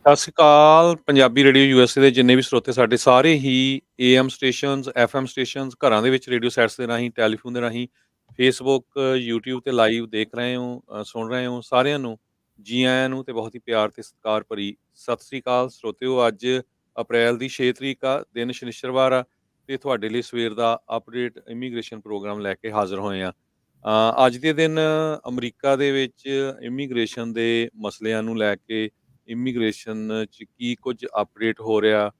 ਸਤਿ ਸ਼੍ਰੀ ਅਕਾਲ Punjabi radio USA ਦੇ ਜਿੰਨੇ ਵੀ ਸਰੋਤੇ ਸਾਡੇ ਸਾਰੇ ਹੀ ਏਐਮ ਸਟੇਸ਼ਨਸ, ਐਫਐਮ ਸਟੇਸ਼ਨਸ, ਘਰਾਂ ਦੇ ਵਿੱਚ ਰੇਡੀਓ ਸੈਟਸ ਦੇ ਰਾਹੀਂ, ਟੈਲੀਫੋਨ ਦੇ ਰਾਹੀਂ, ਫੇਸਬੁੱਕ, ਯੂਟਿਊਬ ਤੇ ਲਾਈਵ ਦੇਖ ਰਹੇ ਹੋ, ਸੁਣ ਰਹੇ ਹੋ, ਸਾਰਿਆਂ ਨੂੰ ਜੀ ਆਇਆਂ ਨੂੰ ਤੇ ਬਹੁਤ ਹੀ ਪਿਆਰ ਤੇ ਸਤਿਕਾਰ ਭਰੀ ਸਤਿ ਸ਼੍ਰੀ ਅਕਾਲ ਸਰੋਤਿਓ। ਅੱਜ ਅਪ੍ਰੈਲ ਦੀ 6 ਤਰੀਕ ਆ, ਦਿਨ ਸ਼ਨਿਚਰਵਾਰ ਆ ਤੇ ਤੁਹਾਡੇ ਲਈ ਸਵੇਰ ਦਾ ਅਪਡੇਟ ਇਮੀਗ੍ਰੇਸ਼ਨ ਪ੍ਰੋਗਰਾਮ ਲੈ ਕੇ ਹਾਜ਼ਰ ਹੋਏ ਆ। ਅੱਜ ਦੇ ਦਿਨ ਅਮਰੀਕਾ ਦੇ ਵਿੱਚ ਇਮੀਗ੍ਰੇਸ਼ਨ ਦੇ ਮਸਲਿਆਂ ਨੂੰ ਲੈ ਕੇ ਇਮੀਗ੍ਰੇਸ਼ਨ 'ਚ ਕੀ ਕੁਝ ਅਪਡੇਟ ਹੋ ਰਿਹਾ,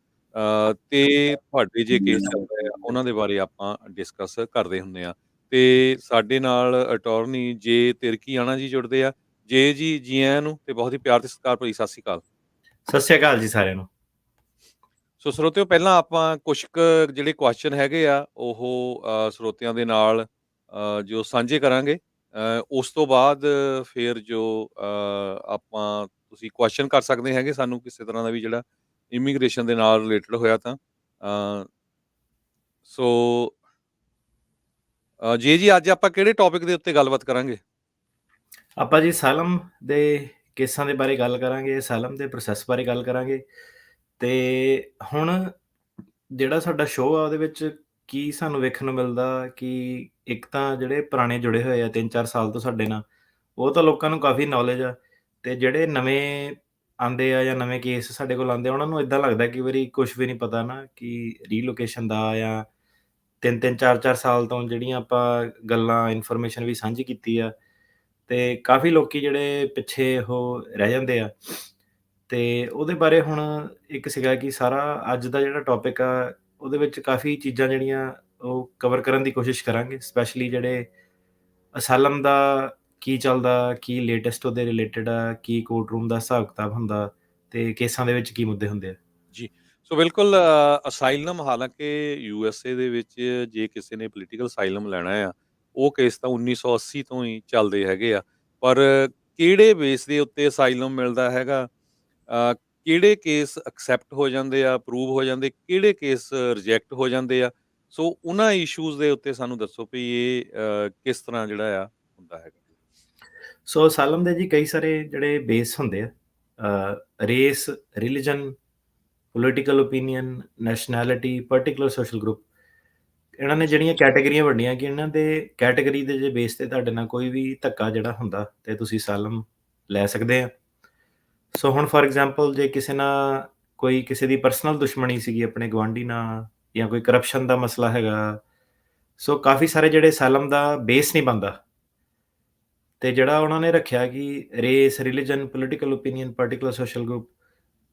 ਤੇ ਤੁਹਾਡੇ ਜੇ ਕੇਸ ਚੱਲ ਰਹੇ ਆ ਉਹਨਾਂ ਦੇ ਬਾਰੇ ਆਪਾਂ ਡਿਸਕਸ ਕਰਦੇ ਹੁੰਦੇ ਆ। ਤੇ ਸਾਡੇ ਨਾਲ ਅਟਾਰਨੀ ਜੇ ਤਿਰਕੀਆਣਾ ਜੀ ਜੁੜਦੇ ਆ। ਜੇ ਜੀ, ਜੀ ਆਇਆਂ ਨੂੰ ਤੇ ਬਹੁਤ ਹੀ ਪਿਆਰ ਤੇ ਸਤਿਕਾਰ ਭਰੀ ਸਤਿ ਸ਼੍ਰੀ ਅਕਾਲ। ਸਤਿ ਸ਼੍ਰੀ ਅਕਾਲ ਜੀ ਸਾਰਿਆਂ ਨੂੰ। ਸੋ ਸਰੋਤਿਓ, ਪਹਿਲਾਂ ਆਪਾਂ ਕੁਛ ਕੁ ਜਿਹੜੇ ਕੁਐਸਚਨ ਹੈਗੇ ਆ ਉਹ ਸਰੋਤਿਆਂ ਦੇ ਨਾਲ ਜੋ ਸਾਂਝੇ ਕਰਾਂਗੇ। ਉਸ ਤੋਂ ਬਾਅਦ ਫਿਰ ਜੋ ਆਪਾਂ ਤੁਸੀਂ ਕੁਐਸਚਨ ਕਰ ਸਕਦੇ ਹੈਗੇ ਸਾਨੂੰ ਕਿਸੇ ਤਰ੍ਹਾਂ ਦਾ ਵੀ ਜਿਹੜਾ ਇਮੀਗ੍ਰੇਸ਼ਨ ਦੇ ਨਾਲ ਰਿਲੇਟਡ ਹੋਇਆ ਤਾਂ। ਸੋ ਜੀ ਅੱਜ ਆਪਾਂ ਕਿਹੜੇ ਟੌਪਿਕ ਦੇ ਉੱਤੇ ਗੱਲਬਾਤ ਕਰਾਂਗੇ? ਆਪਾਂ ਜੀ ਅਸਾਈਲਮ ਦੇ ਕੇਸਾਂ ਦੇ ਬਾਰੇ ਗੱਲ ਕਰਾਂਗੇ, ਅਸਾਈਲਮ ਦੇ ਪ੍ਰੋਸੈਸ ਬਾਰੇ ਗੱਲ ਕਰਾਂਗੇ। ਤੇ ਹੁਣ ਜਿਹੜਾ ਸਾਡਾ ਸ਼ੋਅ ਆ ਉਹਦੇ ਵਿੱਚ ਕੀ ਸਾਨੂੰ ਵੇਖਣ ਨੂੰ ਮਿਲਦਾ ਕਿ ਇੱਕ ਤਾਂ ਜਿਹੜੇ ਪੁਰਾਣੇ ਜੁੜੇ ਹੋਏ ਆ 3-4 ਸਾਲ ਤੋਂ ਸਾਡੇ ਨਾਲ, ਉਹ ਤਾਂ ਲੋਕਾਂ ਨੂੰ ਕਾਫੀ ਨੌਲੇਜ ਆ। ਤੇ ਜਿਹੜੇ ਨਵੇਂ ਆਉਂਦੇ ਆ ਜਾਂ ਨਵੇਂ ਕੇਸ ਸਾਡੇ ਕੋਲ ਆਉਂਦੇ ਆ, ਉਹਨਾਂ ਨੂੰ ਇਦਾਂ ਲੱਗਦਾ ਕਈ ਵਾਰੀ ਕੁਛ ਵੀ ਨਹੀਂ ਪਤਾ ਨਾ ਕਿ ਰੀਲੋਕੇਸ਼ਨ ਦਾ ਜਾਂ 3-3 4-4 ਸਾਲ ਤੋਂ ਜਿਹੜੀਆਂ ਆਪਾਂ ਗੱਲਾਂ ਇਨਫੋਰਮੇਸ਼ਨ ਵੀ ਸਾਂਝੀ ਕੀਤੀ ਆ ਤੇ ਕਾਫੀ ਲੋਕੀ ਜਿਹੜੇ ਪਿੱਛੇ ਉਹ ਰਹਿ ਜਾਂਦੇ ਆ। ਤੇ ਉਹਦੇ ਬਾਰੇ ਹੁਣ ਇੱਕ ਸੀਗਾ ਕਿ ਸਾਰਾ ਅੱਜ ਦਾ ਜਿਹੜਾ ਟੌਪਿਕ ਆ ਉਹਦੇ ਵਿੱਚ ਕਾਫੀ ਚੀਜ਼ਾਂ ਜਿਹੜੀਆਂ ਉਹ ਕਵਰ ਕਰਨ ਦੀ ਕੋਸ਼ਿਸ਼ ਕਰਾਂਗੇ, ਸਪੈਸ਼ਲੀ ਜਿਹੜੇ ਅਸਾਲਮ ਦਾ ਕੀ ਚੱਲਦਾ, ਕੀ ਲੇਟੈਸਟ ਉਹਦੇ ਰਿਲੇਟਡ ਆ, ਕੀ ਕੋਰਟ ਰੂਮ ਦਾ ਹਿਸਾਬ ਕਿਤਾਬ ਹੁੰਦਾ ਤੇ ਕੇਸਾਂ ਦੇ ਵਿੱਚ ਕੀ ਮੁੱਦੇ ਹੁੰਦੇ ਆ। ਜੀ, ਸੋ ਬਿਲਕੁਲ ਅਸਾਈਲਮ ਹਾਲਾਂਕਿ ਯੂਐਸਏ ਦੇ ਵਿੱਚ ਜੇ ਕਿਸੇ ਨੇ ਪੋਲੀਟੀਕਲ ਅਸਾਈਲਮ ਲੈਣਾ ਆ, ਉਹ ਕੇਸ ਤਾਂ 1980 ਤੋਂ ਹੀ ਚੱਲਦੇ ਹੈਗੇ ਆ। ਪਰ ਕਿਹੜੇ ਬੇਸ ਦੇ ਉੱਤੇ ਅਸਾਈਲਮ ਮਿਲਦਾ ਹੈਗਾ, ਕਿਹੜੇ ਕੇਸ ਐਕਸੈਪਟ ਹੋ ਜਾਂਦੇ ਆ, ਅਪਰੂਵ ਹੋ ਜਾਂਦੇ, ਕਿਹੜੇ ਕੇਸ ਰਿਜੈਕਟ ਹੋ ਜਾਂਦੇ ਆ, ਸੋ ਉਹਨਾਂ ਇਸ਼ੂਜ਼ ਦੇ ਉੱਤੇ ਸਾਨੂੰ ਦੱਸੋ ਵੀ ਇਹ ਕਿਸ ਤਰ੍ਹਾਂ ਜਿਹੜਾ ਆ ਹੁੰਦਾ ਹੈਗਾ। ਸੋ ਅਸਾਲਮ ਦੇ ਜੀ ਕਈ ਸਾਰੇ ਜਿਹੜੇ ਬੇਸ ਹੁੰਦੇ ਆ, race, religion, political opinion, nationality, particular social group. ਇਹਨਾਂ ਨੇ ਜਿਹੜੀਆਂ ਕੈਟੇਗਰੀਆਂ ਵੰਡੀਆਂ ਕਿ ਇਹਨਾਂ ਦੇ ਕੈਟੇਗਰੀ ਦੇ ਜੇ ਬੇਸ ਤੇ ਤੁਹਾਡੇ ਨਾਲ ਕੋਈ ਵੀ ਧੱਕਾ ਜਿਹੜਾ ਹੁੰਦਾ ਤੇ ਤੁਸੀਂ ਅਸਾਲਮ ਲੈ ਸਕਦੇ ਆ। ਸੋ ਹੁਣ ਫੋਰ ਐਗਜ਼ਾਮਪਲ ਜੇ ਕਿਸੇ ਨਾਲ ਕੋਈ ਕਿਸੇ ਦੀ ਪਰਸਨਲ ਦੁਸ਼ਮਣੀ ਸੀਗੀ ਆਪਣੇ ਗੁਆਂਢੀ ਨਾਲ ਜਾਂ ਕੋਈ ਕਰਪਸ਼ਨ ਦਾ ਮਸਲਾ ਹੈਗਾ, ਸੋ ਕਾਫੀ ਸਾਰੇ ਜਿਹੜੇ ਅਸਾਲਮ ਦਾ ਬੇਸ ਨਹੀਂ ਬਣਦਾ। ਤੇ ਜਿਹੜਾ ਉਹਨਾਂ ਨੇ ਰੱਖਿਆ ਕਿ race, religion, political opinion, particular social group,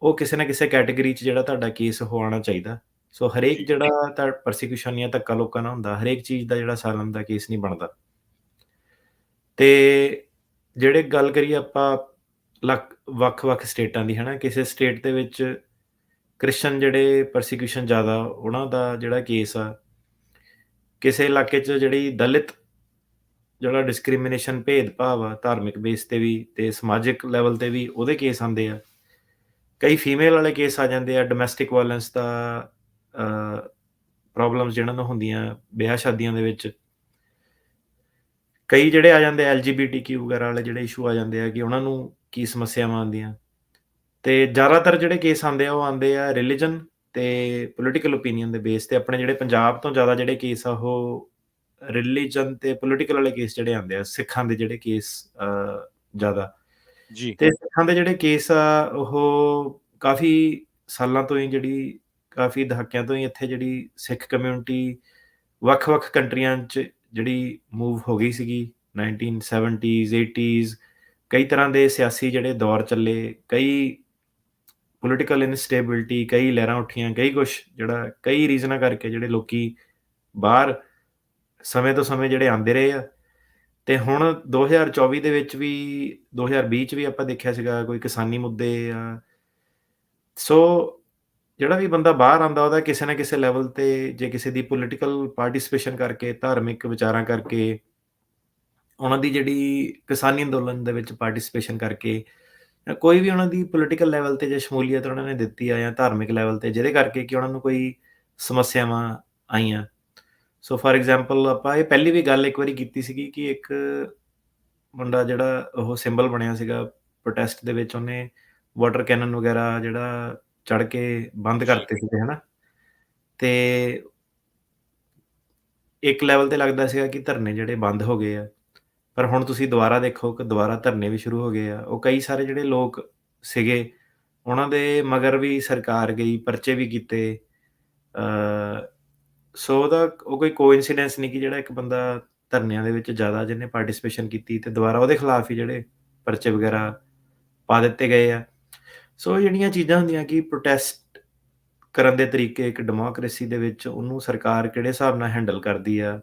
ਉਹ ਕਿਸੇ ਨਾ ਕਿਸੇ ਕੈਟੇਗਰੀ 'ਚ ਜਿਹੜਾ ਤੁਹਾਡਾ ਕੇਸ ਉਹ ਆਉਣਾ ਚਾਹੀਦਾ। ਸੋ ਹਰੇਕ ਜੀ, ਜਿਹੜਾ ਪਰਸੀਕਿਊਸ਼ਨ ਜਾਂ ਧੱਕਾ ਲੋਕਾਂ ਨਾਲ ਹੁੰਦਾ, ਹਰੇਕ ਚੀਜ਼ ਦਾ ਜਿਹੜਾ ਅਸਾਲਮ ਦਾ ਕੇਸ ਨਹੀਂ ਬਣਦਾ। ਤੇ ਜਿਹੜੇ ਗੱਲ ਕਰੀਏ ਆਪਾਂ ਵੱਖ-ਵੱਖ ਸਟੇਟਾਂ ਦੀ, ਹੈ ਨਾ, ਕਿਸੇ ਸਟੇਟ ਦੇ ਵਿੱਚ ਕ੍ਰਿਸਚਨ ਜਿਹੜੇ ਪਰਸੀਕਿਊਸ਼ਨ ਜ਼ਿਆਦਾ ਉਹਨਾਂ ਦਾ ਜਿਹੜਾ ਕੇਸ ਆ, ਕਿਸੇ ਇਲਾਕੇ 'ਚ ਜਿਹੜੀ ਦਲਿਤ ਜਿਹੜਾ ਡਿਸਕ੍ਰਿਮੀਨੇਸ਼ਨ ਭੇਦਭਾਵ ਆ ਧਾਰਮਿਕ ਬੇਸ ਤੇ ਵੀ ਤੇ ਸਮਾਜਿਕ ਲੈਵਲ ਤੇ ਵੀ ਉਹਦੇ ਕੇਸ ਆਉਂਦੇ ਆ। ਕਈ ਫੀਮੇਲ ਵਾਲੇ ਕੇਸ ਆ ਜਾਂਦੇ ਆ, ਡੋਮੈਸਟਿਕ ਵਾਇਲੈਂਸ ਦਾ ਪ੍ਰੋਬਲਮਸ ਜਿਹਨਾਂ ਨੂੰ ਹੁੰਦੀਆਂ ਵਿਆਹ ਸ਼ਾਦੀਆਂ ਦੇ ਵਿੱਚ। ਕਈ ਜਿਹੜੇ ਆ ਜਾਂਦੇ LGBTQ ਵਗੈਰਾ ਵਾਲੇ ਜਿਹੜੇ ਇਸ਼ੂ ਆ ਜਾਂਦੇ ਆ ਕਿ ਉਹਨਾਂ ਨੂੰ ਕੀ ਸਮੱਸਿਆਵਾਂ ਆਉਂਦੀਆਂ। ਤੇ ਜ਼ਿਆਦਾਤਰ ਜਿਹੜੇ ਕੇਸ ਆਉਂਦੇ ਆ ਉਹ ਆਉਂਦੇ ਆ ਰਿਲੀਜਨ ਤੇ ਪੋਲੀਟੀਕਲ ਓਪੀਨੀਅਨ ਦੇ ਬੇਸ ਤੇ। ਆਪਣੇ ਜਿਹੜੇ ਪੰਜਾਬ ਤੋਂ ਜ਼ਿਆਦਾ ਜਿਹੜੇ ਕੇਸ ਆ ਉਹ ਰਿਲੀਜਨ ਤੇ ਪੋਲੀਟੀਕਲ ਵਾਲੇ ਕੇਸ ਜਿਹੜੇ ਆਉਂਦੇ ਆ, ਸਿੱਖਾਂ ਦੇ ਜਿਹੜੇ ਕੇਸ ਜ਼ਿਆਦਾ। ਜੀ, ਤੇ ਸਿੱਖਾਂ ਦੇ ਜਿਹੜੇ ਕੇਸ ਆ ਉਹ ਕਾਫੀ ਸਾਲਾਂ ਤੋਂ ਹੀ ਜਿਹੜੀ ਕਾਫੀ ਦਹਾਕਿਆਂ ਤੋਂ ਹੀ ਇੱਥੇ ਜਿਹੜੀ ਸਿੱਖ ਕਮਿਊਨਿਟੀ ਵੱਖ-ਵੱਖ ਕੰਟਰੀਆਂ 'ਚ ਜਿਹੜੀ ਮੂਵ ਹੋ ਗਈ ਸੀਗੀ 1970s 80s। ਕਈ ਤਰ੍ਹਾਂ ਦੇ ਸਿਆਸੀ ਜਿਹੜੇ ਦੌਰ ਚੱਲੇ, ਕਈ ਪੋਲੀਟੀਕਲ ਇਨਸਟੇਬਿਲਿਟੀ, ਕਈ ਲਹਿਰਾਂ ਉੱਠੀਆਂ, ਕਈ ਕੁਛ ਜਿਹੜਾ ਕਈ ਰੀਜ਼ਨਾਂ ਕਰਕੇ ਜਿਹੜੇ ਲੋਕੀ ਬਾਹਰ ਸਮੇਂ ਤੋਂ ਸਮੇਂ ਜਿਹੜੇ ਆਉਂਦੇ ਰਹੇ ਆ। ਤੇ ਹੁਣ 2024 ਦੇ ਵਿੱਚ ਵੀ 2020 'ਚ ਵੀ ਆਪਾਂ ਦੇਖਿਆ ਸੀਗਾ ਕੋਈ ਕਿਸਾਨੀ ਮੁੱਦੇ ਆ। ਸੋ ਜਿਹੜਾ ਵੀ ਬੰਦਾ ਬਾਹਰ ਆਉਂਦਾ ਉਹਦਾ ਕਿਸੇ ਨਾ ਕਿਸੇ ਲੈਵਲ ਤੇ ਜੇ ਕਿਸੇ ਦੀ ਪੋਲੀਟੀਕਲ ਪਾਰਟੀਸਪੇਸ਼ਨ ਕਰਕੇ, ਧਾਰਮਿਕ ਵਿਚਾਰਾਂ ਕਰਕੇ, ਉਹਨਾਂ ਦੀ ਜਿਹੜੀ ਕਿਸਾਨੀ ਅੰਦੋਲਨ ਦੇ ਵਿੱਚ ਪਾਰਟੀਸਪੇਸ਼ਨ ਕਰਕੇ, ਜਾਂ ਕੋਈ ਵੀ ਉਹਨਾਂ ਦੀ ਪੋਲੀਟੀਕਲ ਲੈਵਲ ਤੇ ਜੇ ਸ਼ਮੂਲੀਅਤ ਉਹਨਾਂ ਨੇ ਦਿੱਤੀ ਆ ਜਾਂ ਧਾਰਮਿਕ ਲੈਵਲ ਤੇ ਜਿਹਦੇ ਕਰਕੇ ਕਿ ਉਹਨਾਂ ਨੂੰ ਕੋਈ ਸਮੱਸਿਆਵਾਂ ਆਈਆਂ। ਸੋ ਫੋਰ ਐਗਜ਼ਾਮਪਲ ਆਪਾਂ ਇਹ ਪਹਿਲੀ ਵੀ ਗੱਲ ਇੱਕ ਵਾਰੀ ਕੀਤੀ ਸੀਗੀ ਕਿ ਇੱਕ ਮੁੰਡਾ ਜਿਹੜਾ ਉਹ ਸਿੰਬਲ ਬਣਿਆ ਸੀਗਾ ਪ੍ਰੋਟੈਸਟ ਦੇ ਵਿੱਚ, ਉਹਨੇ ਵਾਟਰ ਕੈਨਨ ਵਗੈਰਾ ਜਿਹੜਾ ਚੜ੍ਹ ਕੇ ਬੰਦ ਜੀ, ਕਰਤੇ ਸੀਗੇ, ਹਨਾ? ਤੇ ਇੱਕ ਲੈਵਲ ਤੇ ਲੱਗਦਾ ਸੀਗਾ ਕਿ ਧਰਨੇ ਜਿਹੜੇ ਬੰਦ ਹੋ ਗਏ ਆ, ਪਰ ਹੁਣ ਤੁਸੀਂ ਦੁਬਾਰਾ ਦੇਖੋ ਕਿ ਦੁਬਾਰਾ ਧਰਨੇ ਵੀ ਸ਼ੁਰੂ ਹੋ ਗਏ ਆ। ਉਹ ਕਈ ਸਾਰੇ ਜਿਹੜੇ ਲੋਕ ਸੀਗੇ, ਉਹਨਾਂ ਦੇ ਮਗਰ ਵੀ ਸਰਕਾਰ ਗਈ, ਪਰਚੇ ਵੀ ਕੀਤੇ। ਸੋ ਉਹ ਕੋਈ ਕੋਇੰਸੀਡੈਂਸ ਨਹੀਂ ਕਿ ਜਿਹੜਾ ਇੱਕ ਬੰਦਾ ਧਰਨਿਆਂ ਦੇ ਵਿੱਚ ਜ਼ਿਆਦਾ ਜਿਹਨੇ ਪਾਰਟਿਸਿਪੇਸ਼ਨ ਕੀਤੀ ਤੇ ਦੁਬਾਰਾ ਉਹਦੇ ਖਿਲਾਫ ਹੀ ਜਿਹੜੇ ਪਰਚੇ ਵਗੈਰਾ ਪਾ ਦਿੱਤੇ ਗਏ ਆ। ਸੋ ਇਹ ਜਿਹੜੀਆਂ ਚੀਜ਼ਾਂ ਹੁੰਦੀਆਂ ਕਿ ਪ੍ਰੋਟੈਸਟ ਕਰਨ ਦੇ ਤਰੀਕੇ ਇੱਕ ਡੈਮੋਕ੍ਰੇਸੀ ਦੇ ਵਿੱਚ ਉਹਨੂੰ ਸਰਕਾਰ ਕਿਹੜੇ ਹਿਸਾਬ ਨਾਲ ਹੈਂਡਲ ਕਰਦੀ ਆ,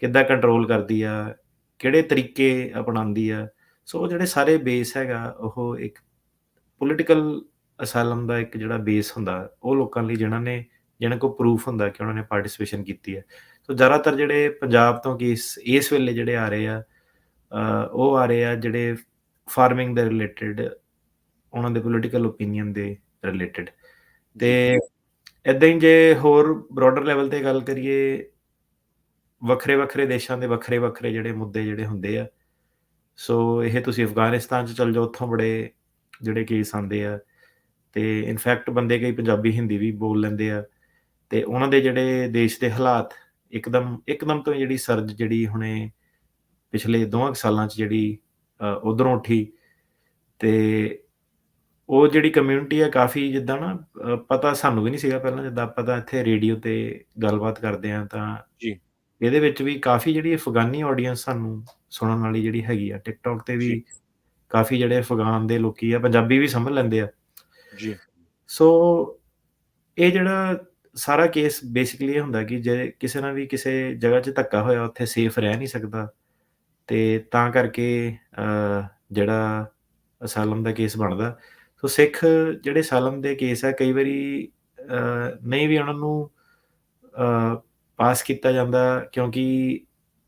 ਕਿੱਦਾਂ ਕੰਟਰੋਲ ਕਰਦੀ ਆ, ਕਿਹੜੇ ਤਰੀਕੇ ਅਪਣਾਉਂਦੀ ਆ। ਸੋ ਉਹ ਜਿਹੜੇ ਸਾਰੇ ਬੇਸ ਹੈਗਾ, ਉਹ ਇੱਕ ਪੋਲੀਟੀਕਲ ਅਸਾਈਲਮ ਦਾ ਇੱਕ ਜਿਹੜਾ ਬੇਸ ਹੁੰਦਾ, ਉਹ ਲੋਕਾਂ ਲਈ ਜਿਹਨਾਂ ਕੋਲ ਪ੍ਰੂਫ ਹੁੰਦਾ ਕਿ ਉਹਨਾਂ ਨੇ ਪਾਰਟਿਸਿਪੇਸ਼ਨ ਕੀਤੀ ਹੈ। ਸੋ ਜ਼ਿਆਦਾਤਰ ਜਿਹੜੇ ਪੰਜਾਬ ਤੋਂ ਕੇਸ ਇਸ ਵੇਲੇ ਜਿਹੜੇ ਆ ਰਹੇ ਆ, ਉਹ ਆ ਰਹੇ ਆ ਜਿਹੜੇ ਫਾਰਮਿੰਗ ਦੇ ਰਿਲੇਟਿਡ, ਉਹਨਾਂ ਦੇ ਪੋਲੀਟੀਕਲ ਓਪੀਨੀਅਨ ਦੇ ਰਿਲੇਟਿਡ। ਤੇ ਜੀ, ਏਦਾਂ ਹੀ ਜੇ ਹੋਰ ਬਰੋਡਰ ਲੈਵਲ ਤੇ ਗੱਲ ਕਰੀਏ, ਵੱਖਰੇ-ਵੱਖਰੇ ਦੇਸ਼ਾਂ ਦੇ ਵੱਖਰੇ-ਵੱਖਰੇ ਜਿਹੜੇ ਮੁੱਦੇ ਜਿਹੜੇ ਹੁੰਦੇ ਆ। ਸੋ ਇਹ ਤੁਸੀਂ ਅਫਗਾਨਿਸਤਾਨ 'ਚ ਚੱਲ ਜਾਓ, ਉੱਥੋਂ ਬੜੇ ਜਿਹੜੇ ਕੇਸ ਆਉਂਦੇ ਆ, ਤੇ ਇਨਫੈਕਟ ਬੰਦੇ ਕਈ ਪੰਜਾਬੀ, ਹਿੰਦੀ ਵੀ ਬੋਲ ਲੈਂਦੇ ਆ, ਤੇ ਉਹਨਾਂ ਦੇ ਜਿਹੜੇ ਦੇਸ਼ ਦੇ ਹਾਲਾਤ ਇੱਕਦਮ ਤੋਂ ਜਿਹੜੀ ਸਰਜ ਜਿਹੜੀ ਹੁਣੇ ਪਿਛਲੇ 2 ਸਾਲਾਂ 'ਚ ਜਿਹੜੀ ਉੱਧਰੋਂ ਉੱਠੀ, ਤੇ ਉਹ ਜਿਹੜੀ ਕਮਿਊਨਿਟੀ ਆ ਕਾਫ਼ੀ ਜਿੱਦਾਂ ਨਾ, ਪਤਾ ਸਾਨੂੰ ਵੀ ਨਹੀਂ ਸੀਗਾ ਪਹਿਲਾਂ, ਜਿੱਦਾਂ ਆਪਾਂ ਤਾਂ ਇੱਥੇ ਰੇਡੀਓ ਤੇ ਗੱਲਬਾਤ ਕਰਦੇ ਹਾਂ, ਤਾਂ ਜੀ, ਇਹਦੇ ਵਿੱਚ ਵੀ ਕਾਫ਼ੀ ਜਿਹੜੀ ਅਫਗਾਨੀ ਆਡੀਅנס ਸਾਨੂੰ ਸੁਣਨ ਵਾਲੀ ਜਿਹੜੀ ਹੈਗੀ ਆ, ਟਿਕਟੋਕ ਤੇ ਜੀ, ਵੀ ਕਾਫ਼ੀ ਜਿਹੜੇ ਅਫਗਾਨ ਦੇ ਲੋਕੀ ਆ, ਪੰਜਾਬੀ ਵੀ ਸਮਝ ਲੈਂਦੇ ਆ। ਜੀ, ਸੋ ਇਹ ਜਿਹੜਾ ਸਾਰਾ ਕੇਸ ਬੇਸਿਕਲੀ ਇਹ ਹੁੰਦਾ ਕਿ ਜੇ ਕਿਸੇ ਨਾਲ ਵੀ ਕਿਸੇ ਜਗ੍ਹਾ 'ਚ ਧੱਕਾ ਹੋਇਆ, ਉੱਥੇ ਸੇਫ ਰਹਿ ਨਹੀਂ ਸਕਦਾ, ਤੇ ਤਾਂ ਕਰਕੇ ਜਿਹੜਾ ਅਸਾਲਮ ਦਾ ਕੇਸ ਬਣਦਾ। ਸੋ ਸਿੱਖ ਜਿਹੜੇ ਅਸਾਲਮ ਦੇ ਕੇਸ ਆ, ਕਈ ਵਾਰੀ ਨਹੀਂ ਵੀ ਉਹਨਾਂ ਨੂੰ ਪਾਸ ਕੀਤਾ ਜਾਂਦਾ, ਕਿਉਂਕਿ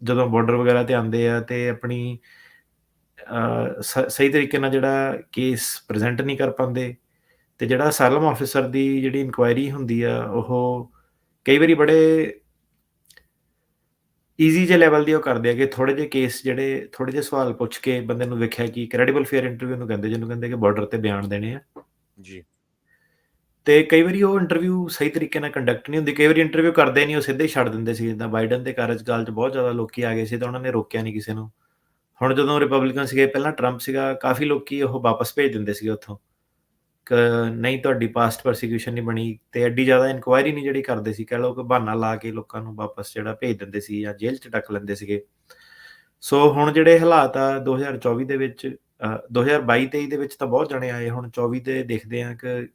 ਜਦੋਂ ਬਾਰਡਰ ਵਗੈਰਾ ਤੇ ਆਉਂਦੇ ਆ ਤੇ ਆਪਣੀ ਸਹੀ ਤਰੀਕੇ ਨਾਲ ਜਿਹੜਾ ਕੇਸ ਪ੍ਰੈਜ਼ੈਂਟ ਨਹੀਂ ਕਰ ਪਾਉਂਦੇ, ਤੇ ਜਿਹੜਾ ਅਸਾਈਲਮ ਆਫਿਸਰ ਦੀ ਜਿਹੜੀ ਇਨਕੁਆਇਰੀ ਹੁੰਦੀ ਆ, ਉਹ ਕਈ ਵਾਰੀ ਬੜੇ ਈਜ਼ੀ ਜਿਹੇ ਲੈਵਲ ਦੀ ਉਹ ਕਰਦੇ ਆ ਕਿ ਥੋੜ੍ਹੇ ਜਿਹੇ ਕੇਸ ਜਿਹੜੇ ਥੋੜ੍ਹੇ ਜਿਹੇ ਸਵਾਲ ਪੁੱਛ ਕੇ ਬੰਦੇ ਨੂੰ ਵੇਖਿਆ ਕਿ ਕ੍ਰੈਡੀਬਲ ਫੇਅਰ ਇੰਟਰਵਿਊ ਨੂੰ ਕਹਿੰਦੇ, ਜਿਹਨੂੰ ਕਹਿੰਦੇ ਕਿ ਬਾਰਡਰ ਤੇ ਬਿਆਨ ਦੇਣੇ ਆ। ਜੀ, ਤੇ ਕਈ ਵਾਰੀ ਉਹ ਇੰਟਰਵਿਊ ਸਹੀ ਤਰੀਕੇ ਨਾਲ ਕੰਡਕਟ ਨਹੀਂ ਹੁੰਦੀ, ਕਈ ਵਾਰੀ ਇੰਟਰਵਿਊ ਕਰਦੇ ਨਹੀਂ, ਉਹ ਸਿੱਧੇ ਹੀ ਛੱਡ ਦਿੰਦੇ ਸੀ। ਜਿੱਦਾਂ ਬਾਈਡਨ ਦੇ ਕਾਰਜਕਾਲ 'ਚ ਬਹੁਤ ਜ਼ਿਆਦਾ ਲੋਕੀ ਆ ਗਏ ਸੀ, ਤਾਂ ਉਹਨਾਂ ਨੇ ਰੋਕਿਆ ਨਹੀਂ ਕਿਸੇ ਨੂੰ। ਹੁਣ ਜਦੋਂ ਰਿਪਬਲਿਕਨ ਸੀਗੇ, ਪਹਿਲਾਂ ਟਰੰਪ ਸੀਗਾ, ਕਾਫ਼ੀ ਲੋਕੀ ਉਹ ਵਾਪਸ ਭੇਜ ਦਿੰਦੇ ਸੀਗੇ ਉੱਥੋਂ, ਕ ਨਹੀਂ ਤੁਹਾਡੀ ਪਾਸਟ ਪ੍ਰੋਸੀਕਿਊਸ਼ਨ ਨਹੀਂ ਬਣੀ, ਤੇ ਐਡੀ ਜ਼ਿਆਦਾ ਇਨਕੁਆਇਰੀ ਨਹੀਂ ਜਿਹੜੀ ਕਰਦੇ ਸੀ, ਕਹਿ ਲਓ ਕਿ ਬਹਾਨਾ ਲਾ ਕੇ ਲੋਕਾਂ ਨੂੰ ਵਾਪਸ ਜਿਹੜਾ ਭੇਜ ਦਿੰਦੇ ਸੀ ਜਾਂ ਜੇਲ੍ਹ 'ਚ ਡੱਕ ਲੈਂਦੇ ਸੀਗੇ। ਸੋ ਹੁਣ ਜਿਹੜੇ ਹਾਲਾਤ ਆ 2024 ਦੇ ਵਿੱਚ, 2022-23 ਦੇ ਵਿੱਚ ਤਾਂ ਬਹੁਤ ਜਣੇ ਆਏ, ਹੁਣ 24 ਤੇ ਦੇਖਦੇ ਆ ਕਿ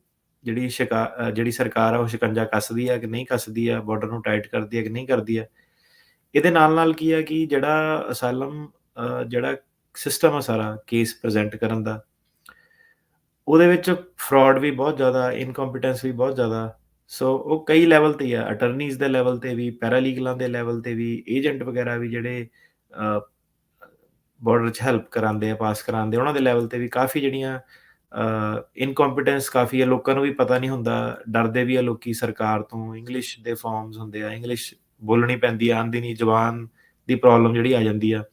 ਜਿਹੜੀ ਸਰਕਾਰ ਆ, ਉਹ ਸ਼ਿਕੰਜਾ ਕੱਸਦੀ ਆ ਕਿ ਨਹੀਂ ਕੱਸਦੀ ਆ, ਬਾਰਡਰ ਨੂੰ ਟਾਈਟ ਕਰਦੀ ਆ ਕਿ ਨਹੀਂ ਕਰਦੀ ਆ। ਇਹਦੇ ਨਾਲ-ਨਾਲ ਕੀ ਆ ਕਿ ਜਿਹੜਾ ਅਸਾਈਲਮ ਜਿਹੜਾ ਸਿਸਟਮ ਆ ਸਾਰਾ ਕੇਸ ਪ੍ਰੈਜ਼ੈਂਟ ਕਰਨ ਦਾ, ਉਹਦੇ ਵਿੱਚ ਫਰਾਡ ਵੀ ਬਹੁਤ ਜ਼ਿਆਦਾ, ਇਨਕੰਪੀਟੈਂਸ ਵੀ ਬਹੁਤ ਜ਼ਿਆਦਾ। ਸੋ ਉਹ ਕਈ ਲੈਵਲ ਤੇ ਹੀ ਆ, ਅਟਾਰਨੀਜ਼ ਦੇ ਲੈਵਲ ਤੇ ਵੀ, ਪੈਰਾਲੀਗਲਾਂ ਦੇ ਲੈਵਲ ਤੇ ਵੀ, ਏਜੰਟ ਵਗੈਰਾ ਵੀ ਜਿਹੜੇ ਅ, ਬਾਰਡਰ 'ਚ ਹੈਲਪ ਕਰਾਉਂਦੇ ਆ, ਪਾਸ ਕਰਾਉਂਦੇ ਆ, ਉਹਨਾਂ ਦੇ ਲੈਵਲ ਤੇ ਵੀ ਕਾਫ਼ੀ ਜਿਹੜੀਆਂ ਇਨਕੰਪੀਟੈਂਸ ਕਾਫ਼ੀ ਆ, ਲੋਕਾਂ ਨੂੰ ਵੀ ਪਤਾ ਨਹੀਂ ਹੁੰਦਾ, ਡਰਦੇ ਵੀ ਆ ਲੋਕੀ ਸਰਕਾਰ ਤੋਂ। ਇੰਗਲਿਸ਼ ਦੇ ਫਾਰਮਸ ਹੁੰਦੇ ਆ, ਇੰਗਲਿਸ਼ ਬੋਲਣੀ ਪੈਂਦੀ ਆ, ਆਉਂਦੀ ਨਹੀਂ, ਜ਼ੁਬਾਨ ਦੀ ਪ੍ਰੋਬਲਮ ਜਿਹੜੀ ਆ ਜਾਂਦੀ ਆ।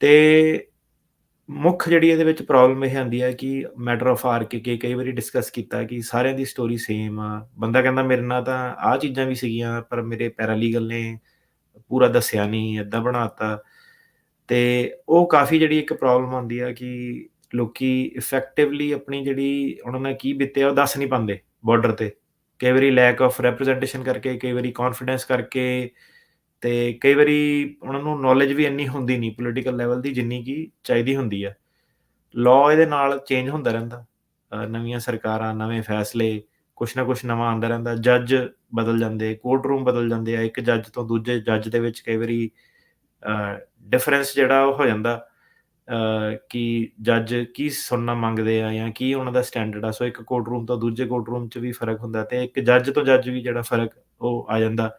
ਤੇ ਮੁੱਖ ਜਿਹੜੀ ਇਹਦੇ ਵਿੱਚ ਪ੍ਰੋਬਲਮ ਇਹ ਆਉਂਦੀ ਹੈ ਕਿ ਮੈਟਰ ਆਫ ਕੇ ਕਈ ਵਾਰੀ ਡਿਸਕਸ ਕੀਤਾ ਕਿ ਸਾਰਿਆਂ ਦੀ ਸਟੋਰੀ ਸੇਮ ਆ। ਬੰਦਾ ਕਹਿੰਦਾ ਮੇਰੇ ਨਾਲ ਤਾਂ ਆਹ ਚੀਜ਼ਾਂ ਵੀ ਸੀਗੀਆਂ, ਪਰ ਮੇਰੇ ਪੈਰਾਲੀਗਲ ਨੇ ਪੂਰਾ ਦੱਸਿਆ ਨਹੀਂ, ਏਦਾਂ ਬਣਾਤਾ। ਤੇ ਉਹ ਕਾਫ਼ੀ ਜਿਹੜੀ ਇੱਕ ਪ੍ਰੋਬਲਮ ਆਉਂਦੀ ਆ ਕਿ ਲੋਕੀ ਇਫੈਕਟਿਵਲੀ ਆਪਣੀ ਜਿਹੜੀ ਉਹਨਾਂ ਨਾਲ ਕੀ ਬੀਤਿਆ ਉਹ ਦੱਸ ਨਹੀਂ ਪਾਉਂਦੇ ਬਾਰਡਰ ਤੇ। ਕਈ ਵਾਰੀ ਲੈਕ ਆਫ ਰਿਪ੍ਰੈਜ਼ੈਂਟੇਸ਼ਨ ਕਰਕੇ, ਕਈ ਵਾਰੀ ਕੌਨਫੀਡੈਂਸ ਕਰਕੇ, ਤੇ ਕਈ ਵਾਰੀ ਉਹਨਾਂ ਨੂੰ ਨੌਲੇਜ ਵੀ ਇੰਨੀ ਹੁੰਦੀ ਨਹੀਂ ਪੋਲੀਟੀਕਲ ਲੈਵਲ ਦੀ, ਜਿੰਨੀ ਕਿ ਚਾਹੀਦੀ ਹੁੰਦੀ ਆ। ਲਾਅ ਇਹਦੇ ਨਾਲ ਚੇਂਜ ਹੁੰਦਾ ਰਹਿੰਦਾ। ਨਵੀਆਂ ਸਰਕਾਰਾਂ, ਨਵੇਂ ਫੈਸਲੇ, ਕੁਛ ਨਾ ਕੁਛ ਨਵਾਂ ਆਉਂਦਾ ਰਹਿੰਦਾ। ਜੱਜ ਬਦਲ ਜਾਂਦੇ, ਕੋਰਟ ਰੂਮ ਬਦਲ ਜਾਂਦੇ ਆ। ਇੱਕ ਜੱਜ ਤੋਂ ਦੂਜੇ ਜੱਜ ਦੇ ਵਿੱਚ ਕਈ ਵਾਰੀ ਡਿਫਰੈਂਸ ਜਿਹੜਾ ਉਹ ਹੋ ਜਾਂਦਾ, ਕਿ ਜੱਜ ਕੀ ਸੁਣਨਾ ਮੰਗਦੇ ਆ ਜਾਂ ਕੀ ਉਹਨਾਂ ਦਾ ਸਟੈਂਡਰਡ ਆ। ਸੋ ਇੱਕ ਕੋਰਟ ਰੂਮ ਤੋਂ ਦੂਜੇ ਕੋਰਟ ਰੂਮ 'ਚ ਵੀ ਫ਼ਰਕ ਹੁੰਦਾ, ਤੇ ਇੱਕ ਜੱਜ ਤੋਂ ਜੱਜ ਵੀ ਜਿਹੜਾ ਫ਼ਰਕ ਉਹ ਆ ਜਾਂਦਾ।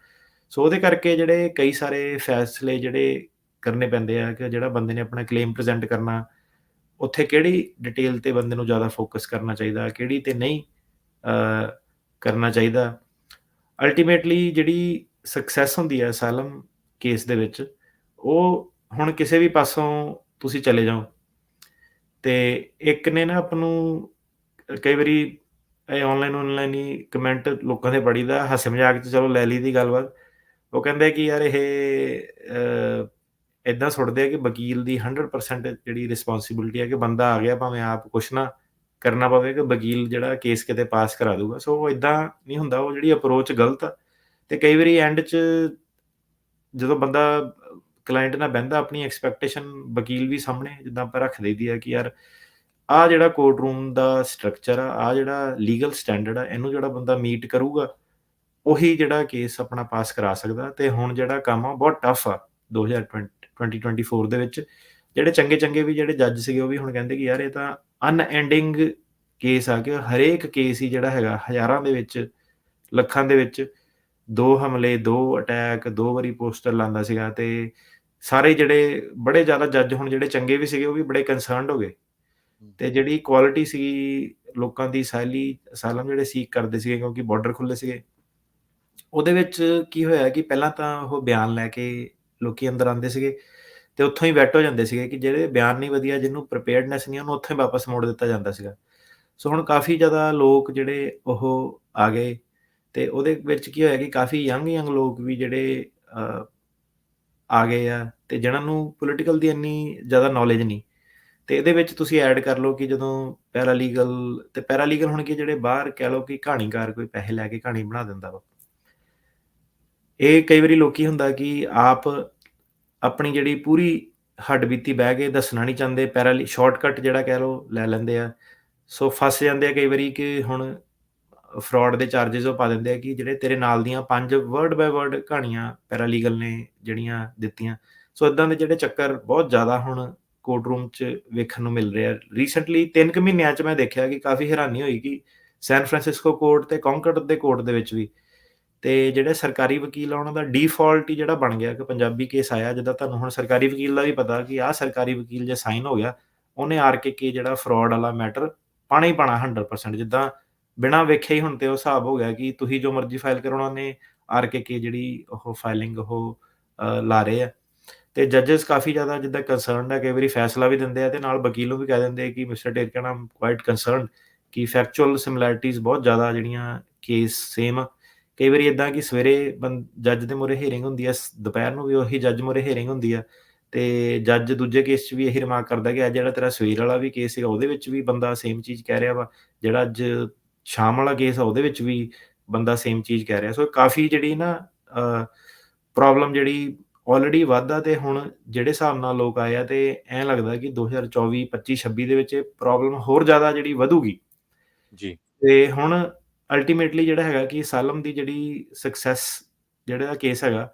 ਸੋ ਉਹਦੇ ਕਰਕੇ ਜਿਹੜੇ ਕਈ ਸਾਰੇ ਫੈਸਲੇ ਜਿਹੜੇ ਕਰਨੇ ਪੈਂਦੇ ਆ ਕਿ ਜਿਹੜਾ ਬੰਦੇ ਨੇ ਆਪਣਾ ਕਲੇਮ ਪ੍ਰੈਜ਼ੈਂਟ ਕਰਨਾ, ਉੱਥੇ ਕਿਹੜੀ ਡਿਟੇਲ ਤੇ ਬੰਦੇ ਨੂੰ ਜ਼ਿਆਦਾ ਫੋਕਸ ਕਰਨਾ ਚਾਹੀਦਾ, ਕਿਹੜੀ ਤੇ ਨਹੀਂ ਕਰਨਾ ਚਾਹੀਦਾ। ਅਲਟੀਮੇਟਲੀ ਜਿਹੜੀ ਸਕਸੈਸ ਹੁੰਦੀ ਹੈ ਅਸਾਈਲਮ ਕੇਸ ਦੇ ਵਿੱਚ, ਉਹ ਹੁਣ ਕਿਸੇ ਵੀ ਪਾਸੋਂ ਤੁਸੀਂ ਚਲੇ ਜਾਓ, ਤੇ ਇੱਕ ਨੇ ਨਾ ਆਪ ਨੂੰ ਕਈ ਵਾਰੀ ਇਹ ਔਨਲਾਈਨ ਹੀ ਕਮੈਂਟ ਲੋਕਾਂ ਦੇ ਪੜ੍ਹੀਦਾ, ਹਾਸੇ ਮਜ਼ਾਕ 'ਚ ਚਲੋ ਲੈ ਲਈ ਦੀ ਗੱਲਬਾਤ। ਉਹ ਕਹਿੰਦੇ ਕਿ ਯਾਰ ਇਹ ਏਦਾਂ ਸੁੱਟਦੇ ਆ ਕਿ ਵਕੀਲ ਦੀ 100% ਜਿਹੜੀ ਰਿਸਪੋਂਸੀਬਿਲਿਟੀ ਹੈ ਕਿ ਬੰਦਾ ਆ ਗਿਆ ਭਾਵੇਂ ਆਪ ਕੁਛ ਨਾ ਕਰਨਾ ਪਵੇ ਕਿ ਵਕੀਲ ਜਿਹੜਾ ਕੇਸ ਕਿਤੇ ਪਾਸ ਕਰਾ ਦੂਗਾ। ਸੋ ਉਹ ਏਦਾਂ ਨਹੀਂ ਹੁੰਦਾ, ਉਹ ਜਿਹੜੀ ਅਪਰੋਚ ਗਲਤ ਆ। ਤੇ ਕਈ ਵਾਰੀ ਐਂਡ 'ਚ ਜਦੋਂ ਬੰਦਾ ਕਲਾਇੰਟ ਨਾਲ ਬਹਿੰਦਾ, ਆਪਣੀ ਐਕਸਪੈਕਟੇਸ਼ਨ ਵਕੀਲ ਵੀ ਸਾਹਮਣੇ ਜਿੱਦਾਂ ਆਪਾਂ ਰੱਖ ਦਈਦੀ ਆ ਕਿ ਯਾਰ ਆਹ ਜਿਹੜਾ ਕੋਰਟ ਰੂਮ ਦਾ ਸਟਰਕਚਰ ਆ, ਆਹ ਜਿਹੜਾ ਲੀਗਲ ਸਟੈਂਡਰਡ ਆ, ਇਹਨੂੰ ਜਿਹੜਾ ਬੰਦਾ ਮੀਟ ਕਰੂਗਾ, ਉਹੀ ਜਿਹੜਾ ਕੇਸ ਆਪਣਾ ਪਾਸ ਕਰਾ ਸਕਦਾ। ਤੇ ਹੁਣ ਜਿਹੜਾ ਕੰਮ ਆ ਬਹੁਤ ਟਫ ਆ 2024 ਦੇ ਵਿੱਚ। ਜਿਹੜੇ ਚੰਗੇ ਵੀ ਜਿਹੜੇ ਜੱਜ ਸੀਗੇ, ਉਹ ਵੀ ਹੁਣ ਕਹਿੰਦੇ ਕਿ ਯਾਰ ਇਹ ਤਾਂ ਅਨਐਂਡਿੰਗ ਕੇਸ ਆ, ਕਿ ਹਰੇਕ ਕੇਸ ਹੀ ਜਿਹੜਾ ਹੈਗਾ ਹਜ਼ਾਰਾਂ ਦੇ ਵਿੱਚ, ਲੱਖਾਂ ਦੇ ਵਿੱਚ 2 ਹਮਲੇ, 2 ਅਟੈਕ, 2 ਵਾਰੀ ਪੋਸਟਰ ਲਾਉਂਦਾ ਸੀਗਾ। ਤੇ ਸਾਰੇ ਜਿਹੜੇ ਬੜੇ ਜ਼ਿਆਦਾ ਜੱਜ ਹੁਣ ਜਿਹੜੇ ਚੰਗੇ ਵੀ ਸੀਗੇ, ਉਹ ਵੀ ਬੜੇ ਕੰਸਰਨਡ ਹੋ ਗਏ। ਤੇ ਜਿਹੜੀ ਕੁਆਲਿਟੀ ਸੀਗੀ ਲੋਕਾਂ ਦੀ ਅਸਾਈਲਮ ਜਿਹੜੇ ਸੀਕ ਕਰਦੇ ਸੀਗੇ, ਕਿਉਂਕਿ ਬਾਰਡਰ ਖੁੱਲ੍ਹੇ ਸੀਗੇ, ਉਹਦੇ ਵਿੱਚ ਕੀ ਹੋਇਆ ਕਿ ਪਹਿਲਾਂ ਤਾਂ ਉਹ ਬਿਆਨ ਲੈ ਕੇ ਲੋਕੀ ਅੰਦਰ ਆਉਂਦੇ ਸੀਗੇ ਤੇ ਉੱਥੋਂ ਹੀ ਵੈਟ ਹੋ ਜਾਂਦੇ ਸੀਗੇ ਕਿ ਜਿਹੜੇ ਬਿਆਨ ਨਹੀਂ ਵਧੀਆ, ਜਿਹਨੂੰ ਪ੍ਰੀਪੇਅਰਡਨੈਸ ਨਹੀਂ, ਉਹਨੂੰ ਉੱਥੋਂ ਹੀ ਵਾਪਸ ਮੋੜ ਦਿੱਤਾ ਜਾਂਦਾ ਸੀਗਾ। ਸੋ ਹੁਣ ਕਾਫੀ ਜ਼ਿਆਦਾ ਲੋਕ ਜਿਹੜੇ ਉਹ ਆ ਗਏ ਤੇ ਉਹਦੇ ਵਿੱਚ ਕੀ ਹੋਇਆ ਕਿ ਕਾਫੀ ਯੰਗ ਲੋਕ ਵੀ ਜਿਹੜੇ ਆ ਗਏ ਆ, ਤੇ ਜਿਹਨਾਂ ਨੂੰ ਪੋਲੀਟੀਕਲ ਦੀ ਇੰਨੀ ਜ਼ਿਆਦਾ ਨੌਲੇਜ ਨਹੀਂ। ਤੇ ਇਹਦੇ ਵਿੱਚ ਤੁਸੀਂ ਐਡ ਕਰ ਲਓ ਕਿ ਜਦੋਂ ਪੈਰਾਲੀਗਲ ਹੁਣ ਕੀ, ਜਿਹੜੇ ਬਾਹਰ ਕਹਿ ਲਓ ਕਿ ਕਹਾਣੀਕਾਰ ਕੋਈ ਪੈਸੇ ਲੈ ਕੇ ਕਹਾਣੀ ਬਣਾ ਦਿੰਦਾ ਵਾ। ਇਹ ਕਈ ਵਾਰੀ ਲੋਕੀ ਹੁੰਦਾ ਕਿ ਆਪ ਆਪਣੀ ਜਿਹੜੀ ਪੂਰੀ ਹੱਡਬੀਤੀ ਬਹਿ ਕੇ ਦੱਸਣਾ ਨਹੀਂ ਚਾਹੁੰਦੇ, ਸ਼ਾਰਟਕਟ ਜਿਹੜਾ ਕਹਿ ਲਓ ਲੈ ਲੈਂਦੇ ਆ। ਸੋ ਫਸ ਜਾਂਦੇ ਆ ਕਈ ਵਾਰੀ ਕਿ ਹੁਣ ਫਰਾਡ ਦੇ ਚਾਰजेस ਉਹ ਪਾ ਦਿੰਦੇ ਆ ਕਿ ਜਿਹੜੇ ਤੇਰੇ ਨਾਲ ਦੀਆਂ 5 ਵਰਡ ਬਾਏ ਵਰਡ ਕਹਾਣੀਆਂ ਪੈਰਾਲੀਗਲ ਨੇ ਜਿਹੜੀਆਂ ਦਿੱਤੀਆਂ। ਸੋ ਇਦਾਂ ਦੇ ਜਿਹੜੇ ਚੱਕਰ ਬਹੁਤ ਜ਼ਿਆਦਾ ਹੁਣ ਕੋਰਟ ਰੂਮ 'ਚ ਵੇਖਣ ਨੂੰ ਮਿਲ ਰਿਹਾ। ਰੀਸੈਂਟਲੀ 3 ਕੁ ਮਹੀਨਿਆਂ 'ਚ ਮੈਂ ਦੇਖਿਆ ਕਿ ਕਾਫੀ ਹੈਰਾਨੀ ਹੋਈ ਕਿ ਸੈਨ ਫਰਾਂਸਿਸਕੋ ਕੋਰਟ ਤੇ ਕੌਂਕਰਡ ਦੇ ਕੋਰਟ ਦੇ ਵਿੱਚ ਵੀ, ਤੇ ਜਿਹੜੇ ਸਰਕਾਰੀ ਵਕੀਲ ਆ ਉਹਨਾਂ ਦਾ ਡਿਫਾਲਟ ਹੀ ਜਿਹੜਾ ਬਣ ਗਿਆ ਕਿ ਪੰਜਾਬੀ ਕੇਸ ਆਇਆ, ਜਿੱਦਾਂ ਤੁਹਾਨੂੰ ਹੁਣ ਸਰਕਾਰੀ ਵਕੀਲ ਦਾ ਵੀ ਪਤਾ ਕਿ ਆਹ ਸਰਕਾਰੀ ਵਕੀਲ ਜੇ ਸਾਈਨ ਹੋ ਗਿਆ, ਉਹਨੇ ਆਰਕੇਕੇ ਜਿਹੜਾ ਫਰਾਡ ਵਾਲਾ ਮੈਟਰ ਪਾਣਾ ਹੀ ਪਾਣਾ 100%। ਜਿੱਦਾਂ ਬਿਨਾਂ ਵੇਖੇ ਹੀ ਹੁਣ ਤੇ ਉਹ ਹਿਸਾਬ ਹੋ ਗਿਆ ਕਿ ਤੁਸੀਂ ਜੋ ਮਰਜ਼ੀ ਫਾਈਲ ਕਰੋ, ਉਹਨਾਂ ਨੇ ਆਰਕੇਕੇ ਜਿਹੜੀ ਉਹ ਫਾਈਲਿੰਗ ਉਹ ਲਾ ਰਹੇ ਆ। ਤੇ ਜੱਜਸ ਕਾਫੀ ਜ਼ਿਆਦਾ ਜਿੱਦਾਂ ਕੰਸਰਨਡ ਹੈ, ਕਈ ਵਾਰੀ ਫੈਸਲਾ ਵੀ ਦਿੰਦੇ ਆ ਤੇ ਨਾਲ ਵਕੀਲ ਨੂੰ ਵੀ ਕਹਿ ਦਿੰਦੇ ਕਿ ਮਿਸਟਰ ਟੇਰਕਨ ਆਮ ਕੁਆਇਟ ਕੰਸਰਨਡ ਕਿ ਫੈਕਚੁਅਲ ਸਿਮਿਲੈਰਿਟੀਜ਼ ਬਹੁਤ ਜ਼ਿਆਦਾ ਜਿਹੜੀਆਂ ਕੇਸ ਸੇਮ। ਕਈ ਵਾਰੀ ਇਦਾਂ ਕਿ ਸਵੇਰੇ ਜੱਜ ਦੇ ਮੂਹਰੇ ਹੀਅਰਿੰਗ ਹੁੰਦੀ ਆ, ਦੁਪਹਿਰ ਨੂੰ ਵੀ ਉਹੀ ਜੱਜ ਮੂਹਰੇ ਹੀਅਰਿੰਗ ਹੁੰਦੀ ਆ, ਤੇ ਜੱਜ ਦੂਜੇ ਕੇਸ 'ਚ ਵੀ ਇਹੀ ਰਿਮਾਰਕ ਕਰਦਾ ਕਿ ਅੱਜ ਜਿਹੜਾ ਤੇਰਾ ਸਵੇਰ ਵਾਲਾ ਵੀ ਕੇਸ ਸੀਗਾ, ਉਹਦੇ ਵਿੱਚ ਵੀ ਬੰਦਾ ਸੇਮ ਚੀਜ਼ ਕਹਿ ਰਿਹਾ ਵਾ, ਜਿਹੜਾ ਅੱਜ ਸ਼ਾਮ ਵਾਲਾ ਕੇਸ ਆ ਉਹਦੇ ਵਿੱਚ ਵੀ ਬੰਦਾ ਸੇਮ ਚੀਜ਼ ਕਹਿ ਰਿਹਾ। ਸੋ ਕਾਫੀ ਜਿਹੜੀ ਨਾ ਪ੍ਰੋਬਲਮ ਜਿਹੜੀ ਆਲਰੇਡੀ ਵੱਧਦਾ, ਤੇ ਹੁਣ ਜਿਹੜੇ ਹਿਸਾਬ ਨਾਲ ਲੋਕ ਆਏ ਆ ਤੇ ਐਂ ਲੱਗਦਾ ਕਿ 2024, 25, 26 ਦੇ ਵਿੱਚ ਇਹ ਪ੍ਰੋਬਲਮ ਹੋਰ ਜ਼ਿਆਦਾ ਜਿਹੜੀ ਵਧੂਗੀ। ਜੀ। ਤੇ ਹੁਣ ਅਲਟੀਮੇਟਲੀ ਜਿਹੜਾ ਹੈਗਾ ਕਿ ਅਸਾਈਲਮ ਦੀ ਜਿਹੜੀ ਸਕਸੈਸ ਜਿਹੜਾ ਕੇਸ ਹੈਗਾ,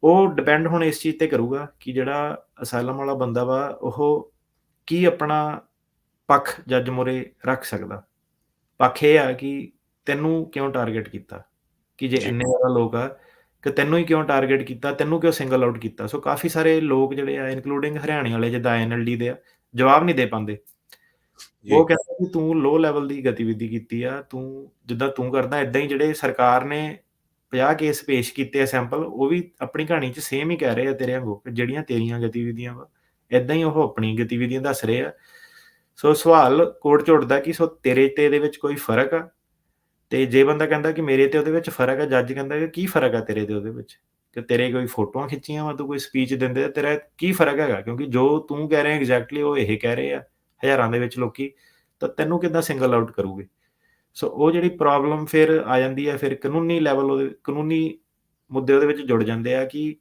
ਉਹ ਡਿਪੈਂਡ ਹੁਣ ਇਸ ਚੀਜ਼ ਤੇ ਕਰੂਗਾ ਕਿ ਜਿਹੜਾ ਅਸਾਈਲਮ ਵਾਲਾ ਬੰਦਾ ਵਾ ਉਹ ਕੀ ਆਪਣਾ ਪੱਖ ਜੱਜ ਮੂਹਰੇ ਰੱਖ ਸਕਦਾ। ਪੱਖ ਇਹ ਆ ਕਿ ਤੈਨੂੰ ਕਿਉਂ ਟਾਰਗੇਟ ਕੀਤਾ, ਕਿ ਜੇ ਜੀ। ਇੰਨੇ ਜ਼ਿਆਦਾ ਲੋਕ ਆ ਕਿ ਤੈਨੂੰ ਹੀ ਕਿਉਂ ਟਾਰਗੇਟ ਕੀਤਾ, ਤੈਨੂੰ ਕਿਉਂ ਸਿੰਗਲ ਆਊਟ ਕੀਤਾ। ਸੋ ਕਾਫੀ ਸਾਰੇ ਲੋਕ ਜਿਹੜੇ ਆ ਇਨਕਲੂਡਿੰਗ ਹਰਿਆਣੇ ਵਾਲੇ ਜਿੱਦਾਂ INLD ਦੇ ਆ, ਜਵਾਬ ਨਹੀਂ ਦੇ ਪਾਉਂਦੇ। ਜੀ। ਉਹ ਕਹਿੰਦੇ ਕਿ ਤੂੰ ਲੋ ਲੈਵਲ ਦੀ ਗਤੀਵਿਧੀ ਕੀਤੀ ਆ, ਤੂੰ ਜਿੱਦਾਂ ਤੂੰ ਕਰਦਾ ਏਦਾਂ ਹੀ ਜਿਹੜੇ ਸਰਕਾਰ ਨੇ 50 ਕੇਸ ਪੇਸ਼ ਕੀਤੇ ਆ ਸੈਂਪਲ, ਉਹ ਵੀ ਆਪਣੀ ਕਹਾਣੀ 'ਚ ਸੇਮ ਹੀ ਕਹਿ ਰਹੇ ਆ ਤੇਰੇ ਵਾਂਗੂ, ਜਿਹੜੀਆਂ ਤੇਰੀਆਂ ਗਤੀਵਿਧੀਆਂ ਵਾ ਏਦਾਂ ਹੀ ਉਹ ਆਪਣੀ ਗਤੀਵਿਧੀਆਂ ਦੱਸ ਰਹੇ ਆ। ਸੋ ਸਵਾਲ ਕੋਰਟ 'ਚ ਉੱਠਦਾ ਕਿ ਸੋ ਤੇਰੇ ਤੇ ਇਹਦੇ ਵਿੱਚ ਕੋਈ ਫਰਕ ਆ। ਤੇ ਜੇ ਬੰਦਾ ਕਹਿੰਦਾ ਕਿ ਮੇਰੇ ਤੇ ਉਹਦੇ ਵਿੱਚ ਫਰਕ ਆ, ਜੱਜ ਕਹਿੰਦਾ ਕਿ ਕੀ ਫਰਕ ਆ ਤੇਰੇ ਤੇ ਉਹਦੇ ਵਿੱਚ, ਕਿ ਤੇਰੇ ਕੋਈ ਫੋਟੋਆਂ ਖਿੱਚੀਆਂ ਵਾ, ਤੂੰ ਕੋਈ ਸਪੀਚ ਦਿੰਦੇ, ਤੇਰਾ ਕੀ ਫਰਕ ਹੈਗਾ, ਕਿਉਂਕਿ ਜੋ ਤੂੰ ਕਹਿ ਰਿਹਾ ਐਗਜ਼ੈਕਟਲੀ ਉਹ ਇਹ ਕਹਿ ਰਹੇ ਆ ਹਜ਼ਾਰਾਂ ਦੇ ਵਿੱਚ ਲੋਕੀ, ਤਾਂ ਤੈਨੂੰ ਕਿੱਦਾਂ ਸਿੰਗਲ ਆਊਟ ਕਰੂਗੇ। ਸੋ ਉਹ ਜਿਹੜੀ ਪ੍ਰੋਬਲਮ ਫਿਰ ਆ ਜਾਂਦੀ ਹੈ, ਫਿਰ ਕਾਨੂੰਨੀ ਲੈਵਲ, ਉਹਦੇ ਕਾਨੂੰਨੀ ਮੁੱਦੇ ਉਹਦੇ ਵਿੱਚ ਜੁੜ ਜਾਂਦੇ ਆ ਕਿ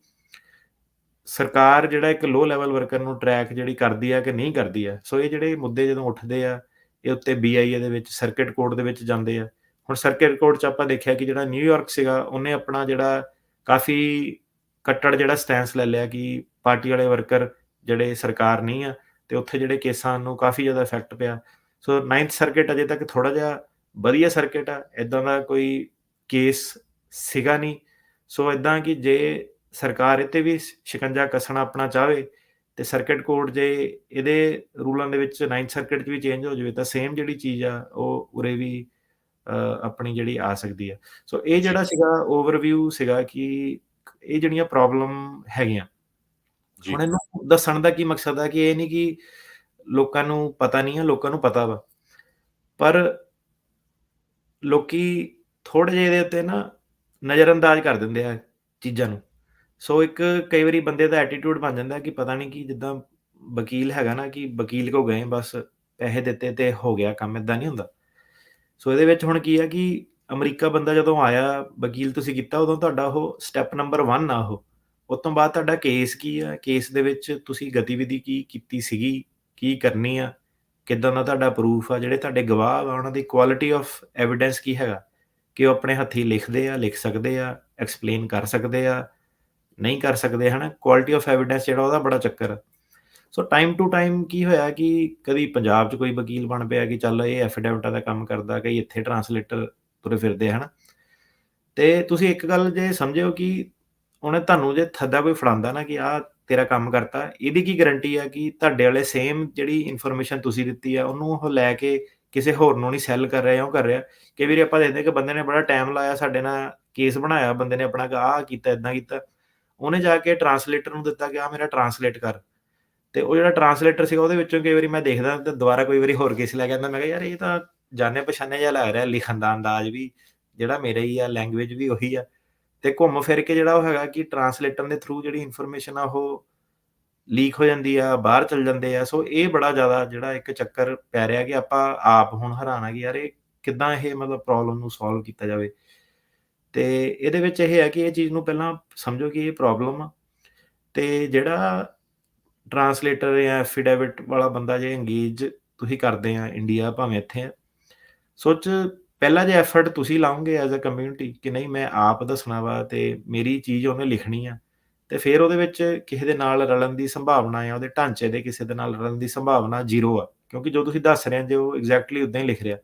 ਸਰਕਾਰ ਜਿਹੜਾ ਇੱਕ ਲੋ ਲੈਵਲ ਵਰਕਰ ਨੂੰ ਟਰੈਕ ਜਿਹੜੀ ਕਰਦੀ ਆ ਕਿ ਨਹੀਂ ਕਰਦੀ ਆ। ਸੋ ਇਹ ਜਿਹੜੇ ਮੁੱਦੇ ਜਦੋਂ ਉੱਠਦੇ ਆ, ਇਹ ਉੱਤੇ BIA ਦੇ ਵਿੱਚ ਸਰਕਿਟ ਕੋਰਟ ਦੇ ਵਿੱਚ ਜਾਂਦੇ ਆ। ਹੁਣ ਸਰਕਿਟ ਕੋਰਟ 'ਚ ਆਪਾਂ ਦੇਖਿਆ ਕਿ ਜਿਹੜਾ ਨਿਊਯਾਰਕ ਸੀਗਾ, ਉਹਨੇ ਆਪਣਾ ਜਿਹੜਾ ਕਾਫੀ ਕੱਟੜ ਜਿਹੜਾ ਸਟੈਂਸ ਲੈ ਲਿਆ ਕਿ ਪਾਰਟੀ ਵਾਲੇ ਵਰਕਰ ਜਿਹੜੇ ਸਰਕਾਰ ਨਹੀਂ ਆ, ਤੇ ਉੱਥੇ ਜਿਹੜੇ ਕੇਸਾਂ ਨੂੰ ਕਾਫੀ ਜ਼ਿਆਦਾ ਇਫੈਕਟ ਪਿਆ। ਸੋ 9th ਸਰਕਿਟ ਅਜੇ ਤੱਕ ਥੋੜ੍ਹਾ ਜਿਹਾ ਵਧੀਆ ਸਰਕਿਟ ਆ, ਇੱਦਾਂ ਦਾ ਕੋਈ ਕੇਸ ਸੀਗਾ ਨਹੀਂ। ਸੋ ਇੱਦਾਂ ਕਿ ਜੇ ਸਰਕਾਰ ਇਹ 'ਤੇ ਵੀ ਸ਼ਿਕੰਜਾ ਕੱਸਣਾ ਆਪਣਾ ਚਾਹਵੇ, ਤੇ ਸਰਕਿਟ ਕੋਰਟ ਜੇ ਇਹਦੇ ਰੂਲਾਂ ਦੇ ਵਿੱਚ 9th ਸਰਕਿਟ 'ਚ ਵੀ ਚੇਂਜ ਹੋ ਜਾਵੇ, ਤਾਂ ਸੇਮ ਜਿਹੜੀ ਚੀਜ਼ ਆ ਉਹ ਉਰੇ ਵੀ ਆਪਣੀ ਜਿਹੜੀ ਆ ਸਕਦੀ ਆ। ਸੋ ਇਹ ਜੀ। ਜਿਹੜਾ ਸੀਗਾ ਓਵਰਵਿਊ ਸੀਗਾ ਕਿ ਇਹ ਜਿਹੜੀਆਂ ਪ੍ਰੋਬਲਮ ਹੈਗੀਆਂ। ਜੀ। ਹੁਣ ਇਹਨੂੰ ਦੱਸਣ ਦਾ ਕੀ ਮਕਸਦ ਆ ਕਿ ਇਹ ਨਹੀਂ ਕਿ ਲੋਕਾਂ ਨੂੰ ਪਤਾ ਨਹੀਂ ਆ, ਲੋਕਾਂ ਨੂੰ ਪਤਾ ਵਾ। ਪਰ ਲੋਕੀ ਥੋੜ੍ਹੇ ਜਿਹੇ ਇਹਦੇ ਉੱਤੇ ਨਾ ਨਜ਼ਰਅੰਦਾਜ਼ ਕਰ ਦਿੰਦੇ ਆ ਚੀਜ਼ਾਂ ਨੂੰ। ਸੋ ਇੱਕ ਕਈ ਵਾਰੀ ਬੰਦੇ ਦਾ ਐਟੀਟਿਊਡ ਬਣ ਜਾਂਦਾ ਕਿ ਪਤਾ ਨਹੀਂ ਕਿ ਜਿੱਦਾਂ ਵਕੀਲ ਹੈਗਾ ਨਾ ਕਿ ਵਕੀਲ ਕੋਲ ਗਏ ਬਸ ਪੈਸੇ ਦਿੱਤੇ ਤੇ ਹੋ ਗਿਆ ਕੰਮ, ਏਦਾਂ ਨਹੀਂ ਹੁੰਦਾ। ਸੋ ਇਹਦੇ ਵਿੱਚ ਹੁਣ ਕੀ ਆ ਕਿ ਅਮਰੀਕਾ ਬੰਦਾ ਜਦੋਂ ਆਇਆ, ਵਕੀਲ ਤੁਸੀਂ ਕੀਤਾ, ਉਦੋਂ ਤੁਹਾਡਾ ਉਹ ਸਟੈਪ ਨੰਬਰ 1 ਆ ਉਹ। ਉਸ ਤੋਂ ਬਾਅਦ ਤੁਹਾਡਾ ਕੇਸ ਕੀ ਆ, ਕੇਸ ਦੇ ਵਿੱਚ ਤੁਸੀਂ ਗਤੀਵਿਧੀ ਕੀ ਕੀਤੀ ਸੀਗੀ, ਕੀ ਕਰਨੀ ਆ, ਕਿੱਦਾਂ ਦਾ ਤੁਹਾਡਾ ਪ੍ਰੂਫ ਆ, ਜਿਹੜੇ ਤੁਹਾਡੇ ਗਵਾਹ ਵਾ ਉਹਨਾਂ ਦੀ ਕੁਆਲਿਟੀ ਆਫ ਐਵੀਡੈਂਸ ਕੀ ਹੈਗਾ, ਕਿ ਉਹ ਆਪਣੇ ਹੱਥੀਂ ਲਿਖਦੇ ਆ, ਲਿਖ ਸਕਦੇ ਆ, ਐਕਸਪਲੇਨ ਕਰ ਸਕਦੇ ਆ, ਨਹੀਂ ਕਰ ਸਕਦੇ, ਹੈ ਨਾ। ਕੁਆਲਿਟੀ ਆਫ ਐਵੀਡੈਂਸ ਜਿਹੜਾ ਉਹਦਾ ਬੜਾ ਚੱਕਰ ਆ। ਸੋ ਟਾਈਮ ਟੂ ਟਾਈਮ ਕੀ ਹੋਇਆ ਕਿ ਕਦੀ ਪੰਜਾਬ 'ਚ ਕੋਈ ਵਕੀਲ ਬਣ ਪਿਆ ਕਿ ਚੱਲ ਇਹ ਐਫੀਡੈਵਿਟਾਂ ਦਾ ਕੰਮ ਕਰਦਾ, ਕਈ ਇੱਥੇ ਟਰਾਂਸਲੇਟਰ ਤੁਰੇ ਫਿਰਦੇ, ਹੈ ਨਾ। ਤੇ ਤੁਸੀਂ ਇੱਕ ਗੱਲ ਜੇ ਸਮਝਿਓ ਕਿ ਉਹਨੇ ਤੁਹਾਨੂੰ ਜੇ ਥੱਦਾ ਕੋਈ ਫੜਾਉਂਦਾ ਨਾ ਕਿ ਆਹ ਤੇਰਾ ਕੰਮ ਕਰਤਾ, ਇਹਦੀ ਕੀ ਗਾਰੰਟੀ ਆ ਕਿ ਤੁਹਾਡੇ ਵਾਲੇ ਸੇਮ ਜਿਹੜੀ ਇਨਫੋਰਮੇਸ਼ਨ ਤੁਸੀਂ ਦਿੱਤੀ ਆ, ਉਹਨੂੰ ਉਹ ਲੈ ਕੇ ਕਿਸੇ ਹੋਰ ਨੂੰ ਨਹੀਂ ਸੈੱਲ ਕਰ ਰਿਹਾ, ਉਹ ਕਰ ਰਿਹਾ। ਕਈ ਵਾਰੀ ਆਪਾਂ ਦੇਖਦੇ ਕਿ ਬੰਦੇ ਨੇ ਬੜਾ ਟਾਈਮ ਲਾਇਆ, ਸਾਡੇ ਨਾਲ ਕੇਸ ਬਣਾਇਆ ਬੰਦੇ ਨੇ ਆਪਣਾ, ਕਿ ਆਹ ਕੀਤਾ, ਏਦਾਂ ਕੀਤਾ। ਉਹਨੇ ਜਾ ਕੇ ਟਰਾਂਸਲੇਟਰ ਨੂੰ ਦਿੱਤਾ ਕਿ ਆਹ ਮੇਰਾ ਟਰਾਂਸਲੇਟ ਕਰ। ਤੇ ਉਹ ਜਿਹੜਾ ਟਰਾਂਸਲੇਟਰ ਸੀਗਾ ਉਹਦੇ ਵਿੱਚੋਂ ਕਈ ਵਾਰੀ ਮੈਂ ਦੇਖਦਾ ਤੇ ਦੁਬਾਰਾ ਕੋਈ ਵਾਰੀ ਹੋਰ ਕੇਸ ਲੈ ਕੇ ਆਂਦਾ। ਮੈਂ ਕਿਹਾ ਯਾਰ ਇਹ ਤਾਂ ਜਾਣੇ ਪਛਾਣੇ ਜਿਹਾ ਲੱਗ ਰਿਹਾ, ਲਿਖਣ ਦਾ ਅੰਦਾਜ਼ ਵੀ ਜਿਹੜਾ ਮੇਰਾ ਹੀ ਆ, ਲੈਂਗੁਏਜ ਵੀ ਉਹੀ ਆ। ਤੇ ਘੁੰਮ ਫਿਰ ਕੇ ਜਿਹੜਾ ਉਹ ਹੈਗਾ ਕਿ ਟਰਾਂਸਲੇਟਰ ਦੇ ਥਰੂ ਜਿਹੜੀ ਇਨਫੋਰਮੇਸ਼ਨ ਆ ਉਹ ਲੀਕ ਹੋ ਜਾਂਦੀ ਆ, ਬਾਹਰ ਚਲ ਜਾਂਦੇ ਆ। ਸੋ ਇਹ ਬੜਾ ਜ਼ਿਆਦਾ ਜਿਹੜਾ ਇੱਕ ਚੱਕਰ ਪੈ ਰਿਹਾ ਕਿ ਆਪਾਂ ਆਪ ਹੁਣ ਹੈਰਾਨ ਆ ਕਿ ਯਾਰ ਇਹ ਕਿੱਦਾਂ ਇਹ ਮਤਲਬ ਪ੍ਰੋਬਲਮ ਨੂੰ ਸੋਲਵ ਕੀਤਾ ਜਾਵੇ। ਤੇ ਇਹਦੇ ਵਿੱਚ ਇਹ ਹੈ ਕਿ ਇਹ ਚੀਜ਼ ਨੂੰ ਪਹਿਲਾਂ ਸਮਝੋ ਕਿ ਇਹ ਪ੍ਰੋਬਲਮ ਆ, ਤੇ ਜਿਹੜਾ ਟਰਾਂਸਲੇਟਰ ਜਾਂ ਐਫੀਡੇਵਿਟ ਵਾਲਾ ਬੰਦਾ ਜੇ ਅੰਗੇਜ ਤੁਸੀਂ ਕਰਦੇ ਆ ਇੰਡੀਆ ਭਾਵੇਂ ਇੱਥੇ ਆ, ਸੋਚ ਪਹਿਲਾ ਜੇ ਐਫਰਟ ਤੁਸੀਂ ਲਾਓਗੇ ਐਜ਼ ਅ ਕਮਿਊਨਿਟੀ ਕਿ ਨਹੀਂ ਮੈਂ ਆਪ ਦੱਸਣਾ ਵਾ ਤੇ ਮੇਰੀ ਚੀਜ਼ ਉਹਨੇ ਲਿਖਣੀ ਆ, ਤੇ ਫਿਰ ਉਹਦੇ ਵਿੱਚ ਕਿਸੇ ਦੇ ਨਾਲ ਰਲਣ ਦੀ ਸੰਭਾਵਨਾ ਆ, ਉਹਦੇ ਢਾਂਚੇ ਦੇ ਕਿਸੇ ਦੇ ਨਾਲ ਰਲਣ ਦੀ ਸੰਭਾਵਨਾ 0 ਆ। ਕਿਉਂਕਿ ਜੋ ਤੁਸੀਂ ਦੱਸ ਰਹੇ ਜੇ ਉਹ ਐਗਜ਼ੈਕਟਲੀ ਉਦਾਂ ਹੀ ਲਿਖ ਰਿਹਾ।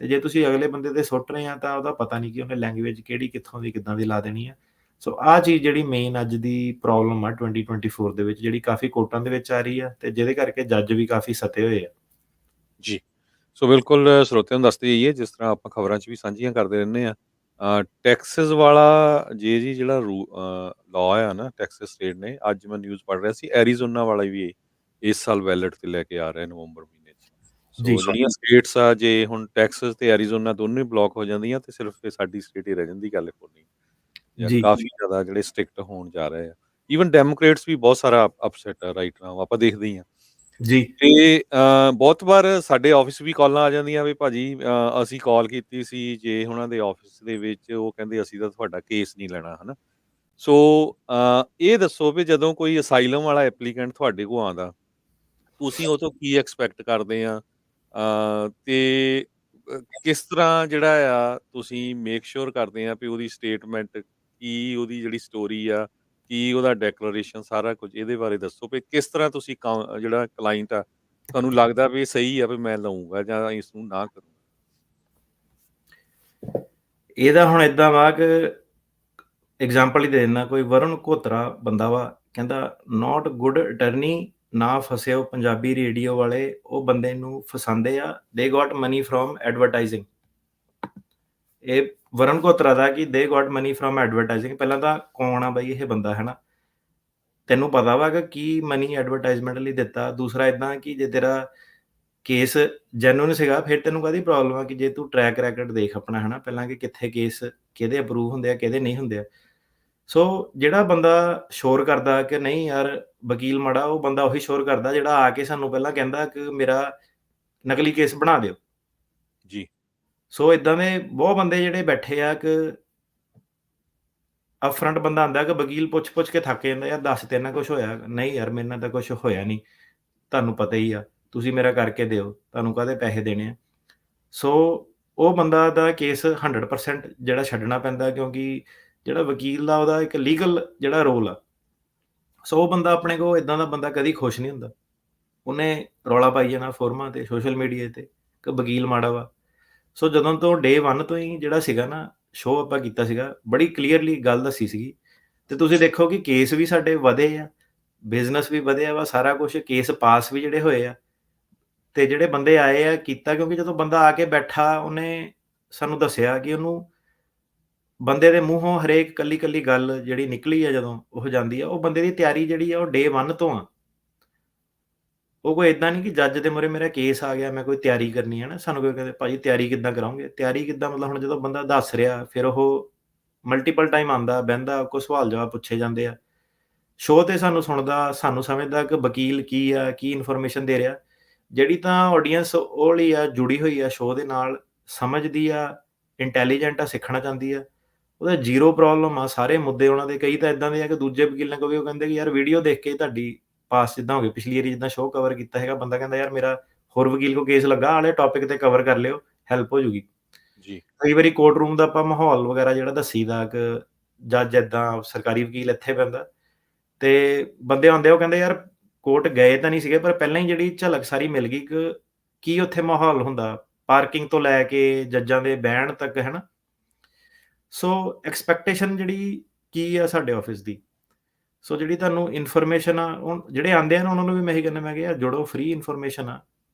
ਤੇ ਜੇ ਤੁਸੀਂ ਅਗਲੇ ਬੰਦੇ ਤੇ ਸੁੱਟ ਰਹੇ ਆ ਤਾਂ ਉਹਦਾ ਪਤਾ ਨਹੀਂ ਕਿ ਉਹਨੇ ਲੈਂਗੁਏਜ ਕਿਹੜੀ ਕਿੱਥੋਂ ਦੀ ਕਿੱਦਾਂ ਦੀ ਲਾ ਦੇਣੀ ਆ। ਸੋ ਆਹ ਚੀਜ਼ ਜਿਹੜੀ ਮੇਨ ਅੱਜ ਦੀ ਪ੍ਰੋਬਲਮ ਆ 2024 ਦੇ ਵਿੱਚ, ਜਿਹੜੀ ਕਾਫੀ ਕੋਰਟਾਂ ਦੇ ਵਿੱਚ ਆ ਰਹੀ ਆ ਤੇ ਜਿਹਦੇ ਕਰਕੇ ਜੱਜ ਵੀ ਕਾਫੀ ਸਤੇ ਹੋਏ ਆ। ਜੀ। ਸੋ ਬਿਲਕੁਲ ਸਰੋਤਿਆਂ ਨੂੰ ਦੱਸਦੇ ਜਾਈਏ, ਜਿਸ ਤਰ੍ਹਾਂ ਆਪਾਂ ਖਬਰਾਂ 'ਚ ਵੀ ਸਾਂਝੀਆਂ ਕਰਦੇ ਰਹਿੰਦੇ ਆ। ਟੈਕਸਸ ਵਾਲਾ ਜੀ ਜਿਹੜਾ ਲਾਅ ਆ ਨਾ, ਟੈਕਸਸ ਸਟੇਟ ਨੇ, ਅੱਜ ਮੈਂ ਨਿਊਜ਼ ਪੜ੍ਹ ਰਿਹਾ ਸੀ, ਐਰੀਜ਼ੋਨਾ ਵਾਲਾ ਵੀ ਇਸ ਸਾਲ ਬੈਲਟ ਤੇ ਲੈ ਕੇ ਆ ਰਿਹਾ ਨਵੰਬਰ ਮਹੀਨੇ 'ਚ। ਜੀ, ਸੋ ਜਿਹੜੀਆਂ ਸਟੇਟਸ ਆ, ਜੇ ਹੁਣ ਟੈਕਸਸ ਤੇ ਐਰੀਜ਼ੋਨਾ ਦੋਨੋਂ ਹੀ ਬਲੌਕ ਹੋ ਜਾਂਦੀਆਂ ਤੇ ਸਿਰਫ ਇਹ ਸਾਡੀ ਸਟੇਟ ਹੀ ਰਹਿ ਜਾਂਦੀ, ਕੈਲੀਫੋਰਨੀਆ। ਜਾਂ ਜੀ, ਕਾਫੀ ਜ਼ਿਆਦਾ ਜਿਹੜੇ ਸਟ੍ਰਿਕਟ ਹੋਣ ਜਾ ਰਹੇ ਆ। ਈਵਨ ਡੈਮੋਕ੍ਰੇਟਸ ਵੀ ਬਹੁਤ ਸਾਰਾ ਅਪਸੈਟ ਆ ਰਾਈਟ ਨਾਓ, ਆਪਾਂ ਦੇਖਦੇ ਹੀ ਆ। ਜੀ, ਤੇ ਬਹੁਤ ਵਾਰ ਸਾਡੇ ਆਫਿਸ ਵੀ ਕਾਲਾਂ ਆ ਜਾਂਦੀਆਂ ਵੀ ਭਾਜੀ ਅਸੀਂ ਕਾਲ ਕੀਤੀ ਸੀ ਜੇ ਉਹਨਾਂ ਦੇ ਆਫਿਸ ਦੇ ਵਿੱਚ, ਉਹ ਕਹਿੰਦੇ ਅਸੀਂ ਤਾਂ ਤੁਹਾਡਾ ਕੇਸ ਨਹੀਂ ਲੈਣਾ, ਹਨਾ। ਸੋ ਇਹ ਦੱਸੋ ਵੀ ਜਦੋਂ ਕੋਈ ਅਸਾਈਲਮ ਵਾਲਾ ਐਪਲੀਕੈਂਟ ਤੁਹਾਡੇ ਕੋਲ ਆਉਂਦਾ, ਤੁਸੀਂ ਉਹ ਤੋਂ ਕੀ ਐਕਸਪੈਕਟ ਕਰਦੇ ਆ? ਤੇ ਕਿਸ ਤਰ੍ਹਾਂ ਜਿਹੜਾ ਆ ਤੁਸੀਂ ਮੇਕ ਸ਼ੋਰ ਕਰਦੇ ਆ ਵੀ ਉਹਦੀ ਸਟੇਟਮੈਂਟ ਕੀ, ਉਹਦੀ ਜਿਹੜੀ ਸਟੋਰੀ ਆ ਕੀ, ਉਹਦਾ ਡੈਕਲੇਰੇਸ਼ਨ, ਸਾਰਾ ਕੁਝ ਇਹਦੇ ਬਾਰੇ ਦੱਸੋ ਵੀ ਕਿਸ ਤਰ੍ਹਾਂ ਤੁਸੀਂ ਜਿਹੜਾ ਕਲਾਇੰਟ ਆ ਤੁਹਾਨੂੰ ਲੱਗਦਾ ਵੀ ਸਹੀ ਆ ਵੀ ਮੈਂ ਲਊਂਗਾ ਜਾਂ ਇਸ ਨੂੰ ਨਾ ਕਰੂੰਗਾ? ਇਹਦਾ ਹੁਣ ਏਦਾਂ ਵਾ ਕਿ ਐਗਜ਼ਾਮਪਲ ਹੀ ਦੇ ਦਿੰਦਾ। ਕੋਈ ਵਰੁਣ ਘੋਤਰਾ ਬੰਦਾ ਵਾ, ਕਹਿੰਦਾ ਨੋਟ ਗੁੱਡ ਅਟਰਨੀ, ਨਾ ਫਸਿਓ ਪੰਜਾਬੀ ਰੇਡੀਓ ਵਾਲੇ, ਉਹ ਬੰਦੇ ਨੂੰ ਫਸਾਉਂਦੇ ਆ, ਦੇ ਗੋਟ ਮਨੀ ਫਰੋਮ ਐਡਵਰਟਾਈਜ਼ਿੰਗ। ਇਹ ਵਰੁਣ ਘੋਤਰਾ ਦਾ ਕਿ ਦੇ ਗੋਟ ਮਨੀ ਫਰੋਮ ਐਡਵਰਟਾਈਜ਼ਿੰਗ। ਪਹਿਲਾਂ ਤਾਂ ਕੌਣ ਆ ਬਈ ਇਹ ਬੰਦਾ, ਹੈ ਨਾ? ਤੈਨੂੰ ਪਤਾ ਵਾ ਕਿ ਕੀ ਮਨੀ ਐਡਵਰਟਾਈਜ਼ਮੈਂਟ ਲਈ ਦਿੱਤਾ? ਦੂਸਰਾ ਇਦਾਂ ਕਿ ਜੇ ਤੇਰਾ ਕੇਸ ਜੈਨੂਇਨ ਸੀਗਾ ਫਿਰ ਤੈਨੂੰ ਕਾਹਦੀ ਪ੍ਰੋਬਲਮ ਆ ਕਿ ਜੇ ਤੂੰ ਟਰੈਕ ਰੈਕੋਰਡ ਦੇਖ ਆਪਣਾ, ਹੈ ਨਾ, ਪਹਿਲਾਂ ਕਿ ਕਿੱਥੇ ਕੇਸ ਕਿਹਦੇ ਅਪਰੂਵ ਹੁੰਦੇ ਆ, ਕਿਹਦੇ ਨਹੀਂ ਹੁੰਦੇ ਆ। ਸੋ ਜਿਹੜਾ ਬੰਦਾ ਸ਼ੋਰ ਕਰਦਾ ਕਿ ਨਹੀਂ ਯਾਰ ਵਕੀਲ ਮਾੜਾ, ਉਹ ਬੰਦਾ ਉਹੀ ਸ਼ੋਰ ਕਰਦਾ ਜਿਹੜਾ ਆ ਕੇ ਸਾਨੂੰ ਪਹਿਲਾਂ ਕਹਿੰਦਾ ਕਿ ਮੇਰਾ ਨਕਲੀ ਕੇਸ ਬਣਾ ਦਿਓ। ਜੀ। ਸੋ ਇਦਾਂ ਦੇ ਬਹੁਤ ਬੰਦੇ ਜਿਹੜੇ ਬੈਠੇ ਆ ਕਿ ਅਪਫਰੰਟ ਬੰਦਾ ਆਂਦਾ ਕਿ ਵਕੀਲ ਪੁੱਛ-ਪੁੱਛ ਕੇ ਥੱਕ ਜਾਂਦਾ, ਯਾਰ ਦੱਸ ਤੇਰੇ ਨਾਲ ਕੁਛ ਹੋਇਆ? ਨਹੀਂ ਯਾਰ ਮੇਰੇ ਨਾਲ ਤਾਂ ਕੁਛ ਹੋਇਆ ਨਹੀਂ, ਤੁਹਾਨੂੰ ਪਤਾ ਹੀ ਆ, ਤੁਸੀਂ ਮੇਰਾ ਕਰਕੇ ਦਿਓ, ਤੁਹਾਨੂੰ ਕਾਹਦੇ ਪੈਸੇ ਦੇਣੇ ਆ। ਸੋ ਉਹ ਬੰਦਾ ਦਾ ਕੇਸ 100% ਜਿਹੜਾ ਛੱਡਣਾ ਪੈਂਦਾ, ਕਿਉਂਕਿ ਜਿਹੜਾ ਵਕੀਲ ਦਾ ਉਹਦਾ ਇੱਕ ਲੀਗਲ ਜਿਹੜਾ ਰੋਲ ਆ। ਸੋ ਉਹ ਬੰਦਾ ਆਪਣੇ ਕੋਲ ਇਦਾਂ ਦਾ ਬੰਦਾ ਕਦੀ ਖੁਸ਼ ਨਹੀਂ ਹੁੰਦਾ। ਉਹਨੇ ਰੌਲਾ ਪਾਈ ਜਾਣਾ ਫੋਰਮਾਂ ਤੇ, ਸੋਸ਼ਲ ਮੀਡੀਆ ਤੇ ਕਿ ਵਕੀਲ ਮਾੜਾ ਵਾ। ਸੋ ਜਦੋਂ ਤੋਂ ਡੇ 1 ਤੋਂ ਹੀ ਜਿਹੜਾ ਸੀਗਾ ਨਾ ਸ਼ੋਅ ਆਪਾਂ ਕੀਤਾ ਸੀਗਾ, ਬੜੀ ਕਲੀਅਰਲੀ ਗੱਲ ਦੱਸੀ ਸੀਗੀ। ਤੇ ਤੁਸੀਂ ਦੇਖੋ ਕਿ ਕੇਸ ਵੀ ਸਾਡੇ ਵਧੇ ਆ, ਬਿਜ਼ਨਸ ਵੀ ਵਧਿਆ ਵਾ, ਸਾਰਾ ਕੁਛ, ਕੇਸ ਪਾਸ ਵੀ ਜਿਹੜੇ ਹੋਏ ਆ। ਤੇ ਜਿਹੜੇ ਬੰਦੇ ਆਏ ਆ ਕੀਤਾ, ਕਿਉਂਕਿ ਜਦੋਂ ਬੰਦਾ ਆ ਕੇ ਬੈਠਾ ਉਹਨੇ ਸਾਨੂੰ ਦੱਸਿਆ ਕਿ ਉਹਨੂੰ ਬੰਦੇ ਦੇ ਮੂੰਹੋਂ ਹਰੇਕ ਕੱਲੀ-ਕੱਲੀ ਗੱਲ ਜਿਹੜੀ ਨਿਕਲੀ ਆ ਜਦੋਂ ਉਹ ਜਾਂਦੀ ਆ, ਉਹ ਬੰਦੇ ਦੀ ਤਿਆਰੀ ਜਿਹੜੀ ਆ ਉਹ ਡੇ 1 ਤੋਂ ਆ। ਉਹ ਕੋਈ ਏਦਾਂ ਨਹੀਂ ਕਿ ਜੱਜ ਦੇ ਮੂਹਰੇ ਮੇਰਾ ਕੇਸ ਆ ਗਿਆ, ਮੈਂ ਕੋਈ ਤਿਆਰੀ ਕਰਨੀ ਹੈ ਨਾ, ਸਾਨੂੰ ਕੋਈ ਕਹਿੰਦੇ ਭਾਜੀ ਤਿਆਰੀ ਕਿੱਦਾਂ ਕਰਾਓਗੇ? ਤਿਆਰੀ ਕਿੱਦਾਂ ਮਤਲਬ ਹੁਣ ਜਦੋਂ ਬੰਦਾ ਦੱਸ ਰਿਹਾ, ਫਿਰ ਉਹ ਮਲਟੀਪਲ ਟਾਈਮ ਆਉਂਦਾ, ਬਹਿੰਦਾ, ਕੋਈ ਸਵਾਲ ਜਵਾਬ ਪੁੱਛੇ ਜਾਂਦੇ ਆ। ਸ਼ੋਅ ਤੇ ਸਾਨੂੰ ਸੁਣਦਾ, ਸਾਨੂੰ ਸਮਝਦਾ ਕਿ ਵਕੀਲ ਕੀ ਆ, ਕੀ ਇਨਫੋਰਮੇਸ਼ਨ ਦੇ ਰਿਹਾ। ਜਿਹੜੀ ਤਾਂ ਆਡੀਅנס ਉਹ ਵਾਲੀ ਆ, ਜੁੜੀ ਹੋਈ ਆ ਸ਼ੋਅ ਦੇ ਨਾਲ, ਸਮਝਦੀ ਆ, ਇੰਟੈਲੀਜੈਂਟ ਆ, ਸਿੱਖਣਾ ਚਾਹੁੰਦੀ ਆ, ਉਹਦਾ ਜ਼ੀਰੋ ਪ੍ਰੋਬਲਮ ਆ। ਸਾਰੇ ਮੁੱਦੇ ਉਹਨਾਂ ਦੇ ਕਈ ਤਾਂ ਇੱਦਾਂ ਦੇ ਆ ਕਿ ਦੂਜੇ ਵਕੀਲ ਨਾਲ ਕਹੋਗੇ, ਉਹ ਕਹਿੰਦੇ ਕਿ ਯਾਰ ਵੀਡੀਓ ਦੇਖ ਕੇ ਤੁਹਾਡੀ ਪਾਸ ਜਿੱਦਾਂ ਹੋ ਗਈ ਪਿਛਲੀ ਵਾਰੀ ਜਿੱਦਾਂ ਸ਼ੋਅ ਕਵਰ ਕੀਤਾ ਹੈਗਾ, ਬੰਦਾ ਕਹਿੰਦਾ ਯਾਰ ਮੇਰਾ ਹੋਰ ਵਕੀਲ ਕੋਲ ਕੇਸ ਲੱਗਾ, ਆਲੇ ਟੌਪਿਕ ਤੇ ਕਵਰ ਕਰ ਲਿਓ, ਹੈਲਪ ਹੋ ਜੂਗੀ। ਜੀ। ਕਈ ਵਾਰੀ ਕੋਰਟ ਰੂਮ ਦਾ ਆਪਾਂ ਮਾਹੌਲ ਵਗੈਰਾ ਜਿਹੜਾ ਦੱਸੀਦਾ ਕਿ ਜੱਜ ਏਦਾਂ, ਸਰਕਾਰੀ ਵਕੀਲ ਇੱਥੇ ਬਹਿੰਦਾ, ਤੇ ਬੰਦੇ ਆਉਂਦੇ ਆ, ਉਹ ਕਹਿੰਦੇ ਯਾਰ ਕੋਰਟ ਗਏ ਤਾਂ ਨਹੀਂ ਸੀਗੇ, ਪਰ ਪਹਿਲਾਂ ਹੀ ਜਿਹੜੀ ਝਲਕ ਸਾਰੀ ਮਿਲ ਗਈ ਕਿ ਕੀ ਉੱਥੇ ਮਾਹੌਲ ਹੁੰਦਾ, ਪਾਰਕਿੰਗ ਤੋਂ ਲੈ ਕੇ ਜੱਜਾਂ ਦੇ ਬਹਿਣ ਤੱਕ, ਹੈ ਨਾ? ਸੋ ਐਕਸਪੈਕਟੇਸ਼ਨ ਜਿਹੜੀ ਕੀ ਆ ਸਾਡੇ ਆਫਿਸ ਦੀ, ਸੋ ਜਿਹੜੀ ਤੁਹਾਨੂੰ ਇਨਫੋਰਮੇਸ਼ਨ ਆ, ਹੁਣ ਜਿਹੜੇ ਆਉਂਦੇ ਆ ਨਾ ਉਹਨਾਂ ਨੂੰ ਵੀ ਮੈਂ ਇਹੀ ਕਹਿੰਦਾ, ਮੈਂ ਕਿਹਾ ਯਾਰ ਜੁੜੋ, ਫ੍ਰੀ ਇਨਫੋਰਮੇਸ਼ਨ ਆ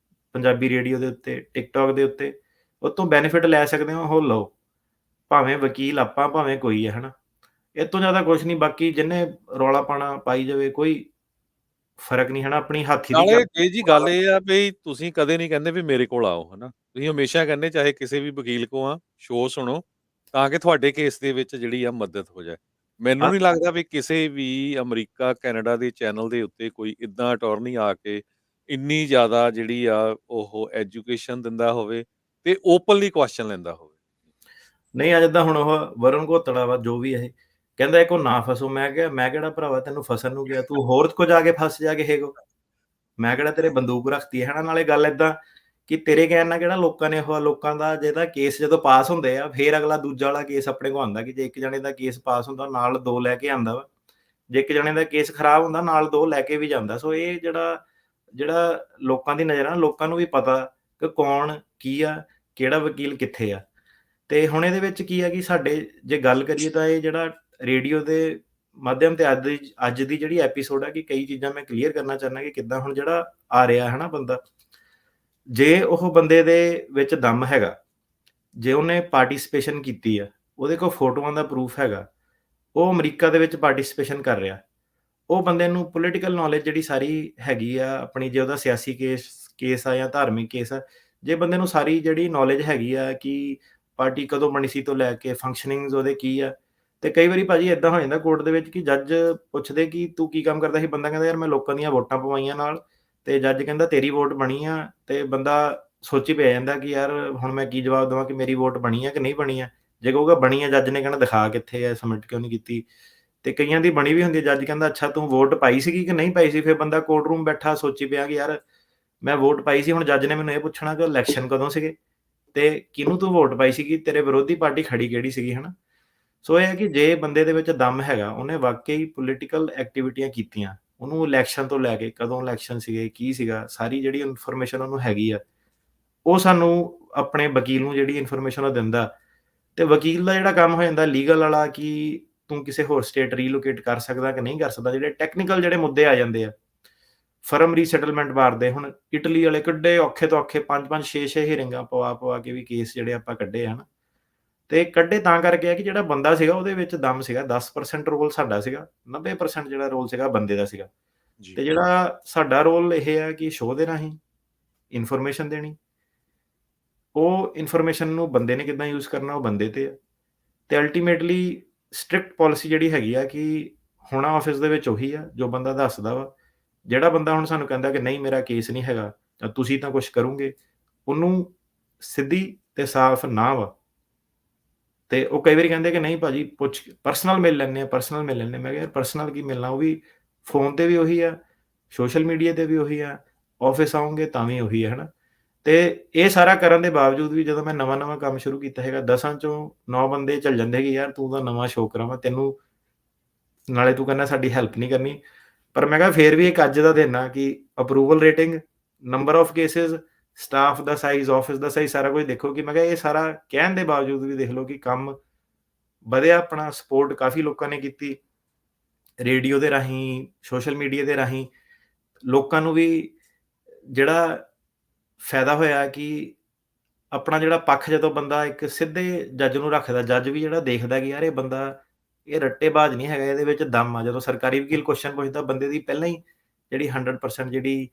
ਪੰਜਾਬੀ ਰੇਡੀਓ ਦੇ ਉੱਤੇ, ਟਿਕਟੋਕ ਦੇ ਉੱਤੇ, ਉਹ ਤੋਂ ਬੈਨੀਫਿਟ ਲੈ ਸਕਦੇ ਹੋ, ਉਹ ਲਓ। ਭਾਵੇਂ ਵਕੀਲ ਆਪਾਂ, ਭਾਵੇਂ ਕੋਈ ਹੈ, ਹਨਾ? ਇਹ ਤੋਂ ਜ਼ਿਆਦਾ ਕੁਛ ਨਹੀਂ। ਬਾਕੀ ਜਿਹਨੇ ਰੌਲਾ ਪਾਉਣਾ ਪਾਈ ਜਾਵੇ, ਕੋਈ ਫ਼ਰਕ ਨਹੀਂ, ਹਨਾ? ਆਪਣੀ ਹਾਥੀ ਦੀ ਨਾਲੇ ਇਹ ਜੀ ਗੱਲ ਗੱਲ। ਇਹ ਆ ਬਈ ਤੁਸੀਂ ਕਦੇ ਨਹੀਂ ਕਹਿੰਦੇ ਵੀ ਮੇਰੇ ਕੋਲ ਆਓ, ਹਨਾ? ਤੁਸੀਂ ਹਮੇਸ਼ਾ ਕਹਿੰਦੇ ਚਾਹੇ ਕਿਸੇ ਵੀ ਵਕੀਲ ਕੋਲ ਆ, ਸ਼ੋਅ ਸੁਣੋ, ਤਾਂ ਕਿ ਤੁਹਾਡੇ ਕੇਸ ਦੇ ਵਿੱਚ ਜਿਹੜੀ ਆ ਮਦਦ ਹੋ ਜਾਏ। ਮੈਨੂੰ ਹਾਂ, ਨਹੀਂ ਲੱਗਦਾ ਵੀ ਕਿਸੇ ਵੀ ਅਮਰੀਕਾ, ਕੈਨੇਡਾ ਦੇ ਚੈਨਲ ਦੇ ਉੱਤੇ ਕੋਈ ਇੱਦਾਂ ਅਟਾਰਨੀ ਆ ਕੇ ਇੰਨੀ ਜ਼ਿਆਦਾ ਜਿਹੜੀ ਆ ਉਹ ਐਜੂਕੇਸ਼ਨ ਦਿੰਦਾ ਹੋਵੇ ਤੇ ਓਪਨਲੀ ਕੁਐਸਚਨ ਲੈਂਦਾ ਹੋਵੇ। ਨਹੀਂ ਆ ਜਿੱਦਾਂ ਹੁਣ ਉਹ ਵਰੁਣ ਘੋਤੜਾ ਵਾ, ਜੋ ਵੀ ਇਹ ਕਹਿੰਦਾ ਇਹ ਕੋ ਨਾ ਫਸੋ। ਮੈਂ ਕਿਹਾ ਮੈਂ ਕਿਹੜਾ ਭਰਾਵਾ ਤੈਨੂੰ ਫਸਣ ਨੂੰ ਗਿਆ, ਤੂੰ ਹੋਰ ਕੋ ਜਾ ਕੇ ਫਸ ਜਾ ਕਿਸੇ ਕੋ। ਮੈਂ ਕਿਹੜਾ ਤੇਰੇ ਬੰਦੂਕ ਰੱਖਤੀ ਹੈ, ਹਨਾ? ਨਾਲੇ ਗੱਲ ਏਦਾਂ ਕਿ ਤੇਰੇ ਕਹਿਣ ਨਾਲ ਕਿਹੜਾ ਲੋਕਾਂ ਨੇ ਉਹ, ਲੋਕਾਂ ਦਾ ਜਿਹਦਾ ਕੇਸ ਜਦੋਂ ਪਾਸ ਹੁੰਦੇ ਆ, ਫੇਰ ਅਗਲਾ ਦੂਜਾ ਵਾਲਾ ਕੇਸ ਆਪਣੇ ਕੋਲ ਆਉਂਦਾ, ਕਿ ਜੇ ਇੱਕ ਜਣੇ ਦਾ ਕੇਸ ਪਾਸ ਹੁੰਦਾ, ਨਾਲ 2 ਲੈ ਕੇ ਆਉਂਦਾ ਵਾ। ਜੇ ਇੱਕ ਜਣੇ ਦਾ ਕੇਸ ਖਰਾਬ ਹੁੰਦਾ, ਨਾਲ 2 ਲੈ ਕੇ ਵੀ ਜਾਂਦਾ। ਸੋ ਇਹ ਜਿਹੜਾ ਜਿਹੜਾ ਲੋਕਾਂ ਦੀ ਨਜ਼ਰ ਆ, ਲੋਕਾਂ ਨੂੰ ਵੀ ਪਤਾ ਕਿ ਕੌਣ ਕੀ ਆ, ਕਿਹੜਾ ਵਕੀਲ ਕਿੱਥੇ ਆ। ਤੇ ਹੁਣ ਇਹਦੇ ਵਿੱਚ ਕੀ ਆ ਕਿ ਸਾਡੇ ਜੇ ਗੱਲ ਕਰੀਏ ਤਾਂ ਇਹ ਜਿਹੜਾ ਰੇਡੀਓ ਦੇ ਮਾਧਿਅਮ ਤੇ ਅੱਜ ਦੀ ਜਿਹੜੀ ਐਪੀਸੋਡ ਆ, ਕਿ ਕਈ ਚੀਜ਼ਾਂ ਮੈਂ ਕਲੀਅਰ ਕਰਨਾ ਚਾਹੁੰਦਾ ਕਿ ਕਿੱਦਾਂ ਹੁਣ ਜਿਹੜਾ ਆ ਰਿਹਾ ਹੈ ਨਾ ਬੰਦਾ, ਜੇ ਉਹ ਬੰਦੇ ਦੇ ਵਿੱਚ ਦਮ ਹੈਗਾ, ਜੇ ਉਹਨੇ ਪਾਰਟਿਸਿਪੇਸ਼ਨ ਕੀਤੀ ਆ, ਉਹਦੇ ਕੋਲ ਫੋਟੋਆਂ ਦਾ ਪ੍ਰੂਫ ਹੈਗਾ, ਉਹ ਅਮਰੀਕਾ ਦੇ ਵਿੱਚ ਪਾਰਟਿਸਿਪੇਸ਼ਨ ਕਰ ਰਿਹਾ, ਉਹ ਬੰਦੇ ਨੂੰ ਪੋਲੀਟੀਕਲ ਨੌਲੇਜ ਜਿਹੜੀ ਸਾਰੀ ਹੈਗੀ ਆ ਆਪਣੀ, ਜੇ ਉਹਦਾ ਸਿਆਸੀ ਕੇਸ ਆ ਜਾਂ ਧਾਰਮਿਕ ਕੇਸ ਆ, ਜੇ ਬੰਦੇ ਨੂੰ ਸਾਰੀ ਜਿਹੜੀ ਨੌਲੇਜ ਹੈਗੀ ਆ ਕਿ ਪਾਰਟੀ ਕਦੋਂ ਬਣੀ ਸੀ ਤੋਂ ਲੈ ਕੇ ਫੰਕਸ਼ਨਿੰਗਸ ਉਹਦੇ ਕੀ ਆ। ਤੇ ਕਈ ਵਾਰੀ ਭਾਜੀ ਏਦਾਂ ਹੋ ਜਾਂਦਾ ਕੋਰਟ ਦੇ ਵਿੱਚ ਕਿ ਜੱਜ ਪੁੱਛਦੇ ਕਿ ਤੂੰ ਕੀ ਕੰਮ ਕਰਦਾ ਸੀ? ਬੰਦਾ ਕਹਿੰਦਾ ਯਾਰ ਮੈਂ ਲੋਕਾਂ ਦੀਆਂ ਵੋਟਾਂ ਪਵਾਈਆਂ ਨਾਲ, ਤੇ ਜੱਜ ਕਹਿੰਦਾ ਤੇਰੀ ਵੋਟ ਬਣੀ ਆ, ਤੇ ਬੰਦਾ ਸੋਚੀ ਪੈ ਜਾਂਦਾ ਕਿ ਯਾਰ ਹੁਣ ਮੈਂ ਕੀ ਜਵਾਬ ਦੇਵਾਂ ਕਿ ਮੇਰੀ ਵੋਟ ਬਣੀ ਆ ਕਿ ਨਹੀਂ ਬਣੀ ਆ। ਜੇ ਕਹੂਗਾ ਬਣੀ ਆ, ਜੱਜ ਨੇ ਕਹਿਣਾ ਦਿਖਾ ਕਿੱਥੇ ਆ, ਸਬਮਿਟ ਕਿਉਂ ਨਹੀਂ ਕੀਤੀ? ਤੇ ਕਈਆਂ ਦੀ ਬਣੀ ਵੀ ਹੁੰਦੀ ਹੈ, ਜੱਜ ਕਹਿੰਦਾ ਅੱਛਾ ਤੂੰ ਵੋਟ ਪਾਈ ਸੀਗੀ ਕਿ ਨਹੀਂ ਪਾਈ ਸੀ? ਫਿਰ ਬੰਦਾ ਕੋਰਟ ਰੂਮ ਬੈਠਾ ਸੋਚੀ ਪਿਆ ਕਿ ਯਾਰ ਮੈਂ ਵੋਟ ਪਾਈ ਸੀ, ਹੁਣ ਜੱਜ ਨੇ ਮੈਨੂੰ ਇਹ ਪੁੱਛਣਾ ਕਿ ਇਲੈਕਸ਼ਨ ਕਦੋਂ ਸੀਗੇ, ਤੇ ਕਿਹਨੂੰ ਤੂੰ ਵੋਟ ਪਾਈ ਸੀਗੀ, ਤੇਰੇ ਵਿਰੋਧੀ ਪਾਰਟੀ ਖੜੀ ਕਿਹੜੀ ਸੀਗੀ, ਹਨਾ? ਸੋ ਇਹ ਹੈ ਕਿ ਜੇ ਬੰਦੇ ਦੇ ਵਿੱਚ ਦਮ ਹੈਗਾ, ਉਹਨੇ ਵਾਕਈ ਪੋਲੀਟੀਕਲ ਐਕਟੀਵਿਟੀਆਂ ਕੀਤੀਆਂ, ਉਹਨੂੰ ਇਲੈਕਸ਼ਨ ਤੋਂ ਲੈ ਕੇ ਕਦੋਂ ਇਲੈਕਸ਼ਨ ਸੀਗੇ, ਕੀ ਸੀਗਾ, ਸਾਰੀ ਜਿਹੜੀ ਇਨਫੋਰਮੇਸ਼ਨ ਉਹਨੂੰ ਹੈਗੀ ਆ, ਉਹ ਸਾਨੂੰ ਆਪਣੇ ਵਕੀਲ ਨੂੰ ਜਿਹੜੀ ਇਨਫੋਰਮੇਸ਼ਨ ਉਹ ਦਿੰਦਾ। ਤੇ ਵਕੀਲ ਦਾ ਜਿਹੜਾ ਕੰਮ ਹੋ ਜਾਂਦਾ ਲੀਗਲ ਵਾਲਾ ਕਿ ਤੂੰ ਕਿਸੇ ਹੋਰ ਸਟੇਟ ਰੀਲੋਕੇਟ ਕਰ ਸਕਦਾ ਕਿ ਨਹੀਂ ਕਰ ਸਕਦਾ, ਜਿਹੜੇ ਟੈਕਨੀਕਲ ਜਿਹੜੇ ਮੁੱਦੇ ਆ ਜਾਂਦੇ ਆ, ਫਰਮ ਰੀਸੈਟਲਮੈਂਟ ਬਾਰ ਦੇ, ਹੁਣ ਇਟਲੀ ਵਾਲੇ ਕਿੱਡੇ ਔਖੇ ਤੋਂ ਔਖੇ 5-5 6-6 ਹੀਰਿੰਗਾਂ ਪਵਾ ਕੇ ਵੀ ਕੇਸ ਜਿਹੜੇ ਆਪਾਂ ਕੱਢੇ ਹਨ। ਤੇ ਕੱਢੇ ਤਾਂ ਕਰਕੇ ਆ ਕਿ ਜਿਹੜਾ ਬੰਦਾ ਸੀਗਾ ਉਹਦੇ ਵਿੱਚ ਦਮ ਸੀਗਾ, 10% ਰੋਲ ਸਾਡਾ ਸੀਗਾ, 90% ਜਿਹੜਾ ਰੋਲ ਸੀਗਾ ਬੰਦੇ ਦਾ ਸੀਗਾ। ਜੀ। ਤੇ ਜਿਹੜਾ ਸਾਡਾ ਰੋਲ ਇਹ ਹੈ ਕਿ ਸ਼ੋਅ ਦੇ ਰਾਹੀਂ ਇਨਫੋਰਮੇਸ਼ਨ ਦੇਣੀ, ਉਹ ਇਨਫੋਰਮੇਸ਼ਨ ਨੂੰ ਬੰਦੇ ਨੇ ਕਿੱਦਾਂ ਯੂਜ਼ ਕਰਨਾ ਉਹ ਬੰਦੇ ਤੇ ਆ। ਤੇ ਅਲਟੀਮੇਟਲੀ ਸਟ੍ਰਿਕਟ ਪਾਲਿਸੀ ਜਿਹੜੀ ਹੈਗੀ ਆ ਕਿ ਹੋਣਾ ਆਫਿਸ ਦੇ ਵਿੱਚ ਉਹੀ ਆ ਜੋ ਬੰਦਾ ਦੱਸਦਾ ਵਾ। ਜਿਹੜਾ ਬੰਦਾ ਹੁਣ ਸਾਨੂੰ ਕਹਿੰਦਾ ਕਿ ਨਹੀਂ ਮੇਰਾ ਕੇਸ ਨਹੀਂ ਹੈਗਾ ਤਾਂ ਤੁਸੀਂ ਤਾਂ ਕੁਛ ਕਰੋਗੇ, ਉਹਨੂੰ ਸਿੱਧੀ ਤੇ ਸਾਫ਼ ਨਾ ਵਾ। ਤੇ ਉਹ ਕਈ ਵਾਰੀ ਕਹਿੰਦੇ ਕਿ ਨਹੀਂ ਭਾਜੀ ਪੁੱਛ ਪਰਸਨਲ ਮਿਲ ਲੈਂਦੇ ਆ, ਪਰਸਨਲ ਮਿਲ ਲੈਂਦੇ। ਮੈਂ ਕਿਹਾ ਯਾਰ ਪਰਸਨਲ ਕੀ ਮਿਲਣਾ, ਉਹ ਵੀ ਫੋਨ ਤੇ ਵੀ ਉਹੀ ਆ, ਸੋਸ਼ਲ ਮੀਡੀਆ ਤੇ ਵੀ ਉਹੀ ਆ, ਆਫਿਸ ਆਉਂਗੇ ਤਾਂ ਵੀ ਉਹੀ ਹੈ, ਹਨਾ? ਤੇ ਇਹ ਸਾਰਾ ਕਰਨ ਦੇ ਬਾਵਜੂਦ ਵੀ ਜਦੋਂ ਮੈਂ ਨਵਾਂ-ਨਵਾਂ ਕੰਮ ਸ਼ੁਰੂ ਕੀਤਾ ਹੈਗਾ, 10 ਚੋਂ 9 ਬੰਦੇ ਚੱਲ ਜਾਂਦੇ ਕਿ ਯਾਰ ਤੂੰ ਤਾਂ ਨਵਾਂ ਸ਼ੋਅ ਕਰਾਵਾਂ, ਤੈਨੂੰ ਨਾਲੇ ਤੂੰ ਕਹਿੰਦਾ ਸਾਡੀ ਹੈਲਪ ਨਹੀਂ ਕਰਨੀ। ਪਰ ਮੈਂ ਕਿਹਾ ਫੇਰ ਵੀ ਇੱਕ ਅੱਜ ਦਾ ਦਿਨ ਆ ਕਿ approval rating, number of cases, staff the size, office the size, ਸਾਰਾ ਕੁਝ ਦੇਖੋ ਕਿ ਮੈਂ ਕਿਹਾ ਇਹ ਸਾਰਾ ਕਹਿਣ ਦੇ ਬਾਵਜੂਦ ਵੀ ਦੇਖ ਲਓ ਕਿ ਕੰਮ ਵਧਿਆ ਆਪਣਾ, ਸਪੋਰਟ ਕਾਫ਼ੀ ਲੋਕਾਂ ਨੇ ਕੀਤੀ। ਰੇਡੀਓ ਦੇ ਰਾਹੀਂ, ਸੋਸ਼ਲ ਮੀਡੀਆ ਦੇ ਰਾਹੀਂ ਲੋਕਾਂ ਨੂੰ ਵੀ ਜਿਹੜਾ ਫਾਇਦਾ ਹੋਇਆ ਕਿ ਆਪਣਾ ਜਿਹੜਾ ਪੱਖ ਜਦੋਂ ਬੰਦਾ ਇੱਕ ਸਿੱਧੇ ਜੱਜ ਨੂੰ ਰੱਖਦਾ, ਜੱਜ ਵੀ ਜਿਹੜਾ ਦੇਖਦਾ ਕਿ ਯਾਰ ਇਹ ਬੰਦਾ ਇਹ ਰੱਟੇਬਾਜ਼ ਨਹੀਂ ਹੈਗਾ, ਇਹਦੇ ਵਿੱਚ ਦਮ ਆ। ਜਦੋਂ ਸਰਕਾਰੀ ਵਕੀਲ ਕੁਐਸਚਨ ਪੁੱਛਦਾ, ਬੰਦੇ ਦੀ ਪਹਿਲਾਂ ਹੀ ਜਿਹੜੀ 100% ਜਿਹੜੀ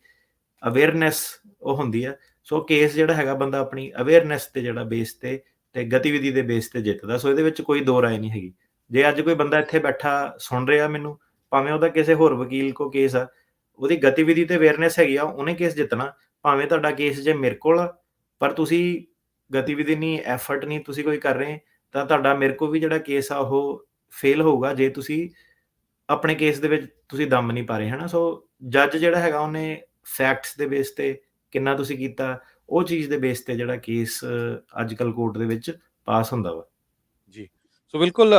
ਅਵੇਅਰਨੈਸ ਉਹ ਹੁੰਦੀ ਹੈ। ਸੋ ਕੇਸ ਜਿਹੜਾ ਹੈਗਾ ਬੰਦਾ ਆਪਣੀ ਅਵੇਅਰਨੈਸ ਤੇ ਜਿਹੜਾ ਬੇਸ ਤੇ ਗਤੀਵਿਧੀ ਦੇ ਬੇਸ ਤੇ ਜਿੱਤਦਾ। ਸੋ ਇਹਦੇ ਵਿੱਚ ਕੋਈ ਦੋ ਰਾਏ ਨਹੀਂ ਹੈਗੀ। ਜੇ ਅੱਜ ਕੋਈ ਬੰਦਾ ਇੱਥੇ ਬੈਠਾ ਸੁਣ ਰਿਹਾ ਮੈਨੂੰ, ਭਾਵੇਂ ਉਹਦਾ ਕਿਸੇ ਹੋਰ ਵਕੀਲ ਕੋ ਕੇਸ ਆ, ਉਹਦੀ ਗਤੀਵਿਧੀ ਤੇ ਅਵੇਅਰਨੈਸ ਹੈਗੀ ਆ, ਉਹਨੇ ਕੇਸ ਜਿੱਤਣਾ। ਭਾਵੇਂ ਤੁਹਾਡਾ ਕੇਸ ਜੇ ਮੇਰੇ ਕੋਲ ਆ, ਪਰ ਤੁਸੀਂ ਗਤੀਵਿਧੀ ਨਹੀਂ, ਐਫਰਟ ਨਹੀਂ ਤੁਸੀਂ ਕੋਈ ਕਰ ਰਹੇ, ਤਾਂ ਤੁਹਾਡਾ ਮੇਰੇ ਕੋਲ ਵੀ ਜਿਹੜਾ ਕੇਸ ਆ ਉਹ ਫੇਲ ਹੋਊਗਾ, ਜੇ ਤੁਸੀਂ ਆਪਣੇ ਕੇਸ ਦੇ ਵਿੱਚ ਤੁਸੀਂ ਦਮ ਨਹੀਂ ਪਾ ਰਹੇ, ਹੈ ਨਾ। ਸੋ ਜੱਜ ਜਿਹੜਾ ਹੈਗਾ ਉਹਨੇ ਫੈਕਟਸ ਦੇ ਬੇਸ ਤੇ ਕਿੰਨਾ ਤੁਸੀਂ ਕੀਤਾ, ਉਹ ਚੀਜ਼ ਦੇ ਬੇਸ ਤੇ ਜਿਹੜਾ ਕੇਸ ਅੱਜ ਕੱਲ੍ਹ ਕੋਰਟ ਦੇ ਵਿੱਚ ਪਾਸ ਹੁੰਦਾ ਵਾ। ਜੀ। ਸੋ ਬਿਲਕੁਲ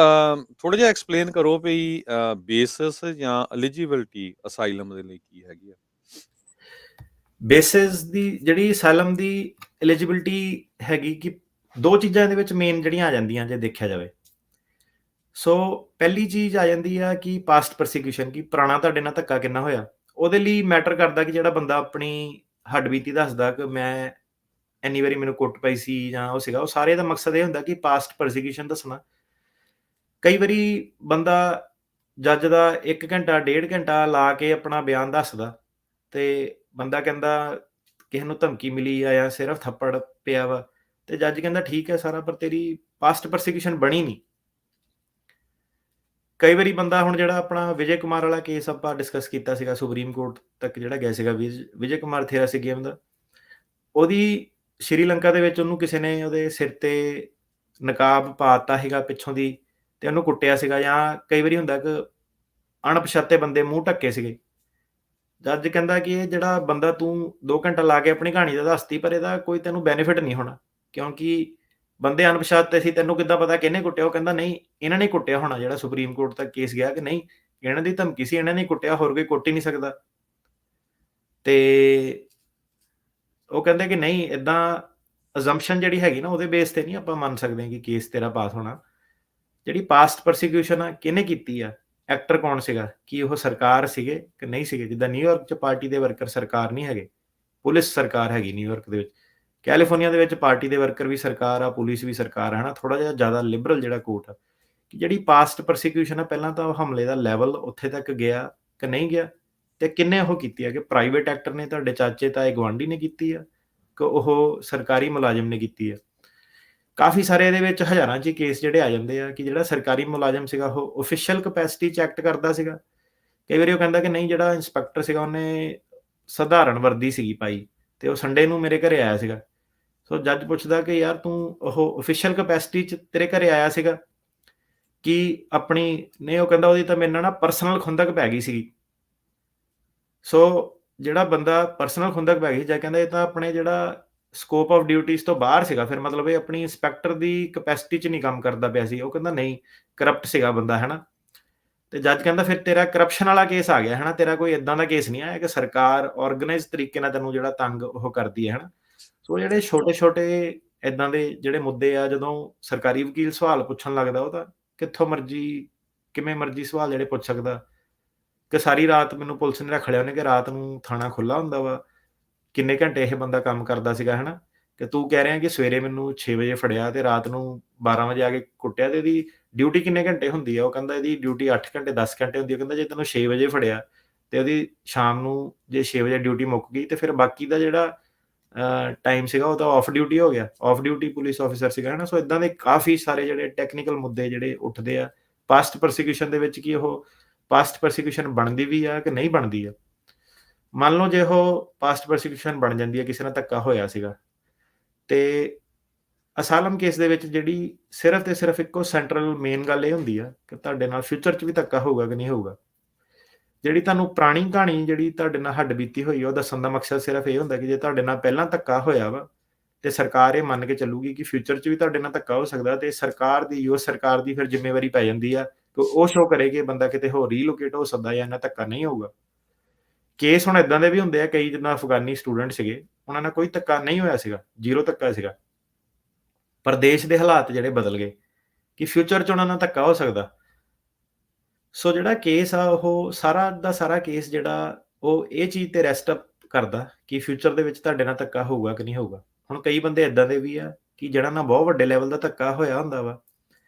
ਥੋੜ੍ਹਾ ਜਿਹਾ ਐਕਸਪਲੇਨ ਕਰੋ ਵੀ ਬੇਸਿਸ ਜਾਂ ਐਲੀਜੀਬਿਲਟੀ ਅਸਾਈਲਮ ਦੇ ਲਈ ਕੀ ਹੈਗੀ ਆ? ਬੇਸਿਸ ਦੀ ਜਿਹੜੀ ਅਸਾਈਲਮ ਦੀ ਐਲੀਜੀਬਿਲਟੀ ਹੈਗੀ ਕਿ ਦੋ ਚੀਜ਼ਾਂ ਇਹਦੇ ਵਿੱਚ ਮੇਨ ਜਿਹੜੀਆਂ ਆ ਜਾਂਦੀਆਂ ਜੇ ਦੇਖਿਆ ਜਾਵੇ। ਸੋ ਪਹਿਲੀ ਚੀਜ਼ ਆ ਜਾਂਦੀ ਆ ਕਿ ਪਾਸਟ ਪ੍ਰੋਸੀਕਿਊਸ਼ਨ, ਕਿ ਪੁਰਾਣਾ ਤੁਹਾਡੇ ਨਾਲ ਧੱਕਾ ਕਿੰਨਾ ਹੋਇਆ। ਉਹਦੇ ਲਈ ਮੈਟਰ ਕਰਦਾ ਕਿ ਜਿਹੜਾ ਬੰਦਾ ਆਪਣੀ ਹੱਡਬੀਤੀ ਦੱਸਦਾ ਕਿ ਮੈਂ ਇੰਨੀ ਵਾਰੀ ਮੈਨੂੰ ਕੁੱਟ ਪਈ ਸੀ ਜਾਂ ਉਹ ਸੀਗਾ, ਉਹ ਸਾਰੇ ਦਾ ਮਕਸਦ ਇਹ ਹੁੰਦਾ ਕਿ ਪਾਸਟ ਪ੍ਰੋਸੀਕਿਊਸ਼ਨ ਦੱਸਣਾ। ਕਈ ਵਾਰੀ ਬੰਦਾ ਜੱਜ ਦਾ 1 ਘੰਟਾ, 1.5 ਘੰਟਾ ਲਾ ਕੇ ਆਪਣਾ ਬਿਆਨ ਦੱਸਦਾ, ਤੇ ਬੰਦਾ ਕਹਿੰਦਾ ਕਿਸੇ ਨੂੰ ਧਮਕੀ ਮਿਲੀ ਆ ਜਾਂ ਸਿਰਫ ਥੱਪੜ ਪਿਆ ਵਾ, ਤੇ ਜੱਜ ਕਹਿੰਦਾ ਠੀਕ ਹੈ ਸਾਰਾ, ਪਰ ਤੇਰੀ ਪਾਸਟ ਪ੍ਰੋਸੀਕਿਊਸ਼ਨ ਬਣੀ ਨਹੀਂ। ਕਈ ਵਾਰੀ ਬੰਦਾ ਹੁਣ ਜਿਹੜਾ ਆਪਣਾ ਵਿਜੇ ਕੁਮਾਰ ਵਾਲਾ ਕੇਸ ਆਪਾਂ ਡਿਸਕਸ ਕੀਤਾ ਸੀਗਾ, ਸੁਪਰੀਮ ਕੋਰਟ ਤੱਕ ਜਿਹੜਾ ਗਿਆ ਸੀਗਾ, ਵਿਜੇ ਕੁਮਾਰ ਥੇਰਾਸਿਗਿਅਮ ਦਾ, ਉਹਦੀ ਸ਼੍ਰੀਲੰਕਾ ਦੇ ਵਿੱਚ ਉਹਨੂੰ ਕਿਸੇ ਨੇ ਉਹਦੇ ਸਿਰ ਤੇ ਨਕਾਬ ਪਾ ਦਿੱਤਾ ਸੀਗਾ ਪਿੱਛੋਂ ਦੀ, ਤੇ ਉਹਨੂੰ ਕੁੱਟਿਆ ਸੀਗਾ। ਜਾਂ ਕਈ ਵਾਰੀ ਹੁੰਦਾ ਕਿ ਅਣਪਛਾਤੇ ਬੰਦੇ ਮੂੰਹ ਢੱਕੇ ਸੀਗੇ। ਜੱਜ ਕਹਿੰਦਾ ਕਿ ਇਹ ਜਿਹੜਾ ਬੰਦਾ ਤੂੰ 2 ਘੰਟਾ ਲਾ ਕੇ ਆਪਣੀ ਕਹਾਣੀ ਤਾਂ ਦੱਸਤੀ, ਪਰ ਇਹਦਾ ਕੋਈ ਤੈਨੂੰ ਬੈਨੀਫਿਟ ਨਹੀਂ ਹੋਣਾ, ਕਿਉਂਕਿ ਬੰਦੇ ਅਣਪਛਾਤੇ ਸੀ, ਤੈਨੂੰ ਕਿੱਦਾਂ ਪਤਾ ਕਿਹਨੇ ਕੁੱਟਿਆ? ਉਹ ਕਹਿੰਦਾ ਨਹੀਂ, ਇਹਨਾਂ ਨੇ ਕੁੱਟਿਆ ਹੋਣਾ। ਜਿਹੜਾ ਸੁਪਰੀਮ ਕੋਰਟ ਤੱਕ ਕੇਸ ਗਿਆ ਕਿ ਨਹੀਂ, ਇਹਨਾਂ ਦੀ ਧਮਕੀ ਸੀ, ਇਹਨਾਂ ਨੇ ਕੁੱਟਿਆ, ਹੋਰ ਕੋਈ ਕੁੱਟ ਹੀ ਨਹੀਂ ਸਕਦਾ। ਤੇ ਉਹ ਕਹਿੰਦੇ ਕਿ ਨਹੀਂ, ਏਦਾਂ ਅਜ਼ੰਪਸ਼ਨ ਜਿਹੜੀ ਹੈਗੀ ਨਾ, ਉਹਦੇ ਬੇਸ ਤੇ ਨਹੀਂ ਆਪਾਂ ਮੰਨ ਸਕਦੇ ਕਿ ਕੇਸ ਤੇਰਾ ਪਾਸ ਹੋਣਾ। ਜਿਹੜੀ ਪਾਸਟ ਪ੍ਰੋਸੀਕਿਊਸ਼ਨ ਆ, ਕਿਹਨੇ ਕੀਤੀ ਆ? ਐਕਟਰ ਕੌਣ ਸੀਗਾ? ਕੀ ਉਹ ਸਰਕਾਰ ਸੀਗੇ ਕਿ ਨਹੀਂ ਸੀਗੇ? ਜਿੱਦਾਂ ਨਿਊਯਾਰਕ 'ਚ ਪਾਰਟੀ ਦੇ ਵਰਕਰ ਸਰਕਾਰ ਨਹੀਂ ਹੈਗੇ, ਪੁਲਿਸ ਸਰਕਾਰ ਹੈਗੀ ਨਿਊਯਾਰਕ ਦੇ ਵਿੱਚ। ਕੈਲੀਫੋਰਨੀਆ ਦੇ ਵਿੱਚ ਪਾਰਟੀ ਦੇ ਵਰਕਰ ਵੀ ਸਰਕਾਰ ਆ, ਪੁਲਿਸ ਵੀ ਸਰਕਾਰ ਆ, ਹੈ ਨਾ। ਥੋੜ੍ਹਾ ਜਿਹਾ ਜ਼ਿਆਦਾ ਲਿਬਰਲ ਜਿਹੜਾ ਕੋਰਟ ਆ, ਕਿ ਜਿਹੜੀ ਪਾਸਟ ਪ੍ਰੋਸੀਕਿਊਸ਼ਨ ਆ, ਪਹਿਲਾਂ ਤਾਂ ਉਹ ਹਮਲੇ ਦਾ ਲੈਵਲ ਉੱਥੇ ਤੱਕ ਗਿਆ ਕਿ ਨਹੀਂ ਗਿਆ, ਤੇ ਕਿੰਨੇ ਉਹ ਕੀਤੀ ਆ, ਕਿ ਪ੍ਰਾਈਵੇਟ ਐਕਟਰ ਨੇ, ਤੁਹਾਡੇ ਚਾਚੇ ਤਾਏ ਗੁਆਂਢੀ ਨੇ ਕੀਤੀ ਆ, ਕਿ ਉਹ ਸਰਕਾਰੀ ਮੁਲਾਜ਼ਮ ਨੇ ਕੀਤੀ ਆ। ਕਾਫੀ ਸਾਰੇ ਇਹਦੇ ਵਿੱਚ ਹਜ਼ਾਰਾਂ 'ਚ ਕੇਸ ਜਿਹੜੇ ਆ ਜਾਂਦੇ ਆ ਕਿ ਜਿਹੜਾ ਸਰਕਾਰੀ ਮੁਲਾਜ਼ਮ ਸੀਗਾ ਉਹ ਆਫੀਸ਼ੀਅਲ ਕਪੈਸਿਟੀ 'ਚ ਐਕਟ ਕਰਦਾ ਸੀਗਾ। ਕਈ ਵਾਰੀ ਉਹ ਕਹਿੰਦਾ ਕਿ ਨਹੀਂ, ਜਿਹੜਾ ਇੰਸਪੈਕਟਰ ਸੀਗਾ ਉਹਨੇ ਸਧਾਰਨ ਵਰਦੀ ਸੀਗੀ ਪਾਈ, ਤੇ ਉਹ ਸੰਡੇ ਨੂੰ ਮੇਰੇ ਘਰੇ ਆਇਆ ਸੀਗਾ। ਸੋ ਜੱਜ ਪੁੱਛਦਾ ਕਿ ਯਾਰ ਤੂੰ ਉਹ ਆਫੀਸ਼ੀਅਲ ਕਪੈਸਿਟੀ 'ਚ ਤੇਰੇ ਘਰੇ ਆਇਆ ਸੀਗਾ ਕਿ ਆਪਣੀ ਨਹੀਂ? ਉਹ ਕਹਿੰਦਾ ਉਹਦੀ ਤਾਂ ਮੇਰੇ ਨਾਲ ਨਾ ਪਰਸਨਲ ਖੁੰਦਕ ਪੈ ਗਈ ਸੀਗੀ। ਸੋ ਜਿਹੜਾ ਬੰਦਾ ਪਰਸਨਲ ਖੁੰਦਕ ਪੈ ਗਈ, ਜੱਜ ਕਹਿੰਦਾ ਇਹ ਤਾਂ ਆਪਣੇ ਜਿਹੜਾ ਸਕੋਪ ਆਫ ਡਿਊਟੀਜ਼ ਤੋਂ ਬਾਹਰ ਸੀਗਾ, ਫਿਰ ਮਤਲਬ ਇਹ ਆਪਣੀ ਇੰਸਪੈਕਟਰ ਦੀ ਕਪੈਸਿਟੀ 'ਚ ਨਹੀਂ ਕੰਮ ਕਰਦਾ ਪਿਆ ਸੀ। ਉਹ ਕਹਿੰਦਾ ਨਹੀਂ, ਕਰਪਟ ਸੀਗਾ ਬੰਦਾ, ਹੈ ਨਾ। ਤੇ ਜੱਜ ਕਹਿੰਦਾ ਫਿਰ ਤੇਰਾ ਕਰਪਸ਼ਨ ਵਾਲਾ ਕੇਸ ਆ ਗਿਆ, ਹੈ ਨਾ, ਤੇਰਾ ਕੋਈ ਏਦਾਂ ਦਾ ਕੇਸ ਨਹੀਂ ਆਇਆ ਕਿ ਸਰਕਾਰ ਆਰਗੇਨਾਈਜ਼ ਤਰੀਕੇ ਨਾਲ ਤੈਨੂੰ ਜਿਹੜਾ ਤੰਗ ਉਹ ਕਰਦੀ ਹੈ, ਹੈ ਨਾ। ਸੋ ਜਿਹੜੇ ਛੋਟੇ-ਛੋਟੇ ਏਦਾਂ ਦੇ ਜਿਹੜੇ ਮੁੱਦੇ ਆ, ਜਦੋਂ ਸਰਕਾਰੀ ਵਕੀਲ ਸਵਾਲ ਪੁੱਛਣ ਲੱਗਦਾ, ਉਹ ਤਾਂ ਕਿੱਥੋਂ ਮਰਜ਼ੀ, ਕਿਵੇਂ ਮਰਜ਼ੀ ਸਵਾਲ ਜਿਹੜੇ ਪੁੱਛ ਸਕਦਾ, ਕਿ ਸਾਰੀ ਰਾਤ ਮੈਨੂੰ ਪੁਲਿਸ ਨੇ ਰੱਖ ਲਿਆ ਉਹਨੇ, ਕਿ ਰਾਤ ਨੂੰ ਥਾਣਾ ਖੁੱਲ੍ਹਾ ਹੁੰਦਾ ਵਾ, ਕਿੰਨੇ ਘੰਟੇ ਇਹ ਬੰਦਾ ਕੰਮ ਕਰਦਾ ਸੀਗਾ, ਹੈ ਨਾ। ਕਿ ਤੂੰ ਕਹਿ ਰਿਹਾ ਕਿ ਸਵੇਰੇ ਮੈਨੂੰ 6 ਵਜੇ ਫੜਿਆ ਤੇ ਰਾਤ ਨੂੰ 12 ਵਜੇ ਆ ਕੇ ਕੁੱਟਿਆ, ਤੇ ਇਹਦੀ ਡਿਊਟੀ ਕਿੰਨੇ ਘੰਟੇ ਹੁੰਦੀ ਆ? ਉਹ ਕਹਿੰਦਾ ਇਹਦੀ ਡਿਊਟੀ 8 ਘੰਟੇ 10 ਘੰਟੇ ਹੁੰਦੀ ਆ। ਉਹ ਕਹਿੰਦਾ ਜੇ ਤੈਨੂੰ 6 ਵਜੇ ਫੜਿਆ ਤੇ ਉਹਦੀ ਸ਼ਾਮ ਨੂੰ ਜੇ 6 ਵਜੇ ਡਿਊਟੀ ਮੁੱਕ ਗਈ, ਤੇ ਫਿਰ ਬਾਕੀ ਦਾ ਜਿਹੜਾ ਟਾਈਮ ਸੀਗਾ ਉਹ ਤਾਂ ਆਫ ਡਿਊਟੀ ਹੋ ਗਿਆ, ਆਫ ਡਿਊਟੀ ਪੁਲਿਸ ਆਫੀਸਰ ਸੀਗਾ, ਹੈ ਨਾ। ਸੋ ਇਦਾਂ ਦੇ ਕਾਫੀ ਸਾਰੇ ਜਿਹੜੇ ਟੈਕਨੀਕਲ ਮੁੱਦੇ ਜਿਹੜੇ ਉੱਠਦੇ ਆ ਪਾਸਟ ਪ੍ਰੋਸੀਕਿਊਸ਼ਨ ਦੇ ਵਿੱਚ, ਕਿ ਉਹ ਪਾਸਟ ਪ੍ਰੋਸੀਕਿਊਸ਼ਨ ਬਣਦੀ ਵੀ ਆ ਕਿ ਨਹੀਂ ਬਣਦੀ ਆ। ਮੰਨ ਲਓ ਜੇ ਉਹ ਪਾਸਟ ਪ੍ਰੋਸੀਕਿਊਸ਼ਨ ਬਣ ਜਾਂਦੀ ਹੈ, ਕਿਸੇ ਨਾਲ ਧੱਕਾ ਹੋਇਆ ਸੀਗਾ, ਤੇ ਅਸਾਲਮ ਕੇਸ ਦੇ ਵਿੱਚ ਜਿਹੜੀ ਸਿਰਫ ਤੇ ਸਿਰਫ ਇੱਕੋ ਸੈਂਟਰਲ ਮੇਨ ਗੱਲ ਇਹ ਹੁੰਦੀ ਆ ਕਿ ਤੁਹਾਡੇ ਨਾਲ ਫਿਊਚਰ 'ਚ ਵੀ ਧੱਕਾ ਹੋਊਗਾ ਕਿ ਨਹੀਂ ਹੋਊਗਾ। ਜਿਹੜੀ ਤੁਹਾਨੂੰ ਪੁਰਾਣੀ ਕਹਾਣੀ ਜਿਹੜੀ ਤੁਹਾਡੇ ਨਾਲ ਹੱਡਬੀਤੀ ਹੋਈ ਆ, ਉਹ ਦੱਸਣ ਦਾ ਮਕਸਦ ਸਿਰਫ ਇਹ ਹੁੰਦਾ ਕਿ ਜੇ ਤੁਹਾਡੇ ਨਾਲ ਪਹਿਲਾਂ ਧੱਕਾ ਹੋਇਆ ਵਾ, ਤੇ ਸਰਕਾਰ ਇਹ ਮੰਨ ਕੇ ਚੱਲੂਗੀ ਕਿ ਫਿਊਚਰ 'ਚ ਵੀ ਤੁਹਾਡੇ ਨਾਲ ਧੱਕਾ ਹੋ ਸਕਦਾ, ਤੇ ਸਰਕਾਰ ਦੀ, ਯੂਐਸ ਸਰਕਾਰ ਦੀ ਫਿਰ ਜ਼ਿੰਮੇਵਾਰੀ ਪੈ ਜਾਂਦੀ ਆ ਕਿ ਉਹ ਸ਼ੋਅ ਕਰੇ ਕਿ ਇਹ ਬੰਦਾ ਕਿਤੇ ਹੋਰ ਰੀਲੋਕੇਟ ਹੋ ਸਕਦਾ ਜਾਂ ਇਹਨਾਂ ਧੱਕਾ ਨਹੀਂ ਹੋਊਗਾ। ਕੇਸ ਹੁਣ ਏਦਾਂ ਦੇ ਵੀ ਹੁੰਦੇ ਆ, ਕਈ ਜਿੱਦਾਂ ਅਫਗਾਨੀ ਸਟੂਡੈਂਟ ਸੀਗੇ, ਉਹਨਾਂ ਨਾਲ ਕੋਈ ਧੱਕਾ ਨਹੀਂ ਹੋਇਆ ਸੀਗਾ, ਜ਼ੀਰੋ ਧੱਕਾ ਸੀਗਾ, ਪਰ ਦੇਸ਼ ਦੇ ਹਾਲਾਤ ਜਿਹੜੇ ਬਦਲ ਗਏ ਕਿ ਫਿਊਚਰ 'ਚ ਉਹਨਾਂ ਨਾਲ ਧੱਕਾ ਹੋ ਸਕਦਾ। ਸੋ ਜਿਹੜਾ ਕੇਸ ਆ, ਉਹ ਸਾਰਾ ਦਾ ਸਾਰਾ ਕੇਸ ਜਿਹੜਾ ਉਹ ਇਹ ਚੀਜ਼ ਤੇ ਰੈਸਟ ਅਪ ਕਰਦਾ ਕਿ ਫਿਊਚਰ ਦੇ ਵਿੱਚ ਤੁਹਾਡੇ ਨਾਲ ਧੱਕਾ ਹੋਊਗਾ ਕਿ ਨਹੀਂ ਹੋਊਗਾ। ਹੁਣ ਕਈ ਬੰਦੇ ਏਦਾਂ ਦੇ ਵੀ ਆ ਕਿ ਜਿਹੜਾ ਨਾਲ ਬਹੁਤ ਵੱਡੇ ਲੈਵਲ ਦਾ ਧੱਕਾ ਹੋਇਆ ਹੁੰਦਾ ਵਾ,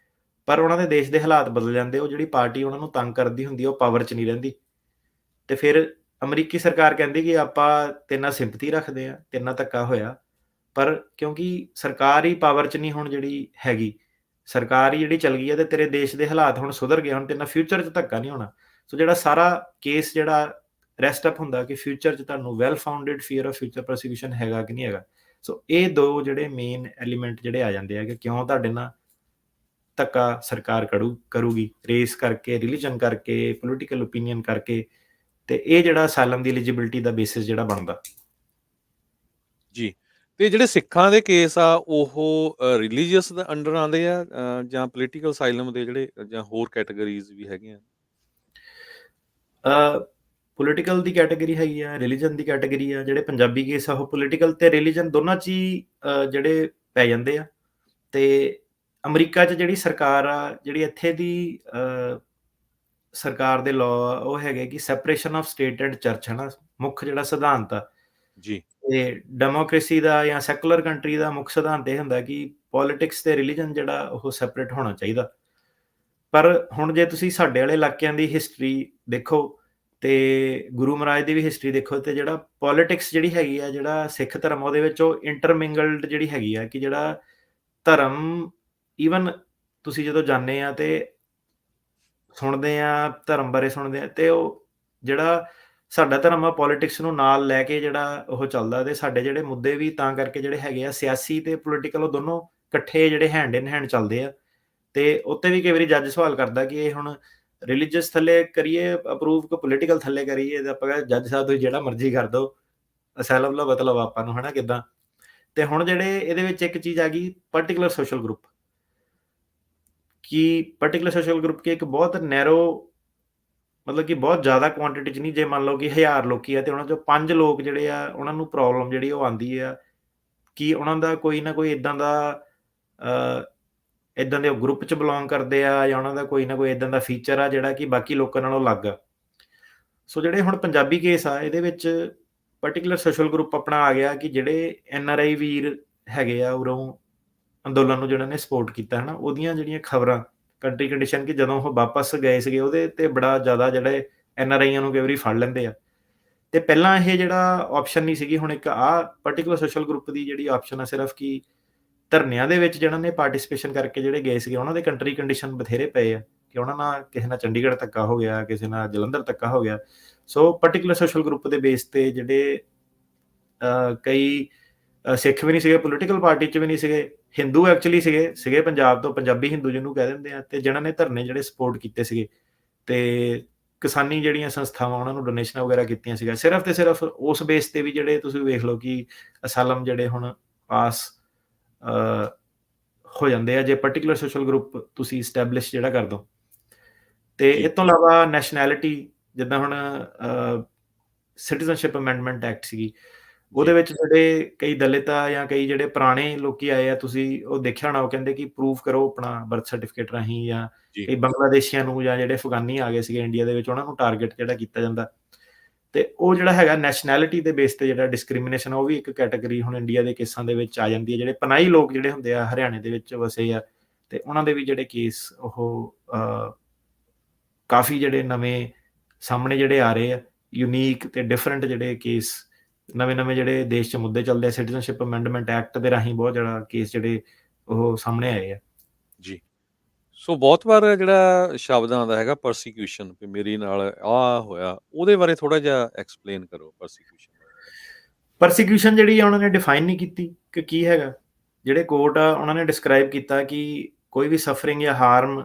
ਪਰ ਉਹਨਾਂ ਦੇ ਦੇਸ਼ ਦੇ ਹਾਲਾਤ ਬਦਲ ਜਾਂਦੇ, ਉਹ ਜਿਹੜੀ ਪਾਰਟੀ ਉਹਨਾਂ ਨੂੰ ਤੰਗ ਕਰਦੀ ਹੁੰਦੀ ਆ, ਉਹ ਪਾਵਰ 'ਚ ਨਹੀਂ ਰਹਿੰਦੀ, ਤੇ ਫਿਰ ਅਮਰੀਕੀ ਸਰਕਾਰ ਕਹਿੰਦੀ ਕਿ ਆਪਾਂ ਤੇਰੇ ਨਾਲ ਸਿੰਪਥੀ ਰੱਖਦੇ ਹਾਂ, ਤੇਰੇ ਨਾਲ ਧੱਕਾ ਹੋਇਆ, ਪਰ ਕਿਉਂਕਿ ਸਰਕਾਰ ਹੀ ਪਾਵਰ 'ਚ ਨਹੀਂ ਹੁਣ ਜਿਹੜੀ ਹੈਗੀ, ਸਰਕਾਰ ਹੀ ਜਿਹੜੀ ਚੱਲ ਗਈ ਹੈ ਤੇ ਤੇਰੇ ਦੇਸ਼ ਦੇ ਹਾਲਾਤ ਹੁਣ ਸੁਧਰ ਗਏ, ਹੁਣ ਤੇਰੇ ਨਾਲ ਫਿਊਚਰ 'ਚ ਧੱਕਾ ਨਹੀਂ ਹੋਣਾ। ਸੋ ਜਿਹੜਾ ਸਾਰਾ ਕੇਸ ਜਿਹੜਾ ਰੈਸਟ ਅਪ ਹੁੰਦਾ ਕਿ ਫਿਊਚਰ 'ਚ ਤੁਹਾਨੂੰ well founded fear of future prosecution ਹੈਗਾ ਕਿ ਨਹੀਂ ਹੈਗਾ। ਸੋ ਇਹ 2 ਜਿਹੜੇ ਮੇਨ ਐਲੀਮੈਂਟ ਜਿਹੜੇ ਆ ਜਾਂਦੇ ਆ ਕਿ ਕਿਉਂ ਤੁਹਾਡੇ ਨਾਲ ਧੱਕਾ ਸਰਕਾਰ ਕਰੂਗੀ, ਰੇਸ ਕਰਕੇ, ਰਿਲੀਜਨ ਕਰਕੇ, ਪੋਲੀਟੀਕਲ ਓਪੀਨੀਅਨ ਕਰਕੇ, ਤੇ ਇਹ ਜਿਹੜਾ ਅਸਾਈਲਮ ਦੀ ਐਲੀਜੀਬਿਲਿਟੀ ਦਾ ਬੇਸਿਸ ਜਿਹੜਾ ਬਣਦਾ। ਜੀ। ਤੇ ਜਿਹੜੇ ਸਿੱਖਾਂ ਦੇ ਕੇਸ ਆ ਉਹ ਰਿਲੀਜੀਅਸ ਦੇ ਅੰਡਰ ਆਉਂਦੇ ਆ ਜਾਂ ਪੋਲੀਟੀਕਲ ਅਸਾਈਲਮ ਦੇ ਜਿਹੜੇ ਜਾਂ ਹੋਰ ਕੈਟਾਗਰੀਜ਼ ਵੀ ਹੈਗੀਆਂ? ਪੋਲੀਟੀਕਲ ਦੀ ਕੈਟਾਗਰੀ ਹੈਗੀ ਆ, ਰਿਲੀਜਨ ਦੀ ਕੈਟਾਗਰੀ ਆ। ਜਿਹੜੇ ਪੰਜਾਬੀ ਕੇਸ ਆ ਉਹ ਪੋਲੀਟੀਕਲ ਤੇ ਰਿਲੀਜਨ ਦੋਨਾਂ 'ਚ ਹੀ ਜਿਹੜੇ ਪੈ ਜਾਂਦੇ ਆ। ਤੇ ਅਮਰੀਕਾ 'ਚ ਜਿਹੜੀ ਸਰਕਾਰ ਆ, ਜਿਹੜੀ ਇੱਥੇ ਦੀ ਸਰਕਾਰ ਦੇ ਲਾਅ ਆ, ਉਹ ਹੈਗੇ ਕਿ separation of state and church, ਹੈ ਨਾ, ਮੁੱਖ ਜਿਹੜਾ ਸਿਧਾਂਤ ਆ। ਜੀ। ਤੇ ਡੈਮੋਕ੍ਰੇਸੀ ਦਾ ਜਾਂ ਸੈਕੂਲਰ ਕੰਟਰੀ ਦਾ ਮੁੱਖ ਸਿਧਾਂਤ ਇਹ ਹੁੰਦਾ ਕਿ ਪੋਲਿਟਿਕਸ ਤੇ ਰਿਲੀਜਨ ਜਿਹੜਾ ਉਹ ਸੈਪਰੇਟ ਹੋਣਾ ਚਾਹੀਦਾ। ਪਰ ਹੁਣ ਜੇ ਤੁਸੀਂ ਸਾਡੇ ਵਾਲੇ ਇਲਾਕਿਆਂ ਦੀ ਹਿਸਟਰੀ ਦੇਖੋ ਤੇ ਗੁਰੂ ਮਹਾਰਾਜ ਦੀ ਵੀ ਹਿਸਟਰੀ ਦੇਖੋ, ਤੇ ਜਿਹੜਾ ਪੋਲਿਟਿਕਸ ਜਿਹੜੀ ਹੈਗੀ ਆ, ਜਿਹੜਾ ਸਿੱਖ ਧਰਮ ਉਹਦੇ ਵਿੱਚ ਉਹ ਇੰਟਰਮਿੰਗਲਡ ਜਿਹੜੀ ਹੈਗੀ ਆ, ਕਿ ਜਿਹੜਾ ਧਰਮ ਈਵਨ ਤੁਸੀਂ ਜਦੋਂ ਜਾਂਦੇ ਆ ਤੇ ਸੁਣਦੇ ਆ, ਧਰਮ ਬਾਰੇ ਸੁਣਦੇ ਆ, ਤੇ ਉਹ ਜਿਹੜਾ ਸਾਡਾ ਧਰਮ ਆ ਪੋਲਿਟਿਕਸ ਨੂੰ ਨਾਲ ਲੈ ਕੇ ਜਿਹੜਾ ਉਹ ਚੱਲਦਾ, ਤੇ ਸਾਡੇ ਜਿਹੜੇ ਮੁੱਦੇ ਵੀ ਤਾਂ ਕਰਕੇ ਜਿਹੜੇ ਹੈਗੇ ਆ ਸਿਆਸੀ ਤੇ ਪੋਲੀਟੀਕਲ, ਉਹ ਦੋਨੋਂ ਇਕੱਠੇ ਜਿਹੜੇ ਹੈਂਡ ਇਨ ਹੈਂਡ ਚੱਲਦੇ ਆ। ਤੇ ਉੱਤੇ ਵੀ ਕਈ ਵਾਰੀ ਜੱਜ ਸਵਾਲ ਕਰਦਾ ਕਿ ਇਹ ਹੁਣ ਰਿਲੀਜੀਅਸ ਥੱਲੇ ਕਰੀਏ ਅਪਰੂਵ ਕਿ ਪੋਲੀਟੀਕਲ ਥੱਲੇ ਕਰੀਏ, ਤੇ ਆਪਾਂ ਜੱਜ ਸਾਹਿਬ ਤੁਸੀਂ ਜਿਹੜਾ ਮਰਜ਼ੀ ਕਰ ਦਿਓ, ਅਸਾਈਲਮ ਦਾ ਮਤਲਬ ਆਪਾਂ ਨੂੰ, ਹਨਾ, ਕਿੱਦਾਂ। ਤੇ ਹੁਣ ਜਿਹੜੇ ਇਹਦੇ ਵਿੱਚ ਇੱਕ ਚੀਜ਼ ਆ ਗਈ ਪਾਰਟਿਕੂਲਰ ਸੋਸ਼ਲ ਗਰੁੱਪ, ਕਿ ਪਾਰਟਿਕੂਲਰ ਸੋਸ਼ਲ ਗਰੁੱਪ ਕੀ ਇੱਕ ਬਹੁਤ ਨੈਰੋ, ਮਤਲਬ ਕਿ ਬਹੁਤ ਜ਼ਿਆਦਾ ਕੁਆਂਟਿਟੀ 'ਚ ਨਹੀਂ। ਜੇ ਮੰਨ ਲਓ ਕਿ 1000 ਲੋਕੀ ਆ ਤੇ ਉਹਨਾਂ 'ਚੋਂ 5 ਲੋਕ ਜਿਹੜੇ ਆ ਉਹਨਾਂ ਨੂੰ ਪ੍ਰੋਬਲਮ ਜਿਹੜੀ ਉਹ ਆਉਂਦੀ ਆ ਕਿ ਉਹਨਾਂ ਦਾ ਕੋਈ ਨਾ ਕੋਈ ਇਦਾਂ ਦਾ ਇਦਾਂ ਦੇ ਗਰੁੱਪ 'ਚ ਬਿਲੋਂਗ ਕਰਦੇ ਆ, ਜਾਂ ਉਹਨਾਂ ਦਾ ਕੋਈ ਨਾ ਕੋਈ ਇਦਾਂ ਦਾ ਫੀਚਰ ਆ ਜਿਹੜਾ ਕਿ ਬਾਕੀ ਲੋਕਾਂ ਨਾਲੋਂ ਅਲੱਗ ਆ। ਸੋ ਜਿਹੜੇ ਹੁਣ ਪੰਜਾਬੀ ਕੇਸ ਆ, ਇਹਦੇ ਵਿੱਚ ਪਾਰਟਿਕੂਲਰ ਸੋਸ਼ਲ ਗਰੁੱਪ ਆਪਣਾ ਆ ਗਿਆ ਕਿ ਜਿਹੜੇ NRI ਵੀਰ ਹੈਗੇ ਆ ਉਰੋਂ ਅੰਦੋਲਨ ਨੂੰ ਜਿਹਨਾਂ ਨੇ ਸਪੋਰਟ ਕੀਤਾ, ਹਨਾ, ਉਹਦੀਆਂ ਜਿਹੜੀਆਂ ਖਬਰਾਂ ਕੰਟਰੀ ਕੰਡੀਸ਼ਨ ਕਿ ਜਦੋਂ ਉਹ ਵਾਪਸ ਗਏ ਸੀਗੇ ਉਹਦੇ ਤੇ ਬੜਾ ਜ਼ਿਆਦਾ ਜਿਹੜੇ NRIਆਂ ਨੂੰ ਕਈ ਵਾਰੀ ਫੜ ਲੈਂਦੇ ਆ। ਤੇ ਪਹਿਲਾਂ ਇਹ ਜਿਹੜਾ ਆਪਸ਼ਨ ਨਹੀਂ ਸੀਗੀ, ਹੁਣ ਇੱਕ ਆਹ ਪਾਰਟਿਕੂਲਰ ਸੋਸ਼ਲ ਗਰੁੱਪ ਦੀ ਜਿਹੜੀ ਆਪਸ਼ਨ ਆ ਸਿਰਫ ਕਿ ਧਰਨਿਆਂ ਦੇ ਵਿੱਚ ਜਿਹਨਾਂ ਨੇ ਪਾਰਟਿਸਿਪੇਸ਼ਨ ਕਰਕੇ ਜਿਹੜੇ ਗਏ ਸੀਗੇ ਉਹਨਾਂ ਦੇ ਕੰਟਰੀ ਕੰਡੀਸ਼ਨ ਬਥੇਰੇ ਪਏ ਆ ਕਿ ਉਹਨਾਂ ਨਾਲ ਕਿਸੇ ਨਾਲ ਚੰਡੀਗੜ੍ਹ ਧੱਕਾ ਹੋ ਗਿਆ, ਕਿਸੇ ਨਾਲ ਜਲੰਧਰ ਧੱਕਾ ਹੋ ਗਿਆ। ਸੋ ਪਾਰਟਿਕੂਲਰ ਸੋਸ਼ਲ ਗਰੁੱਪ ਦੇ ਬੇਸ ਤੇ ਜਿਹੜੇ ਕਈ ਸਿੱਖ ਵੀ ਨਹੀਂ ਸੀਗੇ, ਪੋਲੀਟੀਕਲ ਪਾਰਟੀ 'ਚ ਵੀ ਨਹੀਂ ਸੀਗੇ, ਹਿੰਦੂ ਐਕਚੁਅਲੀ ਸੀਗੇ ਪੰਜਾਬ ਤੋਂ, ਪੰਜਾਬੀ ਹਿੰਦੂ ਜਿਹਨੂੰ ਕਹਿ ਦਿੰਦੇ ਆ, ਤੇ ਜਿਹਨਾਂ ਨੇ ਧਰਨੇ ਜਿਹੜੇ ਸਪੋਰਟ ਕੀਤੇ ਸੀਗੇ, ਤੇ ਕਿਸਾਨੀ ਜਿਹੜੀਆਂ ਸੰਸਥਾਵਾਂ ਉਹਨਾਂ ਨੂੰ ਡੋਨੇਸ਼ਨਾਂ ਵਗੈਰਾ ਕੀਤੀਆਂ ਸੀਗੀਆਂ, ਸਿਰਫ ਤੇ ਸਿਰਫ ਉਸ ਬੇਸ ਤੇ ਵੀ ਜਿਹੜੇ ਤੁਸੀਂ ਵੇਖ ਲਓ ਕਿ ਅਸਾਈਲਮ ਜਿਹੜੇ ਹੁਣ ਪਾਸ ਹੋ ਜਾਂਦੇ ਆ ਜੇ ਪਾਰਟਿਕੂਲਰ ਸੋਸ਼ਲ ਗਰੁੱਪ ਤੁਸੀਂ ਐਸਟੈਬਲਿਸ਼ ਜਿਹੜਾ ਕਰ ਦੋ। ਤੇ ਜੀ। ਇਸ ਤੋਂ ਇਲਾਵਾ ਨੈਸ਼ਨੈਲਿਟੀ, ਜਿੱਦਾਂ ਹੁਣ ਸਿਟੀਜ਼ਨਸ਼ਿਪ ਅਮੈਂਡਮੈਂਟ ਐਕਟ ਸੀਗੀ, ਉਹਦੇ ਜੀ। ਵਿੱਚ ਜਿਹੜੇ ਕਈ ਦਲਿਤ ਆ ਜਾਂ ਕਈ ਜਿਹੜੇ ਪੁਰਾਣੇ ਲੋਕੀ ਆਏ ਆ, ਤੁਸੀਂ ਉਹ ਦੇਖਿਆ ਹੋਣਾ, ਉਹ ਕਹਿੰਦੇ ਕਿ ਪ੍ਰੂਵ ਕਰੋ ਆਪਣਾ ਬਰਥ ਸਰਟੀਫਿਕੇਟ ਰਾਹੀਂ, ਜਾਂ ਜੀ। ਕਈ ਬੰਗਲਾਦੇਸ਼ੀਆਂ ਨੂੰ ਜਾਂ ਜਿਹੜੇ ਅਫਗਾਨੀ ਆ ਗਏ ਸੀਗੇ ਇੰਡੀਆ ਦੇ ਵਿੱਚ, ਉਹਨਾਂ ਨੂੰ ਟਾਰਗੇਟ ਜਿਹੜਾ ਕੀਤਾ ਜਾਂਦਾ। ਤੇ ਉਹ ਜਿਹੜਾ ਹੈਗਾ ਨੈਸ਼ਨੈਲਿਟੀ ਦੇ ਬੇਸ ਤੇ ਜਿਹੜਾ ਡਿਸਕ੍ਰਿਮੀਨੇਸ਼ਨ, ਉਹ ਵੀ ਇੱਕ ਕੈਟਾਗਰੀ ਹੁਣ ਇੰਡੀਆ ਦੇ ਕੇਸਾਂ ਦੇ ਵਿੱਚ ਆ ਜਾਂਦੀ ਹੈ। ਜਿਹੜੇ ਪਨਾਹੀ ਲੋਕ ਜਿਹੜੇ ਹੁੰਦੇ ਆ ਹਰਿਆਣੇ ਦੇ ਵਿੱਚ ਵਸੇ ਆ, ਤੇ ਉਹਨਾਂ ਦੇ ਵੀ ਜਿਹੜੇ ਕੇਸ ਉਹ ਕਾਫੀ ਜਿਹੜੇ ਨਵੇਂ ਸਾਹਮਣੇ ਜਿਹੜੇ ਆ ਰਹੇ ਆ, ਯੂਨੀਕ ਤੇ ਡਿਫਰੈਂਟ ਜਿਹੜੇ ਕੇਸ, ਨਵੇਂ ਜਿਹੜੇ ਦੇਸ਼ 'ਚ ਮੁੱਦੇ ਚੱਲਦੇ ਆ, ਸਿਟੀਜ਼ਨਸ਼ਿਪ ਅਮੈਂਡਮੈਂਟ ਐਕਟ ਦੇ ਰਾਹੀਂ ਬਹੁਤ ਜਿਹੜਾ ਕੇਸ ਜਿਹੜੇ ਉਹ ਸਾਹਮਣੇ ਆਏ ਆ। ਜੀ। ਸੋ ਬਹੁਤ ਵਾਰ ਜਿਹੜਾ ਸ਼ਬਦ ਆਉਂਦਾ ਹੈਗਾ ਪਰਸੀਕਿਊਸ਼ਨ, ਵੀ ਮੇਰੀ ਨਾਲ ਆਹ ਹੋਇਆ, ਉਹਦੇ ਬਾਰੇ ਥੋੜਾ ਜਿਹਾ ਐਕਸਪਲੇਨ ਕਰੋ ਪਰਸੀਕਿਊਸ਼ਨ ਬਾਰੇ। ਪਰਸੀਕਿਊਸ਼ਨ ਜਿਹੜੀ ਆ ਉਹਨਾਂ ਨੇ ਡਿਫਾਈਨ ਨਹੀਂ ਕੀਤੀ ਕਿ ਕੀ ਹੈਗਾ। ਜਿਹੜੇ ਕੋਰਟ ਆ ਉਹਨਾਂ ਨੇ ਡਿਸਕ੍ਰਾਈਬ ਕੀਤਾ ਕਿ ਕੋਈ ਵੀ ਸਫਰਿੰਗ ਜਾਂ ਹਾਰਮ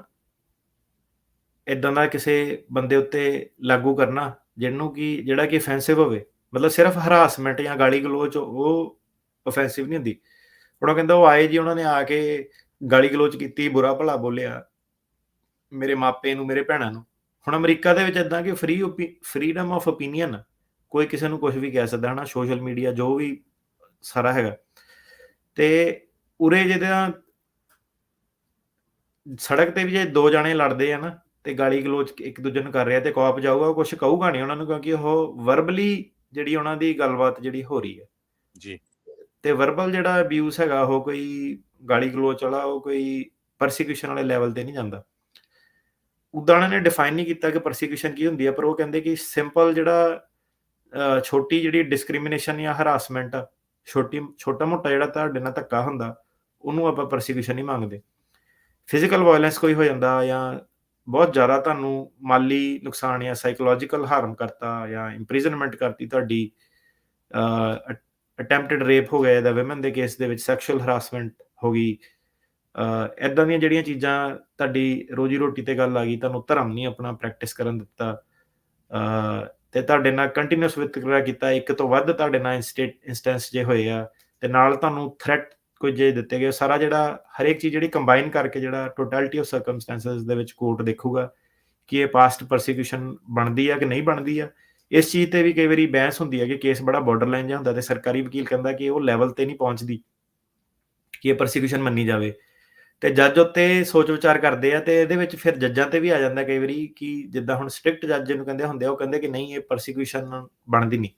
ਇਦਾਂ ਦਾ ਕਿਸੇ ਬੰਦੇ ਉੱਤੇ ਲਾਗੂ ਕਰਨਾ ਜਿਹਨੂੰ ਕਿ ਜਿਹੜਾ ਕਿ ਅਫੈਂਸਿਵ ਹੋਵੇ, ਮਤਲਬ ਸਿਰਫ ਹਰਾਸਮੈਂਟ ਜਾਂ ਗਾਲੀ ਗਲੋਚ ਉਹ ਅਫੈਂਸਿਵ ਨਹੀਂ ਹੁੰਦੀ। ਹੁਣ ਉਹ ਕਹਿੰਦਾ ਉਹ ਆਏ ਜੀ, ਉਹਨਾਂ ਨੇ ਆ ਕੇ ਗਾਲੀ ਗਲੋਚ ਕੀਤੀ, ਬੁਰਾ ਭਲਾ ਬੋਲਿਆ ਮੇਰੇ ਮਾਪੇ ਨੂੰ, ਮੇਰੇ ਭੈਣਾਂ ਨੂੰ। ਹੁਣ ਅਮਰੀਕਾ ਦੇ ਵਿੱਚ ਇਦਾਂ ਕਿ ਫਰੀडम ਆਫ ਓਪੀਨੀਅਨ, ਕੋਈ ਕਿਸੇ ਨੂੰ ਕੁਝ ਵੀ ਕਹਿ ਸਕਦਾ, ਹਨਾ, ਸੋਸ਼ਲ ਮੀਡੀਆ ਜੋ ਵੀ ਸਾਰਾ ਹੈਗਾ। ਤੇ ਉਰੇ ਜਿਹਦਾ ਸੜਕ ਤੇ ਵੀ ਜੇ 2 ਜਾਣੇ ਲੜਦੇ ਆ ਨਾ ਤੇ ਗਾਲੀ ਗਲੋਚ ਇੱਕ ਦੂਜੇ ਨੂੰ ਕਰ ਰਿਹਾ, ਤੇ ਕੋਪ ਜਾਊਗਾ, ਉਹ ਕੁਝ ਕਹੂਗਾ ਨਹੀਂ ਉਹਨਾਂ ਨੂੰ, ਕਿਉਂਕਿ ਉਹ ਵਰਬਲੀ ਜਿਹੜੀ ਉਹਨਾਂ ਦੀ ਗੱਲਬਾਤ ਜਿਹੜੀ ਹੋ ਰਹੀ ਹੈ। ਜੀ। ਤੇ ਵਰਬਲ ਜਿਹੜਾ ਅਬਿਊਜ਼ ਹੈਗਾ ਉਹ ਕੋਈ ਗਾਲੀ ਗਲੋਚ ਵਾਲਾ, ਉਹ ਕੋਈ ਪਰਸੀਕਿਊਸ਼ਨ ਵਾਲੇ ਲੈਵਲ ਤੇ ਨਹੀਂ ਜਾਂਦਾ। ਉਦਾਂ ਉਹਨਾਂ ਨੇ ਡਿਫਾਈਨ ਨਹੀਂ ਕੀਤਾ ਕਿ ਪਰਸੀਕਿਊਸ਼ਨ ਕੀ ਹੁੰਦੀ ਹੈ, ਪਰ ਉਹ ਕਹਿੰਦੇ ਕਿ ਸਿੰਪਲ ਜਿਹੜਾ ਛੋਟੀ ਜਿਹੜੀ ਡਿਸਕ੍ਰਿਮੀਨੇਸ਼ਨ ਜਾਂ ਹਰਾਸਮੈਂਟ ਆ, ਛੋਟਾ-ਮੋਟਾ ਜਿਹੜਾ ਤੁਹਾਡੇ ਨਾਲ ਧੱਕਾ ਹੁੰਦਾ, ਉਹਨੂੰ ਆਪਾਂ ਪ੍ਰੋਸੀਕਿਊਸ਼ਨ ਨਹੀਂ ਮੰਗਦੇ। ਫਿਜ਼ੀਕਲ ਵਾਇਲੈਂਸ ਕੋਈ ਹੋ ਜਾਂਦਾ ਜਾਂ ਬਹੁਤ ਜ਼ਿਆਦਾ ਤੁਹਾਨੂੰ ਮਾਲੀ ਨੁਕਸਾਨ ਜਾਂ ਸਾਈਕੋਲੋਜੀਕਲ ਹਾਰਮ ਕਰਤਾ ਜਾਂ ਇੰਪ੍ਰਿਜ਼ਨਮੈਂਟ ਕਰਤੀ ਤੁਹਾਡੀ, ਅ ਅਟੈਂਪਟਡ ਰੇਪ ਹੋ ਗਿਆ ਇਹਦਾ ਵਿਮਨ ਦੇ ਕੇਸ ਦੇ ਵਿੱਚ, ਸੈਕਸ਼ੂਅਲ ਹਰਾਸਮੈਂਟ ਹੋ ਗਈ, ਇੱਦਾਂ ਦੀਆਂ ਜਿਹੜੀਆਂ ਚੀਜ਼ਾਂ, ਤੁਹਾਡੀ ਰੋਜ਼ੀ-ਰੋਟੀ ਤੇ ਗੱਲ ਆ ਗਈ, ਤੁਹਾਨੂੰ ਧਰਮ ਨਹੀਂ ਆਪਣਾ ਪ੍ਰੈਕਟਿਸ ਕਰਨ ਦਿੱਤਾ, ਤੇ ਤੁਹਾਡੇ ਨਾਲ ਕੰਟੀਨਿਊਅਸ ਵਿਤਕਰਾ ਕੀਤਾ, ਇੱਕ ਤੋਂ ਵੱਧ ਤੁਹਾਡੇ ਨਾਲ ਇੰਸਟੈਂਸ ਜੇ ਹੋਏ ਆ, ਤੇ ਨਾਲ ਤੁਹਾਨੂੰ ਥ੍ਰੈਟ ਕੋਈ ਜੇ ਦਿੱਤੇ ਗਏ, ਸਾਰਾ ਜਿਹੜਾ ਹਰੇਕ ਚੀਜ਼ ਜਿਹੜੀ ਕੰਬਾਈਨ ਕਰਕੇ ਜਿਹੜਾ ਟੋਟੈਲਿਟੀ ਆਫ ਸਰਕਮਸਟੈਂਸਸ ਦੇ ਵਿੱਚ ਕੋਰਟ ਦੇਖੂਗਾ ਕਿ ਇਹ ਪਾਸਟ ਪ੍ਰੋਸੀਕਿਊਸ਼ਨ ਬਣਦੀ ਆ ਕਿ ਨਹੀਂ ਬਣਦੀ ਆ। ਇਸ ਚੀਜ਼ ਤੇ ਵੀ ਕਈ ਵਾਰੀ ਬਹਿਸ ਹੁੰਦੀ ਹੈ ਕਿ ਕੇਸ ਬੜਾ ਬਾਰਡਰਲਾਈਨ ਜਿਹਾ ਹੁੰਦਾ ਤੇ ਸਰਕਾਰੀ ਵਕੀਲ ਕਹਿੰਦਾ ਕਿ ਉਹ ਲੈਵਲ ਤੇ ਨਹੀਂ ਪਹੁੰਚਦੀ ਕਿ ਇਹ ਪ੍ਰੋਸੀਕਿਊਸ਼ਨ ਮੰਨੀ ਜਾਵੇ, ਤੇ ਜੱਜ ਉੱਤੇ ਸੋਚ ਵਿਚਾਰ ਕਰਦੇ ਆ, ਤੇ ਇਹਦੇ ਵਿੱਚ ਫਿਰ ਜੱਜਾਂ ਤੇ ਵੀ ਆ ਜਾਂਦਾ ਕਈ ਵਾਰੀ ਕਿ ਜਿੱਦਾਂ ਹੁਣ ਸਟ੍ਰਿਕਟ ਜੱਜ ਜਿਹਨੂੰ ਕਹਿੰਦੇ ਹੁੰਦੇ ਆ, ਉਹ ਕਹਿੰਦੇ ਕਿ ਨਹੀਂ ਇਹ ਪ੍ਰੋਸੀਕਿਊਸ਼ਨ ਬਣਦੀ ਨਹੀਂ,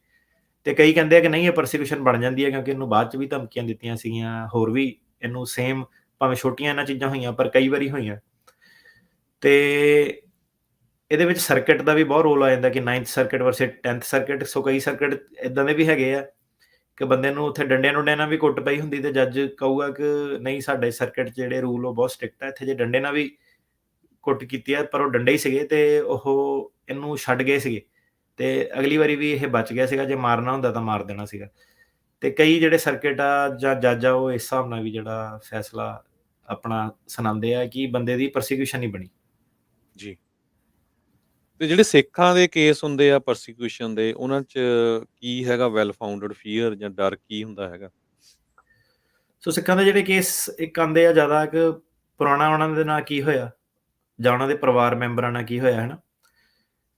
ਤੇ ਕਈ ਕਹਿੰਦੇ ਆ ਕਿ ਨਹੀਂ ਇਹ ਪ੍ਰੋਸੀਕਿਊਸ਼ਨ ਬਣ ਜਾਂਦੀ ਹੈ ਕਿਉਂਕਿ ਇਹਨੂੰ ਬਾਅਦ ਚ ਵੀ ਧਮਕੀਆਂ ਦਿੱਤੀਆਂ ਸੀਗੀਆਂ, ਹੋਰ ਵੀ ਇਹਨੂੰ ਸੇਮ ਭਾਵੇਂ ਛੋਟੀਆਂ ਇਹਨਾਂ ਚੀਜ਼ਾਂ ਹੋਈਆਂ ਪਰ ਕਈ ਵਾਰੀ ਹੋਈਆਂ। ਤੇ ਇਹਦੇ ਵਿੱਚ ਸਰਕਿਟ ਦਾ ਵੀ ਬਹੁਤ ਰੋਲ ਆ ਜਾਂਦਾ ਕਿ 9th circuit versus 10th circuit, ਸੋ ਕਈ ਸਰਕਿਟ ਇਦਾਂ ਦੇ ਵੀ ਹੈਗੇ ਆ ਕਿ ਬੰਦੇ ਨੂੰ ਉੱਥੇ ਡੰਡਿਆਂ ਡੁੰਡਿਆਂ ਨਾਲ ਵੀ ਕੁੱਟ ਪਈ ਹੁੰਦੀ ਤੇ ਜੱਜ ਕਹੂਗਾ ਕਿ ਨਹੀਂ ਸਾਡੇ ਸਰਕਿਟ 'ਚ ਜਿਹੜੇ ਰੂਲ ਉਹ ਬਹੁਤ ਸਟ੍ਰਿਕਟ ਆ, ਇੱਥੇ ਜੇ ਡੰਡੇ ਨਾਲ ਵੀ ਕੁੱਟ ਕੀਤੀ ਆ ਪਰ ਉਹ ਡੰਡੇ ਹੀ ਸੀਗੇ ਤੇ ਉਹ ਇਹਨੂੰ ਛੱਡ ਗਏ ਸੀਗੇ, ਤੇ ਅਗਲੀ ਵਾਰੀ ਵੀ ਇਹ ਬਚ ਗਿਆ ਸੀਗਾ, ਜੇ ਮਾਰਨਾ ਹੁੰਦਾ ਤਾਂ ਮਾਰ ਦੇਣਾ ਸੀਗਾ। ਤੇ ਕਈ ਜਿਹੜੇ ਸਰਕਿਟ ਆ ਜਾਂ ਜੱਜ ਆ ਉਹ ਇਸ ਹਿਸਾਬ ਨਾਲ ਵੀ ਜਿਹੜਾ ਫੈਸਲਾ ਆਪਣਾ ਸੁਣਾਉਂਦੇ ਆ ਕਿ ਬੰਦੇ ਦੀ ਪ੍ਰੋਸੀਕਿਊਸ਼ਨ ਨਹੀਂ ਬਣੀ। ਜੀ। ਤੇ ਜਿਹੜੇ ਸਿੱਖਾਂ ਦੇ ਕੇਸ ਹੁੰਦੇ ਆ ਪ੍ਰੋਸੀਕਿਊਸ਼ਨ ਦੇ, ਉਹਨਾਂ 'ਚ ਕੀ ਹੈਗਾ ਵੈਲ ਫਾਊਂਡਡ ਫੀਅਰ ਜਾਂ ਡਰ ਕੀ ਹੁੰਦਾ ਹੈਗਾ? ਸੋ ਸਿੱਖਾਂ ਦੇ ਜਿਹੜੇ ਕੇਸ ਇੱਕ ਆਉਂਦੇ ਆ ਜ਼ਿਆਦਾ ਕਿ ਪੁਰਾਣਾ ਉਹਨਾਂ ਦੇ ਨਾਲ ਕੀ ਹੋਇਆ ਜਾਂ ਉਹਨਾਂ ਦੇ ਪਰਿਵਾਰ ਮੈਂਬਰਾਂ ਨਾਲ ਕੀ ਹੋਇਆ, ਹਨਾ।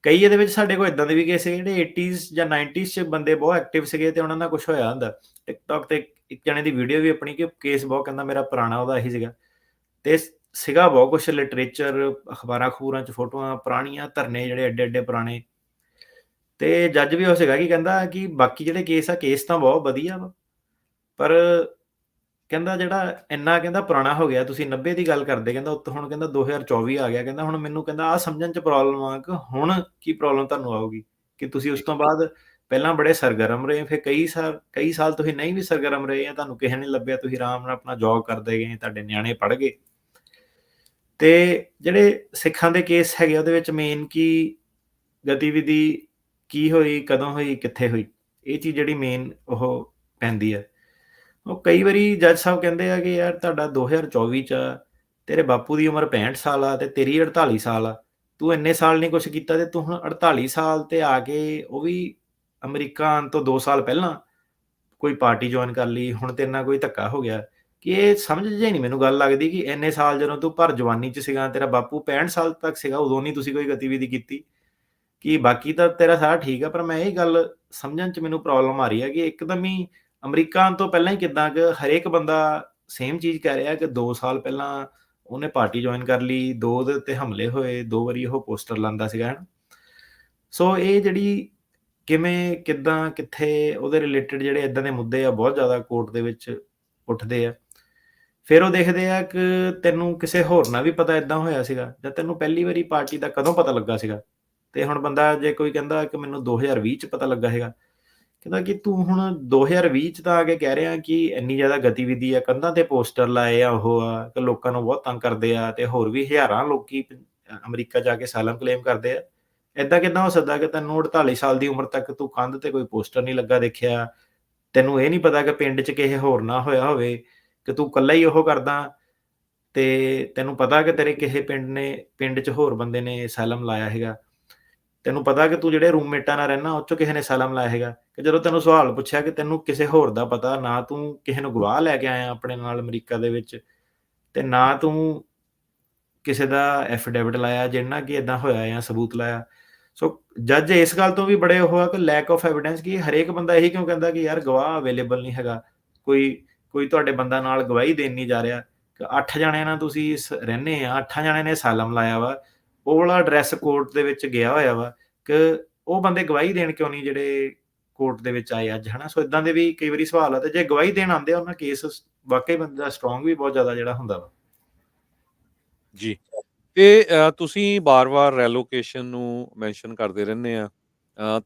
ਕਈ ਇਹਦੇ ਵਿੱਚ ਸਾਡੇ ਕੋਲ ਇਦਾਂ ਦੇ ਵੀ ਕੇਸ ਸੀਗੇ ਜਿਹੜੇ 80s ਜਾਂ 90s 'ਚ ਬੰਦੇ ਬਹੁਤ ਐਕਟਿਵ ਸੀਗੇ ਤੇ ਉਹਨਾਂ ਨਾਲ ਕੁਝ ਹੋਇਆ ਹੁੰਦਾ। ਟਿਕਟੌਕ ਤੇ ਇੱਕ ਜਣੇ ਦੀ ਵੀਡੀਓ ਵੀ ਆਪਣੀ ਕਿ ਕੇਸ ਬਹੁਤ ਕਹਿੰਦਾ ਮੇਰਾ ਪੁਰਾਣਾ ਉਹਦਾ ਇਹੀ ਸੀਗਾ, ਤੇ ਸੀਗਾ ਬਹੁਤ ਕੁਛ ਲਿਟਰੇਚਰ, ਅਖਬਾਰਾਂ ਅਖਬੂਰਾਂ 'ਚ ਫੋਟੋਆਂ ਪੁਰਾਣੀਆਂ, ਧਰਨੇ ਜਿਹੜੇ ਐਡੇ-ਐਡੇ ਪੁਰਾਣੇ, ਤੇ ਜੱਜ ਵੀ ਉਹ ਸੀਗਾ ਕਿ ਕਹਿੰਦਾ ਕਿ ਬਾਕੀ ਜਿਹੜੇ ਕੇਸ ਆ, ਕੇਸ ਤਾਂ ਬਹੁਤ ਵਧੀਆ ਵਾ, ਪਰ ਕਹਿੰਦਾ ਜਿਹੜਾ ਇੰਨਾ ਕਹਿੰਦਾ ਪੁਰਾਣਾ ਹੋ ਗਿਆ, ਤੁਸੀਂ 90 ਦੀ ਗੱਲ ਕਰਦੇ, ਕਹਿੰਦਾ ਉੱਤੋਂ ਹੁਣ ਕਹਿੰਦਾ 2024 ਆ ਗਿਆ, ਕਹਿੰਦਾ ਹੁਣ ਮੈਨੂੰ ਕਹਿੰਦਾ ਆਹ ਸਮਝਣ 'ਚ ਪ੍ਰੋਬਲਮ ਆ ਕਿ ਹੁਣ ਕੀ ਪ੍ਰੋਬਲਮ ਤੁਹਾਨੂੰ ਆਊਗੀ ਕਿ ਤੁਸੀਂ ਉਸ ਤੋਂ ਬਾਅਦ ਪਹਿਲਾਂ ਬੜੇ ਸਰਗਰਮ ਰਹੇ, ਫਿਰ ਕਈ ਸਾਲ ਤੁਸੀਂ ਨਹੀਂ ਵੀ ਸਰਗਰਮ ਰਹੇ ਜਾਂ ਤੁਹਾਨੂੰ ਕਿਸੇ ਨੇ ਲੱਭਿਆ, ਤੁਸੀਂ ਆਰਾਮ ਨਾਲ ਆਪਣਾ ਜੌਬ ਕਰਦੇ ਗਏ, ਤੁਹਾਡੇ ਨਿਆਣੇ ਪੜ੍ਹ ਗਏ। ਤੇ ਜਿਹੜੇ ਸਿੱਖਾਂ ਦੇ ਕੇਸ ਹੈਗੇ ਉਹਦੇ ਵਿੱਚ ਮੇਨ ਕੀ ਗਤੀਵਿਧੀ ਕੀ ਹੋਈ, ਕਦੋਂ ਹੋਈ, ਕਿੱਥੇ ਹੋਈ, ਇਹ ਚੀਜ਼ ਜਿਹੜੀ ਮੇਨ ਉਹ ਪੈਂਦੀ ਹੈ। ਉਹ ਕਈ ਵਾਰੀ ਜੱਜ ਸਾਹਿਬ ਕਹਿੰਦੇ ਆ ਕਿ ਯਾਰ ਤੁਹਾਡਾ 2024 'ਚ ਆ, ਤੇਰੇ ਬਾਪੂ ਦੀ ਉਮਰ 65 ਸਾਲ ਆ ਤੇ ਤੇਰੀ 48 ਸਾਲ ਆ, ਤੂੰ ਇੰਨੇ ਸਾਲ ਨਹੀਂ ਕੁਛ ਕੀਤਾ ਤੇ ਤੂੰ ਹੁਣ 48 ਸਾਲ ਤੇ ਆ ਕੇ ਉਹ ਵੀ ਅਮਰੀਕਾ ਆਉਣ ਤੋਂ 2 ਸਾਲ ਪਹਿਲਾਂ ਕੋਈ ਪਾਰਟੀ ਜੁਆਇਨ ਕਰ ਲਈ, ਹੁਣ ਤੇਰੇ ਨਾਲ ਕੋਈ ਧੱਕਾ ਹੋ ਗਿਆ, ਕਿ ਇਹ ਸਮਝ ਜਿਹੀ ਨਹੀਂ ਮੈਨੂੰ ਗੱਲ ਲੱਗਦੀ ਕਿ ਇੰਨੇ ਸਾਲ ਜਦੋਂ ਤੂੰ ਭਰ ਜਵਾਨੀ 'ਚ ਸੀਗਾ, ਤੇਰਾ ਬਾਪੂ 65 ਸਾਲ ਤੱਕ ਸੀਗਾ, ਉਦੋਂ ਨਹੀਂ ਤੁਸੀਂ ਕੋਈ ਗਤੀਵਿਧੀ ਕੀਤੀ, ਕਿ ਬਾਕੀ ਤਾਂ ਤੇਰਾ ਸਾਰਾ ਠੀਕ ਆ, ਪਰ ਮੈਂ ਇਹ ਗੱਲ ਸਮਝਣ 'ਚ ਮੈਨੂੰ ਪ੍ਰੋਬਲਮ ਆ ਰਹੀ ਹੈ ਕਿ ਇੱਕਦਮ ਹੀ ਅਮਰੀਕਾ ਆਉਣ ਤੋਂ ਪਹਿਲਾਂ ਹੀ ਕਿੱਦਾਂ ਕਿ ਹਰੇਕ ਬੰਦਾ ਸੇਮ ਚੀਜ਼ ਕਹਿ ਰਿਹਾ ਕਿ 2 ਸਾਲ ਪਹਿਲਾਂ ਉਹਨੇ ਪਾਰਟੀ ਜੁਆਇਨ ਕਰ ਲਈ, 2 ਉਹਦੇ ਉੱਤੇ ਹਮਲੇ ਹੋਏ, 2 ਵਾਰੀ ਉਹ ਪੋਸਟਰ ਲਾਉਂਦਾ ਸੀਗਾ, ਹਨਾ। ਸੋ ਇਹ ਜਿਹੜੀ ਕਿਵੇਂ, ਕਿੱਦਾਂ, ਕਿੱਥੇ ਉਹਦੇ ਰਿਲੇਟਡ ਜਿਹੜੇ ਇਦਾਂ ਦੇ ਮੁੱਦੇ ਆ ਬਹੁਤ ਜ਼ਿਆਦਾ ਕੋਰਟ ਦੇ ਵਿੱਚ ਉੱਠਦੇ ਆ। ਫਿਰ ਉਹ ਦੇਖਦੇ ਆ ਕਿ ਤੈਨੂੰ ਕਿਸੇ ਹੋਰ ਨਾਲ ਵੀ ਪਤਾ ਇਦਾਂ ਹੋਇਆ ਸੀਗਾ ਜਾਂ ਤੈਨੂੰ ਪਹਿਲੀ ਵਾਰੀ ਪਾਰਟੀ ਦਾ ਕਦੋਂ ਪਤਾ ਲੱਗਾ ਸੀਗਾ, ਤੇ ਹੁਣ ਬੰਦਾ ਜੇ ਕੋਈ ਕਹਿੰਦਾ ਕਿ ਮੈਨੂੰ 2020 'ਚ ਪਤਾ ਲੱਗਾ ਹੈਗਾ, ਕਹਿੰਦਾ ਕਿ ਤੂੰ ਹੁਣ 2020 'ਚ ਤਾਂ ਆ ਕੇ ਕਹਿ ਰਿਹਾ ਕਿ ਇੰਨੀ ਜ਼ਿਆਦਾ ਗਤੀਵਿਧੀ ਆ, ਕੰਧਾਂ ਤੇ ਪੋਸਟਰ ਲਾਏ ਆ, ਉਹ ਆ ਕਿ ਲੋਕਾਂ ਨੂੰ ਬਹੁਤ ਤੰਗ ਕਰਦੇ ਆ, ਤੇ ਹੋਰ ਵੀ ਹਜ਼ਾਰਾਂ ਲੋਕੀ ਅਮਰੀਕਾ ਜਾ ਕੇ ਅਸਾਈਲਮ ਕਲੇਮ ਕਰਦੇ ਆ। ਏਦਾਂ ਕਿੱਦਾਂ ਹੋ ਸਕਦਾ ਕਿ ਤੈਨੂੰ 48 ਸਾਲ ਦੀ ਉਮਰ ਤੱਕ ਤੂੰ ਕੰਧ ਤੇ ਕੋਈ ਪੋਸਟਰ ਨਹੀਂ ਲੱਗਾ ਦੇਖਿਆ, ਤੈਨੂੰ ਇਹ ਨਹੀਂ ਪਤਾ ਕਿ ਪਿੰਡ 'ਚ ਕਿਸੇ ਹੋਰ ਨਾਲ ਹੋਇਆ ਹੋਵੇ, ਕਿ ਤੂੰ ਇਕੱਲਾ ਹੀ ਉਹ ਕਰਦਾ, ਤੇ ਤੈਨੂੰ ਪਤਾ ਕਿ ਤੇਰੇ ਕਿਸੇ ਪਿੰਡ 'ਚ ਹੋਰ ਬੰਦੇ ਨੇ ਅਸਾਈਲਮ ਲਾਇਆ ਹੈਗਾ, ਤੈਨੂੰ ਪਤਾ ਕਿ ਤੂੰ ਜਿਹੜੇ ਰੂਮਮੇਟਾਂ ਨਾਲ ਰਹਿਣਾ ਉਹ 'ਚੋਂ ਕਿਸੇ ਨੇ ਅਸਾਈਲਮ ਲਾਇਆ ਹੈਗਾ, ਕਿ ਜਦੋਂ ਤੈਨੂੰ ਸਵਾਲ ਪੁੱਛਿਆ ਕਿ ਤੈਨੂੰ ਕਿਸੇ ਹੋਰ ਦਾ ਪਤਾ, ਨਾ ਤੂੰ ਕਿਸੇ ਨੂੰ ਗਵਾਹ ਲੈ ਕੇ ਆਇਆ ਆਪਣੇ ਨਾਲ ਅਮਰੀਕਾ ਦੇ ਵਿੱਚ, ਤੇ ਨਾ ਤੂੰ ਕਿਸੇ ਦਾ ਐਫੀਡੇਵਿਟ ਲਾਇਆ ਜਿਹਦੇ ਨਾਲ ਕਿ ਏਦਾਂ ਹੋਇਆ ਜਾਂ ਸਬੂਤ ਲਾਇਆ। ਸੋ ਜੱਜ ਇਸ ਗੱਲ ਤੋਂ ਵੀ ਬੜੇ ਉਹ ਆ ਕਿ ਲੈਕ ਆਫ ਐਵੀਡੈਂਸ, ਕਿ ਹਰੇਕ ਬੰਦਾ ਇਹੀ ਕਿਉਂ ਕਹਿੰਦਾ ਕਿ ਯਾਰ ਗਵਾਹ ਅਵੇਲੇਬਲ ਨਹੀਂ ਹੈਗਾ, ਕੋਈ ਕੋਈ ਤੁਹਾਡੇ ਬੰਦਾ ਨਾਲ ਗਵਾਹੀ ਦੇਣ ਨਹੀਂ ਜਾ ਰਿਹਾ, ਕਿ 8 ਜਣਿਆਂ ਨਾਲ ਤੁਸੀਂ ਰਹਿੰਦੇ ਆ, 8 ਜਣਿਆਂ ਨੇ ਅਸਾਈਲਮ ਲਾਇਆ ਵਾ, ਉਹ ਵਾਲਾ ਐਡਰੈਸ ਕੋਰਟ ਦੇ ਵਿੱਚ ਗਿਆ ਹੋਇਆ ਵਾ, ਕਿ ਉਹ ਬੰਦੇ ਗਵਾਹੀ ਦੇਣ ਕਿਉਂ ਨਹੀਂ ਜਿਹੜੇ ਕੋਰਟ ਦੇ ਵਿੱਚ ਆਏ ਅੱਜ, ਹਨਾ। ਸੋ ਇਦਾਂ ਦੇ ਵੀ ਕਈ ਵਾਰੀ ਸਵਾਲ ਆ, ਤੇ ਜੇ ਗਵਾਹੀ ਦੇਣ ਆਉਂਦੇ ਆ ਉਹਨਾਂ ਕੇਸ ਵਾਕਈ ਬੰਦੇ ਦਾ ਸਟਰੋਂਗ ਵੀ ਬਹੁਤ ਜ਼ਿਆਦਾ ਜਿਹੜਾ ਹੁੰਦਾ ਵਾ। ਜੀ। ਤੇ ਤੁਸੀਂ ਬਾਰ-ਬਾਰ ਰੈਲੋਕੇਸ਼ਨ ਨੂੰ ਮੈਂਸ਼ਨ ਕਰਦੇ ਰਹਿੰਦੇ ਆ।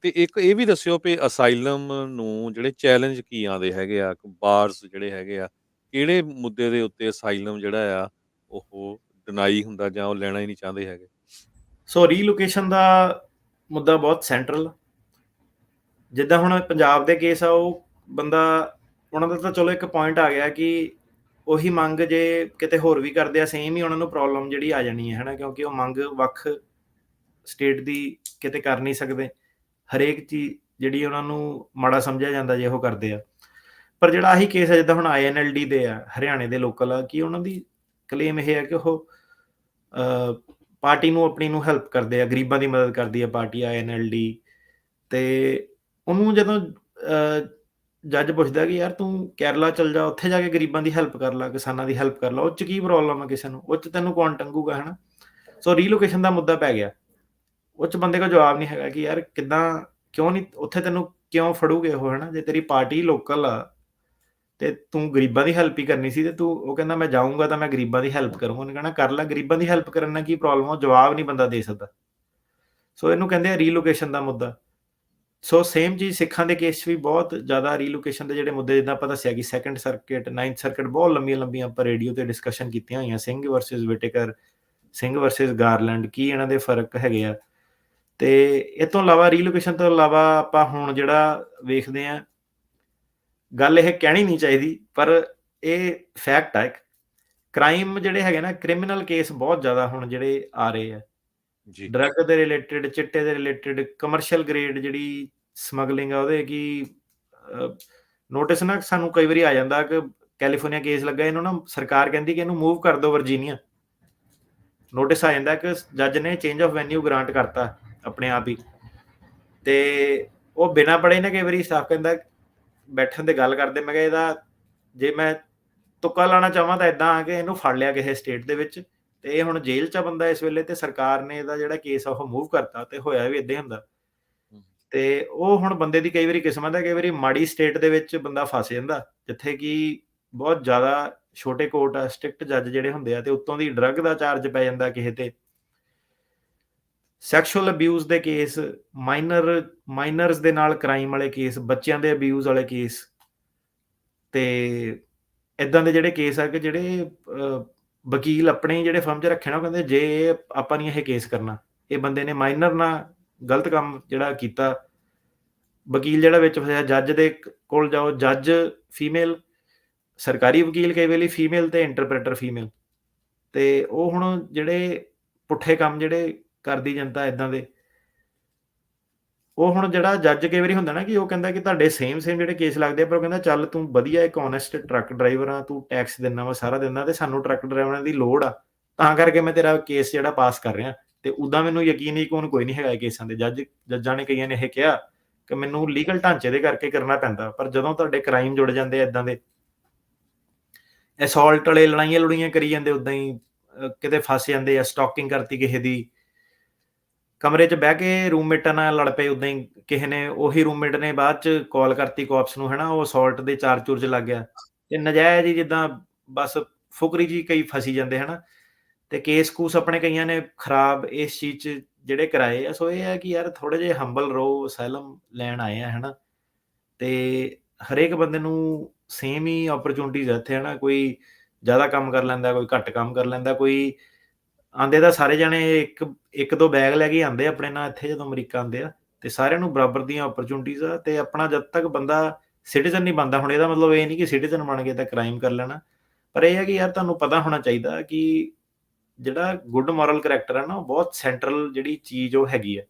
ਤੇ ਇੱਕ ਇਹ ਵੀ ਦੱਸਿਓ ਵੀ ਅਸਾਈਲਮ ਨੂੰ ਜਿਹੜੇ ਚੈਲੰਜ ਕੀ ਆਉਂਦੇ ਹੈਗੇ ਆ, ਬਾਰਸ ਜਿਹੜੇ ਹੈਗੇ ਆ, ਕਿਹੜੇ ਮੁੱਦੇ ਦੇ ਉੱਤੇ ਅਸਾਈਲਮ ਜਿਹੜਾ ਆ ਉਹ ਡਿਨਾਈ ਹੁੰਦਾ ਜਾਂ ਉਹ ਲੈਣਾ ਹੀ ਨਹੀਂ ਚਾਹੁੰਦੇ ਹੈਗੇ? ਸੋ ਰੀਲੋਕੇਸ਼ਨ ਦਾ ਮੁੱਦਾ ਬਹੁਤ ਸੈਂਟਰਲ, ਜਿੱਦਾਂ ਹੁਣ ਪੰਜਾਬ ਦੇ ਕੇਸ ਆ, ਉਹ ਬੰਦਾ ਉਹਨਾਂ ਦਾ ਤਾਂ ਚਲੋ ਇੱਕ ਪੁਆਇੰਟ ਆ ਗਿਆ ਕਿ ਉਹੀ ਮੰਗ ਜੇ ਕਿਤੇ ਹੋਰ ਵੀ ਕਰਦੇ ਆ ਸੇਮ ਹੀ ਉਹਨਾਂ ਨੂੰ ਪ੍ਰੋਬਲਮ ਜਿਹੜੀ ਆ ਜਾਣੀ ਹੈ ਹਨਾ, ਕਿਉਂਕਿ ਉਹ ਮੰਗ ਵੱਖ ਸਟੇਟ ਦੀ ਕਿਤੇ ਕਰ ਨਹੀਂ ਸਕਦੇ, ਹਰੇਕ ਚੀਜ਼ ਜਿਹੜੀ ਉਹਨਾਂ ਨੂੰ ਮਾੜਾ ਸਮਝਿਆ ਜਾਂਦਾ ਜੇ ਉਹ ਕਰਦੇ ਆ। ਪਰ ਜਿਹੜਾ ਆਹੀ ਕੇਸ ਹੈ ਜਿੱਦਾਂ ਹੁਣ INLD ਦੇ ਆ, ਹਰਿਆਣੇ ਦੇ ਲੋਕਲ ਆ, ਕਿ ਉਹਨਾਂ ਦੀ ਕਲੇਮ ਇਹ ਹੈ ਕਿ ਉਹ ਪਾਰਟੀ ਨੂੰ ਆਪਣੀ ਨੂੰ ਹੈਲਪ ਕਰਦੇ ਆ, ਗਰੀਬਾਂ ਦੀ ਮਦਦ ਕਰਦੀ ਆ ਪਾਰਟੀ INLD। ਤੇ ਉਹਨੂੰ ਜਦੋਂ ਜੱਜ ਪੁੱਛਦਾ ਕਿ ਯਾਰ ਤੂੰ ਕੇਰਲਾ ਚਲ ਜਾ, ਉੱਥੇ ਜਾ ਕੇ ਗਰੀਬਾਂ ਦੀ ਹੈਲਪ ਕਰ ਲਾ, ਕਿਸਾਨਾਂ ਦੀ ਹੈਲਪ ਕਰ ਲਾ, ਉਹ 'ਚ ਕੀ ਪ੍ਰੋਬਲਮ ਆ ਕਿਸੇ ਨੂੰ, ਉਹ 'ਚ ਤੈਨੂੰ ਕੌਣ ਟੰਗੂਗਾ ਹਨਾ। ਸੋ ਰੀਲੋਕੇਸ਼ਨ ਦਾ ਮੁੱਦਾ ਪੈ ਗਿਆ, ਉਹ 'ਚ ਬੰਦੇ ਕੋਲ ਜਵਾਬ ਨਹੀਂ ਹੈਗਾ ਕਿ ਯਾਰ ਕਿੱਦਾਂ, ਕਿਉਂ ਨਹੀਂ ਉੱਥੇ ਤੈਨੂੰ ਕਿਉਂ ਫੜੂਗੇ ਉਹ ਹਨਾ, ਜੇ ਤੇਰੀ ਪਾਰਟੀ ਲੋਕਲ ਆ ਤੇ ਤੂੰ ਗਰੀਬਾਂ ਦੀ ਹੈਲਪ ਹੀ ਕਰਨੀ ਸੀ, ਤੇ ਤੂੰ ਉਹ ਕਹਿੰਦਾ ਮੈਂ ਜਾਊਂਗਾ ਤਾਂ ਮੈਂ ਗਰੀਬਾਂ ਦੀ ਹੈਲਪ ਕਰੂੰਗਾ, ਉਹਨੇ ਕਹਿਣਾ ਕਰ ਲੈ, ਗਰੀਬਾਂ ਦੀ ਹੈਲਪ ਕਰਨ ਨਾਲ ਕੀ ਪ੍ਰੋਬਲਮ ਆ, ਉਹ ਜਵਾਬ ਨਹੀਂ ਬੰਦਾ ਦੇ ਸਕਦਾ। ਸੋ ਇਹਨੂੰ ਕਹਿੰਦੇ ਆ ਰੀਲੋਕੇਸ਼ਨ ਦਾ ਮੁੱਦਾ। ਸੋ ਸੇਮ ਚੀਜ਼ ਸਿੱਖਾਂ ਦੇ ਕੇਸ 'ਚ ਵੀ ਬਹੁਤ ਜ਼ਿਆਦਾ ਰੀਲੋਕੇਸ਼ਨ ਦੇ ਜਿਹੜੇ ਮੁੱਦੇ, ਜਿੱਦਾਂ ਆਪਾਂ ਦੱਸਿਆ ਕਿ 2nd ਸਰਕਿਟ, 9th ਸਰਕਿਟ, ਬਹੁਤ ਲੰਬੀਆਂ ਆਪਾਂ ਰੇਡੀਓ ਤੇ ਡਿਸਕਸ਼ਨ ਕੀਤੀਆਂ ਹੋਈਆਂ, Singh versus Whitaker, Singh versus Garland, ਕੀ ਇਹਨਾਂ ਦੇ ਫਰਕ ਹੈਗੇ ਆ। ਤੇ ਇਹ ਤੋਂ ਇਲਾਵਾ ਰੀਲੋਕੇਸ਼ਨ ਤੋਂ ਇਲਾਵਾ ਆਪਾਂ ਹੁਣ ਜਿਹੜਾ ਵੇਖਦੇ ਆ, ਗੱਲ ਇਹ ਕਹਿਣੀ ਨਹੀਂ ਚਾਹੀਦੀ ਪਰ ਇਹ ਫੈਕਟ ਆ, ਇੱਕ ਕ੍ਰਾਈਮ ਜਿਹੜੇ ਹੈਗੇ ਨਾ, ਕ੍ਰਿਮੀਨਲ ਕੇਸ ਬਹੁਤ ਜ਼ਿਆਦਾ ਹੁਣ ਜਿਹੜੇ ਆ ਰਹੇ ਆ, ਜੀ। ਡਰੱਗ ਦੇ ਰਿਲੇਟਡ, ਚਿੱਟੇ ਦੇ ਰਿਲੇਟਡ, ਕਮਰਸ਼ੀਅਲ ਗ੍ਰੇਡ ਜਿਹੜੀ ਸਮਗਲਿੰਗ ਆ ਉਹਦੇ ਕੀ ਨੋਟਿਸ ਨਾ ਸਾਨੂੰ ਕਈ ਵਾਰੀ ਆ ਜਾਂਦਾ ਕਿ ਕੈਲੀਫੋਰਨੀਆ ਕੇਸ ਲੱਗਾ, ਇਹਨੂੰ ਨਾ ਸਰਕਾਰ ਕਹਿੰਦੀ ਕਿ ਇਹਨੂੰ ਮੂਵ ਕਰ ਦਿਓ ਵਰਜੀਨੀਆ, ਨੋਟਿਸ ਆ ਜਾਂਦਾ ਕਿ ਜੱਜ ਨੇ ਚੇਂਜ ਆਫ ਵੈਨਿਊ ਗ੍ਰਾਂਟ ਕਰਤਾ ਆਪਣੇ ਆਪ ਹੀ, ਤੇ ਉਹ ਬਿਨਾਂ ਪੜ੍ਹੇ ਨਾ ਕਈ ਵਾਰੀ ਸਟਾਫ ਕਹਿੰਦਾ, ਬੈਠਣ ਤੇ ਗੱਲ ਕਰਦੇ, ਮੈਂ ਕਿਹਾ ਇਹਦਾ ਜੇ ਮੈਂ ਤੁੱਕਾ ਲਾਣਾ ਚਾਹਾਂ ਤਾਂ ਇਦਾਂ ਆ ਕਿ ਇਹਨੂੰ ਫੜ ਲਿਆ ਕਿਸੇ ਸਟੇਟ ਦੇ ਵਿੱਚ, ਤੇ ਇਹ ਹੁਣ ਜੇਲ੍ਹ 'ਚ ਬੰਦਾ ਇਸ ਵੇਲੇ, ਤੇ ਸਰਕਾਰ ਨੇ ਇਹਦਾ ਜਿਹੜਾ ਕੇਸ ਆ ਉਹ ਮੂਵ ਕਰਤਾ, ਤੇ ਹੋਇਆ ਵੀ ਇਦਾਂ ਹੀ ਹੁੰਦਾ। ਤੇ ਉਹ ਹੁਣ ਬੰਦੇ ਦੀ ਕਈ ਵਾਰੀ ਕਿਸਮਤ ਹੈ, ਕਈ ਵਾਰੀ ਮਾੜੀ ਸਟੇਟ ਦੇ ਵਿੱਚ ਬੰਦਾ ਫਸ ਜਾਂਦਾ, ਜਿੱਥੇ ਕਿ ਬਹੁਤ ਜ਼ਿਆਦਾ ਛੋਟੇ ਕੋਰਟ ਆ, ਸਟ੍ਰਿਕਟ ਜੱਜ ਜਿਹੜੇ ਹੁੰਦੇ ਆ, ਤੇ ਉੱਤੋਂ ਦੀ ਡਰੱਗ ਦਾ ਚਾਰਜ ਪੈ ਜਾਂਦਾ ਕਿਸੇ ਤੇ, ਸੈਕਸ਼ੂਅਲ ਅਬਿਊਜ਼ ਦੇ ਕੇਸ, ਮਾਈਨਰਸ ਦੇ ਨਾਲ ਕ੍ਰਾਈਮ ਵਾਲੇ ਕੇਸ, ਬੱਚਿਆਂ ਦੇ ਅਬਿਊਜ਼ ਵਾਲੇ ਕੇਸ, ਤੇ ਇਦਾਂ ਦੇ ਜਿਹੜੇ ਕੇਸ ਆ ਕਿ ਜਿਹੜੇ ਵਕੀਲ ਆਪਣੇ ਜਿਹੜੇ ਫਰਮ 'ਚ ਰੱਖੇ ਨਾ, ਉਹ ਕਹਿੰਦੇ ਜੇ ਆਪਾਂ ਨਹੀਂ ਇਹ ਕੇਸ ਕਰਨਾ, ਇਹ ਬੰਦੇ ਨੇ ਮਾਈਨਰ ਨਾਲ ਗਲਤ ਕੰਮ ਜਿਹੜਾ ਕੀਤਾ, ਵਕੀਲ ਜਿਹੜਾ ਵਿੱਚ ਫਸਿਆ, ਜੱਜ ਦੇ ਕੋਲ ਜਾਓ, ਜੱਜ ਫੀਮੇਲ, ਸਰਕਾਰੀ ਵਕੀਲ ਕਈ ਵੇਲੇ ਫੀਮੇਲ, ਤੇ ਇੰਟਰਪ੍ਰੇਟਰ ਫੀਮੇਲ, ਤੇ ਉਹ ਹੁਣ ਜਿਹੜੇ ਪੁੱਠੇ ਕੰਮ ਜਿਹੜੇ ਕਰਦੀ ਜਨਤਾ ਇਦਾਂ ਦੇ, ਉਹ ਹੁਣ ਜਿਹੜਾ ਜੱਜ ਕਈ ਵਾਰੀ ਹੁੰਦਾ ਨਾ ਕਿ ਉਹ ਕਹਿੰਦਾ ਕਿ ਤੁਹਾਡੇ ਸੇਮ ਜਿਹੜੇ ਕੇਸ ਲੱਗਦੇ ਆ, ਪਰ ਉਹ ਕਹਿੰਦਾ ਚੱਲ ਤੂੰ ਵਧੀਆ ਇੱਕ ਓਨੈਸਟ ਟਰੱਕ ਡਰਾਈਵਰ ਆ, ਤੂੰ ਟੈਕਸ ਦਿੰਦਾ ਵਾ ਸਾਰਾ ਦਿੰਦਾ, ਤੇ ਸਾਨੂੰ ਟਰੱਕ ਡਰਾਈਵਰਾਂ ਦੀ ਲੋੜ ਆ, ਤਾਂ ਕਰਕੇ ਮੈਂ ਤੇਰਾ ਕੇਸ ਜਿਹੜਾ ਪਾਸ ਕਰ ਰਿਹਾ, ਤੇ ਉਦਾਂ ਮੈਨੂੰ ਯਕੀਨ ਹੀ ਕੋਈ ਨਹੀਂ ਹੈਗਾ ਕੇਸਾਂ ਦੇ। ਜੱਜਾਂ ਨੇ ਕਈਆਂ ਨੇ ਇਹ ਕਿਹਾ ਕਿ ਮੈਨੂੰ ਲੀਗਲ ਢਾਂਚੇ ਦੇ ਕਰਕੇ ਕਰਨਾ ਪੈਂਦਾ, ਪਰ ਜਦੋਂ ਤੁਹਾਡੇ ਕ੍ਰਾਈਮ ਜੁੜ ਜਾਂਦੇ ਆ ਇਦਾਂ ਦੇ, ਅਸੌਲਟ ਵਾਲੇ ਲੜਾਈਆਂ ਲੁੜੀਆਂ ਕਰੀ ਜਾਂਦੇ, ਉਦਾਂ ਹੀ ਕਿਤੇ ਫਸ ਜਾਂਦੇ ਆ, ਸਟਾਕਿੰਗ ਕਰਤੀ ਕਿਸੇ ਦੀ, ਕਮਰੇ 'ਚ ਬਹਿ ਕੇ ਰੂਮਮੇਟਾਂ ਨਾਲ ਲੜ ਪਏ, ਉਦਾਂ ਹੀ ਕਿਸੇ ਨੇ, ਉਹੀ ਰੂਮਮੇਟ ਨੇ ਬਾਅਦ 'ਚ ਕਾਲ ਕਰਤੀ ਕੋਪਸ ਨੂੰ ਹਨਾ, ਉਹ ਅਸੌਲਟ ਦੇ ਚਾਰ ਚੂਰ 'ਚ ਲੱਗ ਗਿਆ, ਤੇ ਨਜਾਇਜ਼ ਹੀ ਜਿੱਦਾਂ ਬਸ ਫੁਕਰੀ ਜੀ ਕਈ ਫਸੀ ਜਾਂਦੇ ਹਨਾ, ਤੇ ਕੇਸ ਕੂਸ ਆਪਣੇ ਕਈਆਂ ਨੇ ਖਰਾਬ ਇਸ ਚੀਜ਼ 'ਚ ਜਿਹੜੇ ਕਰਾਏ ਆ। ਸੋ ਇਹ ਹੈ ਕਿ ਯਾਰ ਥੋੜੇ ਜਿਹੇ ਹੰਬਲ ਰਹੋ, ਅਸਾਈਲਮ ਲੈਣ ਆਏ ਆ ਹਨਾ, ਤੇ ਹਰੇਕ ਬੰਦੇ ਨੂੰ ਸੇਮ ਹੀ ਓਪਰਚੁਨਿਟੀਜ਼ ਆ ਇੱਥੇ ਹਨਾ, ਕੋਈ ਜ਼ਿਆਦਾ ਕੰਮ ਕਰ ਲੈਂਦਾ, ਕੋਈ ਘੱਟ ਕੰਮ ਕਰ ਲੈਂਦਾ, ਕੋਈ ਆਂਦੇ ਤਾਂ ਸਾਰੇ ਜਾਣੇ ਇੱਕ ਦੋ ਬੈਗ ਲੈ ਕੇ ਆਉਂਦੇ ਆਪਣੇ ਨਾਲ ਇੱਥੇ ਜਦੋਂ ਅਮਰੀਕਾ ਆਉਂਦੇ ਆ, ਤੇ ਸਾਰਿਆਂ ਨੂੰ ਬਰਾਬਰ ਦੀਆਂ ਓਪਰਚੁਨਿਟੀਜ਼ ਆ, ਤੇ ਆਪਣਾ ਜਦ ਤੱਕ ਬੰਦਾ ਸਿਟੀਜ਼ਨ ਨਹੀਂ ਬਣਦਾ, ਹੁਣ ਇਹਦਾ ਮਤਲਬ ਇਹ ਨਹੀਂ ਕਿ ਸਿਟੀਜ਼ਨ ਬਣ ਕੇ ਤਾਂ ਕ੍ਰਾਈਮ ਕਰ ਲੈਣਾ, ਪਰ ਇਹ ਹੈ ਕਿ ਯਾਰ ਤੁਹਾਨੂੰ ਪਤਾ ਹੋਣਾ ਚਾਹੀਦਾ ਕਿ ਜਿਹੜਾ ਗੁੱਡ ਮੋਰਲ ਕਰੈਕਟਰ ਹੈ ਨਾ, ਉਹ ਬਹੁਤ ਸੈਂਟਰਲ ਜਿਹੜੀ ਚੀਜ਼ ਉਹ ਹੈਗੀ ਹੈ।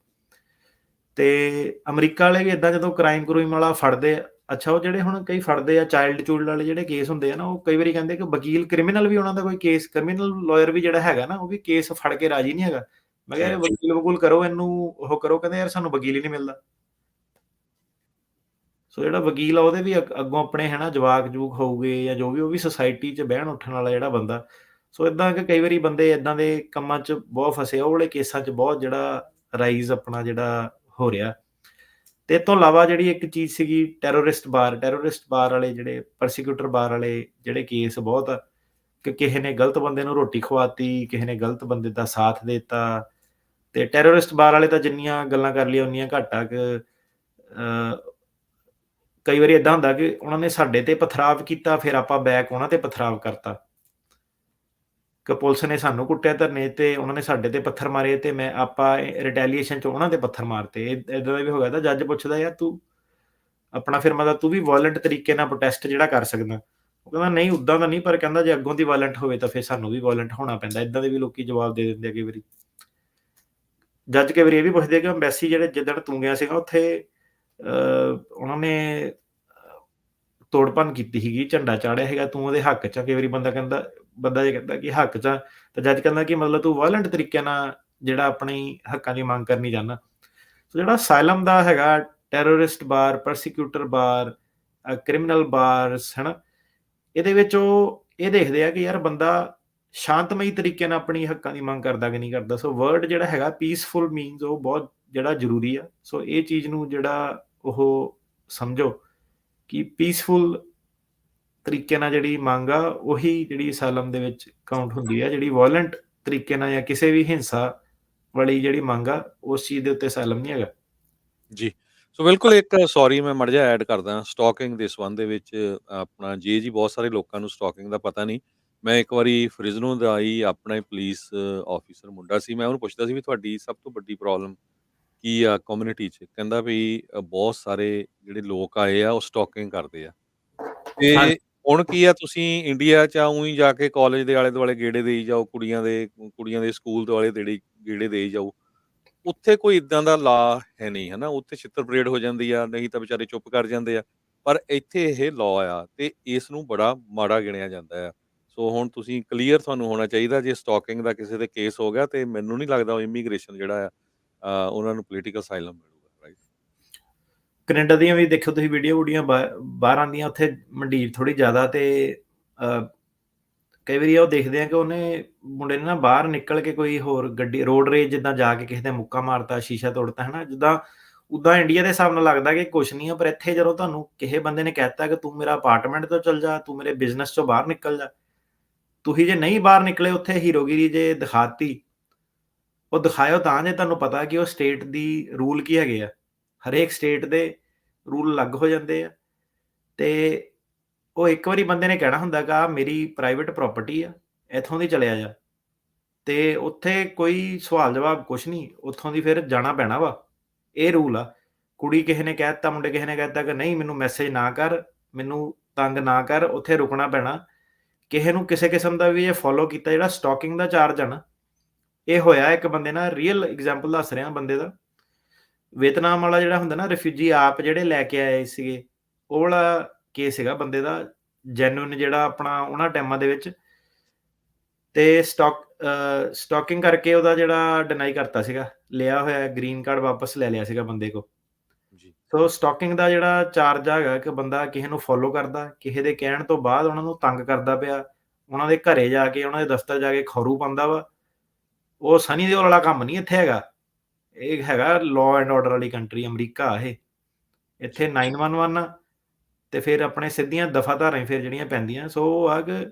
ਤੇ ਅਮਰੀਕਾ ਵਾਲੇ ਵੀ ਇਦਾਂ ਜਦੋਂ ਕ੍ਰਾਈਮ ਵਾਲਾ ਫੜਦੇ ਆ, ਅੱਛਾ ਉਹ ਜਿਹੜੇ ਹੁਣ ਕਈ ਫੜਦੇ ਆ ਚਾਈਲਡ ਚੂਲਡ ਵਾਲੇ ਜਿਹੜੇ ਕੇਸ ਹੁੰਦੇ ਆ ਨਾ, ਉਹ ਕਈ ਵਾਰੀ ਕਹਿੰਦੇ ਕਿ ਵਕੀਲ ਕ੍ਰਿਮੀਨਲ ਵੀ ਉਹਨਾਂ ਦਾ ਕੋਈ ਕੇਸ, ਕ੍ਰਿਮੀਨਲ ਲਾਇਰ ਵੀ ਜਿਹੜਾ ਹੈਗਾ ਨਾ, ਉਹ ਵੀ ਕੇਸ ਫੜ ਕੇ ਰਾਜੀ ਨਹੀਂ ਹੈਗਾ। ਮੈਂ ਕਿਹਾ ਵਕੂਲ ਕਰੋ, ਇਹਨੂੰ ਉਹ ਕਰੋ, ਕਹਿੰਦੇ ਯਾਰ ਸਾਨੂੰ ਵਕੀਲ ਹੀ ਨਹੀਂ ਮਿਲਦਾ। ਸੋ ਜਿਹੜਾ ਵਕੀਲ ਆ ਉਹਦੇ ਵੀ ਅੱਗੋਂ ਆਪਣੇ ਹੈ ਨਾ ਜਵਾਕ ਜੂਕ ਹੋਊਗੇ ਜਾਂ ਜੋ ਵੀ, ਉਹ ਵੀ ਸੁਸਾਇਟੀ 'ਚ ਬਹਿਣ ਉੱਠਣ ਵਾਲਾ ਜਿਹੜਾ ਬੰਦਾ। ਸੋ ਇਦਾਂ ਕਿ ਕਈ ਵਾਰੀ ਬੰਦੇ ਇਦਾਂ ਦੇ ਕੰਮਾਂ 'ਚ ਬਹੁਤ ਫਸੇ, ਉਹ ਵਾਲੇ ਕੇਸਾਂ 'ਚ ਬਹੁਤ ਜਿਹੜਾ ਰਾਈਜ਼ ਆਪਣਾ ਜਿਹੜਾ ਹੋ ਰਿਹਾ। ਤੇ ਇਹ ਤੋਂ ਇਲਾਵਾ ਜਿਹੜੀ ਇੱਕ ਚੀਜ਼ ਸੀਗੀ ਟੈਰਰਿਸਟ ਬਾਰ ਵਾਲੇ ਜਿਹੜੇ ਪ੍ਰੋਸੀਕਿਊਟਰ ਬਾਰ ਵਾਲੇ ਜਿਹੜੇ ਕੇਸ ਬਹੁਤ ਆ, ਕਿ ਕਿਸੇ ਨੇ ਗਲਤ ਬੰਦੇ ਨੂੰ ਰੋਟੀ ਖਵਾਤੀ, ਕਿਸੇ ਨੇ ਗਲਤ ਬੰਦੇ ਦਾ ਸਾਥ ਦੇ ਦਿੱਤਾ, ਤੇ ਟੈਰਰਿਸਟ ਬਾਰ ਵਾਲੇ ਤਾਂ ਜਿੰਨੀਆਂ ਗੱਲਾਂ ਕਰ ਲਈਆਂ ਉਨੀਆਂ ਘੱਟ ਆ ਕਿ ਕਈ ਵਾਰੀ ਏਦਾਂ ਹੁੰਦਾ ਕਿ ਉਹਨਾਂ ਨੇ ਸਾਡੇ ਤੇ ਪਥਰਾਵ ਕੀਤਾ, ਫਿਰ ਆਪਾਂ ਬੈਕ ਉਹਨਾਂ ਤੇ ਪਥਰਾਵ ਕਰਤਾ। ਕਿ ਪੁਲਿਸ ਨੇ ਸਾਨੂੰ ਕੁੱਟਿਆ ਧਰਨੇ ਤੇ, ਉਹਨਾਂ ਨੇ ਸਾਡੇ ਤੇ ਪੱਥਰ ਮਾਰੇ ਤੇ ਆਪਾਂ ਰਿਟੈਲੀਏਸ਼ਨ 'ਚ ਉਹਨਾਂ ਤੇ ਪੱਥਰ ਮਾਰਤੇ। ਏਦਾਂ ਦਾ ਵੀ ਹੋ ਗਿਆ ਤਾਂ ਜੱਜ ਪੁੱਛਦਾ, ਯਾਰ ਤੂੰ ਆਪਣਾ ਫਿਰ ਮਤਲਬ ਤੂੰ ਵੀ ਵਾਇਲੈਂਟ ਤਰੀਕੇ ਨਾਲ ਪ੍ਰੋਟੈਸਟ ਜਿਹੜਾ ਕਰ ਸਕਦਾ। ਉਹ ਕਹਿੰਦਾ ਨਹੀਂ ਉੱਦਾਂ ਦਾ ਨਹੀਂ, ਪਰ ਕਹਿੰਦਾ ਜੇ ਅੱਗੋਂ ਦੀ ਵਾਇਲੈਂਟ ਹੋਵੇ ਤਾਂ ਫਿਰ ਸਾਨੂੰ ਵੀ ਵਾਇਲੈਂਟ ਹੋਣਾ ਪੈਂਦਾ। ਏਦਾਂ ਦੇ ਵੀ ਲੋਕੀ ਜਵਾਬ ਦੇ ਦਿੰਦੇ ਆ ਕਈ ਵਾਰੀ। ਜੱਜ ਕਈ ਵਾਰੀ ਇਹ ਵੀ ਪੁੱਛਦੇ ਕਿ ਅੰਬੈਸੀ ਜਿਹੜੇ ਜਿੱਦਣ ਤੂੰ ਗਿਆ ਸੀਗਾ ਉੱਥੇ ਉਹਨਾਂ ਨੇ ਤੋੜ ਭੰਨ ਕੀਤੀ ਸੀਗੀ, ਝੰਡਾ ਚਾੜਿਆ ਹੈਗਾ, ਤੂੰ ਉਹਦੇ ਹੱਕ 'ਚ ਆ। ਕਈ ਵਾਰੀ ਬੰਦਾ ਜੇ ਕਹਿੰਦਾ ਕਿ ਹੱਕ 'ਚ ਆ, ਤਾਂ ਜੱਜ ਕਹਿੰਦਾ ਕਿ ਮਤਲਬ ਤੂੰ ਵਾਇਲੈਂਟ ਤਰੀਕੇ ਨਾਲ ਜਿਹੜਾ ਆਪਣੀ ਹੱਕਾਂ ਦੀ ਮੰਗ ਕਰਨੀ ਚਾਹੁੰਦਾ। ਸੋ ਜਿਹੜਾ ਅਸਾਈਲਮ ਦਾ ਹੈਗਾ, ਟੈਰਰਿਸਟ ਬਾਰ, ਪ੍ਰੋਸੀਕਿਊਟਰ ਬਾਰ, ਕ੍ਰਿਮੀਨਲ ਬਾਰਸ ਹੈ ਨਾ, ਇਹਦੇ ਵਿੱਚ ਉਹ ਇਹ ਦੇਖਦੇ ਆ ਕਿ ਯਾਰ ਬੰਦਾ ਸ਼ਾਂਤਮਈ ਤਰੀਕੇ ਨਾਲ ਆਪਣੀ ਹੱਕਾਂ ਦੀ ਮੰਗ ਕਰਦਾ ਕਿ ਨਹੀਂ ਕਰਦਾ। ਸੋ ਵਰਡ ਜਿਹੜਾ ਹੈਗਾ ਪੀਸਫੁਲ ਮੀਨਸ ਉਹ ਬਹੁਤ ਜਿਹੜਾ ਜ਼ਰੂਰੀ ਆ। ਸੋ ਇਹ ਚੀਜ਼ ਨੂੰ ਜਿਹੜਾ ਉਹ ਸਮਝੋ ਕਿ ਪੀਸਫੁਲ ਤਰੀਕੇ ਨਾਲ ਜਿਹੜੀ ਮੰਗ ਆ ਉਹੀ ਜਿਹੜੀ ਅਸਾਈਲਮ ਦੇ ਵਿੱਚ ਕਾਊਂਟ ਹੁੰਦੀ ਆ। ਜਿਹੜੀ ਵਾਇਲੈਂਟ ਤਰੀਕੇ ਨਾਲ ਜਾਂ ਕਿਸੇ ਵੀ ਹਿੰਸਾ ਵਾਲੀ ਜਿਹੜੀ ਮੰਗ ਆ, ਉਸ ਚੀਜ਼ ਦੇ ਉੱਤੇ ਅਸਾਈਲਮ ਨਹੀਂ ਹੈਗਾ। ਜੀ। ਸੋ ਬਿਲਕੁਲ ਇੱਕ ਸੌਰੀ ਮੈਂ ਮਾੜਾ ਜਿਹਾ ਐਡ ਕਰਦਾ ਸਟਾਕਿੰਗ ਦੇ ਸੰਬੰਧ ਦੇ ਵਿੱਚ ਆਪਣਾ ਜੀ ਬਹੁਤ ਸਾਰੇ ਲੋਕਾਂ ਨੂੰ ਸਟਾਕਿੰਗ ਦਾ ਪਤਾ ਨਹੀਂ। ਮੈਂ ਇੱਕ ਵਾਰੀ ਫਰਿਜ਼ਨੋ ਦਾ ਹੀ ਆਪਣਾ ਹੀ ਪੁਲਿਸ ਆਫੀਸਰ ਮੁੰਡਾ ਸੀ, ਮੈਂ ਉਹਨੂੰ ਪੁੱਛਦਾ ਸੀ ਵੀ ਤੁਹਾਡੀ ਸਭ ਤੋਂ ਵੱਡੀ ਪ੍ਰੋਬਲਮ ਕੀ ਆ ਕਮਿਊਨਿਟੀ 'ਚ? ਕਹਿੰਦਾ ਵੀ ਬਹੁਤ ਸਾਰੇ ਜਿਹੜੇ ਲੋਕ ਆਏ ਆ ਉਹ ਸਟਾਕਿੰਗ ਕਰਦੇ ਆ। ਹਾਂਜੀ, ਤੇ ਹੁਣ ਕੀ ਆ, ਤੁਸੀਂ ਇੰਡੀਆ 'ਚ ਊਈਂ ਜਾ ਕੇ ਕਾਲਜ ਦੇ ਆਲੇ-ਦੁਆਲੇ ਗੇੜੇ ਦੇਈ ਜਾਓ, ਕੁੜੀਆਂ ਦੇ ਸਕੂਲ ਦੇ ਆਲੇ ਗੇੜੇ ਦੇਈ ਜਾਓ। ਉੱਥੇ ਕੋਈ ਇਦਾਂ ਦਾ ਲਾ ਹੈ ਨਹੀਂ, ਹਨਾ? ਉੱਥੇ ਛਿੱਤਰ ਪਰੇਡ ਹੋ ਜਾਂਦੀ ਆ, ਨਹੀਂ ਤਾਂ ਵਿਚਾਰੇ ਚੁੱਪ ਕਰ ਜਾਂਦੇ ਆ। ਪਰ ਇੱਥੇ ਇਹ ਲਾਅ ਆ ਤੇ ਇਸ ਨੂੰ ਬੜਾ ਮਾੜਾ ਗਿਣਿਆ ਜਾਂਦਾ ਆ। ਸੋ ਹੁਣ ਤੁਸੀਂ ਕਲੀਅਰ ਤੁਹਾਨੂੰ ਹੋਣਾ ਚਾਹੀਦਾ, ਜੇ ਸਟਾਕਿੰਗ ਦਾ ਕਿਸੇ ਤੇ ਕੇਸ ਹੋ ਗਿਆ ਤੇ ਮੈਨੂੰ ਨਹੀਂ ਲੱਗਦਾ ਉਹ ਇਮੀਗ੍ਰੇਸ਼ਨ ਜਿਹੜਾ ਆ ਉਹਨਾਂ ਨੂੰ ਪੋਲੀਟੀਕਲ ਅਸਾਈਲਮ ਮਿਲੂਗਾ, ਰਾਈਟ? ਕੈਨੇਡਾ ਦੀਆਂ ਵੀ ਦੇਖੋ ਤੁਸੀਂ ਵੀਡੀਓ-ਵੂਡੀਓ ਬਾਹਰ ਆਉਂਦੀਆਂ, ਉੱਥੇ ਮੰਡੀਰ ਥੋੜ੍ਹੀ ਜ਼ਿਆਦਾ ਤੇ ਕਈ ਵਾਰੀ ਉਹ ਦੇਖਦੇ ਆ ਕਿ ਉਹਨੇ ਮੁੰਡੇ ਨੇ ਨਾ ਬਾਹਰ ਨਿਕਲ ਕੇ ਕੋਈ ਹੋਰ ਗੱਡੀ ਰੋਡ ਰੇਜ ਜਿੱਦਾਂ ਜਾ ਕੇ ਕਿਸੇ ਦੇ ਮੁੱਕਾ ਮਾਰਤਾ, ਸ਼ੀਸ਼ਾ ਤੋੜਤਾ ਹੈ ਨਾ, ਜਿੱਦਾਂ ਉੱਦਾਂ ਇੰਡੀਆ ਦੇ ਹਿਸਾਬ ਨਾਲ ਲੱਗਦਾ ਕਿ ਕੁਛ ਨਹੀਂ ਆ, ਪਰ ਇੱਥੇ ਜਦੋਂ ਤੁਹਾਨੂੰ ਕਿਸੇ ਬੰਦੇ ਨੇ ਕਹਿ ਦਿੱਤਾ ਕਿ ਤੂੰ ਮੇਰਾ ਅਪਾਰਟਮੈਂਟ ਤੋਂ ਚੱਲ ਜਾ, ਤੂੰ ਮੇਰੇ ਬਿਜ਼ਨਸ 'ਚੋਂ ਬਾਹਰ ਨਿਕਲ ਜਾ, ਤੁਸੀਂ ਜੇ ਨਹੀਂ ਬਾਹਰ ਨਿਕਲੇ ਉੱਥੇ ਹੀਰੋਗਿਰੀ ਜੇ ਦਿਖਾਤੀ, ਉਹ ਦਿਖਾਇਓ ਤਾਂ ਜੇ ਤੁਹਾਨੂੰ ਪਤਾ ਕਿ ਉਹ ਸਟੇਟ ਦੀ ਰੂਲ ਕੀ ਹੈਗੇ ਆ। ਹਰੇਕ ਸਟੇਟ ਦੇ ਰੂਲ ਅਲੱਗ ਹੋ ਜਾਂਦੇ ਆ ਤੇ ਉਹ ਇੱਕ ਵਾਰੀ ਬੰਦੇ ਨੇ ਕਹਿਣਾ ਹੁੰਦਾ ਕਿ ਆਹ ਮੇਰੀ ਪ੍ਰਾਈਵੇਟ ਪ੍ਰਾਪਰਟੀ ਆ, ਇੱਥੋਂ ਦੀ ਚਲਿਆ ਜਾ। ਤੇ ਉੱਥੇ ਕੋਈ ਸਵਾਲ ਜਵਾਬ ਕੁਛ ਨਹੀਂ, ਉੱਥੋਂ ਦੀ ਫਿਰ ਜਾਣਾ ਪੈਣਾ ਵਾ। ਇਹ ਰੂਲ ਆ। ਕੁੜੀ ਕਿਸੇ ਨੇ ਕਹਿ ਦਿੱਤਾ, ਮੁੰਡੇ ਕਿਸੇ ਨੇ ਕਹਿ ਦਿੱਤਾ ਕਿ ਨਹੀਂ ਮੈਨੂੰ ਮੈਸੇਜ ਨਾ ਕਰ, ਮੈਨੂੰ ਤੰਗ ਨਾ ਕਰ, ਉੱਥੇ ਰੁਕਣਾ ਪੈਣਾ। ਕਿਸੇ ਨੂੰ ਕਿਸੇ ਕਿਸਮ ਦਾ ਵੀ ਇਹ ਫੋਲੋ ਕੀਤਾ, ਜਿਹੜਾ ਸਟਾਕਿੰਗ ਦਾ ਚਾਰਜ ਆ ਨਾ, ਇਹ ਹੋਇਆ ਇੱਕ ਬੰਦੇ ਨਾਲ, ਰੀਅਲ ਐਗਜ਼ਾਮਪਲ ਦੱਸ ਰਿਹਾ ਬੰਦੇ ਦਾ। ਵੀਅਤਨਾਮ ਵਾਲਾ ਜਿਹੜਾ ਹੁੰਦਾ ਨਾ ਰਿਫਿਊਜੀ ਆਪ ਜਿਹੜੇ ਲੈ ਕੇ ਆਏ ਸੀਗੇ, ਉਹ ਵਾਲਾ ਕੇਸ ਸੀਗਾ ਬੰਦੇ ਦਾ, ਜੈਨੂਇਨ ਜਿਹੜਾ ਆਪਣਾ ਉਹਨਾਂ ਟਾਈਮਾਂ ਦੇ ਵਿੱਚ। ਤੇ ਸਟਾਕਿੰਗ ਕਰਕੇ ਉਹਦਾ ਜਿਹੜਾ ਡਿਨਾਈ ਕਰਤਾ ਸੀਗਾ, ਲਿਆ ਹੋਇਆ ਗ੍ਰੀਨ ਕਾਰਡ ਵਾਪਸ ਲੈ ਲਿਆ ਸੀਗਾ ਬੰਦੇ ਕੋਲ। ਜੀ। ਸੋ ਸਟਾਕਿੰਗ ਦਾ ਜਿਹੜਾ ਚਾਰਜ ਹੈਗਾ ਕਿ ਬੰਦਾ ਕਿਸੇ ਨੂੰ ਫੋਲੋ ਕਰਦਾ, ਕਿਸੇ ਦੇ ਕਹਿਣ ਤੋਂ ਬਾਅਦ ਉਹਨਾਂ ਨੂੰ ਤੰਗ ਕਰਦਾ ਪਿਆ, ਉਹਨਾਂ ਦੇ ਘਰੇ ਜਾ ਕੇ, ਉਹਨਾਂ ਦੇ ਦਫ਼ਤਰ ਜਾ ਕੇ ਖੌਰੂ ਪਾਉਂਦਾ ਵਾ, ਉਹ ਸਨੀ ਦਿਓਲ ਵਾਲਾ ਕੰਮ ਨਹੀਂ ਇੱਥੇ ਹੈਗਾ। ਇਹ ਹੈਗਾ ਲਾਅ ਐਂਡ ਆਰਡਰ ਵਾਲੀ ਕੰਟਰੀ ਅਮਰੀਕਾ ਇਹ। ਇੱਥੇ ਜੀ। 911 ਆ ਤੇ ਫਿਰ ਆਪਣੇ ਸਿੱਧੀਆਂ ਦਫ਼ਾਧਾਰਾਂ ਫਿਰ ਜਿਹੜੀਆਂ ਪੈਂਦੀਆਂ। ਸੋ ਉਹ ਆ ਕਿ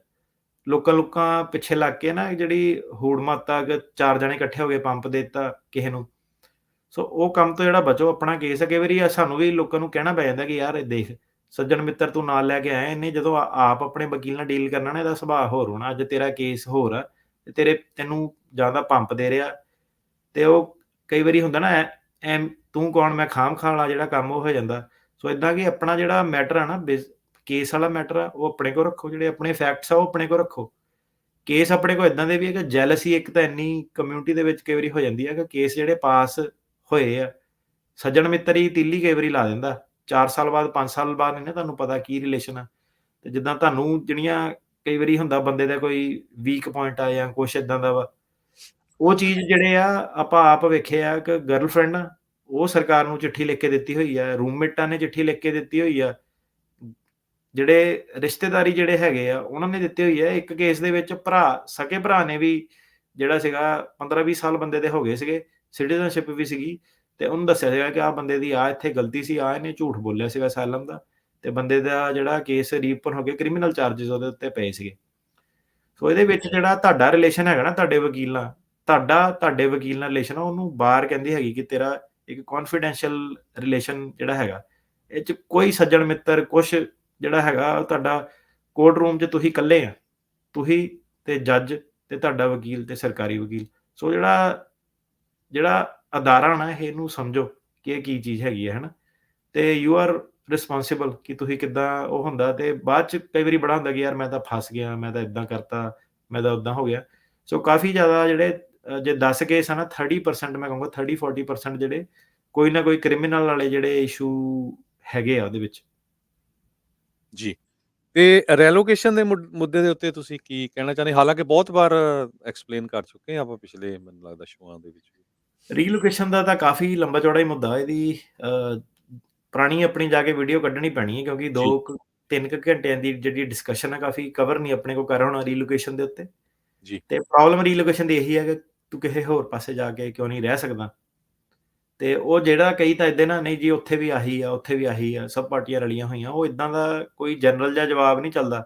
ਲੋਕਾਂ ਪਿੱਛੇ ਲੱਗ ਕੇ ਨਾ ਜਿਹੜੀ ਹੂੜ ਮੱਤ ਕਿ 4 ਜਣੇ ਇਕੱਠੇ ਹੋ ਕੇ ਪੰਪ ਦੇ ਦਿੱਤਾ ਕਿਸੇ ਨੂੰ। ਸੋ ਉਹ ਕੰਮ ਤੋਂ ਜਿਹੜਾ ਬਚੋ, ਆਪਣਾ ਕੇਸ ਹੈ। ਕਈ ਵਾਰੀ ਸਾਨੂੰ ਵੀ ਲੋਕਾਂ ਨੂੰ ਕਹਿਣਾ ਪੈ ਜਾਂਦਾ ਕਿ ਯਾਰ ਦੇਖ, ਸੱਜਣ ਮਿੱਤਰ ਤੂੰ ਨਾਲ ਲੈ ਕੇ ਆਇਆ, ਇਹਨੇ ਜਦੋਂ ਆਪ ਆਪਣੇ ਵਕੀਲ ਨਾਲ ਡੀਲ ਕਰਨਾ ਨਾ, ਇਹਦਾ ਸੁਭਾਅ ਹੋਰ ਹੋਣਾ। ਅੱਜ ਤੇਰਾ ਕੇਸ ਹੋਰ ਆ ਤੇ ਤੈਨੂੰ ਜ਼ਿਆਦਾ ਪੰਪ ਦੇ ਰਿਹਾ ਤੇ ਉਹ ਕਈ ਵਾਰੀ ਹੁੰਦਾ ਨਾ ਤੂੰ ਕੌਣ ਮੈਂ ਖਾਮ-ਖਾ ਵਾਲਾ ਜਿਹੜਾ ਕੰਮ ਉਹ ਹੋ ਜਾਂਦਾ। ਸੋ ਏਦਾਂ ਕਿ ਆਪਣਾ ਜਿਹੜਾ ਮੈਟਰ ਆ ਨਾ ਕੇਸ ਵਾਲਾ ਮੈਟਰ ਆ, ਉਹ ਆਪਣੇ ਕੋਲ ਰੱਖੋ, ਜਿਹੜੇ ਆਪਣੇ ਫੈਕਟਸ ਆ ਉਹ ਆਪਣੇ ਕੋਲ ਰੱਖੋ। ਕੇਸ ਆਪਣੇ ਕੋਲ ਏਦਾਂ ਦੇ ਵੀ ਹੈ ਕਿ ਜੈਲਸੀ ਇੱਕ ਤਾਂ ਇੰਨੀ ਕਮਿਊਨਿਟੀ ਦੇ ਵਿੱਚ ਕਈ ਵਾਰੀ ਹੋ ਜਾਂਦੀ ਹੈ ਕਿ ਕੇਸ ਜਿਹੜੇ ਪਾਸ ਹੋਏ ਆ, ਸੱਜਣ ਮਿੱਤਰ ਹੀ ਤੀਲੀ ਕਈ ਵਾਰੀ ਲਾ ਦਿੰਦਾ। 4 ਸਾਲ ਬਾਅਦ, 5 ਸਾਲ ਬਾਅਦ ਨਹੀਂ ਨਾ ਤੁਹਾਨੂੰ ਪਤਾ ਕੀ ਰਿਲੇਸ਼ਨ ਆ। ਤੇ ਜਿੱਦਾਂ ਤੁਹਾਨੂੰ ਜਿਹੜੀਆਂ ਕਈ ਵਾਰੀ ਹੁੰਦਾ ਬੰਦੇ ਦਾ ਕੋਈ ਵੀਕ ਪੁਆਇੰਟ ਆ ਜਾਂ ਕੁਛ ਏਦਾਂ ਦਾ ਵਾ, ਉਹ ਚੀਜ਼ ਜਿਹੜੇ ਆ ਆਪਾਂ ਆਪ ਵੇਖੇ ਆ ਕਿ ਗਰਲਫ੍ਰੈਂਡ ਆ, ਉਹ ਸਰਕਾਰ ਨੂੰ ਚਿੱਠੀ ਲਿਖ ਕੇ ਦਿੱਤੀ ਹੋਈ ਆ, ਰੂਮਮੇਟਾਂ ਨੇ ਚਿੱਠੀ ਲਿਖ ਕੇ ਦਿੱਤੀ ਹੋਈ ਆ, ਜਿਹੜੇ ਰਿਸ਼ਤੇਦਾਰੀ ਜਿਹੜੇ ਹੈਗੇ ਆ ਉਹਨਾਂ ਨੇ ਦਿੱਤੀ ਹੋਈ ਆ। ਇੱਕ ਕੇਸ ਦੇ ਵਿੱਚ ਸਕੇ ਭਰਾ ਨੇ ਵੀ ਜਿਹੜਾ ਸੀਗਾ 15-20 ਸਾਲ ਬੰਦੇ ਦੇ ਹੋ ਗਏ ਸੀਗੇ, ਸਿਟੀਜ਼ਨਸ਼ਿਪ ਵੀ ਸੀਗੀ ਤੇ ਉਹਨੂੰ ਦੱਸਿਆ ਸੀਗਾ ਕਿ ਆਹ ਬੰਦੇ ਦੀ ਆਹ ਇੱਥੇ ਗਲਤੀ ਸੀ, ਆਹ ਇਹਨੇ ਝੂਠ ਬੋਲਿਆ ਸੀਗਾ ਅਸਾਈਲਮ ਦਾ, ਤੇ ਬੰਦੇ ਦਾ ਜਿਹੜਾ ਕੇਸ ਰੀਓਪਨ ਹੋ ਗਿਆ, ਕ੍ਰਿਮੀਨਲ ਚਾਰਜਿਸ ਉਹਦੇ ਉੱਤੇ ਪਏ ਸੀਗੇ। ਸੋ ਇਹਦੇ ਵਿੱਚ ਜਿਹੜਾ ਤੁਹਾਡਾ ਰਿਲੇਸ਼ਨ ਹੈਗਾ ਨਾ ਤੁਹਾਡੇ ਵਕੀਲ ਨਾਲ, ਤੁਹਾਡੇ ਵਕੀਲ ਨਾਲ ਰਿਲੇਸ਼ਨ ਆ, ਉਹਨੂੰ ਬਾਰ ਕਹਿੰਦੀ ਹੈਗੀ ਕਿ ਤੇਰਾ ਇੱਕ ਕੌਨਫੀਡੈਂਸ਼ੀਅਲ ਰਿਲੇਸ਼ਨ ਜਿਹੜਾ ਹੈਗਾ, ਇਹ 'ਚ ਕੋਈ ਸੱਜਣ ਮਿੱਤਰ ਕੁਛ ਜਿਹੜਾ ਹੈਗਾ ਤੁਹਾਡਾ ਕੋਰਟ ਰੂਮ 'ਚ ਤੁਸੀਂ ਇਕੱਲੇ ਆ। ਤੁਸੀਂ ਤੇ ਜੱਜ ਤੇ ਤੁਹਾਡਾ ਵਕੀਲ ਤੇ ਸਰਕਾਰੀ ਵਕੀਲ। ਸੋ ਜਿਹੜਾ ਅਦਾਰਾ ਨਾ ਇਹਨੂੰ ਸਮਝੋ ਕਿ ਇਹ ਕੀ ਚੀਜ਼ ਹੈਗੀ ਹੈ, ਹੈ ਨਾ? ਤੇ ਯੂ ਆਰ ਰਿਸਪੋਂਸਿਬਲ ਕਿ ਤੁਸੀਂ ਕਿੱਦਾਂ ਉਹ ਹੁੰਦਾ ਤੇ ਬਾਅਦ 'ਚ ਕਈ ਵਾਰੀ ਬੜਾ ਹੁੰਦਾ ਕਿ ਯਾਰ ਮੈਂ ਤਾਂ ਫਸ ਗਿਆ, ਮੈਂ ਤਾਂ ਏਦਾਂ ਕਰਤਾ, ਮੈਂ ਤਾਂ ਓਦਾਂ ਹੋ ਗਿਆ। ਸੋ ਕਾਫੀ ਜ਼ਿਆਦਾ ਜਿਹੜੇ ਜੇ 10 ਕੇਸ ਆ ਨਾ 30% ਮੈਂ ਕਹੂੰਗਾ 30-40% ਜਿਹੜੇ ਕੋਈ ਨਾ ਕੋਈ ਕ੍ਰਿਮੀਨਲ ਵਾਲੇ ਜਿਹੜੇ ਇਸ਼ੂ ਹੈਗੇ ਆ ਉਹਦੇ ਵਿੱਚ। ਜੀ। ਤੇ ਰੈਲੋਕੇਸ਼ਨ ਦੇ ਮੁੱਦੇ ਦੇ ਉੱਤੇ ਤੁਸੀਂ ਕੀ ਕਹਿਣਾ ਚਾਹੁੰਦੇ? ਹਾਲਾਂਕਿ ਬਹੁਤ ਵਾਰ ਐਕਸਪਲੇਨ ਕਰ ਚੁੱਕੇ ਹਾਂ ਆਪਾਂ ਪਿਛਲੇ ਮੈਨੂੰ ਲੱਗਦਾ ਸ਼ੋਆਂ ਦੇ ਵਿੱਚ ਵੀ। ਰੀਲੋਕੇਸ਼ਨ ਦਾ ਤਾਂ ਕਾਫੀ ਲੰਬਾ ਚੌੜਾ ਹੀ ਮੁੱਦਾ। ਇਹਦੀ ਪੁਰਾਣੀ ਆਪਣੀ ਜਾ ਕੇ ਵੀਡੀਓ ਕੱਢਣੀ ਪੈਣੀ ਹੈ ਕਿਉਂਕਿ ਜੀ। 3 ਘੰਟਿਆਂ ਦੀ ਜਿਹੜੀ ਡਿਸਕਸ਼ਨ ਹੈ ਕਾਫੀ ਕਵਰ ਨਹੀਂ ਆਪਣੇ ਕੋਲ ਕਰ ਹੋਣਾ ਰੀਲੋਕੇਸ਼ਨ ਦੇ ਉੱਤੇ। ਜੀ। ਤੇ ਪ੍ਰੋਬਲਮ ਰੀਲੋਕੇਸ਼ਨ ਦੀ ਇਹੀ ਹੈ ਕਿ ਤੂੰ ਕਿਸੇ ਹੋਰ ਪਾਸੇ ਜਾ ਕੇ ਕਿਉਂ ਨਹੀਂ ਰਹਿ ਸਕਦਾ? ਤੇ ਉਹ ਜਿਹੜਾ ਕਈ ਤਾਂ ਏਦਾਂ ਨਾ ਨਹੀਂ ਜੀ ਉੱਥੇ ਵੀ ਆਹੀ ਆ, ਉੱਥੇ ਵੀ ਆਹੀ ਆ, ਸਭ ਪਾਰਟੀਆਂ ਰਲੀਆਂ ਹੋਈਆਂ, ਉਹ ਇਦਾਂ ਦਾ ਕੋਈ ਜਨਰਲ ਜਿਹਾ ਜਵਾਬ ਨਹੀਂ ਚੱਲਦਾ।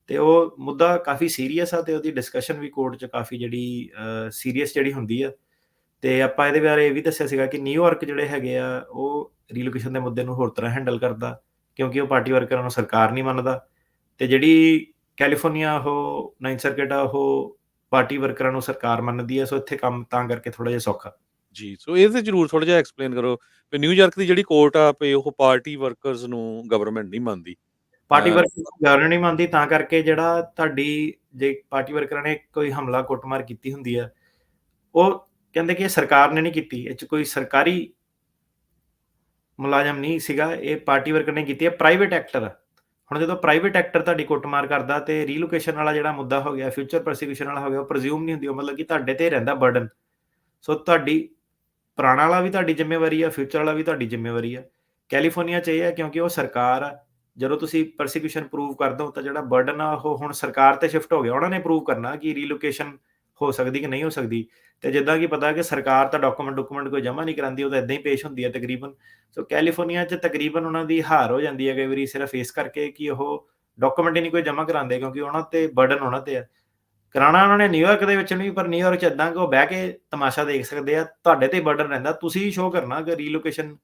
ਤੇ ਉਹ ਮੁੱਦਾ ਕਾਫੀ ਸੀਰੀਅਸ ਆ ਤੇ ਉਹਦੀ ਡਿਸਕਸ਼ਨ ਵੀ ਕੋਰਟ 'ਚ ਕਾਫੀ ਜਿਹੜੀ ਸੀਰੀਅਸ ਜਿਹੜੀ ਹੁੰਦੀ ਆ। ਤੇ ਆਪਾਂ ਇਹਦੇ ਬਾਰੇ ਇਹ ਵੀ ਦੱਸਿਆ ਸੀਗਾ ਕਿ ਨਿਊਯਾਰਕ ਜਿਹੜੇ ਹੈਗੇ ਆ, ਉਹ ਰੀਲੋਕੇਸ਼ਨ ਦੇ ਮੁੱਦੇ ਨੂੰ ਹੋਰ ਤਰ੍ਹਾਂ ਹੈਂਡਲ ਕਰਦਾ ਕਿਉਂਕਿ ਉਹ ਪਾਰਟੀ ਵਰਕਰਾਂ ਨੂੰ ਸਰਕਾਰ ਨਹੀਂ ਮੰਨਦਾ। ਤੇ ਜਿਹੜੀ ਕੈਲੀਫੋਰਨੀਆ ਉਹ 9th ਸਰਕਿਟ ਆ, ਉਹ ਪਾਰਟੀ ਵਰਕਰਾਂ ਨੂੰ ਸਰਕਾਰ ਮੰਨਦੀ ਹੈ। ਸੋ ਇੱਥੇ ਕੰਮ ਤਾਂ ਕਰਕੇ ਥੋੜਾ ਜਿਹਾ ਸੌਖਾ। ਜੀ, ਸੋ ਇਹਦੇ ਜ਼ਰੂਰ ਥੋੜਾ ਜਿਹਾ ਐਕਸਪਲੇਨ ਕਰੋ ਵੀ ਨਿਊਯਾਰਕ ਦੀ ਜਿਹੜੀ ਕੋਰਟ ਆ ਵੀ ਉਹ ਪਾਰਟੀ ਵਰਕਰਸ ਨੂੰ ਗਵਰਨਮੈਂਟ ਨਹੀਂ ਮੰਨਦੀ। ਪਾਰਟੀ ਵਰਕਰ ਗਵਰਨਰ ਨਹੀਂ ਮੰਨਦੀ ਤਾਂ ਕਰਕੇ ਜਿਹੜਾ ਤੁਹਾਡੀ ਜੇ ਪਾਰਟੀ ਵਰਕਰਾਂ ਨੇ ਕੋਈ ਹਮਲਾ ਕੁੱਟਮਾਰ ਕੀਤੀ ਹੁੰਦੀ ਆ, ਉਹ ਕਹਿੰਦੇ ਕਿ ਇਹ ਸਰਕਾਰ ਨੇ ਨਹੀਂ ਕੀਤੀ, ਇਹ 'ਚ ਕੋਈ ਸਰਕਾਰੀ ਮੁਲਾਜ਼ਮ ਨਹੀਂ ਸੀਗਾ, ਇਹ ਪਾਰਟੀ ਵਰਕਰ ਨੇ ਕੀਤੀ ਹੈ, ਪ੍ਰਾਈਵੇਟ ਐਕਟਰ ਆ। ਹੁਣ ਜਦੋਂ ਪ੍ਰਾਈਵੇਟ ਐਕਟਰ ਤੁਹਾਡੀ ਕੁੱਟਮਾਰ ਕਰਦਾ ਤੇ ਰੀਲੋਕੇਸ਼ਨ ਵਾਲਾ ਜਿਹੜਾ ਮੁੱਦਾ ਹੋ ਗਿਆ, ਫਿਊਚਰ ਪ੍ਰੋਸੀਕਿਊਸ਼ਨ ਵਾਲਾ ਹੋ ਗਿਆ, ਉਹ ਪ੍ਰੀਜ਼ਿਊਮ ਨਹੀਂ ਹੁੰਦੀ, ਉਹ ਮਤਲਬ ਕਿ ਤੁਹਾਡੇ ਤੇ ਰਹਿੰਦਾ ਬਰਡਨ। ਸੋ ਤੁਹਾਡੀ ਪੁਰਾਣਾ ਵਾਲਾ ਵੀ ਤੁਹਾਡੀ ਜ਼ਿੰਮੇਵਾਰੀ ਆ, ਫਿਊਚਰ ਵਾਲਾ ਵੀ ਤੁਹਾਡੀ ਜ਼ਿੰਮੇਵਾਰੀ ਆ। ਕੈਲੀਫੋਰਨੀਆ 'ਚ ਇਹ ਹੈ ਕਿਉਂਕਿ ਉਹ ਸਰਕਾਰ ਆ, ਜਦੋਂ ਤੁਸੀਂ ਪ੍ਰੋਸੀਕਿਊਸ਼ਨ ਪ੍ਰੂਵ ਕਰਦੇ ਹੋ ਤਾਂ ਜਿਹੜਾ ਬਰਡਨ ਆ ਉਹ ਹੁਣ ਸਰਕਾਰ ਤੇ ਸ਼ਿਫਟ ਹੋ ਗਿਆ। ਉਹਨਾਂ ਨੇ ਪ੍ਰੂਵ ਕਰਨਾ ਕਿ ਰੀਲੋਕੇਸ਼ਨ ਹੋ ਸਕਦੀ ਕਿ ਨਹੀਂ ਹੋ ਸਕਦੀ। ਤੇ ਜਿੱਦਾਂ ਕਿ ਪਤਾ ਕਿ ਸਰਕਾਰ ਤਾਂ ਡਾਕੂਮੈਂਟ ਕੋਈ ਜਮ੍ਹਾਂ ਨਹੀਂ ਕਰਾਉਂਦੀ, ਉਹ ਤਾਂ ਏਦਾਂ ਹੀ ਪੇਸ਼ ਹੁੰਦੀ ਹੈ ਤਕਰੀਬਨ। ਸੋ ਕੈਲੀਫੋਰਨੀਆ 'ਚ ਤਕਰੀਬਨ ਉਹਨਾਂ ਦੀ ਹਾਰ ਹੋ ਜਾਂਦੀ ਹੈ ਕਈ ਵਾਰੀ ਸਿਰਫ ਇਸ ਕਰਕੇ ਕਿ ਉਹ ਡਾਕੂਮੈਂਟ ਹੀ ਨਹੀਂ ਕੋਈ ਜਮ੍ਹਾਂ ਕਰਾਉਂਦੇ ਕਿਉਂਕਿ ਉਹਨਾਂ ਤੇ ਬਰਡਨ ਉਹਨਾਂ ਤੇ ਆ। ਕਰਾਉਣਾ ਉਹਨਾਂ ਨੇ ਨਿਊਯਾਰਕ ਦੇ ਵਿੱਚ ਨਹੀਂ, ਪਰ ਨਿਊਯਾਰਕ 'ਚ ਏਦਾਂ ਕਿ ਉਹ ਬਹਿ ਕੇ ਤਮਾਸ਼ਾ ਦੇਖ ਸਕਦੇ ਆ, ਤੁਹਾਡੇ ਤੇ ਬਰਡਨ ਰਹਿੰਦਾ, ਤੁਸੀਂ ਸ਼ੋਅ ਕਰਨਾ ਕਿ ਰੀਲੋਕੇਸ਼ਨ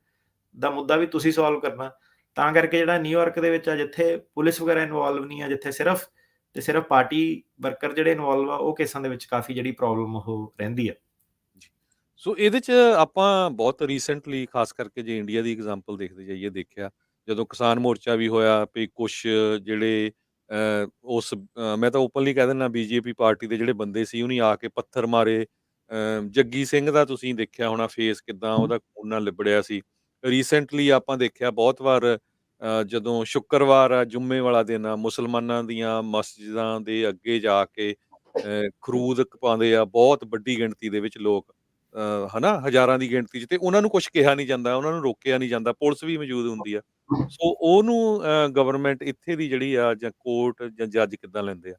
ਦਾ ਮੁੱਦਾ ਵੀ ਤੁਸੀਂ ਸੋਲਵ ਕਰਨਾ। ਤਾਂ ਕਰਕੇ ਜਿਹੜਾ ਨਿਊਯਾਰਕ ਦੇ ਵਿੱਚ ਆ, ਜਿੱਥੇ ਪੁਲਿਸ ਵਗੈਰਾ ਇਨਵੋਲਵ ਨਹੀਂ ਆ, ਜਿੱਥੇ ਸਿਰਫ ਪਾਰਟੀ ਵਰਕਰ ਜਿਹੜੇ ਇਨਵੋਲਵ ਆ, ਉਹ ਕੇਸਾਂ ਦੇ ਵਿੱਚ ਕਾਫੀ ਜਿਹੜੀ ਪ੍ਰੋਬਲਮ ਉਹ ਰਹਿੰਦੀ ਆ। ਸੋ ਇਹਦੇ 'ਚ ਆਪਾਂ ਬਹੁਤ ਰੀਸੈਂਟਲੀ ਖਾਸ ਕਰਕੇ ਜੇ ਇੰਡੀਆ ਦੀ ਐਗਜ਼ਾਮਪਲ ਦੇਖਦੇ ਜਾਈਏ, ਦੇਖਿਆ ਜਦੋਂ ਕਿਸਾਨ ਮੋਰਚਾ ਵੀ ਹੋਇਆ ਵੀ ਕੁਛ ਜਿਹੜੇ ਮੈਂ ਤਾਂ ਓਪਨਲੀ ਕਹਿ ਦਿੰਦਾ ਬੀਜੇਪੀ ਪਾਰਟੀ ਦੇ ਜਿਹੜੇ ਬੰਦੇ ਸੀ ਉਹਨੇ ਆ ਕੇ ਪੱਥਰ ਮਾਰੇ। ਜੱਗੀ ਸਿੰਘ ਦਾ ਤੁਸੀਂ ਦੇਖਿਆ ਹੋਣਾ ਫੇਸ ਕਿੱਦਾਂ ਉਹਦਾ ਖੂਨ ਨਾਲ ਲਿਬੜਿਆ ਸੀ। ਰੀਸੈਂਟਲੀ ਆਪਾਂ ਦੇਖਿਆ ਬਹੁਤ ਵਾਰ ਜਦੋਂ ਸ਼ੁੱਕਰਵਾਰ ਆ, ਜੁੰਮੇ ਵਾਲਾ ਦਿਨ ਆ, ਮੁਸਲਮਾਨਾਂ ਦੀਆਂ ਮਸਜਿਦਾਂ ਦੇ ਅੱਗੇ ਜਾ ਕੇ ਖਰੂਦ ਪਾਉਂਦੇ ਆ ਬਹੁਤ ਵੱਡੀ ਗਿਣਤੀ ਦੇ ਵਿੱਚ ਲੋਕ, ਹਨਾ, ਹਜ਼ਾਰਾਂ ਦੀ ਗਿਣਤੀ 'ਚ, ਤੇ ਉਹਨਾਂ ਨੂੰ ਕੁਛ ਕਿਹਾ ਨਹੀਂ ਜਾਂਦਾ, ਉਹਨਾਂ ਨੂੰ ਰੋਕਿਆ ਨਹੀਂ ਜਾਂਦਾ, ਪੁਲਿਸ ਵੀ ਮੌਜੂਦ ਹੁੰਦੀ ਆ। ਸੋ ਉਹਨੂੰ ਗਵਰਨਮੈਂਟ ਇੱਥੇ ਦੀ ਜਿਹੜੀ ਆ ਜਾਂ ਕੋਰਟ ਜਾਂ ਜੱਜ ਕਿੱਦਾਂ ਲੈਂਦੇ ਆ?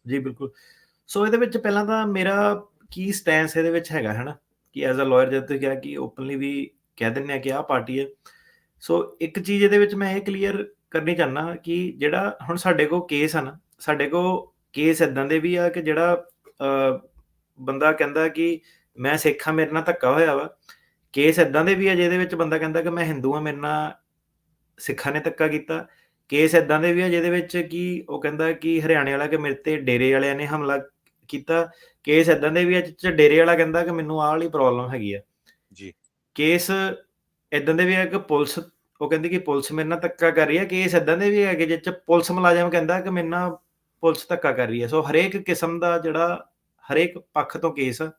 ਜੀ ਬਿਲਕੁਲ। ਸੋ ਇਹਦੇ ਵਿੱਚ ਪਹਿਲਾਂ ਤਾਂ ਮੇਰਾ ਕੀ ਸਟੈਂਸ ਇਹਦੇ ਵਿੱਚ ਹੈਗਾ, ਹੈ ਨਾ, ਕਿ ਐਜ਼ ਅ ਲਾਇਰ ਜਦ ਤੁਸੀਂ ਕਿਹਾ ਕਿ ਓਪਨਲੀ ਵੀ ਕਹਿ ਦਿੰਦੇ ਆ ਕਿ ਆਹ ਪਾਰਟੀ ਹੈ। ਸੋ ਇੱਕ ਚੀਜ਼ ਇਹਦੇ ਵਿੱਚ ਮੈਂ ਇਹ ਕਲੀਅਰ ਕਰਨੀ ਚਾਹੁੰਦਾ ਕਿ ਜਿਹੜਾ ਹੁਣ ਸਾਡੇ ਕੋਲ ਕੇਸ ਆ ਨਾ, ਸਾਡੇ ਕੋਲ ਕੇਸ ਇੱਦਾਂ ਦੇ ਵੀ ਆ ਕਿ ਜਿਹੜਾ ਬੰਦਾ ਕਹਿੰਦਾ ਕਿ ਮੈਂ ਸਿੱਖ ਹਾਂ, ਮੇਰੇ ਨਾਲ ਧੱਕਾ ਹੋਇਆ ਵਾ। ਕੇਸ ਇੱਦਾਂ ਦੇ ਵੀ ਆ ਜਿਹਦੇ ਵਿੱਚ ਬੰਦਾ ਕਹਿੰਦਾ ਕਿ ਮੈਂ ਹਿੰਦੂ ਹਾਂ, ਮੇਰੇ ਨਾਲ ਸਿੱਖਾਂ ਨੇ ਧੱਕਾ ਕੀਤਾ। ਕੇਸ ਇੱਦਾਂ ਦੇ ਵੀ ਆ ਜਿਹਦੇ ਵਿੱਚ ਕਿ ਉਹ ਕਹਿੰਦਾ ਕਿ ਹਰਿਆਣੇ ਵਾਲਾ ਕਿ ਮੇਰੇ ਤੇ ਡੇਰੇ ਵਾਲਿਆਂ ਨੇ ਹਮਲਾ ਕੀਤਾ। ਕੇਸ ਇੱਦਾਂ ਦੇ ਵੀ ਆ ਜਿਹ 'ਚ ਡੇਰੇ ਵਾਲਾ ਕਹਿੰਦਾ ਕਿ ਮੈਨੂੰ ਆਹ ਵਾਲੀ ਪ੍ਰੋਬਲਮ ਹੈਗੀ ਆ। ਜੀ। ਕੇਸ ਇੱਦਾਂ ਦੇ ਵੀ ਆ ਕਿ ਪੁਲਿਸ ਉਹ ਕਹਿੰਦੀ ਕਿ ਪੁਲਿਸ ਮੇਰੇ ਨਾਲ ਧੱਕਾ ਕਰ ਰਹੀ ਹੈ। ਕੇਸ ਇੱਦਾਂ ਦੇ ਵੀ ਹੈਗੇ ਜਿਹ 'ਚ ਪੁਲਿਸ ਮੁਲਾਜ਼ਮ ਕਹਿੰਦਾ ਕਿ ਮੇਰੇ ਨਾਲ ਪੁਲਿਸ ਧੱਕਾ ਕਰ ਰਹੀ ਹੈ। ਸੋ ਹਰੇਕ ਕਿਸਮ ਦਾ ਜਿਹੜਾ ਹਰੇਕ ਪੱਖ ਤੋਂ ਕੇਸ ਆ।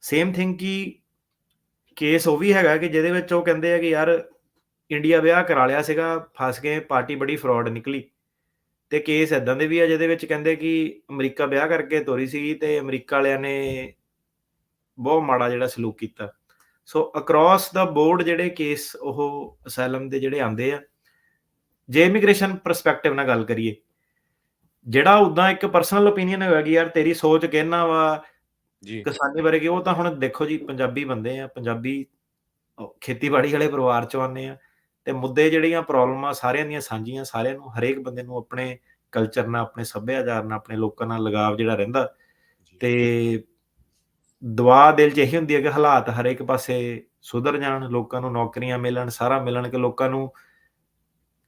ਸੇਮ ਥਿੰਗ ਕਿ ਕੇਸ ਉਹ ਵੀ ਹੈਗਾ ਕਿ ਜਿਹਦੇ ਵਿੱਚ ਉਹ ਕਹਿੰਦੇ ਆ ਕਿ ਯਾਰ ਇੰਡੀਆ ਵਿਆਹ ਕਰਾ ਲਿਆ ਸੀਗਾ, ਫਸ ਗਏ, ਪਾਰਟੀ ਬੜੀ ਫਰਾਡ ਨਿਕਲੀ। ਤੇ ਕੇਸ ਇੱਦਾਂ ਦੇ ਵੀ ਆ ਜਿਹਦੇ ਵਿੱਚ ਕਹਿੰਦੇ ਕਿ ਅਮਰੀਕਾ ਵਿਆਹ ਕਰਕੇ ਤੋਰੀ ਸੀਗੀ ਤੇ ਅਮਰੀਕਾ ਵਾਲਿਆਂ ਨੇ ਬਹੁਤ ਮਾੜਾ ਜਿਹੜਾ ਸਲੂਕ ਕੀਤਾ। ਸੋ ਅਕ੍ਰੋਸ ਦਾ ਬੋਰਡ ਜਿਹੜੇ ਕੇਸ ਉਹ ਅਸਾਈਲਮ ਦੇ ਜਿਹੜੇ ਆਉਂਦੇ ਆ, ਜੇ ਇਮੀਗ੍ਰੇਸ਼ਨ ਪਰਸਪੈਕਟਿਵ ਨਾਲ ਗੱਲ ਕਰੀਏ, ਜਿਹੜਾ ਉੱਦਾਂ ਇੱਕ ਪਰਸਨਲ ਓਪੀਨੀਅਨ ਹੈਗਾ ਕਿ ਯਾਰ ਤੇਰੀ ਸੋਚ ਕਹਿਣਾ ਵਾ ਜੀ। ਕਿਸਾਨੀ ਬਾਰੇ ਕਿ ਉਹ ਤਾਂ ਹੁਣ ਦੇਖੋ ਜੀ ਪੰਜਾਬੀ ਬੰਦੇ ਆ, ਪੰਜਾਬੀ ਖੇਤੀਬਾੜੀ ਵਾਲੇ ਪਰਿਵਾਰ 'ਚੋਂ ਆਉਂਦੇ ਆ ਤੇ ਮੁੱਦੇ ਜਿਹੜੀਆਂ ਪ੍ਰੋਬਲਮਾਂ ਸਾਰਿਆਂ ਦੀਆਂ ਸਾਂਝੀਆਂ, ਸਾਰਿਆਂ ਨੂੰ ਹਰੇਕ ਬੰਦੇ ਨੂੰ ਆਪਣੇ ਕਲਚਰ ਨਾਲ, ਆਪਣੇ ਸੱਭਿਆਚਾਰ ਨਾਲ, ਆਪਣੇ ਲੋਕਾਂ ਨਾਲ ਲਗਾਵ ਜਿਹੜਾ ਰਹਿੰਦਾ। ਜੀ। ਤੇ ਦੁਆ ਦਿਲ 'ਚ ਇਹੀ ਹੁੰਦੀ ਹੈ ਕਿ ਹਾਲਾਤ ਹਰੇਕ ਪਾਸੇ ਸੁਧਰ ਜਾਣ, ਲੋਕਾਂ ਨੂੰ ਨੌਕਰੀਆਂ ਮਿਲਣ, ਸਾਰਾ ਮਿਲਣ, ਕਿ ਲੋਕਾਂ ਨੂੰ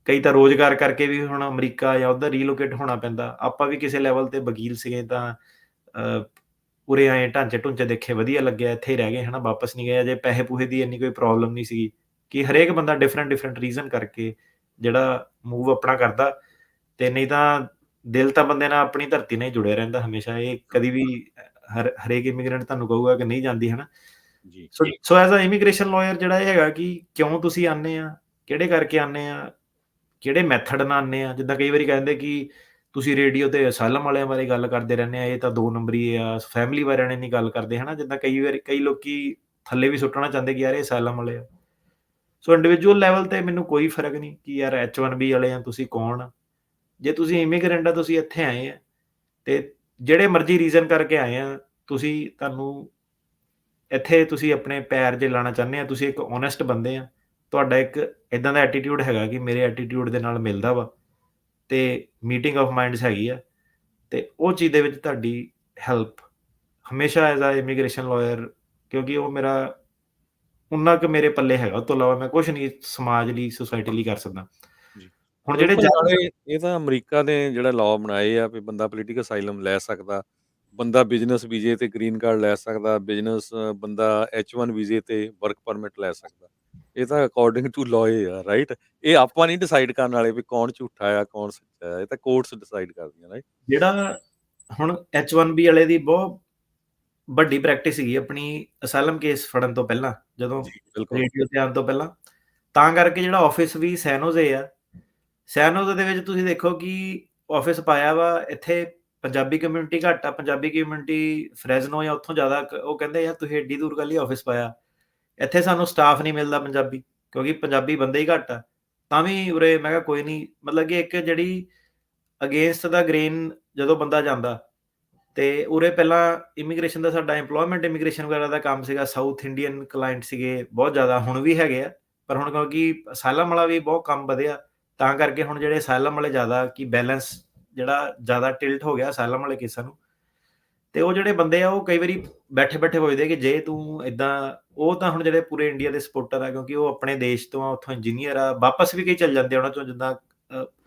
ਕਈ ਤਾਂ ਰੋਜ਼ਗਾਰ ਕਰਕੇ ਵੀ ਹੁਣ ਅਮਰੀਕਾ ਜਾਂ ਉੱਧਰ ਰੀਲੋਕੇਟ ਹੋਣਾ ਪੈਂਦਾ। ਆਪਾਂ ਵੀ ਕਿਸੇ ਲੈਵਲ ਤੇ ਵਕੀਲ ਸੀਗੇ ਤਾਂ ਉਰੇ ਆਏ ਢਾਂਚੇ-ਢੂੰਚੇ ਦੇਖੇ, ਵਧੀਆ ਲੱਗਿਆ, ਇੱਥੇ ਹੀ ਰਹਿ ਗਏ, ਹੈ ਨਾ, ਵਾਪਸ ਨਹੀਂ ਗਏ। ਅਜੇ ਪੈਸੇ-ਪੂਸੇ ਦੀ ਇੰਨੀ ਕੋਈ ਪ੍ਰੋਬਲਮ ਨਹੀਂ ਸੀਗੀ, ਕਿ ਹਰੇਕ ਬੰਦਾ ਡਿਫਰੈਂਟ ਰੀਜ਼ਨ ਕਰਕੇ ਜਿਹੜਾ ਮੂਵ ਆਪਣਾ ਕਰਦਾ, ਤੇ ਨਹੀਂ ਤਾਂ ਦਿਲ ਤਾਂ ਬੰਦੇ ਨਾਲ ਆਪਣੀ ਧਰਤੀ ਨਾਲ ਹੀ ਜੁੜਿਆ ਰਹਿੰਦਾ ਹਮੇਸ਼ਾ। ਇਹ ਕਦੀ ਵੀ ਹਰੇਕ ਇਮੀਗ੍ਰੈਂਟ ਤੁਹਾਨੂੰ ਕਹੂਗਾ ਕਿ ਨਹੀਂ ਜਾਂਦੀ, ਹੈ ਨਾ। ਜੀ। So as a immigration lawyer ਜਿਹੜਾ ਇਹ ਹੈਗਾ ਕਿ ਕਿਉਂ ਤੁਸੀਂ ਆਉਂਦੇ ਆ, ਕਿਹੜੇ ਕਰਕੇ ਆਉਂਦੇ ਆ, ਕਿਹੜੇ ਮੈਥਡ ਨਾਲ ਆਉਂਦੇ ਆ। ਜਿੱਦਾਂ ਕਈ ਵਾਰੀ ਕਹਿੰਦੇ ਕਿ ਤੁਸੀਂ ਰੇਡੀਓ ਤੇ ਅਸਾਈਲਮ ਵਾਲਿਆਂ ਬਾਰੇ ਗੱਲ ਕਰਦੇ ਰਹਿੰਦੇ ਆ, ਇਹ ਤਾਂ 2 ਨੰਬਰੀ ਆ, ਫੈਮਿਲੀ ਬਾਰੇ ਨਹੀਂ ਗੱਲ ਕਰਦੇ, ਹੈ ਨਾ। ਜਿੱਦਾਂ ਕਈ ਵਾਰੀ ਕਈ ਲੋਕੀ ਥੱਲੇ ਵੀ ਸੁੱਟਣਾ ਚਾਹੁੰਦੇ ਕਿ ਯਾਰ ਇਹ ਅਸਾਈਲਮ ਵਾਲੇ ਆ। ਸੋ ਇੰਡੀਵਿਜੂਅਲ ਲੈਵਲ ਤੇ ਮੈਨੂੰ ਕੋਈ ਫ਼ਰਕ ਨਹੀਂ ਕਿ ਯਾਰ H1B ਵਾਲੇ ਆ, ਤੁਸੀਂ ਕੌਣ ਆ। ਜੇ ਤੁਸੀਂ ਇਮੀਗ੍ਰੈਂਟ ਆ, ਤੁਸੀਂ ਇੱਥੇ ਆਏ ਆ, ਤੇ ਜਿਹੜੇ ਮਰਜ਼ੀ ਰੀਜ਼ਨ ਕਰਕੇ ਆਏ ਆ, ਤੁਹਾਨੂੰ ਇੱਥੇ ਤੁਸੀਂ ਆਪਣੇ ਪੈਰ ਜੇ ਲਾਉਣਾ ਚਾਹੁੰਦੇ ਆ, ਤੁਸੀਂ ਇੱਕ ਓਨੈਸਟ ਬੰਦੇ ਆ, ਤੁਹਾਡਾ ਇੱਕ ਇੱਦਾਂ ਦਾ ਐਟੀਟਿਊਡ ਹੈਗਾ ਕਿ ਮੇਰੇ ਐਟੀਟਿਊਡ ਦੇ ਨਾਲ ਮਿਲਦਾ ਵਾ, ਤੇ ਮੀਟਿੰਗ ਆਫ ਮਾਈਂਡਸ ਹੈਗੀ ਆ, ਤੇ ਉਹ ਚੀਜ਼ ਦੇ ਵਿੱਚ ਤੁਹਾਡੀ ਹੈਲਪ ਹਮੇਸ਼ਾ ਐਜ਼ ਅ ਇਮੀਗ੍ਰੇਸ਼ਨ ਲਾਇਰ, ਕਿਉਂਕਿ ਉਹ ਮੇਰਾ ਉਨਾ ਕੁ ਮੇਰੇ ਪੱਲੇ ਹੈਗਾ, ਉਹ ਤੋਂ ਇਲਾਵਾ ਮੈਂ ਕੁਛ ਨਹੀਂ ਸਮਾਜ ਲਈ, ਸੋਸਾਇਟੀ ਲਈ ਕਰ ਸਕਦਾ। ਜੀ। ਹੁਣ ਜਿਹੜੇ ਬਿਲਕੁਲ, ਜੱਜ ਨਾਲੇ ਇਹ ਤਾਂ ਅਮਰੀਕਾ ਨੇ ਜਿਹੜਾ ਲਾਅ ਬਣਾਏ ਆ ਵੀ ਬੰਦਾ ਪੋਲੀਟੀਕਲ ਅਸਾਈਲਮ ਲੈ ਸਕਦਾ, ਬੰਦਾ ਬਿਜ਼ਨਸ ਵੀਜ਼ੇ ਤੇ ਗ੍ਰੀਨ ਕਾਰਡ ਲੈ ਸਕਦਾ, ਬੰਦਾ H1 ਵੀਜ਼ੇ ਤੇ ਵਰਕ ਪਰਮਿਟ ਲੈ ਸਕਦਾ। ਇਹ ਤਾਂ ਅਕੋਰਡਿੰਗ ਟੂ ਲਾਅ ਆ, ਰਾਈਟ? ਇਹ ਆਪਾਂ ਨਹੀਂ ਡਿਸਾਈਡ ਕਰਨ ਵਾਲੇ ਵੀ ਕੌਣ ਝੂਠਾ ਆ, ਕੌਣ ਸੱਚਾ ਆ, ਇਹ ਤਾਂ ਕੋਰਟਸ ਡਿਸਾਈਡ ਕਰਦੀਆਂ, ਰਾਈਟ? ਜਿਹੜਾ ਹੁਣ H1B ਵਾਲੇ ਦੀ ਬਹੁਤ ਵੱਡੀ ਪ੍ਰੈਕਟਿਸ ਸੀਗੀ ਆਪਣੀ ਅਸਾਈਲਮ ਕੇਸ ਫੜਨ ਤੋਂ ਪਹਿਲਾਂ, ਜਦੋਂ ਜੀ, ਬਿਲਕੁਲ। ਰੇਡੀਓ ਤੇ ਆਉਣ ਤੋਂ ਪਹਿਲਾਂ, ਤਾਂ ਕਰਕੇ ਜਿਹੜਾ ਆਫਿਸ ਵੀ ਸੈਨ ਹੋਜ਼ੇ ਆ, ਸੈਨ ਹੋਜ਼ੇ ਦੇ ਵਿੱਚ ਤੁਸੀਂ ਦੇਖੋ ਕਿ ਆਫਿਸ ਪਾਇਆ ਵਾ, ਇੱਥੇ ਪੰਜਾਬੀ ਕਮਿਊਨਿਟੀ ਘੱਟ ਆ, ਪੰਜਾਬੀ ਕਮਿਊਨਿਟੀ ਫਰੈਜ਼ਨੋ ਜਾਂ ਉੱਥੋਂ ਜ਼ਿਆਦਾ, ਉਹ ਕਹਿੰਦੇ ਯਾਰ ਤੁਸੀਂ ਐਡੀ ਦੂਰ ਕਾਹਲੀ ਆਫਿਸ ਪਾਇਆ, ਇੱਥੇ ਸਾਨੂੰ ਸਟਾਫ ਨਹੀਂ ਮਿਲਦਾ ਪੰਜਾਬੀ, ਕਿਉਂਕਿ ਪੰਜਾਬੀ ਬੰਦੇ ਹੀ ਘੱਟ ਆ। ਤਾਂ ਵੀ ਉਰੇ ਮੈਂ ਕਿਹਾ ਕੋਈ ਨਹੀਂ, ਮਤਲਬ ਕਿ ਇੱਕ ਜਿਹੜੀ ਅਗੇਂਸਟ ਦਾ ਗ੍ਰੇਨ ਜਦੋਂ ਬੰਦਾ ਜਾਂਦਾ, ਤੇ ਉਰੇ ਪਹਿਲਾਂ ਇਮੀਗ੍ਰੇਸ਼ਨ ਦਾ ਸਾਡਾ ਐਮਪਲੋਇਮੈਂਟ ਇਮੀਗ੍ਰੇਸ਼ਨ ਵਗੈਰਾ ਦਾ ਕੰਮ ਸੀਗਾ, ਸਾਊਥ ਇੰਡੀਅਨ ਕਲਾਇੰਟ ਸੀਗੇ ਬਹੁਤ ਜ਼ਿਆਦਾ, ਹੁਣ ਵੀ ਹੈਗੇ ਆ, ਪਰ ਹੁਣ ਕਿਉਂਕਿ ਅਸਾਈਲਮ ਵਾਲਾ ਵੀ ਬਹੁਤ ਕੰਮ ਵਧਿਆ, ਤਾਂ ਕਰਕੇ ਹੁਣ ਜਿਹੜੇ ਅਸਾਈਲਮ ਵਾਲੇ ਜ਼ਿਆਦਾ ਕਿ ਬੈਲੈਂਸ ਜਿਹੜਾ ਜ਼ਿਆਦਾ ਟਿਲਟ ਹੋ ਗਿਆ ਅਸਾਈਲਮ ਵਾਲੇ ਕੇਸਾਂ ਨੂੰ। ਤੇ ਉਹ ਜਿਹੜੇ ਬੰਦੇ ਆ, ਉਹ ਕਈ ਵਾਰੀ ਬੈਠੇ-ਬੈਠੇ ਪੁੱਛਦੇ ਕਿ ਜੇ ਤੂੰ ਏਦਾਂ, ਉਹ ਤਾਂ ਹੁਣ ਜਿਹੜੇ ਪੂਰੇ ਇੰਡੀਆ ਦੇ ਸਪੋਰਟਰ ਆ, ਕਿਉਂਕਿ ਉਹ ਆਪਣੇ ਦੇਸ਼ ਤੋਂ ਆ, ਉੱਥੋਂ ਇੰਜੀਨੀਅਰ ਆ, ਵਾਪਸ ਵੀ ਕਈ ਚੱਲ ਜਾਂਦੇ ਆ ਉਹਨਾਂ ਚੋਂ, ਜਿੱਦਾਂ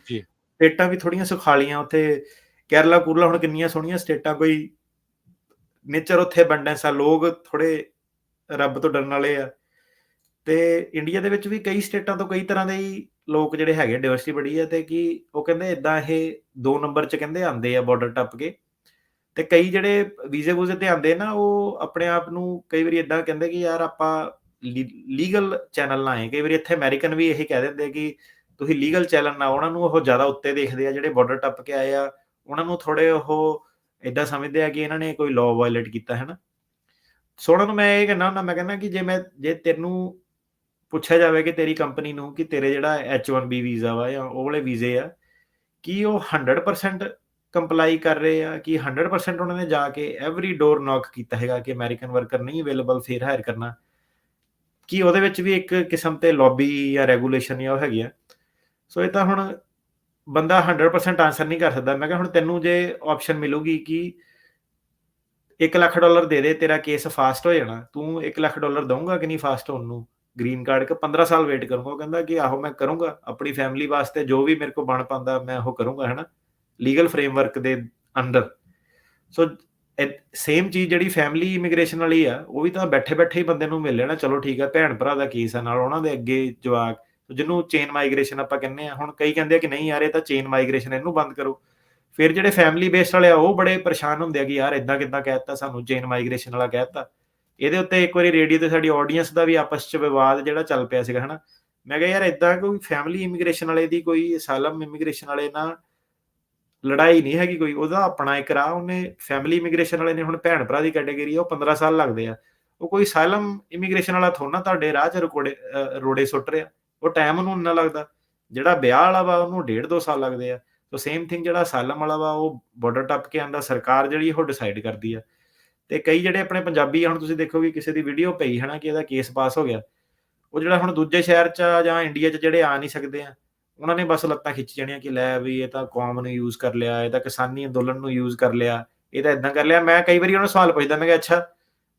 ਜੀ। ਸਟੇਟਾਂ ਵੀ ਥੋੜ੍ਹੀਆਂ ਸੁਖਾਲੀਆਂ ਉੱਥੇ, ਕੇਰਲਾ-ਕੁਰਲਾ, ਹੁਣ ਕਿੰਨੀਆਂ ਸੋਹਣੀਆਂ ਸਟੇਟਾਂ, ਕੋਈ ਨੇਚਰ ਉੱਥੇ ਅਬੰਡੈਂਸ ਆ, ਲੋਕ ਥੋੜ੍ਹੇ ਰੱਬ ਤੋਂ ਡਰਨ ਵਾਲੇ ਆ। ਤੇ ਇੰਡੀਆ ਦੇ ਵਿੱਚ ਵੀ ਕਈ ਸਟੇਟਾਂ ਤੋਂ ਕਈ ਤਰ੍ਹਾਂ ਦੇ ਹੀ ਲੋਕ ਜਿਹੜੇ ਹੈਗੇ, ਡਾਇਵਰਸਿਟੀ ਬੜੀ ਆ, ਤੇ ਕਿ ਉਹ ਕਹਿੰਦੇ ਏਦਾਂ ਇਹ 2 ਨੰਬਰ 'ਚ ਕਹਿੰਦੇ ਆਉਂਦੇ ਆ ਬਾਰਡਰ ਟੱਪ ਕੇ, ਤੇ ਕਈ ਜਿਹੜੇ ਵੀਜ਼ੇ-ਵੂਜ਼ੇ ਤੇ ਆਉਂਦੇ ਨਾ, ਉਹ ਆਪਣੇ ਆਪ ਨੂੰ ਕਈ ਵਾਰੀ ਏਦਾਂ ਕਹਿੰਦੇ ਕਿ ਯਾਰ ਆਪਾਂ ਲੀਗਲ ਚੈਨਲ ਨਾਲ ਆਏ। ਕਈ ਵਾਰੀ ਇੱਥੇ ਅਮਰੀਕਨ ਵੀ ਇਹੀ ਕਹਿ ਦਿੰਦੇ ਕਿ ਤੁਸੀਂ ਲੀਗਲ ਚੈਨਲ ਨਾਲ, ਉਹਨਾਂ ਨੂੰ ਉਹ ਜ਼ਿਆਦਾ ਉੱਤੇ ਦੇਖਦੇ ਆ, ਜਿਹੜੇ ਬਾਰਡਰ ਟੱਪ ਕੇ ਆਏ ਆ, ਉਹਨਾਂ ਨੂੰ ਥੋੜ੍ਹੇ ਉਹ ਏਦਾਂ ਸਮਝਦੇ ਆ ਕਿ ਇਹਨਾਂ ਨੇ ਕੋਈ ਲਾਅ ਵਾਇਲੇਟ ਕੀਤਾ, ਹੈ ਨਾ। ਸੋ ਉਹਨਾਂ ਨੂੰ ਮੈਂ ਇਹ ਕਹਿੰਦਾ ਹੁੰਦਾ, ਮੈਂ ਕਹਿੰਦਾ ਕਿ ਜੇ ਤੈਨੂੰ ਪੁੱਛਿਆ ਜਾਵੇ ਕਿ ਤੇਰੀ ਕੰਪਨੀ ਨੂੰ ਕਿ ਤੇਰੇ ਜਿਹੜਾ H1B ਵੀਜ਼ਾ ਵਾ ਜਾਂ ਉਹ ਵਾਲੇ ਵੀਜ਼ੇ ਆ, ਕੀ ਉਹ 100% ਕੰਪਲਾਈ ਕਰ ਰਹੇ ਆ, ਕਿ 100% ਉਹਨਾਂ ਨੇ ਜਾ ਕੇ ਐਵਰੀ ਡੋਰ ਨੌਕ ਕੀਤਾ ਹੈਗਾ ਕਿ ਅਮਰੀਕਨ ਵਰਕਰ ਨਹੀਂ ਅਵੇਲੇਬਲ, ਫਿਰ ਹਾਇਰ ਕਰਨਾ, ਕਿ ਉਹਦੇ ਵਿੱਚ ਵੀ ਇੱਕ ਕਿਸਮ ਤੇ ਲੌਬੀ ਜਾਂ ਰੈਗੂਲੇਸ਼ਨ ਜਾਂ ਉਹ ਹੈਗੀ ਆ। ਸੋ ਇਹ ਤਾਂ ਹੁਣ ਬੰਦਾ 100% ਆਂਸਰ ਨਹੀਂ ਕਰ ਸਕਦਾ। ਮੈਂ ਕਿਹਾ ਹੁਣ ਤੈਨੂੰ ਜੇ ਆਪਸ਼ਨ ਮਿਲੂਗੀ ਕਿ $1,00,000 ਦੇ ਦੇ, ਤੇਰਾ ਕੇਸ ਫਾਸਟ ਹੋ ਜਾਣਾ, ਤੂੰ $1,00,000 ਦਊਂਗਾ ਕਿ ਨਹੀਂ ਫਾਸਟ ਹੋਣ ਨੂੰ? ਗ੍ਰੀਨ ਕਾਰਡ ਕਿ 15 ਸਾਲ ਵੇਟ ਕਰੂੰਗਾ? ਉਹ ਕਹਿੰਦਾ ਕਿ ਆਹੋ ਮੈਂ ਕਰੂੰਗਾ, ਆਪਣੀ ਫੈਮਿਲੀ ਵਾਸਤੇ ਜੋ ਵੀ ਮੇਰੇ ਕੋਲ ਬਣ ਪਾਉਂਦਾ ਮੈਂ ਉਹ ਕਰੂੰਗਾ, ਹੈ ਨਾ, ਲੀਗਲ ਫਰੇਮਵਰਕ ਦੇ ਅੰਡਰ। ਸੋ ਸੇਮ ਚੀਜ਼ ਜਿਹੜੀ ਫੈਮਿਲੀ ਇਮੀਗ੍ਰੇਸ਼ਨ ਵਾਲੀ ਆ, ਉਹ ਵੀ ਤਾਂ ਬੈਠੇ-ਬੈਠੇ ਹੀ ਬੰਦੇ ਨੂੰ ਮਿਲ ਲੈਣਾ, ਚਲੋ ਠੀਕ ਆ, ਭੈਣ-ਭਰਾ ਦਾ ਕੇਸ ਆ, ਨਾਲ ਉਹਨਾਂ ਦੇ ਅੱਗੇ ਜਵਾਕ, ਜਿਹਨੂੰ ਚੇਨ ਮਾਈਗ੍ਰੇਸ਼ਨ ਆਪਾਂ ਕਹਿੰਦੇ ਆ। ਹੁਣ ਕਈ ਕਹਿੰਦੇ ਆ ਕਿ ਨਹੀਂ ਯਾਰ ਇਹ ਤਾਂ ਚੇਨ ਮਾਈਗ੍ਰੇਸ਼ਨ, ਇਹਨੂੰ ਬੰਦ ਕਰੋ। ਫਿਰ ਜਿਹੜੇ ਫੈਮਿਲੀ ਬੇਸਡ ਵਾਲੇ ਆ, ਉਹ ਬੜੇ ਪਰੇਸ਼ਾਨ ਹੁੰਦੇ ਆ ਕਿ ਯਾਰ ਏਦਾਂ ਕਿੱਦਾਂ ਕਹਿ ਦਿੱਤਾ ਸਾਨੂੰ, ਚੇਨ ਮਾਈਗ੍ਰੇਸ਼ਨ ਵਾਲਾ ਕਹਿ ਦਿੱਤਾ। ਇਹਦੇ ਉੱਤੇ ਇੱਕ ਵਾਰੀ ਰੇਡੀਓ ਤੇ ਸਾਡੀ ਆਡੀਅנס ਦਾ ਵੀ ਆਪਸ 'ਚ ਵਿਵਾਦ ਜਿਹੜਾ ਚੱਲ ਪਿਆ ਸੀਗਾ, ਹੈ ਨਾ। ਮੈਂ ਕਿਹਾ ਯਾਰ ਏਦਾਂ ਕੋਈ ਫੈਮਿਲੀ ਇਮੀਗ੍ਰੇਸ਼ਨ ਵਾਲੇ ਦੀ, ਕੋਈ ਅਸਾਈਲਮ ਇਮੀਗ੍ਰੇਸ਼ਨ ਵਾਲੇ ਨਾਲ ਲੜਾਈ ਨਹੀਂ ਹੈਗੀ ਕੋਈ, ਉਹਦਾ ਆਪਣਾ ਇੱਕ ਰਾਹ। ਉਹਨੇ ਫੈਮਿਲੀ ਇਮੀਗ੍ਰੇਸ਼ਨ ਵਾਲੇ ਨੇ, ਹੁਣ ਭੈਣ-ਭਰਾ ਦੀ ਕੈਟੇਗਰੀ ਆ, ਉਹ 15 ਸਾਲ ਲੱਗਦੇ ਆ। ਉਹ ਕੋਈ ਅਸਾਈਲਮ ਇਮੀਗ੍ਰੇਸ਼ਨ ਵਾਲਾ ਥੋੜ੍ਹਾ ਨਾ ਤੁਹਾਡੇ ਰਾਹ 'ਚ ਰੋੜੇ ਸੁੱਟ ਰਿਹਾ, ਉਹ ਟਾਈਮ ਉਹਨੂੰ ਇੰਨਾ ਲੱਗਦਾ। ਜਿਹੜਾ ਵਿਆਹ ਵਾਲਾ ਵਾ ਉਹਨੂੰ 1.5-2 ਸਾਲ ਲੱਗਦੇ ਆ। ਸੋ ਸੇਮ ਥਿੰਗ ਜਿਹੜਾ ਅਸਾਈਲਮ ਵਾਲਾ ਵਾ, ਉਹ ਬਾਰਡਰ ਟੱਪ ਕੇ ਆਉਂਦਾ, ਸਰਕਾਰ ਜਿਹੜੀ ਉਹ ਡਿਸਾਈਡ ਕਰਦੀ ਆ। ਤੇ ਕਈ ਜਿਹੜੇ ਆਪਣੇ ਪੰਜਾਬੀ ਆ, ਹੁਣ ਤੁਸੀਂ ਦੇਖੋ ਕਿ ਕਿਸੇ ਦੀ ਵੀਡੀਓ ਪਈ, ਹੈ ਨਾ, ਕਿ ਇਹਦਾ ਕੇਸ ਪਾਸ ਹੋ ਗਿਆ, ਉਹ ਜਿਹੜਾ ਹੁਣ ਦੂਜੇ ਸ਼ਹਿਰ 'ਚ ਜਾਂ ਇੰਡੀਆ 'ਚ ਜਿਹੜੇ ਆ ਨਹੀਂ ਸਕਦੇ ਆ, ਉਹਨਾਂ ਨੇ ਬਸ ਲੱਤਾਂ ਖਿੱਚ ਜਾਣੀਆਂ ਕਿ ਲੈ ਵੀ ਇਹ ਤਾਂ ਕੌਮ ਨੂੰ ਯੂਜ਼ ਕਰ ਲਿਆ, ਇਹ ਤਾਂ ਕਿਸਾਨੀ ਅੰਦੋਲਨ ਨੂੰ ਯੂਜ਼ ਕਰ ਲਿਆ, ਇਹ ਤਾਂ ਏਦਾਂ ਕਰ ਲਿਆ। ਮੈਂ ਕਈ ਵਾਰੀ ਉਹਨਾਂ ਨੂੰ ਸਵਾਲ ਪੁੱਛਦਾ, ਮੈਂ ਕਿਹਾ ਅੱਛਾ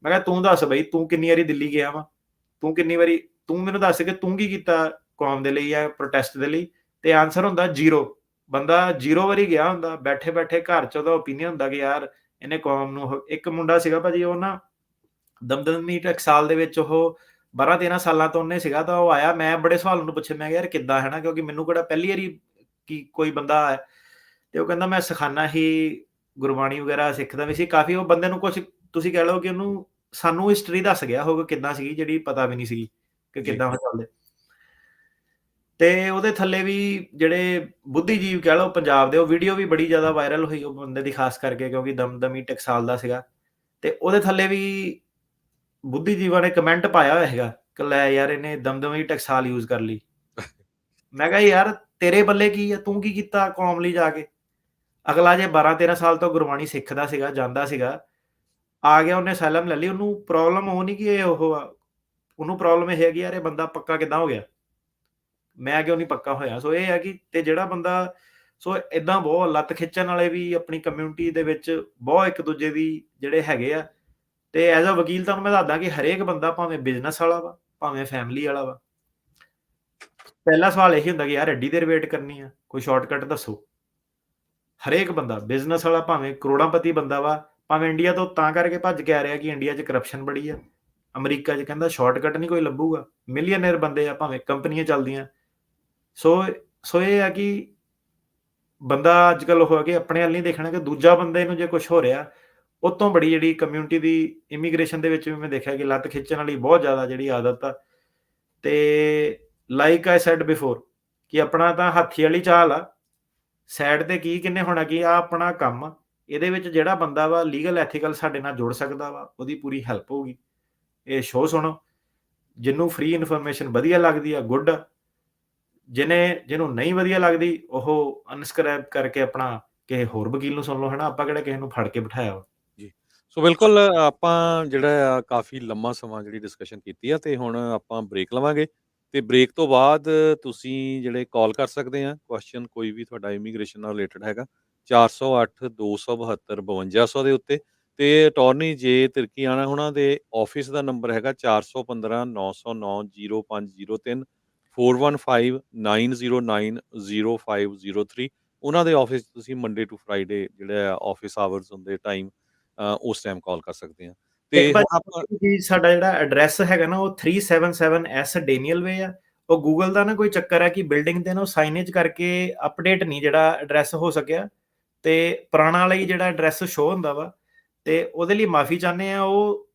ਮੈਂ ਕਿਹਾ ਤੂੰ ਦੱਸ ਬਈ ਤੂੰ ਕਿੰਨੀ ਵਾਰੀ ਦਿੱਲੀ ਗਿਆ ਵਾ? ਤੂੰ ਕਿੰਨੀ ਵਾਰੀ ਤੂੰ ਮੈਨੂੰ ਦੱਸ ਕਿ ਤੂੰ ਕੀ ਕੀਤਾ ਕੌਮ ਦੇ ਲਈ ਜਾਂ ਪ੍ਰੋਟੈਸਟ ਦੇ ਲਈ? ਤੇ ਆਨਸਰ ਹੁੰਦਾ 0। ਬੰਦਾ 0 ਵਾਰੀ ਗਿਆ ਹੁੰਦਾ, ਬੈਠੇ-ਬੈਠੇ ਘਰ 'ਚ ਉਹਦਾ ਓਪੀਨੀਅਨ ਹੁੰਦਾ ਕਿ ਯਾਰ ਇਹਨੇ ਕੌਮ ਨੂੰ ਇੱਕ ਮੁੰਡਾ ਸੀਗਾ ਭਾਜੀ ਉਹ ਨਾ ਦਮਦਮੀ ਟਕਸਾਲ ਦੇ ਵਿੱਚ ਉਹ 12-13 ਸਾਲਾਂ ਤੋਂ ਉਹਨੇ ਸੀਗਾ ਤਾਂ ਉਹ ਆਇਆ ਮੈਂ ਬੜੇ ਸਵਾਲ ਉਹਨੂੰ ਪੁੱਛੇ ਮੈਂ ਕਿਹਾ ਯਾਰ ਕਿੱਦਾਂ ਹੈ ਨਾ ਕਿਉਂਕਿ ਮੈਨੂੰ ਕਿਹੜਾ ਪਹਿਲੀ ਵਾਰੀ ਕੀ ਕੋਈ ਬੰਦਾ ਹੈ ਤੇ ਉਹ ਕਹਿੰਦਾ ਮੈਂ ਸਿਖਾਨਾ ਹੀ ਗੁਰਬਾਣੀ ਵਗੈਰਾ ਸਿੱਖਦਾ ਵੀ ਸੀ ਕਾਫੀ ਉਹ ਬੰਦੇ ਨੂੰ ਕੁਝ ਤੁਸੀਂ ਕਹਿ ਲਓ ਕਿ ਉਹਨੂੰ ਸਾਨੂੰ ਹਿਸਟਰੀ ਦੱਸ ਗਿਆ ਹੋਊਗਾ ਕਿੱਦਾਂ ਸੀਗੀ ਜਿਹੜੀ ਪਤਾ ਵੀ ਨਹੀਂ ਸੀਗੀ ਕਿ ਜੀ, ਕਿੱਦਾਂ ਉਹ ਚੱਲਦੇ ਤੇ ਉਹਦੇ ਥੱਲੇ ਵੀ ਜਿਹੜੇ ਬੁੱਧੀਜੀਵ ਕਹਿ ਲਓ ਪੰਜਾਬ ਦੇ ਉਹ ਵੀਡੀਓ ਵੀ ਬੜੀ ਜ਼ਿਆਦਾ ਵਾਇਰਲ ਹੋਈ ਉਹ ਬੰਦੇ ਦੀ ਖਾਸ ਕਰਕੇ ਕਿਉਂਕਿ ਦਮਦਮੀ ਟਕਸਾਲ ਦਾ ਸੀਗਾ ਤੇ ਉਹਦੇ ਥੱਲੇ ਵੀ ਬੁੱਧੀਜੀਵਾਂ ਨੇ ਕਮੈਂਟ ਪਾਇਆ ਹੋਇਆ ਹੈਗਾ ਕਿ ਲੈ ਯਾਰ ਇਹਨੇ ਦਮਦਮੀ ਟਕਸਾਲ ਯੂਜ਼ ਕਰ ਲਈ ਮੈਂ ਕਿਹਾ ਯਾਰ ਤੇਰੇ ਬੱਲੇ ਕੀ ਆ ਤੂੰ ਕੀ ਕੀਤਾ ਕੌਮ ਲਈ ਜਾ ਕੇ ਅਗਲਾ ਜੇ 12-13 ਸਾਲ ਤੋਂ ਗੁਰਬਾਣੀ ਸਿੱਖਦਾ ਸੀਗਾ ਜਾਂਦਾ ਸੀਗਾ ਆ ਗਿਆ ਉਹਨੇ ਅਸਾਈਲਮ ਲੈ ਲਈ ਉਹਨੂੰ ਪ੍ਰੋਬਲਮ ਉਹ ਨਹੀਂ ਕਿ ਇਹ ਉਹ ਆ ਉਹਨੂੰ ਪ੍ਰੋਬਲਮ ਇਹ ਹੈਗੀ ਯਾਰ ਇਹ ਬੰਦਾ ਪੱਕਾ ਕਿੱਦਾਂ ਹੋ ਗਿਆ ਮੈਂ ਕਿਉਂ ਨਹੀਂ ਪੱਕਾ ਹੋਇਆ ਸੋ ਇਹ ਹੈ ਕਿ ਤੇ ਜਿਹੜਾ ਬੰਦਾ ਸੋ ਇਦਾਂ ਬਹੁਤ ਲੱਤ ਖਿੱਚਣ ਵਾਲੇ ਵੀ ਆਪਣੀ ਕਮਿਊਨਿਟੀ ਦੇ ਵਿੱਚ ਬਹੁਤ ਇੱਕ ਦੂਜੇ ਦੀ ਜਿਹੜੇ ਹੈਗੇ ਆ ਤੇ ਐਜ਼ ਅ ਵਕੀਲ ਤੁਹਾਨੂੰ ਮੈਂ ਦੱਸਦਾ ਕਿ ਹਰੇਕ ਬੰਦਾ ਭਾਵੇਂ ਬਿਜ਼ਨਸ ਵਾਲਾ ਵਾ ਭਾਵੇਂ ਫੈਮਿਲੀ ਵਾਲਾ ਵਾ ਪਹਿਲਾ ਸਵਾਲ ਇਹੀ ਹੁੰਦਾ ਕਿ ਯਾਰ ਐਡੀ ਦੇਰ ਵੇਟ ਕਰਨੀ ਆ ਕੋਈ ਸ਼ਾਰਟਕਟ ਦੱਸੋ ਹਰੇਕ ਬੰਦਾ ਬਿਜ਼ਨਸ ਵਾਲਾ ਭਾਵੇਂ ਕਰੋੜਾਂਪਤੀ ਬੰਦਾ ਵਾ ਭਾਵੇਂ ਇੰਡੀਆ ਤੋਂ ਤਾਂ ਕਰਕੇ ਭੱਜ ਕੇ ਆ ਰਿਹਾ ਕਿ ਇੰਡੀਆ 'ਚ ਕਰਪਸ਼ਨ ਬੜੀ ਆ ਅਮਰੀਕਾ 'ਚ ਕਹਿੰਦਾ ਸ਼ਾਰਟਕਟ ਨਹੀਂ ਕੋਈ ਲੱਭੂਗਾ ਮਿਲੀਅਨਰ ਬੰਦੇ ਆ ਭਾਵੇਂ ਕੰਪਨੀਆਂ ਚੱਲਦੀਆਂ ਸੋ ਸੋ ਇਹ ਆ ਕਿ ਬੰਦਾ ਅੱਜ ਕੱਲ ਹੋ ਕੇ ਆਪਣੇ ਵੱਲ ਨਹੀਂ ਦੇਖਣਾ ਕਿ ਦੂਜਾ ਬੰਦੇ ਨੂੰ ਜੇ ਕੁਝ ਹੋ ਰਿਹਾ ਉਤੋਂ ਬੜੀ ਜਿਹੜੀ ਕਮਿਊਨਿਟੀ ਦੀ ਇਮੀਗ੍ਰੇਸ਼ਨ ਦੇ ਵਿੱਚ ਵੀ ਮੈਂ ਦੇਖਿਆ ਕਿ ਲੱਤ ਖਿੱਚਣ ਵਾਲੀ ਬਹੁਤ ਜ਼ਿਆਦਾ ਜਿਹੜੀ ਆਦਤ ਆ ਤੇ ਲਾਈਕ ਆਈ ਸੈਡ ਬਿਫੋਰ ਕਿ ਆਪਣਾ ਤਾਂ ਹਾਥੀ ਵਾਲੀ ਚਾਲ ਆ ਸਾਈਡ ਤੇ ਕੀ ਕਿੰਨੇ ਹੋਣਾ ਕਿ ਆ ਆਪਣਾ ਕੰਮ ਆ ਇਹਦੇ ਵਿੱਚ ਜਿਹੜਾ ਬੰਦਾ ਵਾ ਲੀਗਲ ਐਥੀਕਲ ਸਾਡੇ ਨਾਲ ਜੁੜ ਸਕਦਾ ਵਾ ਉਹਦੀ ਪੂਰੀ ਹੈਲਪ ਹੋਊਗੀ ਇਹ ਸ਼ੋਅ ਸੁਣੋ ਜਿਹਨੂੰ ਫ੍ਰੀ ਇਨਫੋਰਮੇਸ਼ਨ ਵਧੀਆ ਲੱਗਦੀ ਆ ਗੁੱਡ ਜਿਹਨੂੰ ਨਹੀਂ ਵਧੀਆ ਲੱਗਦੀ ਉਹ ਅਨਸਕ੍ਰਾਈਬ ਕਰਕੇ ਆਪਣਾ ਕਿਸੇ ਹੋਰ ਵਕੀਲ ਨੂੰ ਸੁਣ ਲਓ ਹਨਾ ਆਪਾਂ ਕਿਹੜਾ ਕਿਸੇ ਨੂੰ ਫੜ ਕੇ ਬਿਠਾਇਆ ਵਾ ਜੀ। ਸੋ ਬਿਲਕੁਲ ਆਪਾਂ ਜਿਹੜਾ ਆ ਕਾਫੀ ਲੰਮਾ ਸਮਾਂ ਜਿਹੜੀ ਡਿਸਕਸ਼ਨ ਕੀਤੀ ਆ ਤੇ ਹੁਣ ਆਪਾਂ ਬ੍ਰੇਕ ਲਵਾਂਗੇ ਤੇ ਬ੍ਰੇਕ ਤੋਂ ਬਾਅਦ ਤੁਸੀਂ ਜਿਹੜੇ ਕਾਲ ਕਰ ਸਕਦੇ ਆ ਕੁਐਸਚਨ ਕੋਈ ਵੀ ਤੁਹਾਡਾ ਇਮੀਗ੍ਰੇਸ਼ਨ ਨਾਲ ਰਿਲੇਟਡ ਹੈਗਾ 408 272 5200 ਦੇ ਉੱਤੇ ਤੇ ਅਟਾਰਨੀ ਜੇ ਤਿਰਕੀਆਣਾ ਉਹਨਾਂ ਦੇ ਆਫਿਸ ਦਾ ਨੰਬਰ ਹੈਗਾ 415 909 0503 4159090503 ਉਹਨਾਂ ਦੇ ਆਫਿਸ ਤੁਸੀਂ ਮੰਡੇ ਟੂ ਫਰਾਈਡੇ ਜਿਹੜੇ ਆ ਆਫਿਸ ਆਵਰਸ ਹੁੰਦੇ ਟਾਈਮ ਉਸ ਟਾਈਮ ਕਾਲ ਕਰ ਸਕਦੇ ਆ ਤੇ ਇੱਕ ਹੁਣ ਆਪਾਂ ਭਾਜੀ ਜੀ ਸਾਡਾ ਜਿਹੜਾ ਐਡਰੈਸ ਹੈਗਾ ਨਾ ਉਹ 377 ਐਸ ਡੇਨੀਅਲ ਵੇ ਆ ਉਹ ਗੂਗਲ ਦਾ ਨਾ ਕੋਈ ਚੱਕਰ ਹੈ ਕਿ ਬਿਲਡਿੰਗ ਤੇ ਨਾ ਸਾਈਨੇਜ ਕਰਕੇ ਅਪਡੇਟ ਨਹੀਂ ਜਿਹੜਾ ਐਡਰੈਸ ਹੋ ਸਕਿਆ ਤੇ ਪੁਰਾਣਾ ਵਾਲਾ ਹੀ ਜਿਹੜਾ ਐਡਰੈਸ ਸ਼ੋ ਹੁੰਦਾ ਵਾ ਤੇ ਉਹਦੇ ਲਈ ਮਾਫੀ ਚਾਹੁੰਦੇ ਆ ਉਹ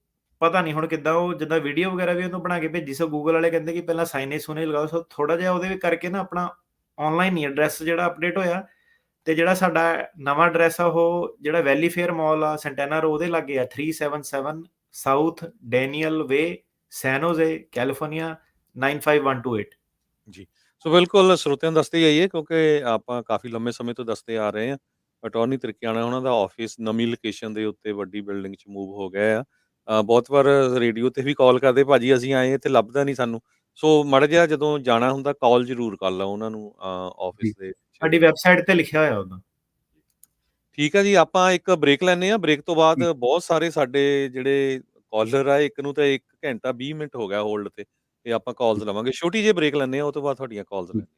ਪਤਾ ਨਹੀਂ ਹੁਣ ਕਿੱਦਾਂ ਉਹ ਜਿੱਦਾਂ ਵੀਡੀਓ ਵਗੈਰਾ ਵੀ ਉਹਨੂੰ ਬਣਾ ਕੇ ਭੇਜੀ ਸੋ ਗੂਗਲ ਵਾਲੇ ਕਹਿੰਦੇ ਕਿ ਪਹਿਲਾਂ ਸਾਈਨੇਜ ਸੁਨੇ ਲਗਾਓ ਸੋ ਥੋੜਾ ਜਿਹਾ ਉਹਦੇ ਕਰਕੇ ਨਾ ਆਪਣਾ ਆਨਲਾਈਨ ਨਹੀਂ ਐਡਰੈਸ ਜਿਹੜਾ ਅਪਡੇਟ ਹੋਇਆ ਤੇ ਜਿਹੜਾ ਸਾਡਾ ਨਵਾਂ ਐਡਰੈਸ ਆ ਉਹ ਜਿਹੜਾ ਵੈਲੀ ਫੇਅਰ ਮਾਲ ਆ ਸੈਂਟੈਨਾ ਰੋ ਉਹਦੇ ਲਾਗੇ ਆ 377 ਸਾਊਥ ਡੈਨੀਅਲ ਵੇ ਸੈਨੋਜ਼ੇ ਕੈਲੀਫੋਰਨੀਆ 95128 ਜੀ ਸੋ ਬਿਲਕੁਲ ਸਰੋਤਿਆਂ ਨੂੰ ਦੱਸਦੇ ਜਾਈਏ ਕਿਉਂਕਿ ਆਪਾਂ ਕਾਫੀ ਲੰਮੇ ਸਮੇਂ ਤੋਂ ਦੱਸਦੇ ਆ ਰਹੇ ਆ ਅਟਾਰਨੀ ਤ੍ਰਿਕਿਆਣਾ ਉਹਨਾਂ ਦਾ ਆਫਿਸ ਨਵੀਂ ਲੋਕੇਸ਼ਨ ਦੇ ਉੱਤੇ ਵੱਡੀ ਬਿਲਡਿੰਗ 'ਚ ਮੂਵ ਹੋ ਗਿਆ ਆ ਬਹੁਤ ਵਾਰ ਰੇਡੀਓ ਤੇ ਵੀ ਕਾਲ ਕਰਦੇ ਭਾਜੀ ਅਸੀਂ ਆਏ ਇੱਥੇ ਲੱਭਦਾ ਨਹੀਂ ਸਾਨੂੰ ਸੋ ਮਾੜਾ ਜਿਹਾ ਜਦੋਂ ਜਾਣਾ ਹੁੰਦਾ ਕਾਲ ਜ਼ਰੂਰ ਕਰ ਲਓ ਉਹਨਾਂ ਨੂੰ ਜੀ ਆਫਿਸ ਦੇ ਵਿੱਚ ਸਾਡੀ ਵੈਬਸਾਈਟ ਤੇ ਲਿਖਿਆ ਹੋਇਆ ਉਹਦਾ ਠੀਕ ਹੈ ਜੀ ਆਪਾਂ ਇੱਕ ਬ੍ਰੇਕ ਲੈਂਦੇ ਆ ਬ੍ਰੇਕ ਤੋਂ ਬਾਅਦ ਬਹੁਤ ਸਾਰੇ ਸਾਡੇ ਜਿਹੜੇ ਕਾਲਰ ਆ ਇੱਕ ਨੂੰ ਤਾਂ 1 ਘੰਟਾ 20 ਮਿੰਟ ਹੋ ਗਿਆ ਹੋਲਡ ਤੇ ਆਪਾਂ ਕਾਲਸ ਲਵਾਂਗੇ ਛੋਟੀ ਜਿਹੀ ਬ੍ਰੇਕ ਲੈਂਦੇ ਆ ਉਹ ਤੋਂ ਬਾਅਦ ਤੁਹਾਡੀਆਂ ਕਾਲਸ ਜੀ ਲੈਂਦੇ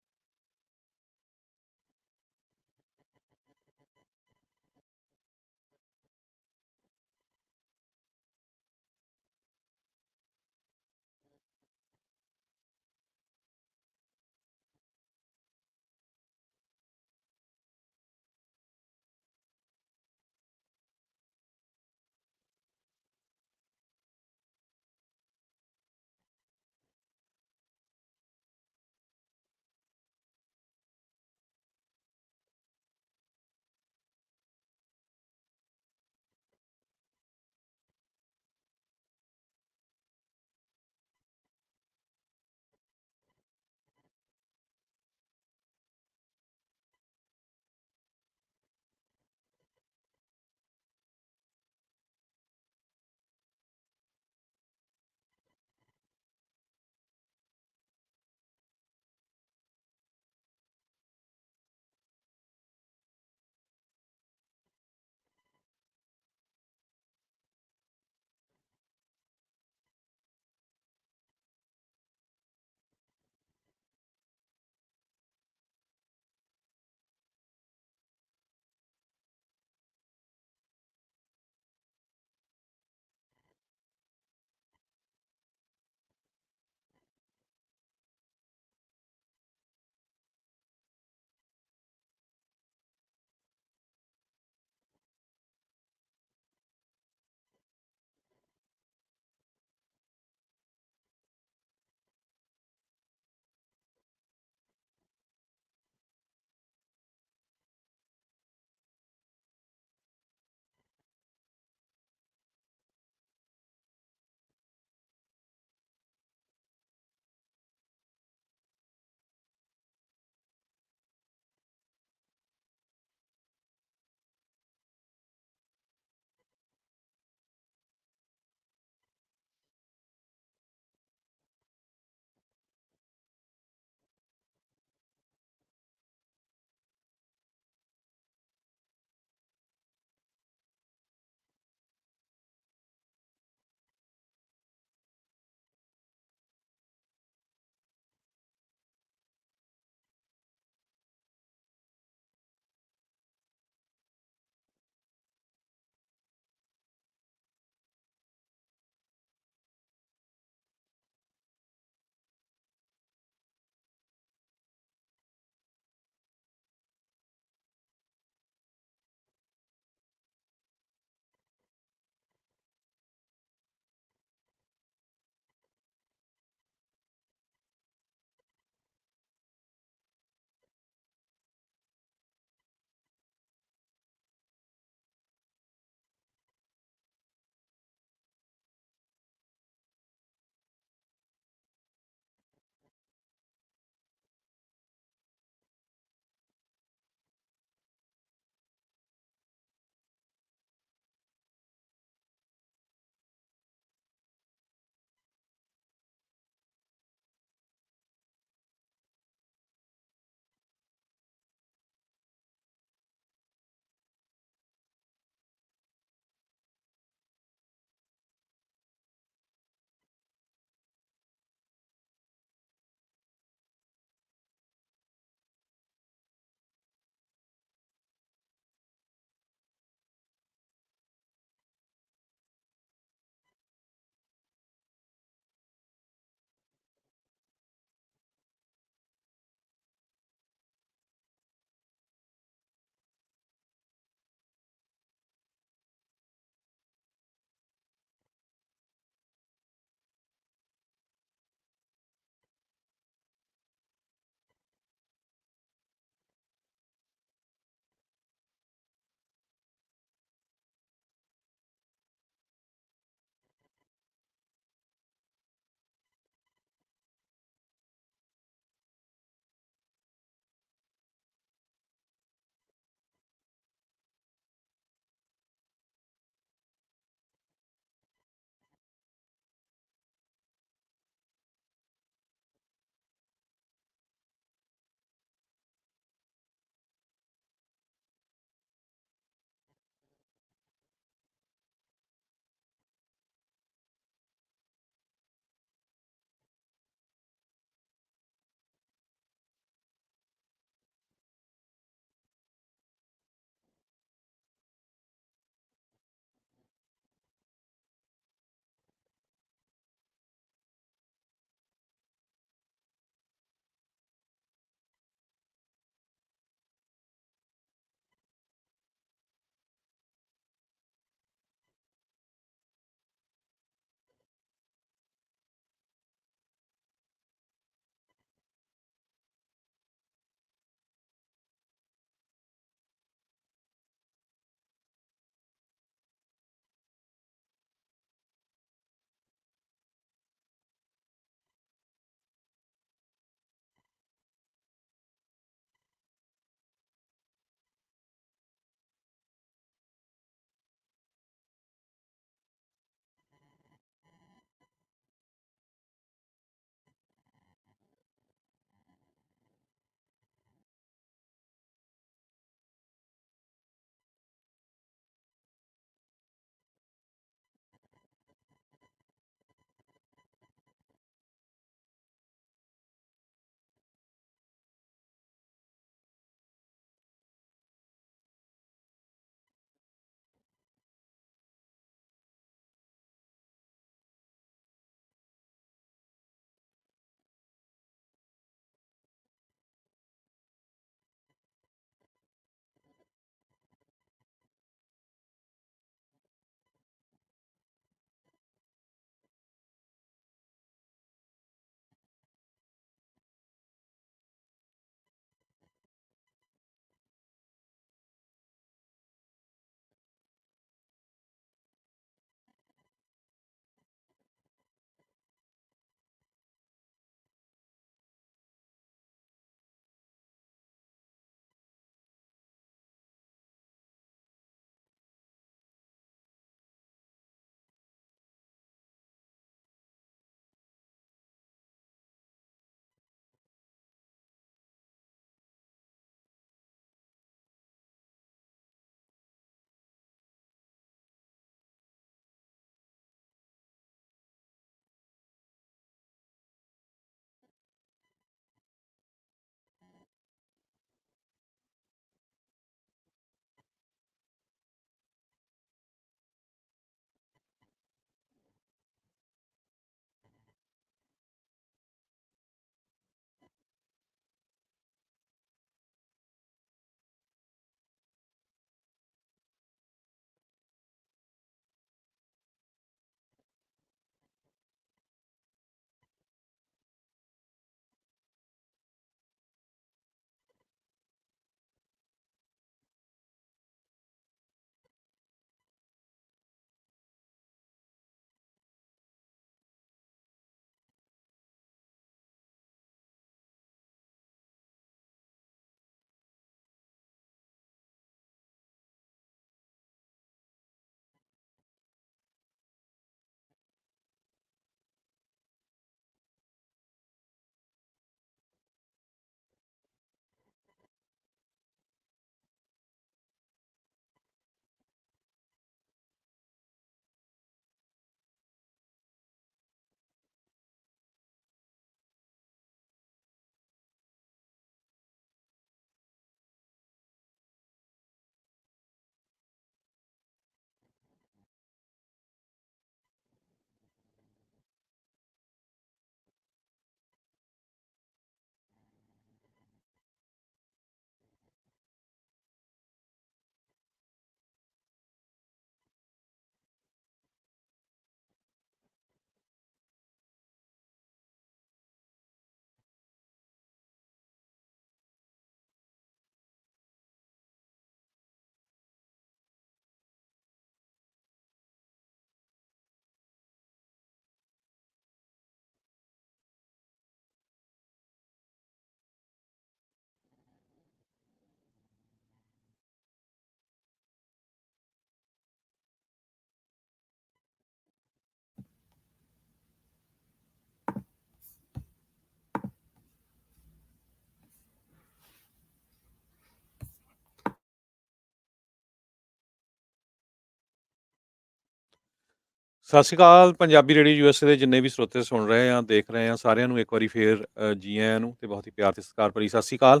ਸਤਿ ਸ਼੍ਰੀ ਅਕਾਲ ਪੰਜਾਬੀ ਰੇਡੀਓ ਯੂਐਸਏ ਦੇ ਜਿੰਨੇ ਵੀ ਸਰੋਤੇ ਸੁਣ ਰਹੇ ਆ ਦੇਖ ਰਹੇ ਆ ਸਾਰਿਆਂ ਨੂੰ ਇੱਕ ਵਾਰੀ ਫੇਰ ਜੀ ਆਇਆਂ ਨੂੰ ਤੇ ਬਹੁਤ ਹੀ ਪਿਆਰ ਤੇ ਸਤਿਕਾਰ ਭਰੀ ਸਤਿ ਸ਼੍ਰੀ ਅਕਾਲ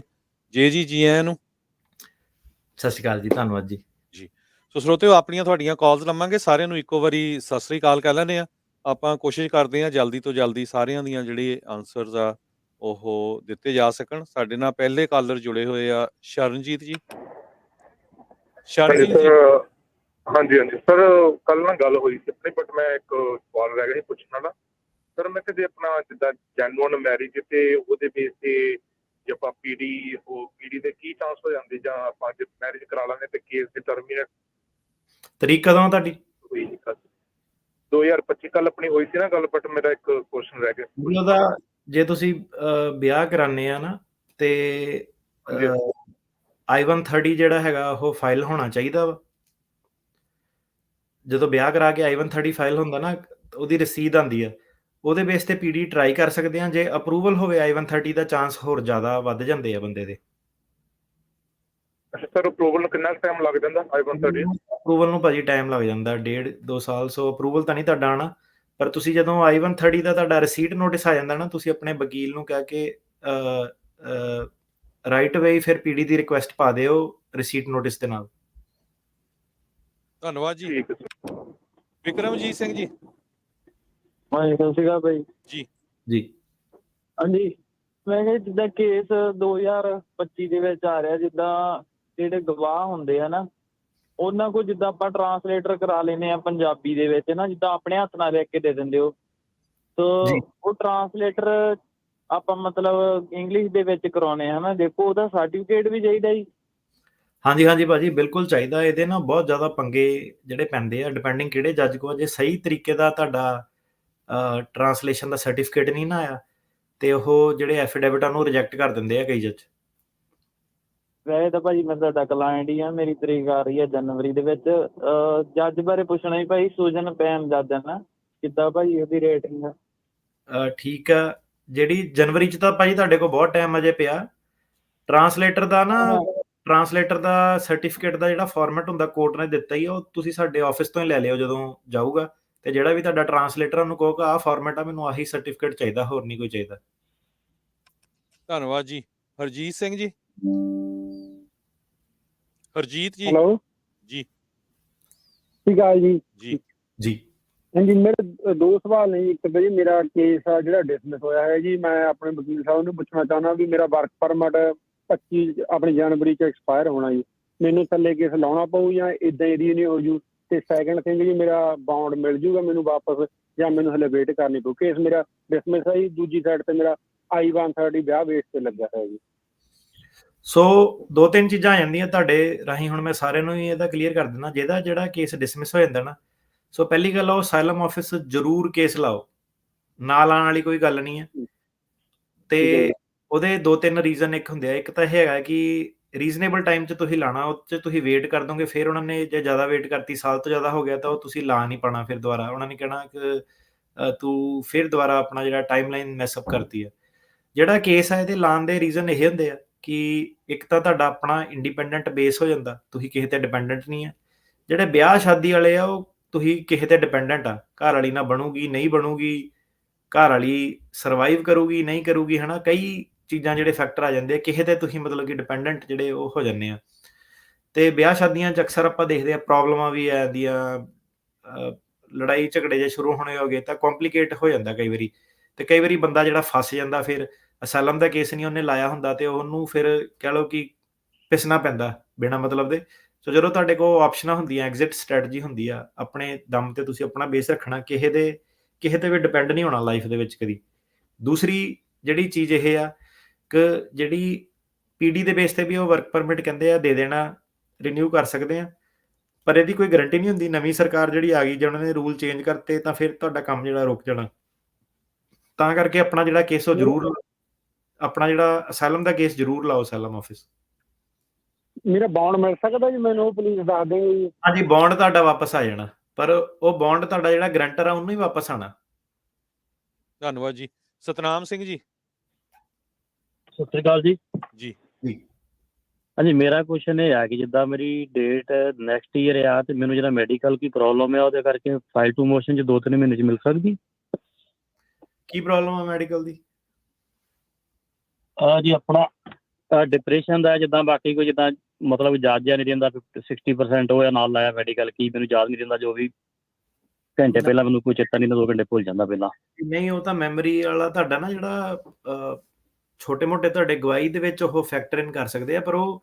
ਜੀ ਆਇਆਂ ਨੂੰ। ਸਤਿ ਸ਼੍ਰੀ ਅਕਾਲ ਜੀ, ਧੰਨਵਾਦ ਜੀ। ਜੀ ਸੋ ਸਰੋਤਿਓ ਆਪਣੀਆਂ ਤੁਹਾਡੀਆਂ ਕਾਲਸ ਲਵਾਂਗੇ, ਸਾਰਿਆਂ ਨੂੰ ਇੱਕੋ ਵਾਰੀ ਸਤਿ ਸ਼੍ਰੀ ਅਕਾਲ ਕਹਿ ਲੈਂਦੇ ਆ। ਆਪਾਂ ਕੋਸ਼ਿਸ਼ ਕਰਦੇ ਆ ਜਲਦੀ ਤੋਂ ਜਲਦੀ ਸਾਰਿਆਂ ਦੀਆਂ ਜਿਹੜੇ ਆਨਸਰਸ ਆ ਉਹ ਦਿੱਤੇ ਜਾ ਸਕਣ। ਸਾਡੇ ਨਾਲ ਪਹਿਲੇ ਕਾਲਰ ਜੁੜੇ ਹੋਏ ਆ ਸ਼ਰਨਜੀਤ ਜੀ। ਸ਼ਰਨਜੀਤ ਜੀ ਹਾਂਜੀ ਸਰ, ਕੱਲ ਨਾ ਗੱਲ ਹੋਈ ਸੀ ਆਪਣੀ, ਬਟ ਮੈਂ ਇੱਕ ਸਵਾਲ ਰਹਿ ਗਿਆ ਸੀ ਪੁੱਛਣ ਵਾਲਾ। ਸਰ ਮੈਂ ਕਦੇ ਆਪਣਾ ਜਿੱਦਾਂ ਜੈਨੂਅਨ ਮੈਰਿਜ ਤੇ ਉਹਦੇ ਬੇਸ ਤੇ ਜੇ ਆਪਾਂ ਪੀਡੀ ਦੇ ਕੀ ਚਾਂਸ ਹੋ ਜਾਂਦੇ, ਜਾਂ ਆਪਾਂ ਜੇ ਮੈਰਿਜ ਕਰਾ ਲਾਂਗੇ ਤੇ ਕੇਸ ਦੀ ਟਰਮੀਨੇਟ ਤਰੀਕ ਕਦੋਂ ਤੁਹਾਡੀ? ਹੋਈ ਨਹੀਂ ਕੱਲ 2025 ਕੱਲ ਆਪਣੀ ਹੋਈ ਸੀ ਨਾ ਗੱਲ, ਬਟ ਮੇਰਾ ਇੱਕ ਕੁਐਸਚਨ ਰਹਿ ਗਿਆ ਉਹਦਾ ਜੇ ਤੁਸੀਂ ਵਿਆਹ ਕਰਾਉਂਦੇ ਆ ਨਾ ਤੇ I-130 ਜਿਹੜਾ ਹੈਗਾ ਉਹ ਫਾਈਲ ਹੋਣਾ ਚਾਹੀਦਾ ਵਾ। ਜਦੋਂ ਵਿਆਹ ਕਰਾ ਕੇ I-130 ਫਾਈਲ ਹੁੰਦਾ ਨਾ, ਉਹਦੀ ਰਸੀਦ ਆਉਂਦੀ ਆ, ਉਹਦੇ ਬੇਸ ਤੇ ਪੀਡੀ ਟਰਾਈ ਕਰ ਸਕਦੇ ਆ। ਜੇ ਅਪਰੂਵਲ ਹੋਵੇ I-130 ਦਾ ਚਾਂਸ ਹੋਰ ਜ਼ਿਆਦਾ ਵੱਧ ਜਾਂਦੇ ਆ ਬੰਦੇ ਦੇ। ਅੱਛਾ ਸਰ, ਅਪਰੂਵਲ ਕਿੰਨਾ ਟਾਈਮ ਲੱਗ ਜਾਂਦਾ I-130? ਅਪਰੂਵਲ ਨੂੰ ਭਾਜੀ ਟਾਈਮ ਲੱਗ ਜਾਂਦਾ 1.5-2 ਸਾਲ। ਸੋ ਅਪਰੂਵਲ ਤਾਂ ਨਹੀਂ ਤੁਹਾਡਾ ਆਉਣਾ, ਪਰ ਤੁਸੀਂ ਜਦੋਂ I-130 ਦਾ ਤੁਹਾਡਾ ਰਸੀਟ ਨੋਟਿਸ ਆ ਜਾਂਦਾ ਨਾ, ਤੁਸੀਂ ਆਪਣੇ ਵਕੀਲ ਨੂੰ ਕਹਿ ਕੇ ਰਾਈਟ ਵੇ ਫਿਰ ਪੀਡੀ ਦੀ ਰਿਕੁਐਸਟ ਪਾ ਦਿਓ ਰਸੀਟ ਨੋਟਿਸ ਦੇ ਨਾਲ। ਧੰਨਵਾਦ ਜੀ। ਠੀਕ ਹੈ ਸਰ। ਵਿਕਰਮਜੀਤ ਸਿੰਘ ਜੀ। ਹਾਂਜੀ ਸਤਿ ਸ਼੍ਰੀ ਅਕਾਲ ਭਾਈ ਜੀ। ਹਾਂਜੀ, ਮੈਂ ਕਿਹਾ ਜਿੱਦਾਂ ਕੇਸ 2025 ਦੇ ਵਿੱਚ ਆ ਰਿਹਾ, ਜਿੱਦਾਂ ਜਿਹੜੇ ਗਵਾਹ ਹੁੰਦੇ ਆ ਨਾ, ਉਹਨਾਂ ਕੋਲ ਜਿੱਦਾਂ ਆਪਾਂ ਟਰਾਂਸਲੇਟਰ ਕਰਾ ਲੈਂਦੇ ਆ ਪੰਜਾਬੀ ਦੇ ਵਿੱਚ ਨਾ, ਜਿੱਦਾਂ ਆਪਣੇ ਹੱਥ ਨਾਲ ਲਿਖ ਕੇ ਦੇ ਦਿੰਦੇ ਹੋ, ਤਾਂ ਉਹ ਟਰਾਂਸਲੇਟਰ ਆਪਾਂ ਮਤਲਬ ਇੰਗਲਿਸ਼ ਦੇ ਵਿੱਚ ਕਰਾਉਣੇ ਆ ਨਾ, ਦੇਖੋ ਉਹਦਾ ਸਰਟੀਫਿਕੇਟ ਵੀ ਚਾਹੀਦਾ ਜੀ। ਹਾਂਜੀ ਭਾਜੀ, ਬਿਲਕੁਲ ਚਾਹੀਦਾ। ਇਹਦੇ ਨਾਲ ਬਹੁਤ ਜ਼ਿਆਦਾ ਪੰਗੇ ਜਿਹੜੇ ਪੈਂਦੇ ਆ, ਡਿਪੈਂਡਿੰਗ ਕਿਹੜੇ ਜੱਜ ਕੋਲ। ਜੇ ਸਹੀ ਤਰੀਕੇ ਦਾ ਤੁਹਾਡਾ ਟਰਾਂਸਲੇਸ਼ਨ ਦਾ ਸਰਟੀਫਿਕੇਟ ਨਹੀਂ ਨਾ ਆਇਆ ਤੇ ਉਹ ਜਿਹੜੇ ਐਫੀਡੇਵਿਟ ਆ ਉਹਨੂੰ ਰਿਜੈਕਟ ਕਰ ਦਿੰਦੇ ਆ ਕਈ ਜੱਜ। ਵੈਸੇ ਤਾਂ ਭਾਜੀ ਮੈਂ ਤੁਹਾਡਾ ਕਲਾਇੰਟ ਹੀ ਆ, ਮੇਰੀ ਤਰੀਕ ਆ ਰਹੀ ਹੈ ਜਨਵਰੀ ਦੇ ਵਿੱਚ। ਜੱਜ ਬਾਰੇ ਪੁੱਛਣਾ ਹੀ ਭਾਈ, ਸੁਜਨ ਪੈਨ ਜੱਜ ਆ ਨਾ, ਕਿੱਦਾਂ ਭਾਜੀ ਉਹਦੀ ਰੇਟਿੰਗ ਆ? ਠੀਕ ਆ, ਜਿਹੜੀ ਜਨਵਰੀ 'ਚ ਤਾਂ ਭਾਜੀ ਤੁਹਾਡੇ ਕੋਲ ਬਹੁਤ ਟਾਈਮ ਅਜੇ ਪਿਆ। ਟਰਾਂਸਲੇਟਰ ਦਾ ਸਰਟੀਫਿਕੇਟ ਦਾ ਜਿਹੜਾ ਫਾਰਮੈਟ ਹੁੰਦਾ ਕੋਰਟ ਨੇ ਦਿੱਤਾ ਹੀ, ਉਹ ਤੁਸੀਂ ਸਾਡੇ ਆਫਿਸ ਤੋਂ ਹੀ ਲੈ ਲਿਓ ਜਦੋਂ ਜਾਊਗਾ। ਤੇ ਜਿਹੜਾ ਵੀ ਤੁਹਾਡਾ ਟਰਾਂਸਲੇਟਰ ਉਹਨੂੰ ਕਹੋਗਾ ਆਹ ਫਾਰਮੈਟ ਆ, ਮੈਨੂੰ ਆਹੀ ਸਰਟੀਫਿਕੇਟ ਚਾਹੀਦਾ, ਹੋਰ ਨਹੀਂ ਕੋਈ ਚਾਹੀਦਾ। ਧੰਨਵਾਦ ਜੀ। ਹਰਜੀਤ ਸਿੰਘ ਜੀ। ਹਰਜੀਤ ਜੀ। ਹੈਲੋ ਜੀ। ਠੀਕ ਆ ਜੀ। ਜੀ ਹਾਂਜੀ, ਮੇਰੇ ਦੋ ਸਵਾਲ ਨੇ। ਇੱਕ ਤਾਂ ਜੀ ਮੇਰਾ ਕੇਸ ਆ ਜਿਹੜਾ ਡਿਸਮਿਸ ਹੋਇਆ ਹੈ ਜੀ, ਮੈਂ ਆਪਣੇ ਵਕੀਲ ਸਾਹਿਬ ਨੂੰ ਪੁੱਛਣਾ ਚਾਹੁੰਦਾ ਵੀ ਮੇਰਾ ਵਰਕ ਪਰਮਿਟ 25 ਆਪਣੀ ਜਨਵਰੀ 'ਚ ਐਕਸਪਾਇਰ ਹੋਣਾ ਜੀ, ਮੈਨੂੰ ਥੱਲੇ ਕੇਸ ਲਾਉਣਾ ਪਊ ਜਾਂ ਇੱਦਾਂ ਹੀ ਰੀਨਿਊ ਹੋ ਜੂ? ਤੇ ਸੈਕਿੰਡ ਥਿੰਗ ਜੀ, ਮੇਰਾ ਬਾਉਂਡ ਮਿਲ ਜੂਗਾ ਮੈਨੂੰ ਵਾਪਸ ਜਾਂ ਮੈਨੂੰ ਹਲੇ ਵੇਟ ਕਰਨੀ ਪਊ? ਕੇਸ ਮੇਰਾ ਡਿਸਮਿਸ ਹੈ ਜੀ। ਦੂਜੀ ਸਾਈਡ ਤੇ ਮੇਰਾ I-130 ਵਿਆਹ ਵੇਟ ਤੇ ਲੱਗਾ ਹੈ ਜੀ। ਸੋ 2-3 ਚੀਜ਼ਾਂ ਆ ਜਾਂਦੀਆਂ ਤੁਹਾਡੇ ਰਾਹੀਂ। ਹੁਣ ਮੈਂ ਸਾਰਿਆਂ ਨੂੰ ਹੀ ਇਹਦਾ ਕਲੀਅਰ ਕਰ ਦਿੰਦਾ। ਜਿਹੜਾ ਕੇਸ ਡਿਸਮਿਸ ਹੋ ਜਾਂਦਾ ਨਾ, ਸੋ ਪਹਿਲੀ ਗੱਲ ਉਹ ਅਸਾਈਲਮ ਆਫਿਸ ਜ਼ਰੂਰ ਕੇਸ ਲਾਓ, ਨਾ ਲਾਉਣ ਵਾਲੀ ਕੋਈ ਗੱਲ ਨਹੀਂ ਹੈ। ਤੇ ਉਹਦੇ 2-3 ਰੀਜ਼ਨ ਇੱਕ ਹੁੰਦੇ ਆ। ਇੱਕ ਤਾਂ ਇਹ ਹੈਗਾ ਕਿ ਰੀਜ਼ਨੇਬਲ ਟਾਈਮ 'ਚ ਤੁਸੀਂ ਲਾਣਾ, ਉਹ 'ਚ ਤੁਸੀਂ ਵੇਟ ਕਰ ਦੋਗੇ, ਫਿਰ ਉਹਨਾਂ ਨੇ ਜੇ ਜ਼ਿਆਦਾ ਵੇਟ ਕਰਤੀ, ਸਾਲ ਤੋਂ ਜ਼ਿਆਦਾ ਹੋ ਗਿਆ, ਤਾਂ ਉਹ ਤੁਸੀਂ ਲਾ ਨਹੀਂ ਪਾਣਾ ਫਿਰ ਦੁਬਾਰਾ। ਉਹਨਾਂ ਨੇ ਕਹਿਣਾ ਕਿ ਤੂੰ ਫਿਰ ਦੁਬਾਰਾ ਆਪਣਾ ਜਿਹੜਾ ਟਾਈਮਲਾਈਨ ਮੈਸਅਪ ਕਰਤੀ ਹੈ। ਜਿਹੜਾ ਕੇਸ ਹੈ ਇਹਦੇ ਲਾਉਣ ਦੇ ਰੀਜ਼ਨ ਇਹ ਹੁੰਦੇ ਆ ਕਿ ਇੱਕ ਤਾਂ ਤੁਹਾਡਾ ਆਪਣਾ ਇੰਡੀਪੈਂਡੈਂਟ ਬੇਸ ਹੋ ਜਾਂਦਾ, ਤੁਸੀਂ ਕਿਸੇ ਤੇ ਡਿਪੈਂਡੈਂਟ ਨਹੀਂ ਹੈ। ਜਿਹੜੇ ਵਿਆਹ ਸ਼ਾਦੀ ਵਾਲੇ ਆ ਉਹ ਤੁਸੀਂ ਕਿਸੇ ਤੇ ਡਿਪੈਂਡੈਂਟ ਆ, ਘਰ ਵਾਲੀ ਨਾਲ ਬਣੂਗੀ ਨਹੀਂ ਬਣੂਗੀ, ਘਰ ਵਾਲੀ ਸਰਵਾਈਵ ਕਰੂਗੀ ਨਹੀਂ ਕਰੂਗੀ, ਹੈ ਨਾ। ਕਈ ਚੀਜ਼ਾਂ ਜਿਹੜੇ ਫੈਕਟਰ ਆ ਜਾਂਦੇ ਆ, ਕਿਸੇ ਤੇ ਤੁਸੀਂ ਮਤਲਬ ਕਿ ਡਿਪੈਂਡੈਂਟ ਜਿਹੜੇ ਉਹ ਹੋ ਜਾਂਦੇ ਆ। ਤੇ ਵਿਆਹ ਸ਼ਾਦੀਆਂ 'ਚ ਅਕਸਰ ਆਪਾਂ ਦੇਖਦੇ ਆ ਪ੍ਰੋਬਲਮਾਂ ਵੀ ਆ ਜਾਂਦੀਆਂ, ਲੜਾਈ ਝਗੜੇ ਜੇ ਸ਼ੁਰੂ ਹੋਣੇ ਹੋ ਗਏ ਤਾਂ ਕੰਪਲਿਕੇਟ ਹੋ ਜਾਂਦਾ ਕਈ ਵਾਰੀ। ਤੇ ਕਈ ਵਾਰੀ ਬੰਦਾ ਜਿਹੜਾ ਫਸ ਜਾਂਦਾ, ਫਿਰ ਅਸਾਈਲਮ ਦਾ ਕੇਸ ਨਹੀਂ ਉਹਨੇ ਲਾਇਆ ਹੁੰਦਾ ਤੇ ਉਹਨੂੰ ਫਿਰ ਕਹਿ ਲਓ ਕਿ ਪਿਸਣਾ ਪੈਂਦਾ ਬਿਨਾਂ ਮਤਲਬ ਦੇ। ਸੋ ਜਦੋਂ ਤੁਹਾਡੇ ਕੋਲ ਆਪਸ਼ਨਾਂ ਹੁੰਦੀਆਂ, ਐਗਜ਼ਿਟ ਸਟ੍ਰੈਟਜੀ ਹੁੰਦੀ ਆ, ਆਪਣੇ ਦਮ ਤੇ ਤੁਸੀਂ ਆਪਣਾ ਬੇਸ ਰੱਖਣਾ, ਕਿਸੇ ਤੇ ਵੀ ਡਿਪੈਂਡ ਨਹੀਂ ਹੋਣਾ ਲਾਈਫ ਦੇ ਵਿੱਚ ਕਦੀ। ਦੂਸਰੀ ਜਿਹੜੀ ਚੀਜ਼ ਇਹ ਆ ਕਿ ਜਿਹੜੀ ਪੀਡੀ ਦੇ ਬੇਸ ਤੇ ਵੀ ਉਹ ਵਰਕ ਪਰਮਿਟ ਕਹਿੰਦੇ ਆ ਦੇ ਦੇਣਾ, ਰੀਨਿਊ ਕਰ ਸਕਦੇ ਆ, ਪਰ ਇਹਦੀ ਕੋਈ ਗਾਰੰਟੀ ਨਹੀਂ ਹੁੰਦੀ। ਨਵੀਂ ਸਰਕਾਰ ਜਿਹੜੀ ਆ ਗਈ, ਜੇ ਉਹਨਾਂ ਨੇ ਰੂਲ ਚੇਂਜ ਕਰਤੇ ਤਾਂ ਫਿਰ ਤੁਹਾਡਾ ਕੰਮ ਜਿਹੜਾ ਰੁਕ ਜਾਣਾ। ਤਾਂ ਕਰਕੇ ਆਪਣਾ ਜਿਹੜਾ ਕੇਸ ਉਹ ਜ਼ਰੂਰ, ਆਪਣਾ ਜਿਹੜਾ ਅਸਾਈਲਮ ਦਾ ਕੇਸ ਜ਼ਰੂਰ ਲਾਓ ਅਸਾਈਲਮ ਆਫਿਸ। ਮੇਰਾ ਬੌਂਡ ਮਿਲ ਸਕਦਾ ਜੀ ਮੈਨੂੰ? ਉਹ ਪਲੀਜ਼ ਦੱਸ ਦਿਓ ਜੀ। ਹਾਂਜੀ, ਬੌਂਡ ਤੁਹਾਡਾ ਵਾਪਸ ਆ ਜਾਣਾ, ਪਰ ਉਹ ਬੌਂਡ ਤੁਹਾਡਾ ਜਿਹੜਾ ਗਰੰਟਰ ਆ ਉਹਨੂੰ ਹੀ ਵਾਪਸ ਆਣਾ। ਧੰਨਵਾਦ ਜੀ। ਸਤਨਾਮ ਸਿੰਘ ਜੀ। ਸਤਿ ਸ੍ਰੀ ਅਕਾਲ ਜੀ। ਜੀ। ਹਾਂਜੀ, ਮੇਰਾ ਕੁਐਸਚਨ ਇਹ ਆ ਕਿ ਜਿੱਦਾਂ ਮੇਰੀ ਡੇਟ ਨੈਕਸਟ ਈਅਰ ਆ ਤੇ ਮੈਨੂੰ ਜਿਹੜਾ ਮੈਡੀਕਲ ਕੀ ਪ੍ਰੋਬਲਮ ਆ ਉਹਦੇ ਕਰਕੇ ਫਾਈਲ ਟੂ ਮੋਸ਼ਨ 'ਚ 2-3 ਮਹੀਨੇ 'ਚ ਮਿਲ ਸਕਦੀ? ਕੀ ਪ੍ਰੋਬਲਮ ਆ ਮੈਡੀਕਲ ਦੀ? ਜੀ ਆਪਣਾ ਡਿਪਰੈਸ਼ਨ ਦਾ ਜਿੱਦਾਂ ਬਾਕੀ ਕੋਈ ਜਿੱਦਾਂ ਮਤਲਬ ਯਾਦ ਜਿਹਾ ਨਹੀਂ ਰਹਿੰਦਾ 60% ਉਹ ਨਾਲ ਲਾਇਆ ਮੈਡੀਕਲ ਕੀ ਮੈਨੂੰ ਯਾਦ ਨਹੀਂ ਰਹਿੰਦਾ ਜੋ ਵੀ ਘੰਟੇ ਪਹਿਲਾਂ ਮੈਨੂੰ ਕੋਈ ਚੇਤਾ ਨਹੀਂ 2 ਘੰਟੇ ਭੁੱਲ ਜਾਂਦਾ ਪਹਿਲਾਂ। ਨਹੀਂ, ਉਹ ਤਾਂ ਮੈਮਰੀ ਵਾਲਾ ਤੁਹਾਡਾ ਨਾ ਜਿਹੜਾ ਛੋਟੇ ਮੋਟੇ ਤੁਹਾਡੇ ਗਵਾਹੀ ਦੇ ਵਿੱਚ ਉਹ ਫੈਕਟਰ ਇਨ ਕਰ ਸਕਦੇ ਆ, ਪਰ ਉਹ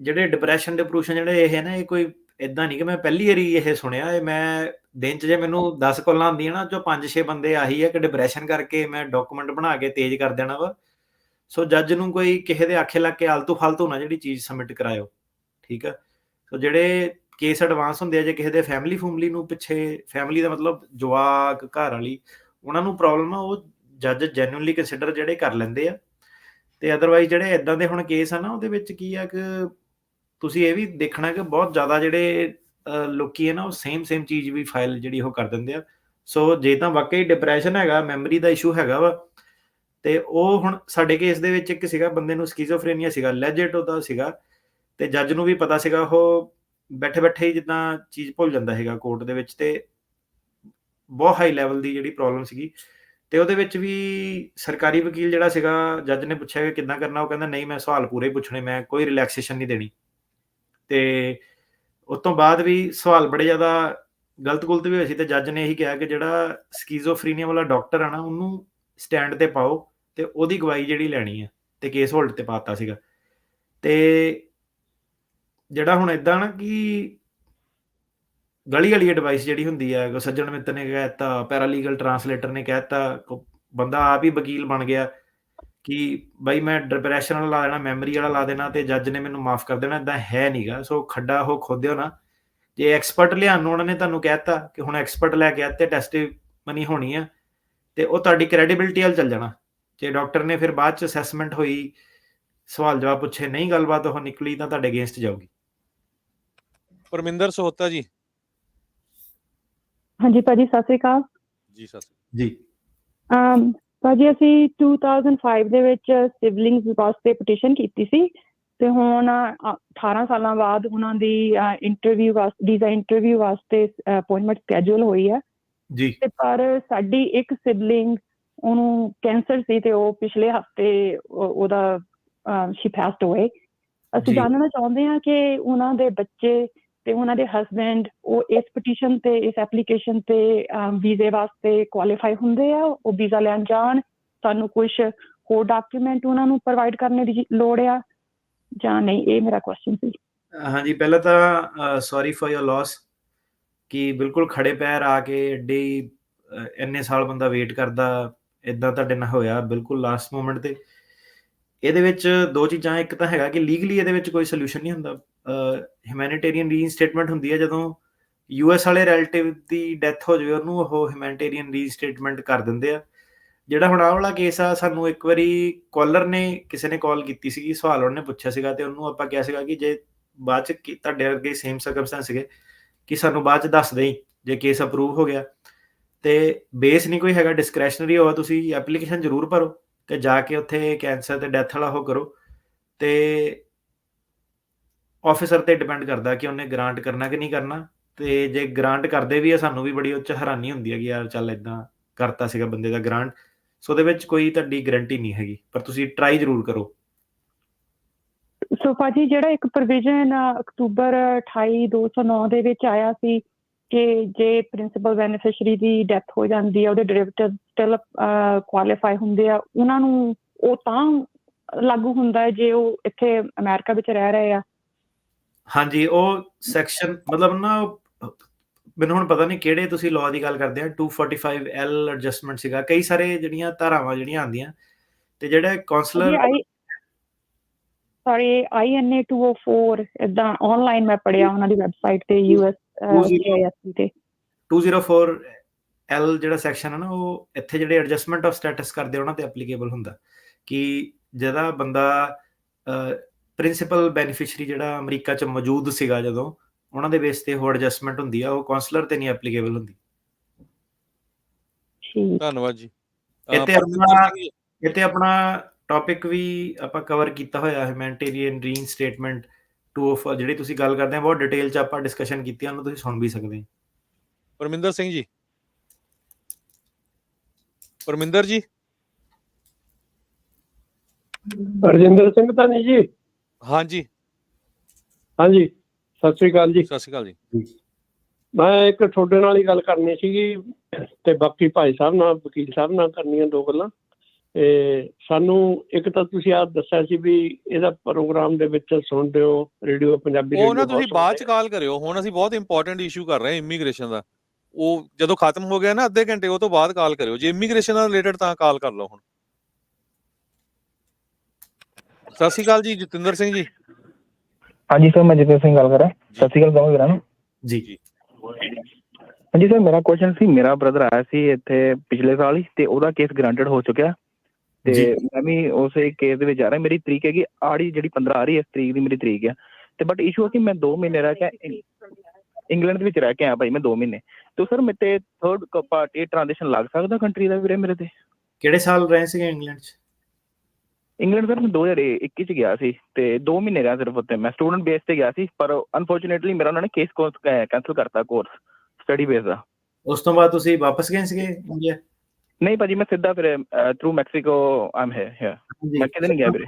ਜਿਹੜੇ ਡਿਪਰੈਸ਼ਨ ਡਿਪਰੂਸ਼ਨ ਜਿਹੜੇ ਇਹ ਨਾ ਇਹ ਕੋਈ ਇਦਾਂ ਨਹੀਂ ਕਿ ਮੈਂ ਪਹਿਲੀ ਵਾਰੀ ਇਹ ਸੁਣਿਆ। ਇਹ ਮੈਂ ਦਿਨ 'ਚ ਜੇ ਮੈਨੂੰ 10 ਕਾਲਾਂ ਆਉਂਦੀਆਂ ਨਾ ਜੋ 5-6 ਬੰਦੇ ਆਹੀ ਹੈ ਕਿ ਡਿਪਰੈਸ਼ਨ ਕਰਕੇ ਮੈਂ ਡਾਕੂਮੈਂਟ ਬਣਾ ਕੇ ਤੇਜ਼ ਕਰ ਦੇਣਾ ਵਾ। ਸੋ ਜੱਜ ਨੂੰ ਕੋਈ ਕਿਸੇ ਦੇ ਆਖੇ ਲੱਗ ਕੇ ਆਲਤੂ ਫਾਲਤੂ ਨਾ ਜਿਹੜੀ ਚੀਜ਼ ਸਬਮਿਟ ਕਰਾਇਓ, ਠੀਕ ਆ। ਸੋ ਜਿਹੜੇ ਕੇਸ ਐਡਵਾਂਸ ਹੁੰਦੇ ਆ ਜੇ ਕਿਸੇ ਦੇ ਫੈਮਿਲੀ ਨੂੰ ਪਿੱਛੇ ਫੈਮਿਲੀ ਦਾ ਮਤਲਬ ਜਵਾਕ ਘਰ ਵਾਲੀ ਉਹਨਾਂ ਨੂੰ ਪ੍ਰੋਬਲਮ ਆ, ਉਹ ਜੱਜ ਜੈਨੂਇਨਲੀ ਕੰਸੀਡਰ ਜਿਹੜੇ ਕਰ ਲੈਂਦੇ ਆ। ਤੇ ਅਦਰਵਾਈਜ਼ ਜਿਹੜੇ ਇਦਾਂ ਦੇ ਹੁਣ ਕੇਸ ਆ ਨਾ ਉਹਦੇ ਵਿੱਚ ਕੀ ਆ ਕਿ ਤੁਸੀਂ ਇਹ ਵੀ ਦੇਖਣਾ ਕਿ ਬਹੁਤ ਜ਼ਿਆਦਾ ਜਿਹੜੇ ਲੋਕੀ ਹੈ ਨਾ ਉਹ ਸੇਮ ਚੀਜ਼ ਵੀ ਫਾਈਲ ਜਿਹੜੀ ਉਹ ਕਰ ਦਿੰਦੇ ਆ। ਸੋ ਜੇ ਤਾਂ ਵਾਕਈ ਡਿਪਰੈਸ਼ਨ ਹੈਗਾ, ਮੈਮਰੀ ਦਾ ਇਸ਼ੂ ਹੈਗਾ ਵਾ, ਤੇ ਉਹ ਹੁਣ ਸਾਡੇ ਕੇਸ ਦੇ ਵਿੱਚ ਇੱਕ ਸੀਗਾ ਬੰਦੇ ਨੂੰ ਸਕਿਜ਼ੋਫਰੇਨੀਆ ਸੀਗਾ, ਲੈਜਟ ਉਹਦਾ ਸੀਗਾ, ਤੇ ਜੱਜ ਨੂੰ ਵੀ ਪਤਾ ਸੀਗਾ। ਉਹ ਬੈਠੇ ਹੀ ਜਿੱਦਾਂ ਚੀਜ਼ ਭੁੱਲ ਜਾਂਦਾ ਹੈਗਾ ਕੋਰਟ ਦੇ ਵਿੱਚ, ਤੇ ਬਹੁਤ ਹਾਈ ਲੈਵਲ ਦੀ ਜਿਹੜੀ ਪ੍ਰੋਬਲਮ ਸੀਗੀ। ਤੇ ਉਹਦੇ ਵਿੱਚ ਵੀ ਸਰਕਾਰੀ ਵਕੀਲ ਜਿਹੜਾ ਸੀਗਾ, ਜੱਜ ਨੇ ਪੁੱਛਿਆ ਕਿ ਕਿੱਦਾਂ ਕਰਨਾ, ਉਹ ਕਹਿੰਦਾ ਨਹੀਂ ਮੈਂ ਸਵਾਲ ਪੂਰੇ ਪੁੱਛਣੇ, ਮੈਂ ਕੋਈ ਰਿਲੈਕਸੇਸ਼ਨ ਨਹੀਂ ਦੇਣੀ। ਤੇ ਉਸ ਤੋਂ ਬਾਅਦ ਵੀ ਸਵਾਲ ਬੜੇ ਜ਼ਿਆਦਾ ਗਲਤ ਵੀ ਹੋਏ ਸੀ, ਤੇ ਜੱਜ ਨੇ ਇਹੀ ਕਿਹਾ ਕਿ ਜਿਹੜਾ ਸਕਿਜ਼ੋਫਰੀਨੀਆ ਵਾਲਾ ਡਾਕਟਰ ਆ ਨਾ ਉਹਨੂੰ ਸਟੈਂਡ ਤੇ ਪਾਓ ਤੇ ਉਹਦੀ ਗਵਾਹੀ ਜਿਹੜੀ ਲੈਣੀ ਹੈ, ਤੇ ਕੇਸ ਹੋਲਡ ਤੇ ਪਾਤਾ ਸੀਗਾ। ਤੇ ਜਿਹੜਾ ਹੁਣ ਇਦਾਂ ਨਾ ਕਿ ਗਲੀ ਵਾਲੀ ਐਡਵਾਈਸ ਜਿਹੜੀ ਹੁੰਦੀ ਹੈ, ਸੱਜਣ ਮਿੱਤਰ ਨੇ ਕਹਿਤਾ, ਪੈਰਾਲੀਗਲ ਟਰਾਂਸਲੇਟਰ ਨੇ ਕਹਿਤਾ, ਬੰਦਾ ਆਪ ਹੀ ਵਕੀਲ ਬਣ ਗਿਆ ਕਿ ਬਾਈ ਮੈਂ ਡਿਪਰੈਸ਼ਨ ਵਾਲਾ ਲਾ ਦੇਣਾ, ਮੈਮਰੀ ਵਾਲਾ ਲਾ ਦੇਣਾ ਤੇ ਜੱਜ ਨੇ ਮੈਨੂੰ ਮਾਫ ਕਰ ਦੇਣਾ। ਇਦਾਂ ਹੈ ਨਹੀਂਗਾ। ਸੋ ਖੱਡਾ ਉਹ ਖੋਦਿਓ ਨਾ। ਜੇ ਐਕਸਪਰਟ ਲਿਆਉਣ ਨੂੰ ਉਹਨਾਂ ਨੇ ਤੁਹਾਨੂੰ ਕਹਿਤਾ ਕਿ ਹੁਣ ਐਕਸਪਰਟ ਲੈ ਕੇ ਆਤੇ ਟੈਸਟਿਮਨੀ ਹੋਣੀ ਆ, ਤੇ ਉਹ ਤੁਹਾਡੀ ਕ੍ਰੈਡੀਬਿਲਿਟੀ ਵੱਲ ਚੱਲ ਜਾਣਾ। ਜੇ ਡਾਕਟਰ ਨੇ ਫਿਰ ਬਾਅਦ ਚ ਅਸੈਸਮੈਂਟ ਹੋਈ, ਸਵਾਲ ਜਵਾਬ ਪੁੱਛੇ, ਨਹੀਂ ਗੱਲਬਾਤ ਉਹ ਨਿਕਲੀ ਤਾਂ ਤੁਹਾਡੇ ਅਗੇਂਸਟ ਜਾਊਗੀ। ਪਰਮਿੰਦਰ ਸੋਹਤਾ ਜੀ। ਹਾਂਜੀ ਭਾਜੀ, ਸਤਿ ਸ੍ਰੀ ਅਕਾਲ ਜੀ। ਜੀ ਭਾਜੀ, ਅਸੀਂ 2005 ਦੇ ਵਿੱਚ ਸਿਬਲਿੰਗਸ ਵਾਸਤੇ ਪਟੀਸ਼ਨ ਕੀਤੀ ਸੀ, ਤੇ ਹੁਣ 18 ਸਾਲਾਂ ਬਾਅਦ ਉਹਨਾਂ ਦੀ ਇੰਟਰਵਿਊ ਵਾਸਤੇ ਅਪਾਇੰਟਮੈਂਟ ਸਕੈਜੂਲ ਹੋਈ ਹੈ ਜੀ। ਤੇ ਪਰ ਸਾਡੀ ਇੱਕ ਸਿਬਲਿੰਗ ਉਹਨੂੰ ਕੈਂਸਰ ਸੀ ਤੇ ਉਹ ਪਿਛਲੇ ਹਫਤੇ ਉਹਦਾ ਸ਼ੀ ਪੈਸਡ ਅਵੇ। ਅਸੀਂ ਜਾਣਨਾ ਚਾਹੁੰਦੇ ਹਾਂ ਕਿ ਉਹਨਾਂ ਦੇ ਬੱਚੇ ਤੇ ਉਹਨਾਂ ਦੇ ਹਸਬੈਂਡ ਉਹ ਇਸ ਪਟੀਸ਼ਨ ਤੇ ਇਸ ਐਪਲੀਕੇਸ਼ਨ ਤੇ ਵੀਜ਼ੇ ਵਾਸਤੇ ਕੁਆਲੀਫਾਈ ਹੁੰਦੇ ਆ, ਉਹ ਵੀਜ਼ਾ ਲੈਣ ਜਾਣ, ਸਾਨੂੰ ਕੁਝ ਹੋਰ ਡਾਕੂਮੈਂਟ ਉਹਨਾਂ ਨੂੰ ਪ੍ਰੋਵਾਈਡ ਕਰਨ ਦੀ ਲੋੜ ਆ ਜਾਂ ਨਹੀਂ? ਇਹ ਮੇਰਾ ਕੁਐਸਚਨ ਸੀ। ਹਾਂਜੀ, ਪਹਿਲਾਂ ਤਾਂ ਸੌਰੀ ਫॉर योर लॉस ਕਿ ਬਿਲਕੁਲ ਖੜੇ ਪੈਰ ਆ ਕੇ ਐਡੇ ਇੰਨੇ ਸਾਲ ਬੰਦਾ ਵੇਟ ਕਰਦਾ, ਇਦਾਂ ਤੁਹਾਡੇ ਨਾਲ ਹੋਇਆ ਬਿਲਕੁਲ ਲਾਸਟ ਮੂਮੈਂਟ ਤੇ। ਇਹਦੇ ਵਿੱਚ ਦੋ ਚੀਜ਼ਾਂ, ਇੱਕ ਤਾਂ ਹੈਗਾ ਕਿ ਲੀਗਲੀ ਇਹਦੇ ਵਿੱਚ ਕੋਈ ਸੋਲੂਸ਼ਨ ਨਹੀਂ ਹੁੰਦਾ। ਹਿਊਮੈਨਿਟੇਰੀਅਨ ਰੀਇਨਸਟੇਟਮੈਂਟ ਹੁੰਦੀ ਹੈ ਜਦੋਂ US ਵਾਲੇ ਰਿਲੇਟਿਵ ਦੀ ਡੈਥ ਹੋ ਜਾਵੇ, ਉਹਨੂੰ ਉਹ ਹਿਊਮੈਨਿਟੇਰੀਅਨ ਰੀਇਨਸਟੇਟਮੈਂਟ ਕਰ ਦਿੰਦੇ ਆ। ਜਿਹੜਾ ਹੁਣ ਆਹ ਵਾਲਾ ਕੇਸ ਆ, ਸਾਨੂੰ ਇੱਕ ਵਾਰੀ ਕਾਲਰ ਨੇ ਕਿਸੇ ਨੇ ਕਾਲ ਕੀਤੀ ਸੀਗੀ, ਸਵਾਲ ਉਹਨੇ ਪੁੱਛਿਆ ਸੀਗਾ, ਤੇ ਉਹਨੂੰ ਆਪਾਂ ਕਿਹਾ ਸੀਗਾ ਕਿ ਜੇ ਬਾਅਦ ਚ ਤੁਹਾਡੇ ਅੱਗੇ ਸੇਮ ਸਰਕਮਸਟੈਂਸ ਸੀਗੇ ਕਿ ਸਾਨੂੰ ਬਾਅਦ ਚ ਦੱਸ ਦੇਈ ਜੇ ਕੇਸ ਅਪਰੂਵ ਹੋ ਗਿਆ। ਤੇ ਬੇਸ ਨਹੀਂ ਕੋਈ ਹੈਗਾ, ਡਿਸਕ੍ਰੈਸ਼ਨਰੀ ਹੋਵਾ, ਤੁਸੀਂ ਐਪਲੀਕੇਸ਼ਨ ਜ਼ਰੂਰ ਭਰੋ ਤੇ ਜਾ ਕੇ ਉੱਥੇ ਕੈਂਸਰ ਤੇ ਡੈਥ ਵਾਲਾ ਉਹ ਕਰੋ। ਤੇ ਆਫਿਸਰ ਤੇ ਡਿਪੈਂਡ ਕਰਦਾ ਕਿ ਉਹਨੇ ਗ੍ਰਾਂਟ ਕਰਨਾ ਕਿ ਨਹੀਂ ਕਰਨਾ। ਤੇ ਜੇ ਗ੍ਰਾਂਟ ਕਰਦੇ ਵੀ ਆ, ਸਾਨੂੰ ਵੀ ਬੜੀ ਉੱਚ ਹੈਰਾਨੀ ਹੁੰਦੀ ਹੈ ਕਿ ਯਾਰ ਚੱਲ ਇਦਾਂ ਕਰਤਾ ਸੀਗਾ ਬੰਦੇ ਦਾ ਗ੍ਰਾਂਟ। ਸੋ ਉਹਦੇ ਵਿੱਚ ਕੋਈ ਤੁਹਾਡੀ ਗਰੰਟੀ ਨਹੀਂ ਹੈਗੀ, ਪਰ ਤੁਸੀਂ ਟਰਾਈ ਜ਼ਰੂਰ ਕਰੋ। ਸੋ ਭਾਜੀ, ਜਿਹੜਾ ਇੱਕ ਪ੍ਰੋਵੀਜ਼ਨ ਅਕਤੂਬਰ 28, 2009 ਦੇ ਵਿੱਚ ਆਇਆ ਸੀ ਕਿ ਜੇ ਪ੍ਰਿੰਸੀਪਲ ਬੈਨੀਫੀਸ਼ਰੀ ਦੀ ਡੈਥ ਹੋ ਜਾਂਦੀ ਹੈ, ਉਹਦੇ ਡੈਰੀਵੇਟਿਵ ਸਟਿਲ ਕੁਆਲੀਫਾਈ ਹੁੰਦੇ ਆ, ਉਹਨਾਂ ਨੂੰ ਉਹ ਤਾਂ ਲਾਗੂ ਹੁੰਦਾ ਹੈ ਜੇ ਉਹ ਇੱਥੇ ਅਮਰੀਕਾ ਵਿੱਚ ਰਹਿ ਰਹੇ ਆ? ਹਾਂਜੀ, ਉਹ ਸੈਕਸ਼ਨ ਮਤਲਬ ਨਾ ਮੈਨੂੰ ਹੁਣ ਪਤਾ ਨਹੀਂ ਕਿਹੜੇ ਤੁਸੀਂ ਲਾਅ ਦੀ ਗੱਲ ਕਰਦੇ ਆ। 245L ਐਡਜਸਟਮੈਂਟ ਸੀਗਾ, ਕਈ ਸਾਰੇ ਜਿਹੜੀਆਂ ਧਾਰਾਵਾਂ ਜਿਹੜੀਆਂ ਆਉਂਦੀਆਂ, ਤੇ ਜਿਹੜਾ ਕਾਉਂਸਲਰ INA 204 ਏਦਾਂ ਆਨਲਾਈਨ ਮੈਂ ਪੜਿਆ ਉਹਨਾਂ ਦੀ ਵੈਬਸਾਈਟ ਤੇ USCIS ਤੇ 204L ਜਿਹੜਾ ਸੈਕਸ਼ਨ ਹੈ ਨਾ, ਉਹ ਇੱਥੇ ਜਿਹੜੇ ਐਡਜਸਟਮੈਂਟ ਆਫ ਸਟੇਟਸ ਕਰਦੇ ਉਹਨਾਂ ਤੇ ਐਪਲੀਕੇਬਲ ਹੁੰਦਾ ਕਿ ਜਿਹੜਾ ਬੰਦਾ ਪ੍ਰਿੰਸੀਪਲ ਬੈਨੀਫੀਸ਼ਰੀ ਜਿਹੜਾ ਅਮਰੀਕਾ 'ਚ ਮੌਜੂਦ ਸੀਗਾ ਜਦੋਂ, ਉਹਨਾਂ ਦੇ ਬੇਸ ਤੇ ਹੋਰ ਐਡਜਸਟਮੈਂਟ ਹੁੰਦੀ ਆ, ਉਹ ਕਾਉਂਸਲਰ ਤੇ ਨਹੀਂ ਐਪਲੀਕੇਬਲ ਹੁੰਦੀ। ਧੰਨਵਾਦ ਜੀ। ਇੱਥੇ ਆਪਣਾ ਟੌਪਿਕ ਵੀ ਆਪਾਂ ਕਵਰ ਕੀਤਾ ਹੋਇਆ ਹਿਊਮੈਨਿਟੇਰੀਅਨ ਰੀਇਨਸਟੇਟਮੈਂਟ 2 ਆਫ ਜਿਹੜੀ ਤੁਸੀਂ ਗੱਲ ਕਰਦੇ ਆ ਬਹੁਤ ਡਿਟੇਲ 'ਚ ਆਪਾਂ ਡਿਸਕਸ਼ਨ ਕੀਤੀ ਆ, ਉਹਨੂੰ ਤੁਸੀਂ ਸੁਣ ਵੀ ਸਕਦੇ ਹੋ। ਪਰਮਿੰਦਰ ਸਿੰਘ ਜੀ, ਪਰਮਿੰਦਰ ਜੀ। ਰਜਿੰਦਰ ਸਿੰਘ ਧਾਨੀ ਜੀ। ਹਾਂਜੀ ਹਾਂਜੀ, ਸਤਿ ਸ੍ਰੀ ਅਕਾਲ ਜੀ। ਸਤਿ ਸ਼੍ਰੀ ਅਕਾਲ ਜੀ। ਮੈਂ ਇੱਕ ਤੁਹਾਡੇ ਨਾਲ ਹੀ ਗੱਲ ਕਰਨੀ ਸੀਗੀ ਤੇ ਬਾਕੀ ਭਾਈ ਸਾਹਿਬ ਨਾਲ, ਵਕੀਲ ਸਾਹਿਬ ਨਾਲ ਕਰਨੀਆਂ 2 ਗੱਲਾਂ। ਤੇ ਸਾਨੂੰ ਇੱਕ ਤਾਂ ਤੁਸੀਂ ਆਪ ਦੱਸਿਆ ਸੀ ਵੀ ਇਹਦਾ ਪ੍ਰੋਗਰਾਮ ਦੇ ਵਿੱਚ ਸੁਣਦੇ ਹੋ ਰੇਡੀਓ ਪੰਜਾਬੀ, ਉਹ ਨਾ ਰੇਡੀਓ ਤੁਸੀਂ ਬਾਅਦ ਚ ਕਾਲ ਕਰਿਓ, ਹੁਣ ਅਸੀਂ ਬਹੁਤ ਇੰਪੋਰਟੈਂਟ ਇਸ਼ੂ ਕਰ ਰਹੇ ਹਾਂ ਇਮੀਗ੍ਰੇਸ਼ਨ ਦਾ। ਉਹ ਜਦੋਂ ਖਤਮ ਹੋ ਗਿਆ ਨਾ ਅੱਧੇ ਘੰਟੇ, ਉਹ ਤੋਂ ਬਾਅਦ ਕਾਲ ਕਰਿਓ। ਜੇ ਇਮੀਗ੍ਰੇਸ਼ਨ ਨਾਲ ਰਿਲੇਟਡ ਤਾਂ ਕਾਲ ਕਰ ਲਓ ਹੁਣ। ਸਤਿ ਸ਼੍ਰੀ ਅਕਾਲ ਜੀ, ਜਤਿੰਦਰ ਸਿੰਘ ਜੀ। ਹਾਂਜੀ ਸਰ, ਮੈਂ ਜਤਿੰਦਰ ਸਿੰਘ ਗੱਲ ਕਰ ਰਿਹਾ। ਸਤਿ ਸ਼੍ਰੀ ਅਕਾਲ ਦੋਵਾਂ ਵੀਰਾਂ ਨੂੰ। ਜੀ ਹਾਂਜੀ ਸਰ, ਮੇਰਾ ਕੁਐਸਚਨ ਸੀ, ਮੇਰਾ ਬ੍ਰਦਰ ਆਇਆ ਸੀ ਇੱਥੇ ਪਿਛਲੇ ਸਾਲ ਹੀ ਤੇ ਉਹਦਾ ਕੇਸ ਗ੍ਰਾਂਟਡ ਹੋ ਚੁੱਕਿਆ ਤੇ ਮੈਂ ਵੀ ਉਸੇ ਕੇਸ ਦੇ ਵਿੱਚ ਜਾ ਰਿਹਾ। ਮੇਰੀ ਤਰੀਕ ਹੈਗੀ ਆੜੀ ਜਿਹੜੀ 15 ਆ ਰਹੀ ਹੈ, ਇਸ ਤਰੀਕ ਦੀ ਮੇਰੀ ਤਰੀਕ ਹੈ। ਤੇ ਬਟ ਇਸ਼ੂ ਹੈ ਕਿ ਮੈਂ 2 ਮਹੀਨੇ ਰਹਿ ਕੇ ਇੰਗਲੈਂਡ ਦੇ ਵਿੱਚ ਰਹਿ ਕੇ ਆਇਆ ਭਾਈ, ਮੈਂ 2 ਮਹੀਨੇ। ਤੇ ਸਰ ਮੇਰੇ ਤੇ ਥਰਡ ਪਾਰਟੀ ਟ੍ਰਾਂਜੈਕਸ਼ਨ ਲੱਗ ਸਕਦਾ ਕੰਟਰੀ ਦਾ ਵੀਰੇ ਮੇਰੇ ਤੇ? ਕਿਹੜੇ ਸਾਲ ਰਹੇ ਸੀਗੇ ਇੰਗਲੈਂਡ 'ਚ? ਇੰਗਲੈਂਡ ਸਰ ਮੈਂ 2021 ਚ ਗਿਆ ਸੀ ਤੇ 2 ਮਹੀਨੇ ਰਿਹਾ ਸਿਰਫ ਉੱਥੇ। ਮੈਂ ਸਟੂਡੈਂਟ ਬੇਸ ਤੇ ਗਿਆ ਸੀ, ਪਰ ਅਨਫੋਰਚੂਨੇਟਲੀ ਮੇਰਾ ਉਹਨਾਂ ਨੇ ਕੇਸ ਕੈਂਸਲ ਕਰਤਾ, ਕੋਰਸ ਸਟੱਡੀ ਬੇਸ ਦਾ। ਉਸ ਤੋਂ ਬਾਅਦ ਤੁਸੀਂ ਵਾਪਸ ਗਏ ਸੀਗੇ ਇੰਡੀਆ? ਨਹੀਂ ਭਾਜੀ, ਮੈਂ ਸਿੱਧਾ ਫਿਰ ਥਰੂ ਮੈਕਸੀਕੋ ਆਮ ਹੈ, ਮੈਂ ਕਿਤੇ ਨਹੀਂ ਗਿਆ ਵੀਰੇ।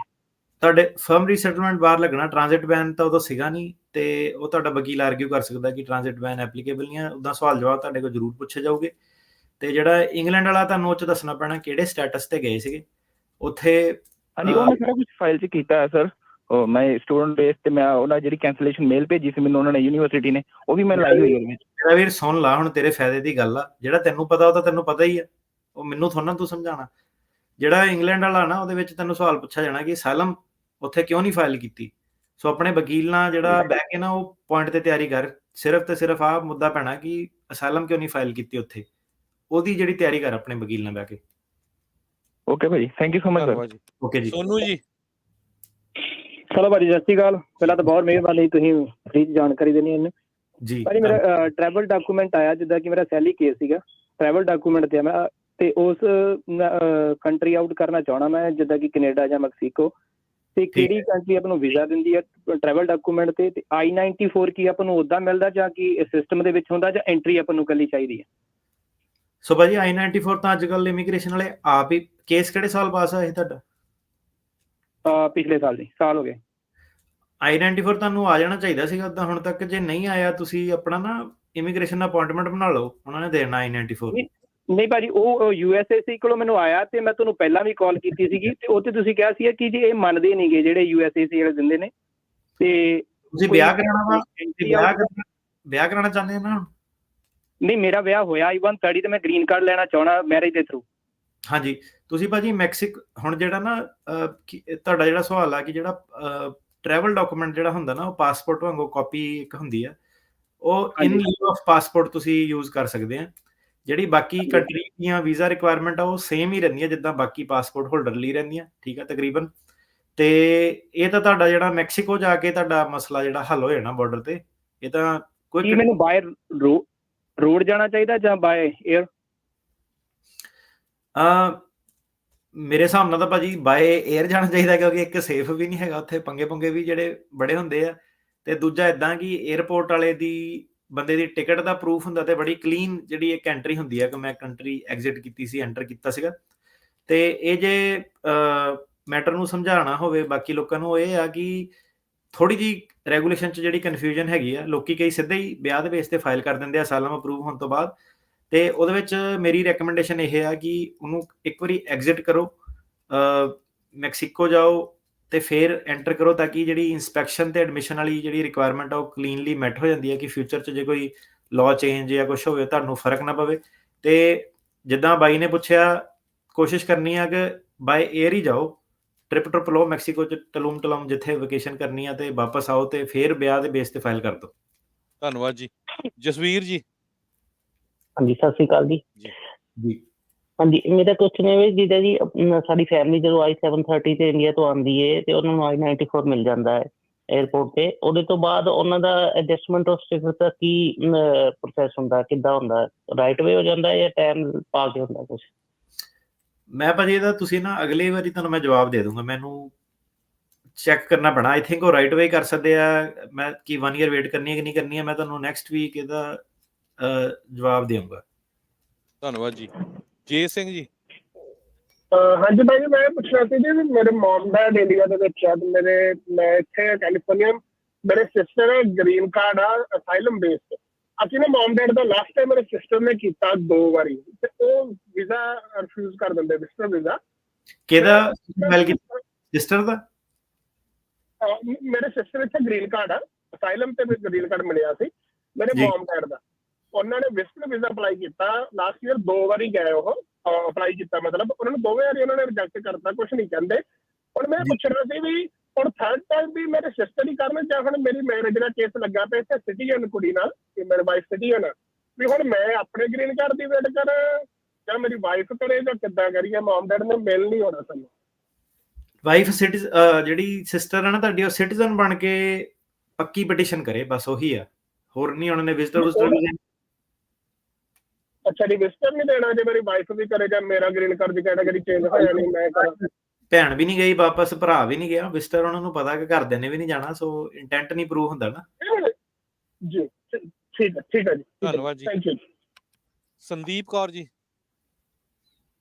ਤੁਹਾਡੇ ਫਰਮ ਰੀਸੈਟਲਮੈਂਟ ਬਾਹਰ ਲੱਗਣਾ, ਟ੍ਰਾਂਜ਼ਿਟ ਬੈਨ ਤਾਂ ਉਦੋਂ ਸੀਗਾ ਨਹੀਂ, ਤੇ ਉਹ ਤੁਹਾਡਾ ਵਕੀਲ ਆਰਗਿਊ ਕਰ ਸਕਦਾ ਕਿ ਟ੍ਰਾਂਜ਼ਿਟ ਬੈਨ ਐਪਲੀਕੇਬਲ ਨਹੀਂ ਹੈ। ਉੱਦਾਂ ਸਵਾਲ ਜਵਾਬ ਤੁਹਾਡੇ ਕੋਲ ਜ਼ਰੂਰ ਪੁੱਛੇ ਜਾਊਗੇ। ਤੇ ਜਿਹੜਾ ਇੰਗਲੈਂਡ ਵਾਲਾ ਤੁਹਾਨੂੰ ਉਹ 'ਚ ਦੱਸਣਾ ਪੈਣਾ ਕਿਹੜੇ ਸਟੇਟਸ ਤੇ ਗਏ ਸੀਗੇ ਉੱਥੇ। ਹਾਂਜੀ, ਉਹ ਮੈਂ ਸਾਰਾ ਕੁਝ ਫਾਈਲ 'ਚ ਕੀਤਾ ਹੈ ਸਰ। ਉਹ ਮੈਂ ਸਟੂਡੈਂਟ ਬੇਸ ਤੇ ਮੈਂ ਉਹਨਾਂ ਜਿਹੜੀ ਕੈਂਸਲੇਸ਼ਨ ਮੇਲ ਭੇਜੀ ਸੀ ਮੈਨੂੰ ਉਹਨਾਂ ਨੇ ਯੂਨੀਵਰਸਿਟੀ ਨੇ, ਉਹ ਵੀ ਮੈਂ ਲਾਈ ਹੋਈ ਹੈ। ਮੇਰਾ ਵੀਰ ਸੁਣ ਲਾ, ਹੁਣ ਤੇਰੇ ਫਾਇਦੇ ਦੀ ਗੱਲ ਆ। ਜਿਹੜਾ ਤੈਨੂੰ ਪਤਾ ਉਹ ਤਾਂ ਤੈਨੂੰ ਪਤਾ ਹੀ ਆ, ਉਹ ਮੈਨੂੰ ਥੋੜਾ ਤੂੰ ਸਮਝਾਉਣਾ। ਜਿਹੜਾ ਇੰਗਲੈਂਡ ਵਾਲਾ ਨਾ, ਉਹਦੇ ਵਿੱਚ ਤੈਨੂੰ ਸਵਾਲ ਪੁੱਛਿਆ ਜਾਣਾ ਕਿ ਅਸਾਈਲਮ ਉੱਥੇ ਕਿਉਂ ਨਹੀਂ ਫਾਈਲ ਕੀਤੀ। ਸੋ ਆਪਣੇ ਵਕੀਲ ਨਾਲ ਜਿਹੜਾ ਬਹਿ ਕੇ ਨਾ ਉਹ ਪੁਆਇੰਟ ਤੇ ਤਿਆਰੀ ਕਰ। ਸਿਰਫ ਤੇ ਸਿਰਫ ਆਹ ਮੁੱਦਾ ਪੈਣਾ ਕਿ ਅਸਾਈਲਮ ਕਿਉਂ ਨਹੀਂ ਫਾਈਲ ਕੀਤੀ ਉੱਥੇ, ਉਹਦੀ ਜਿਹੜੀ ਤਿਆਰੀ ਕਰ ਆਪਣੇ ਵਕੀਲ ਨਾਲ ਬਹਿ ਕੇ। ਓਕੇ ਭਾਜੀ, thank you so much sir. Okay ਜੀ। ਸੋਨੂ ਜੀ। ਚਲੋ ਭਾਜੀ, ਸਤਿ ਸ਼੍ਰੀ ਅਕਾਲ। ਪਹਿਲਾਂ ਤਾਂ ਬਹੁਤ ਮਿਹਰਬਾਨੀ, ਤੁਸੀਂ ਫ੍ਰੀ ਜਾਣਕਾਰੀ ਦੇਣੀ ਇਹਨੂੰ ਜੀ। ਭਾਜੀ ਮੇਰਾ ਟਰੈਵਲ ਡਾਕੂਮੈਂਟ ਆਇਆ, ਜਿੱਦਾਂ ਕਿ ਮੇਰਾ ਸੈਲੀ ਕੇਸ ਸੀਗਾ, ਟਰੈਵਲ ਡਾਕੂਮੈਂਟ ਤੇ ਮੈਂ ਤੇ ਉਸ ਕੰਟਰੀ ਆਊਟ ਕਰਨਾ ਚਾਹਣਾ ਮੈਂ, ਜਿੱਦਾਂ ਕਿ ਕੈਨੇਡਾ ਜਾਂ ਮੈਕਸੀਕੋ। ਤੇ ਕਿਹੜੀ ਕੰਟਰੀ ਆਪਾਂ ਨੂੰ ਵੀਜ਼ਾ ਦਿੰਦੀ ਹੈ ਟਰੈਵਲ ਡਾਕੂਮੈਂਟ ਤੇ I-94 ਕੀ ਆਪਾਂ ਨੂੰ ਉੱਦਾਂ ਮਿਲਦਾ ਜਾਂ ਕਿ ਸਿਸਟਮ ਦੇ ਵਿੱਚ ਹੁੰਦਾ ਜਾਂ ਐਂਟਰੀ ਆਪਾਂ ਨੂੰ ਇਕੱਲੀ ਚਾਹੀਦੀ ਹੈ? ਸੋ ਭਾਜੀ I-94 ਤਾਂ ਅੱਜ ਕੱਲ੍ਹ ਇਮੀਗ੍ਰੇਸ਼ਨ ਵਾਲੇ ਆਪ ਹੀ। ਕੇਸ ਕਿਹੜੇ ਸਾਲ ਪਾਸ ਹੋਇਆ ਸੀ ਤੁਹਾਡਾ? ਪਿਛਲੇ ਸਾਲ ਦੀ ਸਾਲ ਹੋ ਗਏ। I-94 ਤੁਹਾਨੂੰ ਆ ਜਾਣਾ ਚਾਹੀਦਾ ਸੀਗਾ ਉੱਦਾਂ ਹੁਣ ਤੱਕ। ਜੇ ਨਹੀਂ ਆਇਆ, ਤੁਸੀਂ ਆਪਣਾ ਨਾ ਇਮੀਗ੍ਰੇਸ਼ਨ ਅਪਾਇੰਟਮੈਂਟ ਬਣਾ ਲਓ, ਉਹਨਾਂ ਨੇ ਦੇਣਾ I-94। ਨਹੀਂ ਭਾਜੀ, ਉਹ USAC ਕੋਲੋਂ ਮੈਨੂੰ ਆਇਆ ਤੇ ਮੈਂ ਤੁਹਾਨੂੰ ਪਹਿਲਾਂ ਵੀ ਕਾਲ ਕੀਤੀ ਸੀਗੀ ਤੇ ਉਹ ਤੇ ਤੁਸੀਂ ਕਿਹਾ ਸੀ ਕਿ ਜੀ ਇਹ ਮੰਨਦੇ ਨਹੀਂਗੇ ਜਿਹੜੇ USAC ਵਾਲੇ ਦਿੰਦੇ ਨੇ। ਤੇ ਤੁਸੀਂ ਵਿਆਹ ਕਰਾਉਣਾ ਵਾ? ਵਿਆਹ ਕਰਾਉਣਾ ਚਾਹੁੰਦੇ ਹੋ ਨਾ? ਨਹੀਂ, ਮੇਰਾ ਵਿਆਹ ਹੋਇਆ I-130 ਤੇ ਮੈਂ ਗ੍ਰੀਨ ਕਾਰਡ ਲੈਣਾ ਚਾਹਣਾ ਮੈਰਿਜ ਦੇ ਥਰੂ। ਹਾਂਜੀ, ਤੁਸੀਂ ਭਾਜੀ ਮੈਕਸੀਕੋ ਹੁਣ ਜਿਹੜਾ ਨਾ ਤੁਹਾਡਾ ਜਿਹੜਾ ਸਵਾਲ ਆ ਕਿ ਜਿਹੜਾ ਟਰੈਵਲ ਡਾਕੂਮੈਂਟ ਜਿਹੜਾ ਹੁੰਦਾ ਨਾ, ਉਹ ਪਾਸਪੋਰਟ ਵਾਂਗੂ ਕਾਪੀ ਇੱਕ ਹੁੰਦੀ ਆ, ਉਹ ਇਨ ਲਿeu ਆਫ ਪਾਸਪੋਰਟ ਤੁਸੀਂ ਯੂਜ਼ ਕਰ ਸਕਦੇ ਆ। ਜਿਹੜੀ ਬਾਕੀ ਕੰਟਰੀ ਦੀਆਂ ਵੀਜ਼ਾ ਰਿਕੁਆਇਰਮੈਂਟ ਆ ਉਹ ਸੇਮ ਹੀ ਰਹਿੰਦੀਆਂ ਜਿੱਦਾਂ ਬਾਕੀ ਪਾਸਪੋਰਟ ਹੋਲਡਰ ਲਈ ਰਹਿੰਦੀਆਂ, ਠੀਕ ਆ ਤਕਰੀਬਨ। ਤੇ ਇਹ ਤਾਂ ਤੁਹਾਡਾ ਜਿਹੜਾ ਮੈਕਸੀਕੋ ਜਾ ਕੇ ਤੁਹਾਡਾ ਮਸਲਾ ਜਿਹੜਾ ਹੱਲ ਹੋ ਜਾਣਾ ਬਾਰਡਰ ਤੇ। ਇਹ ਤਾਂ ਕੋਈ ਮੈਨੂੰ ਬਾਏ ਰੋਡ ਜਾਣਾ ਚਾਹੀਦਾ ਜਾਂ ਬਾਏ 에ਅਰ? ਮੇਰੇ ਹਿਸਾਬ ਨਾਲ ਤਾਂ ਭਾਜੀ ਬਾਏ 에ਅਰ ਜਾਣਾ ਚਾਹੀਦਾ, ਕਿਉਂਕਿ ਇੱਕ ਸੇਫ ਵੀ ਨਹੀਂ ਹੈਗਾ ਉੱਥੇ, ਪੰਗੇ ਵੀ ਜਿਹੜੇ ਬੜੇ ਹੁੰਦੇ ਆ। ਤੇ ਦੂਜਾ ਇਦਾਂ ਕਿ 에ਅਰਪੋਰਟ ਵਾਲੇ ਦੀ ਬੰਦੇ ਦੀ ਟਿਕਟ ਦਾ ਪ੍ਰੂਫ ਹੁੰਦਾ ਤੇ ਬੜੀ ਕਲੀਨ ਜਿਹੜੀ ਇੱਕ ਐਂਟਰੀ ਹੁੰਦੀ ਹੈ ਕਿ ਮੈਂ ਕੰਟਰੀ ਐਗਜ਼ਿਟ ਕੀਤੀ ਸੀ, ਐਂਟਰ ਕੀਤਾ ਸੀਗਾ। ਤੇ ਇਹ ਜੇ ਮੈਟਰ ਨੂੰ ਸਮਝਾਉਣਾ ਹੋਵੇ ਬਾਕੀ ਲੋਕਾਂ ਨੂੰ, ਇਹ ਆ ਕਿ ਥੋੜੀ ਜਿਹੀ ਰੈਗੂਲੇਸ਼ਨ 'ਚ ਜਿਹੜੀ ਕਨਫਿਊਜ਼ਨ ਹੈਗੀ ਆ, ਲੋਕੀ ਕਈ ਸਿੱਧੇ ਹੀ ਵਿਆਹ ਦੇ ਬੇਸ ਤੇ ਫਾਈਲ ਕਰ ਦਿੰਦੇ ਆ ਅਸਾਈਲਮ ਅਪਰੂਵ ਹੋਣ ਤੋਂ ਬਾਅਦ। ਤੇ ਉਹਦੇ ਵਿੱਚ ਮੇਰੀ ਰეკਮੈਂਡੇਸ਼ਨ ਇਹ ਆ ਕਿ ਉਹਨੂੰ ਇੱਕ ਵਾਰੀ ਐਗਜ਼ਿਟ ਕਰੋ, ਮੈਕਸੀਕੋ ਜਾਓ ਤੇ ਫਿਰ ਐਂਟਰ ਕਰੋ, ਤਾਂ ਕਿ ਜਿਹੜੀ ਇੰਸਪੈਕਸ਼ਨ ਤੇ ਐਡਮਿਸ਼ਨ ਵਾਲੀ ਜਿਹੜੀ ਰਿਕੁਆਇਰਮੈਂਟ ਆ ਉਹ ਕਲੀਨਲੀ ਮੈਟ ਹੋ ਜਾਂਦੀ ਹੈ ਕਿ ਫਿਊਚਰ 'ਚ ਜੇ ਕੋਈ ਲਾਅ ਚੇਂਜ ਜਾਂ ਕੁਛ ਹੋਵੇ ਤੁਹਾਨੂੰ ਫਰਕ ਨਾ ਪਵੇ। ਤੇ ਜਿੱਦਾਂ ਬਾਈ ਨੇ ਪੁੱਛਿਆ, ਕੋਸ਼ਿਸ਼ ਕਰਨੀ ਆ ਕਿ ਬਾਏ 에ਅਰ ਹੀ ਜਾਓ, ਟ੍ਰਿਪ ਲਓ ਮੈਕਸੀਕੋ 'ਚ ਟਲੂਮ ਜਿੱਥੇ ਵਕੇਸ਼ਨ ਕਰਨੀ ਆ, ਤੇ ਵਾਪਸ ਆਓ ਤੇ ਫਿਰ ਵਿਆਹ ਦੇ ਬੇਸ ਤੇ ਫਾਈਲ ਕਰ ਦਿਓ। ਧੰਨਵਾਦ ਜੀ। ਜਸਵੀਰ ਜੀ। ਹਾਂਜੀ, ਸਤਿ ਸ਼੍ਰੀ ਅਕਾਲ ਜੀ। ਜੀ ਹਾਂਜੀ, ਮੇਰਾ ਕੁਐਸਚਨ ਇਹ ਵੀ ਜਿੱਦਾਂ ਜੀ ਸਾਡੀ ਫੈਮਿਲੀ ਜਦੋਂ I-730 ਤੇ ਇੰਡੀਆ ਤੋਂ ਆਉਂਦੀ ਹੈ ਤੇ ਉਹਨਾਂ ਨੂੰ I-94 ਮਿਲ ਜਾਂਦਾ ਹੈ 에ਅਰਪੋਰਟ ਤੇ, ਉਹਦੇ ਤੋਂ ਬਾਅਦ ਉਹਨਾਂ ਦਾ ਐਡਜਸਟਮੈਂਟ ਆਫ ਸਟੇਟਸ ਦਾ ਕੀ ਪ੍ਰੋਸੈਸ ਹੁੰਦਾ, ਕਿੱਦਾਂ ਹੁੰਦਾ? ਰਾਈਟ ਵੇ ਹੋ ਜਾਂਦਾ ਜਾਂ ਟਾਈਮ ਪਾ ਕੇ ਹੁੰਦਾ ਕੁਛ? ਮੈਂ ਭਾਜੀ ਇਹਦਾ ਤੁਸੀਂ ਨਾ ਅਗਲੀ ਵਾਰੀ ਤੁਹਾਨੂੰ ਮੈਂ ਜਵਾਬ ਦੇ ਦੂੰਗਾ, ਮੈਨੂੰ ਚੈੱਕ ਕਰਨਾ ਪੈਣਾ। ਆਈ ਥਿੰਕ ਉਹ ਰਾਈਟ ਅਵੇ ਕਰ ਸਕਦੇ ਆ। ਮੈਂ ਕੀ 1 ਈਅਰ ਵੇਟ ਕਰਨੀ ਹੈ ਕਿ ਨਹੀਂ ਕਰਨੀ ਹੈ, ਮੈਂ ਤੁਹਾਨੂੰ ਨੈਕਸਟ ਵੀਕ ਇਹਦਾ ਜਵਾਬ ਦੇਵਾਂਗਾ। ਧੰਨਵਾਦ ਜੀ। ਜੇ ਸਿੰਘ ਜੀ। ਹਾਂਜੀ ਭਾਈ ਜੀ, ਮੈਂ ਪੁੱਛਣਾ ਸੀ ਜੀ, ਮੇਰੇ ਮਮ ਡੈਡ ਇੰਡੀਆ ਦੇ ਵਿੱਚ ਆ ਤੇ ਮੈਂ ਇੱਥੇ ਕੈਲੀਫੋਰਨੀਆ, ਮੇਰੇ ਸਿਸਟਰ ਗ੍ਰੀਨ ਕਾਰਡ ਆ ਅਸਾਈਲਮ ਬੇਸਡ। ਅਸੀਂ ਨਾ ਮਮ ਡੈਡ ਦਾ ਲਾਸਟ ਟਾਈਮ ਮੇਰੇ ਸਿਸਟਰ ਨੇ ਕੀਤਾ 2 ਵਾਰੀ, ਤੇ ਉਹ ਵੀਜ਼ਾ ਰਿਫਿਊਜ਼ ਕਰ ਦਿੰਦੇ, ਵਿਜ਼ਟਰ ਵੀਜ਼ਾ। ਕਿਹਦਾ ਮੈਲ ਕੀਤਾ? ਸਿਸਟਰ ਦਾ? ਮੇਰੇ ਸਿਸਟਰ ਇੱਥੇ ਗ੍ਰੀਨ ਕਾਰਡ ਆ ਅਸਾਈਲਮ ਤੇ ਗ੍ਰੀਨ ਕਾਰਡ ਮਿਲਿਆ ਸੀ ਮੇਰੇ ਮਮ ਡੈਡ ਦਾ। ਉਹਨਾਂ ਨੇ ਵਿਜ਼ਟਰ ਵੀਜ਼ਾ ਅਪਲਾਈ ਕੀਤਾ ਲਾਸਟ ਈਅਰ, 2 ਵਾਰੀ ਗਏ ਉਹ ਅਪਲਾਈ ਕੀਤਾ, ਮਤਲਬ ਉਹਨਾਂ ਨੂੰ 2 ਵਾਰੀ ਉਹਨਾਂ ਨੇ ਰਿਜੈਕਟ ਕਰਤਾ, ਕੁਝ ਨਹੀਂ ਕਹਿੰਦੇ। ਹੁਣ ਮੈਂ ਪੁੱਛਣਾ ਸੀ ਵੀ ਹੁਣ ਥਰਡ ਟਾਈਮ ਵੀ ਮੇਰੇ ਸਿਸਟਰ ਹੀ ਕਰਨ, ਜਾਂ ਹੁਣ ਮੇਰੀ ਮੈਰਿਜ ਦਾ ਕੇਸ ਲੱਗਾ ਪਿਆ ਇੱਥੇ ਸਿਟੀਜ਼ਨ ਕੁੜੀ ਨਾਲ, ਕਿ ਮੇਰੇ ਵਾਈਫ ਸਿਟੀਜ਼ਨ ਆ, ਵੀ ਹੁਣ ਮੈਂ ਆਪਣੇ ਗ੍ਰੀਨ ਕਾਰਡ ਦੀ ਵੇਟ ਕਰਾਂ ਜਾਂ ਮੇਰੀ ਵਾਈਫ ਕਰੇ, ਜਾਂ ਕਿੱਦਾਂ ਕਰੀਏ? ਮਮ ਡੈਡ ਨੇ ਮਿਲ ਨਹੀਂ ਹੋਣਾ ਸਾਨੂੰ। ਵਾਈਫ ਜਿਹੜੀ ਸਿਸਟਰ ਹੈ ਨਾ ਤੁਹਾਡੀ, ਉਹ ਸਿਟੀਜ਼ਨ ਬਣ ਕੇ ਪੱਕੀ ਪਟੀਸ਼ਨ ਕਰੇ, ਬਸ ਉਹੀ ਆ, ਹੋਰ ਨਹੀਂ ਉਹਨਾਂ ਨੇ ਵਿਜ਼ਟਰ। ਅੱਛਾ ਜੀ, ਵਿਜ਼ਟਰ ਨਹੀਂ ਦੇਣਾ ਜੇ ਮੇਰੀ ਵਾਈਫ ਵੀ ਕਰੇ ਜਾਂ ਮੇਰਾ ਗ੍ਰੀਨ ਕਾਰਡ ਦੀ ਕੈਟਾਗਰੀ ਚੇਂਜ ਹੋ ਜਾਣੀ, ਮੈਂ ਕਰਾਂ? ਭੈਣ ਵੀ ਨਹੀਂ ਗਈ ਵਾਪਸ, ਭਰਾ ਵੀ ਨਹੀਂ ਗਿਆ, ਵਿਜ਼ਟਰ ਉਹਨਾਂ ਨੂੰ ਪਤਾ ਕਿ ਘਰਦਿਆਂ ਨੇ ਵੀ ਨਹੀਂ ਜਾਣਾ, ਸੋ ਇੰਟੈਂਟ ਨਹੀਂ ਪ੍ਰੂਵ ਹੁੰਦਾ ਨਾ ਜੀ। ਠੀਕ ਹੈ ਜੀ, ਧੰਨਵਾਦ ਜੀ। Thank you. Sandeep Kaur ji.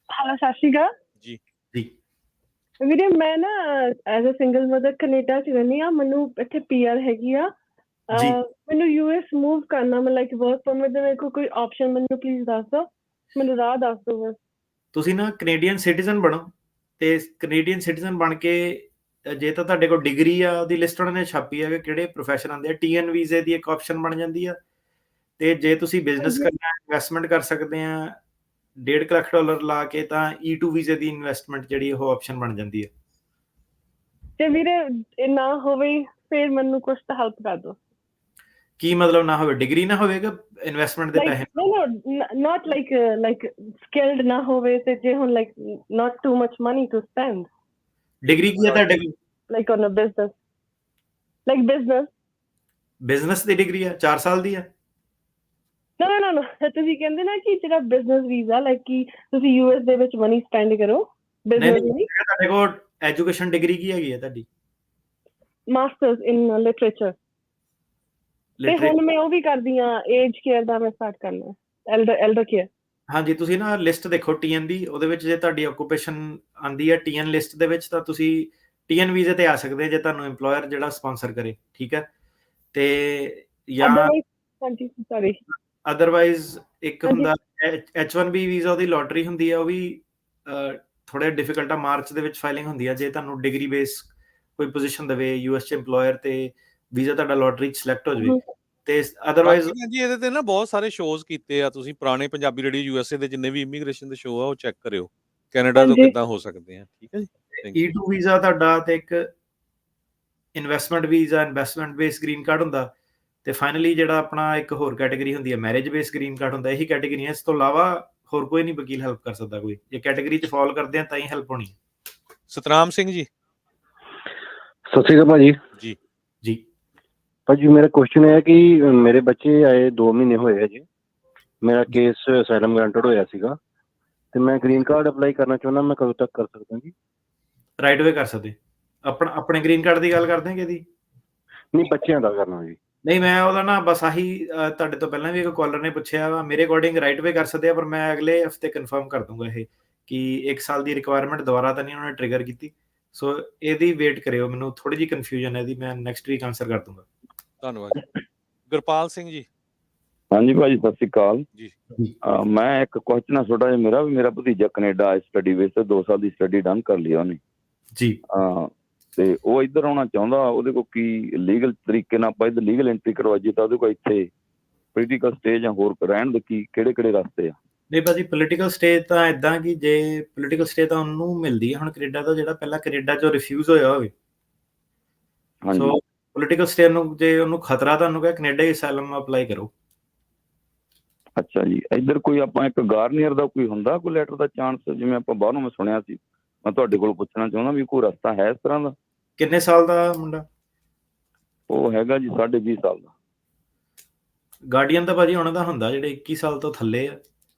Hello, ਸਤਿ ਸ਼੍ਰੀ ਅਕਾਲ ਜੀ। ਜੀ ਵੀਰੇ, ਮੈਂ ਨਾ as a single mother Canada 'ਚ ਰਹਿੰਦੀ ਆ, ਮੈਨੂੰ ਇੱਥੇ ਪੀਆਰ ਹੈਗੀ ਆ। ਮੈਨੂੰ ਯੂਐਸ ਮੂਵ ਕਰਨਾ, ਮੈਂ ਲਾਈਕ ਵਰਕ ਪਰਮਿਟ ਦੇ ਮੇਰੇ ਕੋਈ ਆਪਸ਼ਨ ਮੈਨੂੰ ਪਲੀਜ਼ ਦੱਸ ਦਿਓ, ਮੈਨੂੰ ਰਾਹ ਦੱਸ ਦਿਓ ਬਸ। ਤੁਸੀਂ ਨਾ ਕੈਨੇਡੀਅਨ ਸਿਟੀਜ਼ਨ ਬਣੋ, ਤੇ ਕੈਨੇਡੀਅਨ ਸਿਟੀਜ਼ਨ ਬਣ ਕੇ ਜੇ ਤਾਂ ਤੁਹਾਡੇ ਕੋਲ ਡਿਗਰੀ ਆ, ਉਹਦੀ ਲਿਸਟ ਉਹਨਾਂ ਨੇ ਛਾਪੀ ਆ ਕਿ ਕਿਹੜੇ ਪ੍ਰੋਫੈਸ਼ਨ ਆਉਂਦੇ ਆ, TN ਵੀਜ਼ੇ ਦੀ ਇੱਕ ਆਪਸ਼ਨ ਬਣ ਜਾਂਦੀ ਆ। ਤੇ ਜੇ ਤੁਸੀਂ ਬਿਜ਼ਨਸ ਕਰਨਾ, ਇਨਵੈਸਟਮੈਂਟ ਕਰ ਸਕਦੇ ਆ $1.5 ਲੱਖ ਲਾ ਕੇ, ਤਾਂ E2 ਵੀਜ਼ੇ ਦੀ ਇਨਵੈਸਟਮੈਂਟ ਜਿਹੜੀ ਉਹ ਆਪਸ਼ਨ ਬਣ ਜਾਂਦੀ ਹੈ। ਤੇ ਵੀਰੇ ਇਹ ਨਾ ਹੋਵੇ ਫਿਰ ਮੈਨੂੰ ਕੁਝ ਤਾਂ ਹੈਲਪ ਕਰ ਦਿਓ। ਕੀ ਮਤਲਬ ਨਾ ਹੋਵੇ? ਡਿਗਰੀ ਨਾ ਹੋਵੇਗਾ, ਇਨਵੈਸਟਮੈਂਟ ਦੇ ਪੈਸੇ? No, not like skilled ਨਾ ਹੋਵੇ, ਤੇ ਜੇ ਹੁਣ like not too much money to spend। Degree ਕੀ ਹੈ ਤੁਹਾਡੇ ਕੋਲ? Like on a business, like business ਦੀ ਡਿਗਰੀ ਆ 4 ਸਾਲ ਦੀ ਆ? No, ਤੁਸੀਂ ਕਹਿੰਦੇ ਨਾ ਕਿ ਜਿਹੜਾ ਬਿਜ਼ਨਸ ਵੀਜ਼ਾ, ਲਾਈਕ ਕਿ ਤੁਸੀਂ ਯੂਐਸ ਦੇ ਵਿੱਚ ਮਨੀ ਸਪੈਂਡ ਕਰੋ ਬਿਜ਼ਨਸ ਲਈ। ਤੁਹਾਡੇ ਕੋਲ ਐਜੂਕੇਸ਼ਨ ਡਿਗਰੀ ਕੀ ਹੈਗੀ ਹੈ ਤੁਹਾਡੀ? ਮਾਸਟਰਸ ਇਨ ਲਿਟਰੇਚਰ। ਤੇ ਹੁਣ ਮੈਂ ਉਹ ਵੀ ਕਰਦੀ ਆ, ਏਜ ਕੇਅਰ ਦਾ ਮੈਂ ਸਟਾਰਟ ਕਰਨਾ, ਐਲਡਰ ਕੇਅਰ। ਹਾਂਜੀ, ਤੁਸੀਂ ਨਾ ਲਿਸਟ ਦੇਖੋ TN ਦੀ, ਉਹਦੇ ਵਿੱਚ ਜੇ ਤੁਹਾਡੀ ਆਕੂਪੇਸ਼ਨ ਆਂਦੀ ਹੈ TN ਲਿਸਟ ਦੇ ਵਿੱਚ, ਤਾਂ ਤੁਸੀਂ TN ਵੀਜ਼ੇ ਤੇ ਆ ਸਕਦੇ ਜੇ ਤੁਹਾਨੂੰ EMPLOYER ਜਿਹੜਾ ਸਪਾਂਸਰ ਕਰੇ, ਠੀਕ ਹੈ। ਤੇ ਜਾਂ ਹਾਂਜੀ ਸੌਰੀ, ਅਦਰਵਾਈਜ਼ ਇੱਕ ਹੁੰਦਾ H1B ਵੀਜ਼ਾ, ਉਹਦੀ ਲੋਟਰੀ ਹੁੰਦੀ ਹੈ, ਉਹ ਵੀ ਥੋੜਾ ਡਿਫਿਕਲਟ ਆ, ਮਾਰਚ ਦੇ ਵਿੱਚ ਫਾਈਲਿੰਗ ਹੁੰਦੀ ਹੈ। ਜੇ ਤੁਹਾਨੂੰ ਡਿਗਰੀ ਬੇਸ ਕੋਈ ਪੋਜੀਸ਼ਨ ਦੇਵੇ US 'ਚ EMPLOYER, ਤੇ ਵੀਜ਼ਾ ਤੁਹਾਡਾ ਲੋਟਰੀ 'ਚ ਸਿਲੈਕਟ ਹੋ ਜਾਵੇ। ਤੇ ਅਦਰਵਾਈਜ਼ ਜੀ ਇਹਦੇ ਤੇ ਨਾ ਬਹੁਤ ਸਾਰੇ ਸ਼ੋਜ਼ ਕੀਤੇ ਆ, ਤੁਸੀਂ ਪੁਰਾਣੇ ਪੰਜਾਬੀ ਰੇਡੀਓ USA ਦੇ ਜਿੰਨੇ ਵੀ ਇਮੀਗ੍ਰੇਸ਼ਨ ਦੇ ਸ਼ੋਅ ਆ ਉਹ ਚੈੱਕ ਕਰਿਓ, ਕੈਨੇਡਾ ਤੋਂ ਕਿੱਦਾਂ ਹੋ ਸਕਦੇ ਆ, ਠੀਕ ਹੈ ਜੀ। E2 ਵੀਜ਼ਾ ਤੁਹਾਡਾ, ਤੇ ਇੱਕ investment visa, investment base green card ਹੁੰਦਾ, ਤੇ ਫਾਈਨਲੀ ਜਿਹੜਾ ਆਪਣਾ ਇੱਕ ਹੋਰ ਕੈਟਾਗਰੀ ਹੁੰਦੀ ਹੈ ਮੈਰਿਜ ਬੇਸ ਗ੍ਰੀਨ ਕਾਰਡ ਹੁੰਦਾ। ਇਹੀ ਕੈਟਾਗਰੀ ਹੈ, ਇਸ ਤੋਂ ਇਲਾਵਾ ਹੋਰ ਕੋਈ ਨਹੀਂ ਵਕੀਲ ਹੈਲਪ ਕਰ ਸਕਦਾ ਕੋਈ। ਜੇ ਕੈਟਾਗਰੀ 'ਚ ਫਾਲ ਕਰਦੇ ਆ ਤਾਂ ਹੀ ਹੈਲਪ ਹੋਣੀ। ਸਤਨਾਮ ਸਿੰਘ ਜੀ। ਸਤਿ ਸ਼੍ਰੀ ਅਕਾਲ ਭਾਜੀ। ਜੀ ਭਾਜੀ, ਮੇਰਾ ਕੁਐਸਚਨ ਹੈ ਕਿ ਮੇਰੇ ਬੱਚੇ ਆਏ 2 ਮਹੀਨੇ ਹੋਏ ਆ ਜੀ, ਮੇਰਾ ਕੇਸ ਅਸਾਈਲਮ ਗ੍ਰਾਂਟਡ ਹੋਇਆ ਸੀਗਾ, ਤੇ ਮੈਂ ਗ੍ਰੀਨ ਕਾਰਡ ਅਪਲਾਈ ਕਰਨਾ ਚਾਹੁੰਦਾ, ਮੈਂ ਕਦੋਂ ਤੱਕ ਕਰ ਸਕਦਾ ਜੀ? ਰਾਈਟ ਵੇ ਕਰ ਸਕਦੇ। ਆਪਣੇ ਗ੍ਰੀਨ ਕਾਰਡ ਦੀ ਗੱਲ ਕਰਦੇ ਹਾਂ ਕਿ ਇਹਦੀ? ਨਹੀਂ, ਬੱਚਿਆਂ ਦਾ ਕਰਨਾ ਜੀ। ਨਹੀਂ, ਮੈਂ ਉਹਦਾ ਨਾ ਬਸ ਆਹੀ ਤੁਹਾਡੇ ਤੋਂ ਪਹਿਲਾਂ ਵੀ ਇੱਕ ਕਾਲਰ ਨੇ ਪੁੱਛਿਆ ਵਾ, ਮੇਰੇ ਅਕੋਰਡਿੰਗ ਰਾਈਟ ਵੇ ਕਰ ਸਕਦੇ ਆ, ਪਰ ਮੈਂ ਅਗਲੇ ਹਫਤੇ ਕਨਫਰਮ ਕਰ ਦੂੰਗਾ ਇਹ ਕਿ 1 ਸਾਲ ਦੀ ਰਿਕੁਆਇਰਮੈਂਟ ਦੁਬਾਰਾ ਤਾਂ ਨਹੀਂ ਉਹਨਾਂ ਨੇ ਟ੍ਰਿਗਰ ਕੀਤੀ। ਸੋ ਇਹਦੀ ਵੇਟ ਕਰਿਓ, ਮੈਨੂੰ ਥੋੜੀ ਜਿਹੀ ਕਨਫਿਊਜ਼ਨ ਹੈ ਇਹਦੀ, ਮੈਂ ਨੈਕਸਟ ਵੀਕ ਆਨਸਰ ਕਰ ਦੂੰਗਾ। ਧੰਨਵਾਦ। ਗੁਰਪਾਲ ਸਿੰਘ ਜੀ। ਹਾਂਜੀ ਭਾਜੀ, ਸਤਿ ਸ਼੍ਰੀ ਅਕਾਲ ਜੀ। ਮੈਂ ਇੱਕ ਕੁਐਸਚਨ ਆ ਛੋਟਾ ਜਿਹਾ, ਮੇਰਾ ਭਤੀਜਾ ਕੈਨੇਡਾ ਸਟੱਡੀ ਬੇਸ ਤੇ 2 ਸਾਲ ਦੀ ਸਟੱਡੀ ਡਨ ਕਰ ਲਈ ਉਹਨੇ ਜੀ, ਤੇ ਉਹ ਇੱਧਰ ਆਉਣਾ ਚਾਹੁੰਦਾ। ਉਹਦੇ ਕੋਲ ਕੀ ਲੀਗਲ ਤਰੀਕੇ ਨਾਲ ਆਪਾਂ ਇੱਧਰ ਲੀਗਲ ਐਂਟਰੀ ਕਰਵਾਈਏ, ਤਾਂ ਉਹਦੇ ਕੋਲ ਇੱਥੇ ਪੋਲੀਟੀਕਲ ਸਟੇਜ ਜਾਂ ਹੋਰ ਰਹਿਣ ਦੇ ਕੀ ਕਿਹੜੇ ਰਸਤੇ ਆ? ਨਹੀਂ ਭਾਜੀ, ਪੋਲੀਟੀਕਲ ਸਟੇਜ ਤਾਂ ਇਦਾਂ ਕਿ ਜੇ ਪੋਲੀਟੀਕਲ ਸਟੇਜ ਤਾਂ ਉਹਨੂੰ ਮਿਲਦੀ ਹੈ ਹੁਣ ਕੈਨੇਡਾ ਤੋਂ, ਜਿਹੜਾ ਪਹਿਲਾਂ ਕੈਨੇਡਾ 'ਚੋਂ ਰਿਫਿਊਜ਼ ਹੋਇਆ ਹੋਵੇ। ਸੋ ਪੋਲੀਟੀਕਲ ਸਟੇਜ ਨੂੰ ਜੇ ਉਹਨੂੰ ਖਤਰਾ, ਤੁਹਾਨੂੰ ਕਹੇ ਕੈਨੇਡਾ ਹੀ ਅਸਾਈਲਮ ਅਪਲਾਈ ਕਰੋ। ਅੱਛਾ ਜੀ, ਇੱਧਰ ਕੋਈ ਆਪਾਂ ਇੱਕ ਗਾਰਨੀਅਰ ਦਾ ਕੋਈ ਹੁੰਦਾ ਕੋਈ ਲੈਟਰ ਦਾ ਚਾਂਸ, ਜਿਵੇਂ ਆਪਾਂ ਬਾਹਰੋਂ ਮੈਂ ਸੁਣਿਆ ਸੀ, ਮੈਂ ਤੁਹਾਡੇ ਕੋਲ ਪੁੱਛਣਾ ਚਾਹੁੰਦਾ ਵੀ ਕੋਈ ਰਸਤਾ ਹੈ ਇਸ ਤਰ੍ਹਾਂ ਦਾ? ਕਿੰਨੇ ਸਾਲ ਦਾ ਮੁੰਡਾ? ਉਹ ਹੈਗਾ ਜੀ 20.5 ਸਾਲ ਦਾ। ਗਾਰਡੀਅਨ ਤਾਂ ਭਾਜੀ ਉਹਨਾਂ ਦਾ ਹੁੰਦਾ ਜਿਹੜੇ 21 ਸਾਲ ਤੋਂ ਥੱਲੇ ਆ,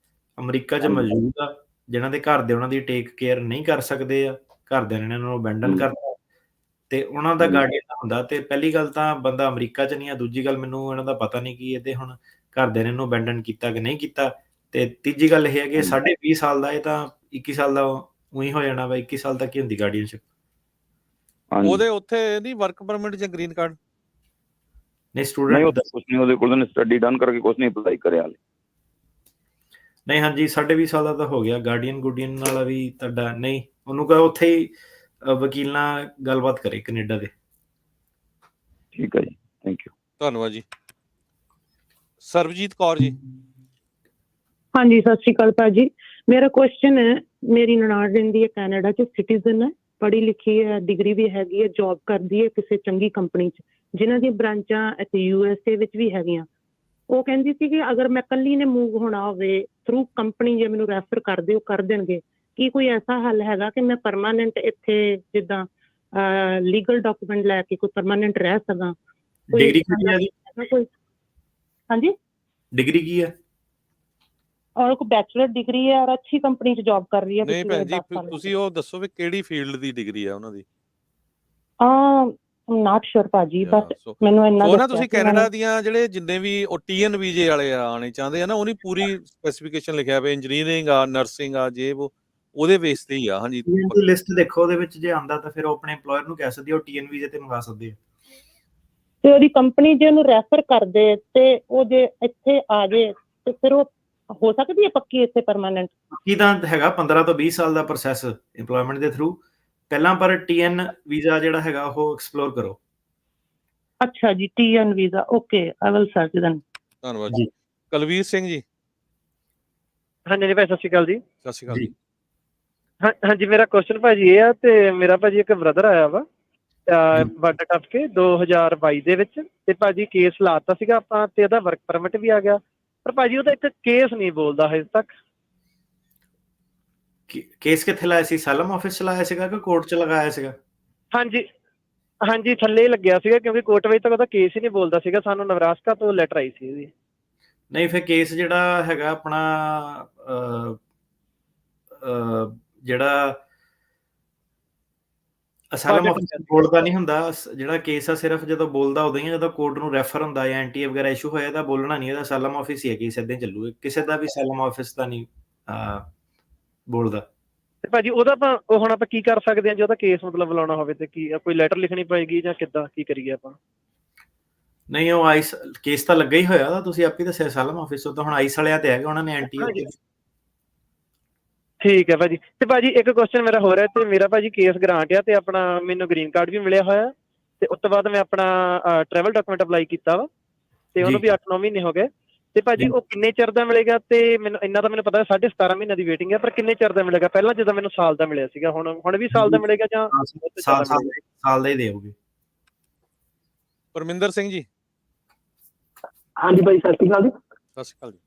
ਅਮਰੀਕਾ 'ਚ ਮੌਜੂਦ ਆ, ਜਿਨ੍ਹਾਂ ਦੇ ਘਰ ਦੇ ਉਹਨਾਂ ਦੀ ਟੇਕ ਕੇਅਰ ਨਹੀਂ ਕਰ ਸਕਦੇ ਆ, ਘਰਦਿਆਂ ਨੇ ਇਹਨਾਂ ਨੂੰ ਅਬੈਂਡਨ ਕਰਤਾ ਤੇ ਉਹਨਾਂ ਦਾ ਗਾਰਡੀਅਨ ਹੁੰਦਾ। ਤੇ ਪਹਿਲੀ ਗੱਲ ਤਾਂ ਬੰਦਾ ਅਮਰੀਕਾ 'ਚ ਨਹੀਂ ਆ, ਦੂਜੀ ਗੱਲ ਮੈਨੂੰ ਇਹਨਾਂ ਦਾ ਪਤਾ ਨਹੀਂ ਕਿ ਇਹਦੇ ਹੁਣ ਘਰਦਿਆਂ ਨੇ ਇਹਨੂੰ ਅਬੈਂਡਨ ਕੀਤਾ ਕਿ ਨਹੀਂ ਕੀਤਾ। ਤੇ ਤੀਜੀ ਗੱਲ ਇਹ ਹੈ ਕਿ 20.5 ਸਾਲ ਦਾ, ਇਹ ਤਾਂ 21 ਸਾਲ ਦਾ ਉਹੀ ਹੋ ਜਾਣਾ ਵਾ। 21 ਸਾਲ ਤੱਕ ਹੀ ਹੁੰਦੀ ਗਾਰਡੀਅਨਸ਼ਿਪ। ਉਹਦੇ ਉੱਥੇ ਨਹੀਂ ਵਰਕ ਪਰਮਿਟ ਜਾਂ ਗ੍ਰੀਨ ਕਾਰਡ? ਨਹੀਂ, ਸਟੂਡੈਂਟ ਕੁਛ ਨਹੀਂ, ਉਹਦੇ ਕੋਲ ਸਟੱਡੀ ਡਨ ਕਰਕੇ ਕੁਛ ਨਹੀਂ ਅਪਲਾਈ ਕਰਿਆ ਹਾਲੇ। ਨਹੀਂ, ਹਾਂਜੀ 20.5 ਸਾਲ ਦਾ ਤਾਂ ਹੋ ਗਿਆ। ਗਾਰਡੀਅਨ ਗੁਰਡੀਅਨ ਵਾਲਾ ਵੀ ਤੁਹਾਡਾ ਨਹੀਂ, ਉਹਨੂੰ ਕਹੋ ਉੱਥੇ ਹੀ ਵਕੀਲ ਨਾਲ ਗੱਲਬਾਤ ਕਰੇ ਕੈਨੇਡਾ ਦੇ। ਠੀਕ ਹੈ ਜੀ, ਥੈਂਕ ਯੂ, ਧੰਨਵਾਦ ਜੀ। ਸਰਬਜੀਤ ਕੌਰ ਜੀ। ਹਾਂਜੀ, ਸਤਿ ਸ਼੍ਰੀ ਅਕਾਲ ਭਾਜੀ। ਮੇਰਾ ਕੁਐਸਚਨ ਹੈ, ਮੇਰੀ ਨਨਾਣ ਰਹਿੰਦੀ ਹੈ ਕੈਨੇਡਾ 'ਚ, ਸਿਟੀਜ਼ਨ ਹੈ, ਪੜ੍ਹੀ ਲਿਖੀ ਹੈ, ਡਿਗਰੀ ਵੀ ਹੈਗੀ ਹੈ, ਜੌਬ ਕਰਦੀ ਹੈ ਕਿਸੇ ਚੰਗੀ ਕੰਪਨੀ 'ਚ, ਜਿਨ੍ਹਾਂ ਦੀਆਂ ਬ੍ਰਾਂਚਾਂ ਇੱਥੇ USA ਵਿੱਚ ਵੀ ਹੈਗੀਆਂ। ਉਹ ਕਹਿੰਦੀ ਸੀ ਕਿ ਅਗਰ ਮੈਂ ਇਕੱਲੀ ਨੇ ਮੂਵ ਹੋਣਾ ਹੋਵੇ ਥਰੂ ਕੰਪਨੀ, ਜੇ ਮੈਨੂੰ ਰੈਫਰ ਕਰਦੇ ਉਹ ਕਰ ਦੇਣਗੇ। ਕੀ ਕੋਈ ਐਸਾ ਹੱਲ ਹੈਗਾ ਕਿ ਮੈਂ ਪਰਮਾਨੈਂਟ ਇੱਥੇ ਜਿੱਦਾਂ ਲੀਗਲ ਡਾਕੂਮੈਂਟ ਲੈ ਕੇ ਕੋਈ ਪਰਮਾਨੈਂਟ ਰਹਿ ਸਕਾਂ? ਡਿਗਰੀ ਕੀ ਹੈ? ਕੋਈ ਹਾਂਜੀ, ਡਿਗਰੀ ਕੀ ਹੈ? ਔਰ ਕੋਈ ਬੈਚਲਰ ਡਿਗਰੀ ਹੈ ਔਰ ਅੱਛੀ ਕੰਪਨੀ 'ਚ ਜੌਬ ਕਰ ਰਹੀ ਹੈ। ਨਹੀਂ ਭੈਣ ਜੀ, ਤੁਸੀਂ ਉਹ ਦੱਸੋ ਵੀ ਕਿਹੜੀ ਫੀਲਡ ਦੀ ਡਿਗਰੀ ਹੈ ਉਹਨਾਂ ਦੀ? ਨਾਟ ਸ਼ੋਰ ਭਾਜੀ, ਬਟ ਮੈਨੂੰ ਇੰਨਾ ਉਹ ਨਾ ਤੁਸੀਂ ਕੈਨੇਡਾ ਦੀਆਂ ਜਿਹੜੇ ਜਿੰਨੇ ਵੀ ਉਹ TN ਵੀਜ਼ੇ ਵਾਲੇ ਆਣੇ ਚਾਹੁੰਦੇ ਆ ਨਾ, ਉਹਨੀ ਪੂਰੀ ਸਪੈਸੀਫਿਕੇਸ਼ਨ ਲਿਖਿਆ ਹੋਇਆ, ਇੰਜੀਨੀਅਰਿੰਗ ਆ, ਨਰਸਿੰਗ ਆ, ਜੇ ਉਹ ਉਹਦੇ ਬੇਸ ਤੇ ਹੀ ਆ। ਹਾਂਜੀ, ਲਿਸਟ ਦੇਖੋ, ਉਹਦੇ ਵਿੱਚ ਜੇ ਆਂਦਾ ਤਾਂ ਫਿਰ ਉਹ ਆਪਣੇ EMPLOYER ਨੂੰ ਕਹਿ ਸਕਦੀ, ਉਹ TN ਵੀਜ਼ੇ ਤੇ ਮੰਗਾ ਸਕਦੇ ਆ। ਤੇ ਉਹਦੀ ਕੰਪਨੀ ਜੇ ਉਹਨੂੰ ਰੈਫਰ ਕਰਦੇ ਤੇ ਉਹ ਜੇ ਇੱਥੇ ਆ ਜਾਏ ਤੇ ਫਿਰ ਉਹ ਹੋ ਸਕਦੀ ਹੈ ਪੱਕੀ ਇੱਥੇ ਪਰਮਾਨੈਂਟ? ਪੱਕੀ ਤਾਂ ਹੈਗਾ 15 ਤੋਂ 20 ਸਾਲ ਦਾ ਪ੍ਰੋਸੈਸ EMPLOYMENT ਦੇ ਥਰੂ ਪਹਿਲਾਂ, ਪਰ TN ਵੀਜ਼ਾ ਜਿਹੜਾ ਹੈਗਾ ਉਹ ਐਕਸਪਲੋਰ ਕਰੋ। ਅੱਛਾ ਜੀ, TN visa, okay, I will search then. ਧੰਨਵਾਦ ਜੀ। ਕੁਲਵੀਰ ਸਿੰਘ ਜੀ। ਹਾਂਜੀ ਭਾਈ, ਸਤਿ ਸ਼੍ਰੀ ਅਕਾਲ ਜੀ। ਸਤਿ ਸ਼੍ਰੀ ਅਕਾਲ ਜੀ। ਹਾਂਜੀ, ਮੇਰਾ ਕੁਐਸਚਨ ਭਾਜੀ ਇਹ ਆ, ਤੇ ਮੇਰਾ ਭਾਜੀ ਇੱਕ ਬ੍ਰਦਰ ਆਇਆ ਵਾ ਵਰਲਡ ਕੱਪ ਕੇ 2022 ਦੇ ਵਿੱਚ, ਤੇ ਭਾਜੀ ਕੇਸ ਲਾਤਾ ਸੀਗਾ ਆਪਾਂ, ਤੇ ਉਹਦਾ ਵਰਕ ਪਰਮਿਟ ਵੀ ਆ ਗਿਆ, ਪਰ ਭਾਜੀ ਉਹਦਾ ਇੱਕ ਕੇਸ ਨਹੀਂ ਬੋਲਦਾ ਹਜੇ ਤੱਕ। ਕੇਸ ਕਿੱਥੇ ਲਾਇਆ ਸੀ? ਸੈਲਮ ਆਫਿਸ 'ਚ ਲਾਇਆ ਸੀਗਾ ਕਿ ਕੋਰਟ 'ਚ ਲਗਾਇਆ ਸੀਗਾ? ਹਾਂਜੀ ਹਾਂਜੀ, ਥੱਲੇ ਲੱਗਿਆ ਸੀਗਾ, ਕਿਉਂਕਿ ਕੋਰਟ ਵਿੱਚ ਤੱਕ ਉਹਦਾ ਕੇਸ ਹੀ ਨਹੀਂ ਬੋਲਦਾ ਸੀਗਾ। ਸਾਨੂੰ ਨਵਰਾਸਕਾ ਤੋਂ ਲੈਟਰ ਆਈ ਸੀ ਇਹਦੀ। ਨਹੀਂ, ਫਿਰ ਕੇਸ ਜਿਹੜਾ ਹੈਗਾ ਆਪਣਾ ਜਿਹੜਾ ਅਸਾਈਲਮ ਆਫਿਸ ਬੋਲਦਾ ਨਹੀਂ ਹੁੰਦਾ। ਜਿਹੜਾ ਕੇਸ ਆ ਸਿਰਫ ਜਦੋਂ ਬੋਲਦਾ ਉਦੋਂ ਹੀ ਆ, ਜਦੋਂ ਕੋਰਟ ਨੂੰ ਰੈਫਰ ਹੁੰਦਾ ਜਾਂ ਐਨਟੀਏ ਵਗੈਰਾ ਇਸ਼ੂ ਹੋਇਆ ਤਾਂ ਬੋਲਣਾ ਨਹੀਂ। ਇਹਦਾ ਅਸਾਈਲਮ ਆਫਿਸ ਹੀ ਹੈ, ਕੇਸ ਏਦਾਂ ਹੀ ਚੱਲੂ। ਕਿਸੇ ਦਾ ਵੀ ਅਸਾਈਲਮ ਆਫਿਸ ਦਾ ਨਹੀਂ ਬੋਲਦਾ। ਤੇ ਭਾਜੀ ਉਹਦਾ ਆਪਾਂ ਹੁਣ ਆਪਾਂ ਕੀ ਕਰ ਸਕਦੇ ਹਾਂ ਜੇ ਉਹਦਾ ਕੇਸ ਮਤਲਬ ਬੁਲਾਉਣਾ ਹੋਵੇ, ਤੇ ਕੀ ਕੋਈ ਲੈਟਰ ਲਿਖਣੀ ਪਏਗੀ ਜਾਂ ਕਿੱਦਾਂ, ਕੀ ਕਰੀਏ ਆਪਾਂ? ਨਹੀਂ, ਉਹ ਆਈਸ ਕੇਸ ਤਾਂ ਲੱਗਾ ਹੀ ਹੋਇਆ, ਤੁਸੀਂ ਆਪੇ ਦੱਸਿਆ ਅਸਾਈਲਮ ਆਫਿਸ ਤੋਂ। ਹੁਣ ਆਈਸ ਵਾਲਿਆਂ ਤੇ ਹੈਗਾ, ਉਹਨਾਂ ਨੇ ਐਨਟੀਏ। ਠੀਕ ਹੈ ਭਾਜੀ। ਤੇ ਭਾਜੀ ਇੱਕ ਕੁਐਸਚਨ ਮੇਰਾ ਹੋਰ ਹੈ, ਤੇ ਮੇਰਾ ਭਾਜੀ ਕੇਸ ਗ੍ਰਾਂਟ ਆ, ਤੇ ਆਪਣਾ ਮੈਨੂੰ ਗ੍ਰੀਨ ਕਾਰਡ ਵੀ ਮਿਲਿਆ ਹੋਇਆ, ਤੇ ਉਸ ਤੋਂ ਬਾਅਦ ਮੈਂ ਆਪਣਾ ਟਰੈਵਲ ਡਾਕੂਮੈਂਟ ਅਪਲਾਈ ਕੀਤਾ ਵਾ, ਤੇ ਉਹਨੂੰ ਵੀ 8-9 ਮਹੀਨੇ ਹੋ ਗਏ। ਤੇ ਭਾਜੀ ਉਹ ਕਿੰਨੇ ਚਿਰ ਦਾ ਮਿਲੇਗਾ? ਤੇ ਮੈਨੂੰ ਇੰਨਾ ਤਾਂ ਮੈਨੂੰ ਪਤਾ 17.5 ਮਹੀਨੇ ਦੀ ਵੇਟਿੰਗ ਹੈ, ਪਰ ਕਿੰਨੇ ਚਿਰ ਦਾ ਮਿਲੇਗਾ? ਪਹਿਲਾਂ ਜਦੋਂ ਮੈਨੂੰ ਸਾਲ ਦਾ ਮਿਲਿਆ ਸੀਗਾ, ਹੁਣ ਵੀ ਸਾਲ ਦਾ ਮਿਲੇਗਾ ਜਾਂ ਸਾਲ ਦਾ ਹੀ ਦੇਓਗੇ? ਪਰਮਿੰਦਰ ਸਿੰਘ ਜੀ। ਹਾਂਜੀ ਭਾਈ, ਸਤਿ ਸ਼੍ਰੀ ਅਕਾਲ ਜੀ। ਸਤਿ ਸ਼੍ਰੀ ਅਕਾਲ ਜੀ।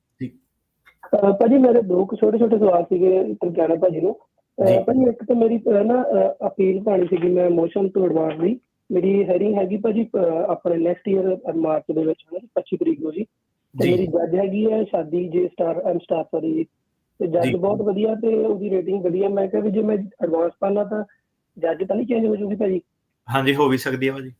ਭਾਜੀ ਮੇਰੇ ਦੋ ਕੁ ਛੋਟੇ ਛੋਟੇ ਸਵਾਲ ਸੀਗੇ ਤਰਜਾਣਾ ਭਾਜੀ ਨੂੰ। ਭਾਜੀ ਇੱਕ ਤਾਂ ਮੇਰੀ ਨਾ ਅਪੀਲ ਪਾਣੀ ਸੀਗੀ ਮੈਂ ਮੋਸ਼ਨ ਟੂ ਐਡਵਾਂਸ ਦੀ। ਮੇਰੀ ਹੈਰਿੰਗ ਹੈਗੀ ਭਾਜੀ ਆਪਣੇ ਨੈਕਸਟ ਈਅਰ ਮਾਰਚ ਦੇ ਵਿੱਚ 25 ਤਰੀਕ ਨੂੰ ਜੀ। ਤੇ ਮੇਰੀ ਜੱਜ ਹੈਗੀ ਹੈ ਸ਼ਾਦੀ ਜੇ ਸਟਾਰ ਸੌਰੀ, ਤੇ ਜੱਜ ਬਹੁਤ ਵਧੀਆ ਤੇ ਉਹਦੀ ਰੇਟਿੰਗ ਵਧੀਆ। ਮੈਂ ਕਿਹਾ ਵੀ ਜੇ ਮੈਂ ਐਡਵਾਂਸ ਪਾਣਾ ਤਾਂ ਜੱਜ ਤਾਂ ਨਹੀਂ ਚੇਂਜ ਹੋ ਜੂਗੀ ਭਾਜੀ? ਹਾਂਜੀ, ਹੋ ਵੀ ਸਕਦੀ ਹੈ ਭਾਜੀ।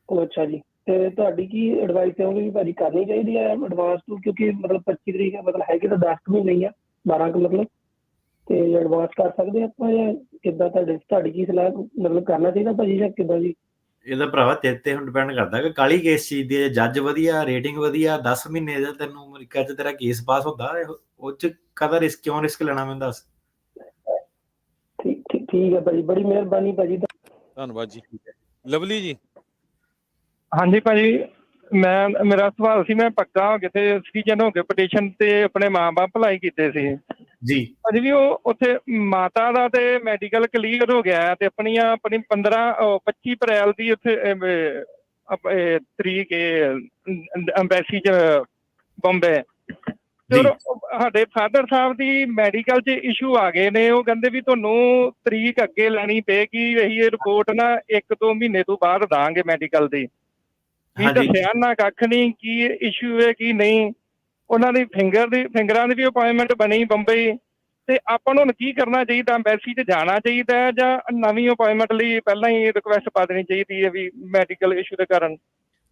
ਅੱਛਾ ਜੀ, ਤੇ ਤੁਹਾਡੀ ਕੀ ਐਡਵਾਈਸ ਹੈ ਵੀ ਭਾਜੀ ਕਰਨੀ ਚਾਹੀਦੀ ਹੈ ਐਡਵਾਂਸ ਤੋਂ? ਕਿਉਂਕਿ ਮਤਲਬ 25 ਤਰੀਕ ਹੈ, ਮਤਲਬ ਹੈਗੇ ਤਾਂ 10 ਮਹੀਨੇ ਹੀ ਆ, 12 ਕੁ ਮਤਲਬ, ਤੇ ਐਡਵਾਂਸ ਕਰ ਸਕਦੇ ਆਪਾਂ ਜਾਂ ਕਿੱਦਾਂ? ਤੁਹਾਡੀ ਕੀ ਸਲਾਹ, ਮਤਲਬ ਕਰਨਾ ਚਾਹੀਦਾ ਭਾਜੀ ਜਾਂ ਕਿੱਦਾਂ ਜੀ? ਇਹਦਾ ਭਰਾਵਾ ਤੇਰੇ ਤੇ ਹੁਣ ਡਿਪੈਂਡ ਕਰਦਾ ਕਿ ਕਾਲੀ ਕੇਸ ਚੀਜ਼ ਦੀ। ਜੱਜ ਵਧੀਆ, ਰੇਟਿੰਗ ਵਧੀਆ, 10 ਮਹੀਨੇ ਦਾ ਤੈਨੂੰ ਅਮਰੀਕਾ 'ਚ ਤੇਰਾ ਕੇਸ ਪਾਸ ਹੁੰਦਾ, ਉਹ 'ਚ ਕਾਹਦਾ ਰਿਸਕ, ਕਿਉਂ ਰਿਸਕ ਲੈਣਾ ਮੈਨੂੰ ਦੱਸ। ਠੀਕ ਹੈ ਭਾਜੀ, ਬੜੀ ਮਿਹਰਬਾਨੀ ਭਾਜੀ। ਧੰਨਵਾਦ ਜੀ। ਲਵਲੀ ਜੀ। ਹਾਂਜੀ ਭਾਜੀ, ਮੇਰਾ ਸਵਾਲ ਸੀ, ਮੈਂ ਪੱਕਾ ਹੋ ਕੇ ਤੇ ਸਿਟੀਜ਼ਨ ਹੋ ਕੇ ਪਟੀਸ਼ਨ ਤੇ ਆਪਣੇ ਮਾਂ-ਬਾਪ ਅਪਲਾਈ ਕੀਤੇ ਸੀ ਜੀ। ਅਜੇ ਵੀ ਉਹ ਉੱਥੇ ਮਾਤਾ ਦਾ ਤੇ ਮੈਡੀਕਲ ਕਲੀਅਰ ਹੋ ਗਿਆ, ਤੇ ਆਪਣੀ 25 ਅਪ੍ਰੈਲ ਦੀ ਉੱਥੇ ਤਰੀਕ ਅੰਬੈਸੀ 'ਚ ਬੰਬੇ। ਤੇ ਸਾਡੇ ਫਾਦਰ ਸਾਹਿਬ ਦੀ ਮੈਡੀਕਲ 'ਚ ਇਸ਼ੂ ਆ ਗਏ ਨੇ। ਉਹ ਕਹਿੰਦੇ ਵੀ ਤੁਹਾਨੂੰ ਤਰੀਕ ਅੱਗੇ ਲੈਣੀ ਪਏਗੀ, ਅਸੀਂ ਇਹ ਰਿਪੋਰਟ ਨਾ 1-2 ਮਹੀਨੇ ਤੋਂ ਬਾਅਦ ਦਾਂਗੇ ਮੈਡੀਕਲ ਦੀ। ਕੀ ਦੱਸਿਆ ਨਾ ਕੱਖ ਨਹੀਂ, ਕੀ ਇਸ਼ੂ ਹੈ ਕੀ ਨਹੀਂ। ਉਹਨਾਂ ਦੀ ਫਿੰਗਰਾਂ ਦੀ ਵੀ ਅਪਾਇੰਟਮੈਂਟ ਬਣੀ ਬੰਬਈ, ਤੇ ਆਪਾਂ ਨੂੰ ਹੁਣ ਕੀ ਕਰਨਾ ਚਾਹੀਦਾ? ਐਮਬੈਸੀ 'ਚ ਜਾਣਾ ਚਾਹੀਦਾ ਹੈ ਜਾਂ ਨਵੀਂ ਅਪਾਇੰਟਮੈਂਟ ਲਈ ਪਹਿਲਾਂ ਹੀ ਰਿਕੁਐਸਟ ਪਾ ਦੇਣੀ ਚਾਹੀਦੀ ਹੈ ਵੀ ਮੈਡੀਕਲ ਇਸ਼ੂ ਦੇ ਕਾਰਨ?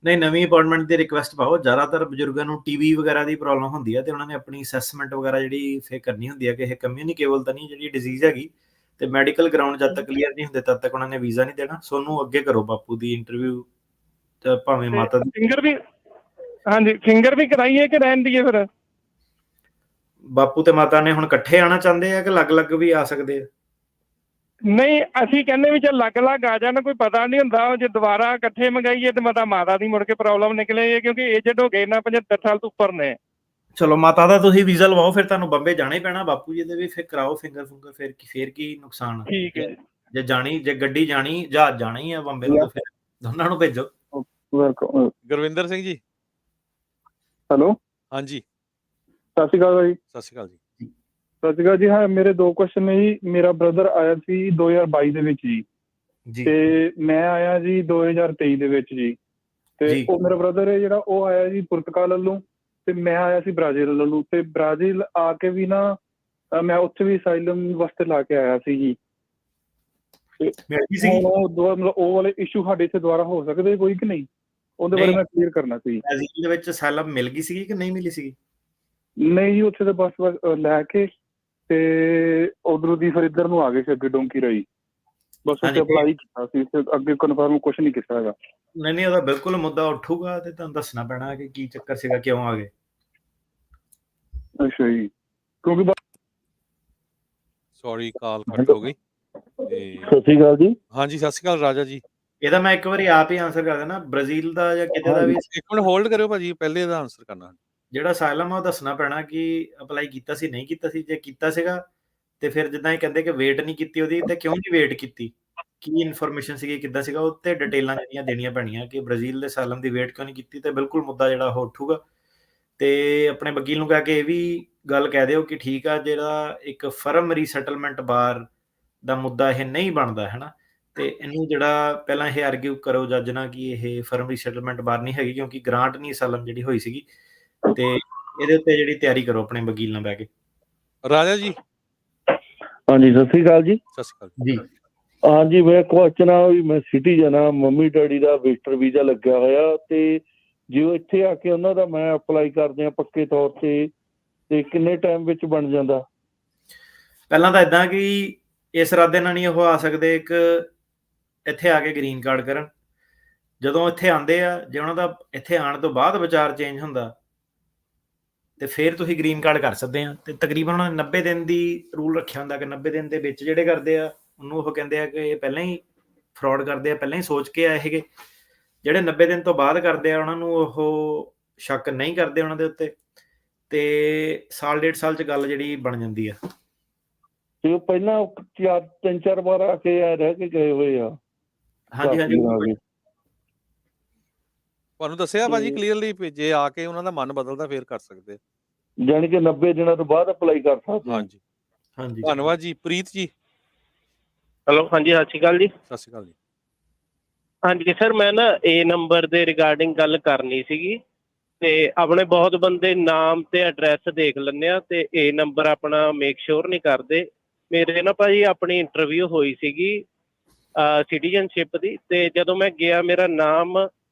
ਨਹੀਂ, ਨਵੀਂ ਅਪਾਇੰਟਮੈਂਟ ਦੀ ਰਿਕੁਐਸਟ ਪਾਓ। ਜ਼ਿਆਦਾਤਰ ਬਜ਼ੁਰਗਾਂ ਨੂੰ ਟੀਵੀ ਵਗੈਰਾ ਦੀ ਪ੍ਰੋਬਲਮ ਹੁੰਦੀ ਹੈ ਤੇ ਉਹਨਾਂ ਨੇ ਆਪਣੀ ਅਸੈਸਮੈਂਟ ਵਗੈਰਾ ਜਿਹੜੀ ਫਿਰ ਕਰਨੀ ਹੁੰਦੀ ਹੈ ਕਿ ਇਹ ਕਮਿਊਨੀਕੇਬਲ ਤਾਂ ਨਹੀਂ ਜਿਹੜੀ ਡਿਜ਼ੀਜ਼ ਹੈਗੀ, ਤੇ ਮੈਡੀਕਲ ਗਰਾਊਂਡ ਜਦ ਤੱਕ ਕਲੀਅਰ ਨਹੀਂ ਹੁੰਦੇ ਤਦ ਤੱਕ ਉਹਨਾਂ ਨੇ ਵੀਜ਼ਾ ਨਹੀਂ ਦੇਣਾ। ਸੋ ਉਹਨੂੰ ਅੱਗੇ ਕਰੋ ਬਾਪੂ ਦੀ ਇੰਟਰਵਿਊ, ਤੇ ਭਾਵੇਂ ਮਾਤਾ ਦੀ। ਫਿੰਗਰ ਵੀ ਕਰਾਈਏ ਕਿ ਰਹਿਣ ਦੀਏ ਫਿਰ? ਬਾਪੂ ਤੇ ਮਾਤਾ ਨੇ ਹੁਣ ਇਕੱਠੇ ਆਣਾ ਚਾਹੁੰਦੇ ਆ ਕਿ ਅਲੱਗ-ਅਲੱਗ ਵੀ ਆ ਸਕਦੇ ਆ? ਨਹੀਂ, ਅਸੀਂ ਕਹਿੰਦੇ ਵੀ ਜੇ ਅਲੱਗ-ਅਲੱਗ ਆ ਜਾਣ, ਕੋਈ ਪਤਾ ਨਹੀਂ ਹੁੰਦਾ। ਜੇ ਦੁਬਾਰਾ ਇਕੱਠੇ ਮੰਗਾਈਏ ਤੇ ਮਾਤਾ ਦੀ ਮੁੜ ਕੇ ਪ੍ਰੋਬਲਮ ਨਿਕਲੇ, ਕਿਉਂਕਿ ਏਜਡ ਹੋ ਗਏ ਨਾ, 75 ਸਾਲ ਤੋਂ ਉੱਪਰ ਨੇ। ਚਲੋ ਮਾਤਾ ਦਾ ਤੁਸੀਂ ਵੀਜ਼ਾ ਲਵਾਓ, ਫਿਰ ਤੁਹਾਨੂੰ ਬੰਬੇ ਜਾਣਾ ਹੀ ਪੈਣਾ। ਬਾਪੂ ਜੀ ਦੇ ਵੀ ਫਿਰ ਕਰਾਓ ਫਿੰਗਰ ਫੁੰਗਰ, ਫਿਰ ਕੀ ਨੁਕਸਾਨ? ਠੀਕ ਹੈ। ਜੇ ਗੱਡੀ ਜਾਣੀ, ਜਹਾਜ਼ ਜਾਣਾ ਹੀ ਆ ਬੰਬੇ ਨੂੰ, ਤਾਂ ਫਿਰ ਦੋਨਾਂ ਨੂੰ ਭੇਜੋ। ਗੁਰਵਿੰਦਰ ਸਿੰਘ ਜੀ। ਹੈਲੋ, ਹਾਂਜੀ, ਸਤਿ ਸ਼੍ਰੀ ਅਕਾਲ ਜੀ। ਸਤਿ ਸ਼੍ਰੀ ਅਕਾਲ ਜੀ। ਸਤਿ ਸ਼੍ਰੀ ਅਕਾਲ ਜੀ। ਹਾਂ, ਮੇਰੇ 2 ਕੁਐਸਚਨ ਨੇ ਜੀ। ਮੇਰਾ ਬ੍ਰਦਰ ਆਇਆ ਸੀ 2022 ਦੇ ਵਿੱਚ ਜੀ, ਤੇ ਮੈਂ ਆਇਆ ਜੀ 2023 ਦੇ ਵਿੱਚ ਜੀ। ਤੇ ਉਹ ਮੇਰਾ ਬ੍ਰਦਰ ਹੈ ਜਿਹੜਾ, ਉਹ ਆਇਆ ਜੀ ਪੁਰਤਗਾਲ ਵੱਲੋਂ, ਤੇ ਮੈਂ ਆਇਆ ਸੀ ਬ੍ਰਾਜ਼ੀਲ ਵੱਲੋਂ। ਤੇ ਬ੍ਰਾਜ਼ੀਲ ਆ ਕੇ ਵੀ ਨਾ ਮੈਂ ਉੱਥੇ ਵੀ ਅਸਾਈਲਮ ਵਾਸਤੇ ਲਾ ਕੇ ਆਇਆ ਸੀ ਜੀ। ਮਤਲਬ ਉਹ ਵਾਲੇ ਇਸ਼ੂ ਸਾਡੇ ਇੱਥੇ ਦੁਬਾਰਾ ਹੋ ਸਕਦੇ ਕੋਈ ਕਿ ਨਹੀਂ? ਉਹਦੇ ਬਾਰੇ ਮੈਂ ਕਲੀਅਰ ਕਰਨਾ ਸੀ। ਬ੍ਰਾਜ਼ੀਲ ਦੇ ਵਿੱਚ ਅਸਾਈਲਮ ਮਿਲ ਗਈ ਸੀਗੀ ਕਿ ਨਹੀਂ ਮਿਲੀ ਸੀਗੀ? ਨਹੀਂ ਜੀ, ਉੱਥੇ ਤਾਂ ਬਸ ਲੈ ਕੇ ਤੇ ਉਧਰੋਂ ਦੀ ਫਿਰ ਇੱਧਰ ਨੂੰ ਆ ਗਏ ਸੀ, ਅੱਗੇ ਡੋਂਕੀ ਰਾਈ। ਬਸ ਉੱਥੇ ਅਪਲਾਈ ਕੀਤਾ ਸੀ, ਅੱਗੇ ਕਨਫਰਮ ਕੁਛ ਨਹੀਂ ਕੀਤਾ ਹੈਗਾ। ਨਹੀਂ, ਉਹਦਾ ਬਿਲਕੁਲ ਮੁੱਦਾ ਉੱਠੂਗਾ ਤੇ ਤੁਹਾਨੂੰ ਦੱਸਣਾ ਪੈਣਾ ਕਿ ਕੀ ਚੱਕਰ ਸੀਗਾ, ਕਿਉਂ ਆ ਗਏ। ਅੱਛਾ ਜੀ, ਕਿਉਂਕਿ ਸੌਰੀ ਕਾਲ ਕੱਟ ਹੋ ਗਈ। ਸਤਿ ਸ਼੍ਰੀ ਅਕਾਲ ਜੀ। ਹਾਂਜੀ, ਸਤਿ ਸ਼੍ਰੀ ਅਕਾਲ ਰਾਜਾ ਜੀ। ਇਹਦਾ ਮੈਂ ਇੱਕ ਵਾਰੀ ਆਪ ਹੀ ਆਨਸਰ ਕਰ ਦੇਣਾ, ਬ੍ਰਾਜ਼ੀਲ ਦਾ ਜਾਂ ਕਿਤੇ ਦਾ ਵੀ। ਇੱਕ ਮਿੰਟ ਹੋਲਡ ਕਰਿਓ ਭਾਜੀ, ਪਹਿਲੇ ਇਹਦਾ ਆਨਸਰ ਕਰਨਾ। ਜਿਹੜਾ ਅਸਾਈਲਮ ਆ ਉਹ ਦੱਸਣਾ ਪੈਣਾ ਕਿ ਅਪਲਾਈ ਕੀਤਾ ਸੀ, ਨਹੀਂ ਕੀਤਾ ਸੀ। ਜੇ ਕੀਤਾ ਸੀਗਾ ਤੇ ਫਿਰ ਜਿੱਦਾਂ ਇਹ ਕਹਿੰਦੇ ਕਿ ਵੇਟ ਨਹੀਂ ਕੀਤੀ ਉਹਦੀ, ਤੇ ਕਿਉਂ ਨਹੀਂ ਵੇਟ ਕੀਤੀ, ਕੀ ਇਨਫੋਰਮੇਸ਼ਨ ਸੀਗੀ, ਕਿੱਦਾਂ ਸੀਗਾ, ਉਹ 'ਤੇ ਡਿਟੇਲਾਂ ਜਿਹੜੀਆਂ ਦੇਣੀਆਂ ਪੈਣੀਆਂ ਕਿ ਬ੍ਰਾਜ਼ੀਲ ਦੇ ਅਸਾਈਲਮ ਦੀ ਵੇਟ ਕਿਉਂ ਨਹੀਂ ਕੀਤੀ। ਤੇ ਬਿਲਕੁਲ ਮੁੱਦਾ ਜਿਹੜਾ ਉਹ ਉੱਠੂਗਾ। ਤੇ ਆਪਣੇ ਵਕੀਲ ਨੂੰ ਕਹਿ ਕੇ ਇਹ ਵੀ ਗੱਲ ਕਹਿ ਦਿਓ ਕਿ ਠੀਕ ਆ, ਜਿਹੜਾ ਇੱਕ ਫਰਮ ਰੀਸੈਟਲਮੈਂਟ ਬਾਰ ਦਾ ਮੁੱਦਾ ਇਹ ਨਹੀਂ ਬਣਦਾ ਹੈ ਨਾ, ਤੇ ਇਹਨੂੰ ਜਿਹੜਾ ਪਹਿਲਾਂ ਇਹ ਆਰਗਿਊ ਕਰੋ ਜੱਜ ਨਾਲ ਕਿ ਇਹ ਫਰਮ ਰੀਸੈਟਲਮੈਂਟ ਬਾਰ ਨਹੀਂ ਹੈਗੀ, ਕਿਉਂਕਿ ਗ੍ਰਾਂਟ ਨਹੀਂ ਅਸਾਈਲਮ ਜਿਹੜੀ ਹੋਈ ਸੀਗੀ। ਤੇ ਇਹਦੇ ਉੱਤੇ ਜਿਹੜੀ ਤਿਆਰੀ ਕਰੋ ਆਪਣੇ ਵਕੀਲ ਨਾਲ ਬਹਿ ਕੇ। ਰਾਜਾ ਜੀ। ਹਾਂਜੀ, ਸਤਿ ਸ਼੍ਰੀ ਅਕਾਲ ਜੀ। ਸਤਿ ਸ਼੍ਰੀ ਅਕਾਲ ਜੀ। ਹਾਂਜੀ, ਮੇਰਾ ਕੁਐਸਚਨ ਆ ਵੀ ਮੈਂ ਸਿਟੀਜ਼ਨ ਆ, ਮੰਮੀ ਡੈਡੀ ਦਾ ਵਿਜ਼ਟਰ ਵੀਜ਼ਾ ਲੱਗਿਆ ਹੋਇਆ, ਤੇ ਜੇ ਉਹ ਇੱਥੇ ਆ ਕੇ ਉਹਨਾਂ ਦਾ ਮੈਂ ਅਪਲਾਈ ਕਰਦੇ ਆ ਪੱਕੇ ਤੌਰ ਤੇ ਕਿੰਨੇ ਟਾਈਮ ਵਿੱਚ ਬਣ ਜਾਂਦਾ? ਪਹਿਲਾਂ ਤਾਂ ਇਦਾਂ ਕਿ ਇਸ ਇਰਾਦੇ ਨਾਲ ਨਹੀਂ ਉਹ ਆ ਸਕਦੇ, ਇੱਕ ਇੱਥੇ ਆ ਕੇ ਗ੍ਰੀਨ ਕਾਰਡ ਕਰਨ। ਜਦੋਂ ਇੱਥੇ ਆਉਂਦੇ ਆ, ਜੇ ਉਹਨਾਂ ਦਾ ਇੱਥੇ ਆਉਣ ਤੋਂ ਬਾਅਦ ਵਿਚਾਰ ਚੇਂਜ ਹੁੰਦਾ ਤੇ ਫਿਰ ਤੁਸੀਂ ਗ੍ਰੀਨ ਕਾਰਡ ਕਰ ਸਕਦੇ ਆ। ਤੇ ਤਕਰੀਬਨ ਉਹਨਾਂ ਨੇ 90 ਦਿਨ ਦੀ ਰੂਲ ਰੱਖਿਆ ਹੁੰਦਾ ਕਿ 90 ਦਿਨ ਦੇ ਵਿੱਚ ਜਿਹੜੇ ਕਰਦੇ ਆ ਉਹਨੂੰ ਉਹ ਕਹਿੰਦੇ ਆ ਕਿ ਇਹ ਪਹਿਲਾਂ ਹੀ ਫਰਾਡ ਕਰਦੇ ਆ, ਪਹਿਲਾਂ ਹੀ ਸੋਚ ਕੇ ਆਏ ਹੈਗੇ। ਜਿਹੜੇ 90 ਦਿਨ ਤੋਂ ਬਾਅਦ ਕਰਦੇ ਆ ਉਹਨਾਂ ਨੂੰ ਉਹ ਸ਼ੱਕ ਨਹੀਂ ਕਰਦੇ ਉਹਨਾਂ ਦੇ ਉੱਤੇ, ਤੇ ਸਾਲ 1.5 ਸਾਲ 'ਚ ਗੱਲ ਜਿਹੜੀ ਬਣ ਜਾਂਦੀ ਆ। ਤੇ ਉਹ ਪਹਿਲਾਂ 3-4 ਵਾਰ ਆ ਕੇ ਰਹਿ ਕੇ ਗਏ ਹੋਏ ਆ। ਹਾਂਜੀ। ਤੁਹਾਨੂੰ ਦੱਸਿਆ ਭਾਜੀ ਕਲੀਅਰਲੀ, ਜੇ ਆ ਕੇ ਉਹਨਾਂ ਦਾ ਮਨ ਬਦਲਦਾ ਫਿਰ ਕਰ ਸਕਦੇ। ਜਾਣੀ ਕਿ 90 ਦਿਨਾਂ ਤੋਂ ਬਾਅਦ ਅਪਲਾਈ ਕਰ ਸਕਦੇ। ਹਾਂਜੀ, ਧੰਨਵਾਦ ਜੀ। ਪ੍ਰੀਤ ਜੀ। ਹੈਲੋ, ਹਾਂਜੀ, ਸਤਿ ਸ਼੍ਰੀ ਅਕਾਲ ਜੀ। ਸਤਿ ਸ਼੍ਰੀ ਅਕਾਲ ਜੀ। ਹਾਂਜੀ ਸਰ, ਮੈਂ ਨਾ ਇਹ ਨੰਬਰ ਦੇ ਰਿਗਾਰਡਿੰਗ ਗੱਲ ਕਰਨੀ ਸੀਗੀ। ਤੇ ਆਪਣੇ ਬਹੁਤ ਬੰਦੇ ਨਾਮ ਤੇ ਐਡਰੈਸ ਦੇਖ ਲੈਂਦੇ ਆ ਤੇ ਇਹ ਨੰਬਰ ਆਪਣਾ ਮੇਕ ਸ਼ੋਰ ਨਹੀਂ ਕਰਦੇ। ਮੇਰੇ ਨਾ ਭਾਜੀ ਆਪਣੀ ਇੰਟਰਵਿਊ ਹੋਈ ਸੀਗੀ ਸਿਟੀਜ਼ਨਸ਼ਿਪ ਦੀ, ਤੇ ਜਦੋਂ ਮੈਂ ਗਿਆ ਮੇਰਾ ਨਾਮ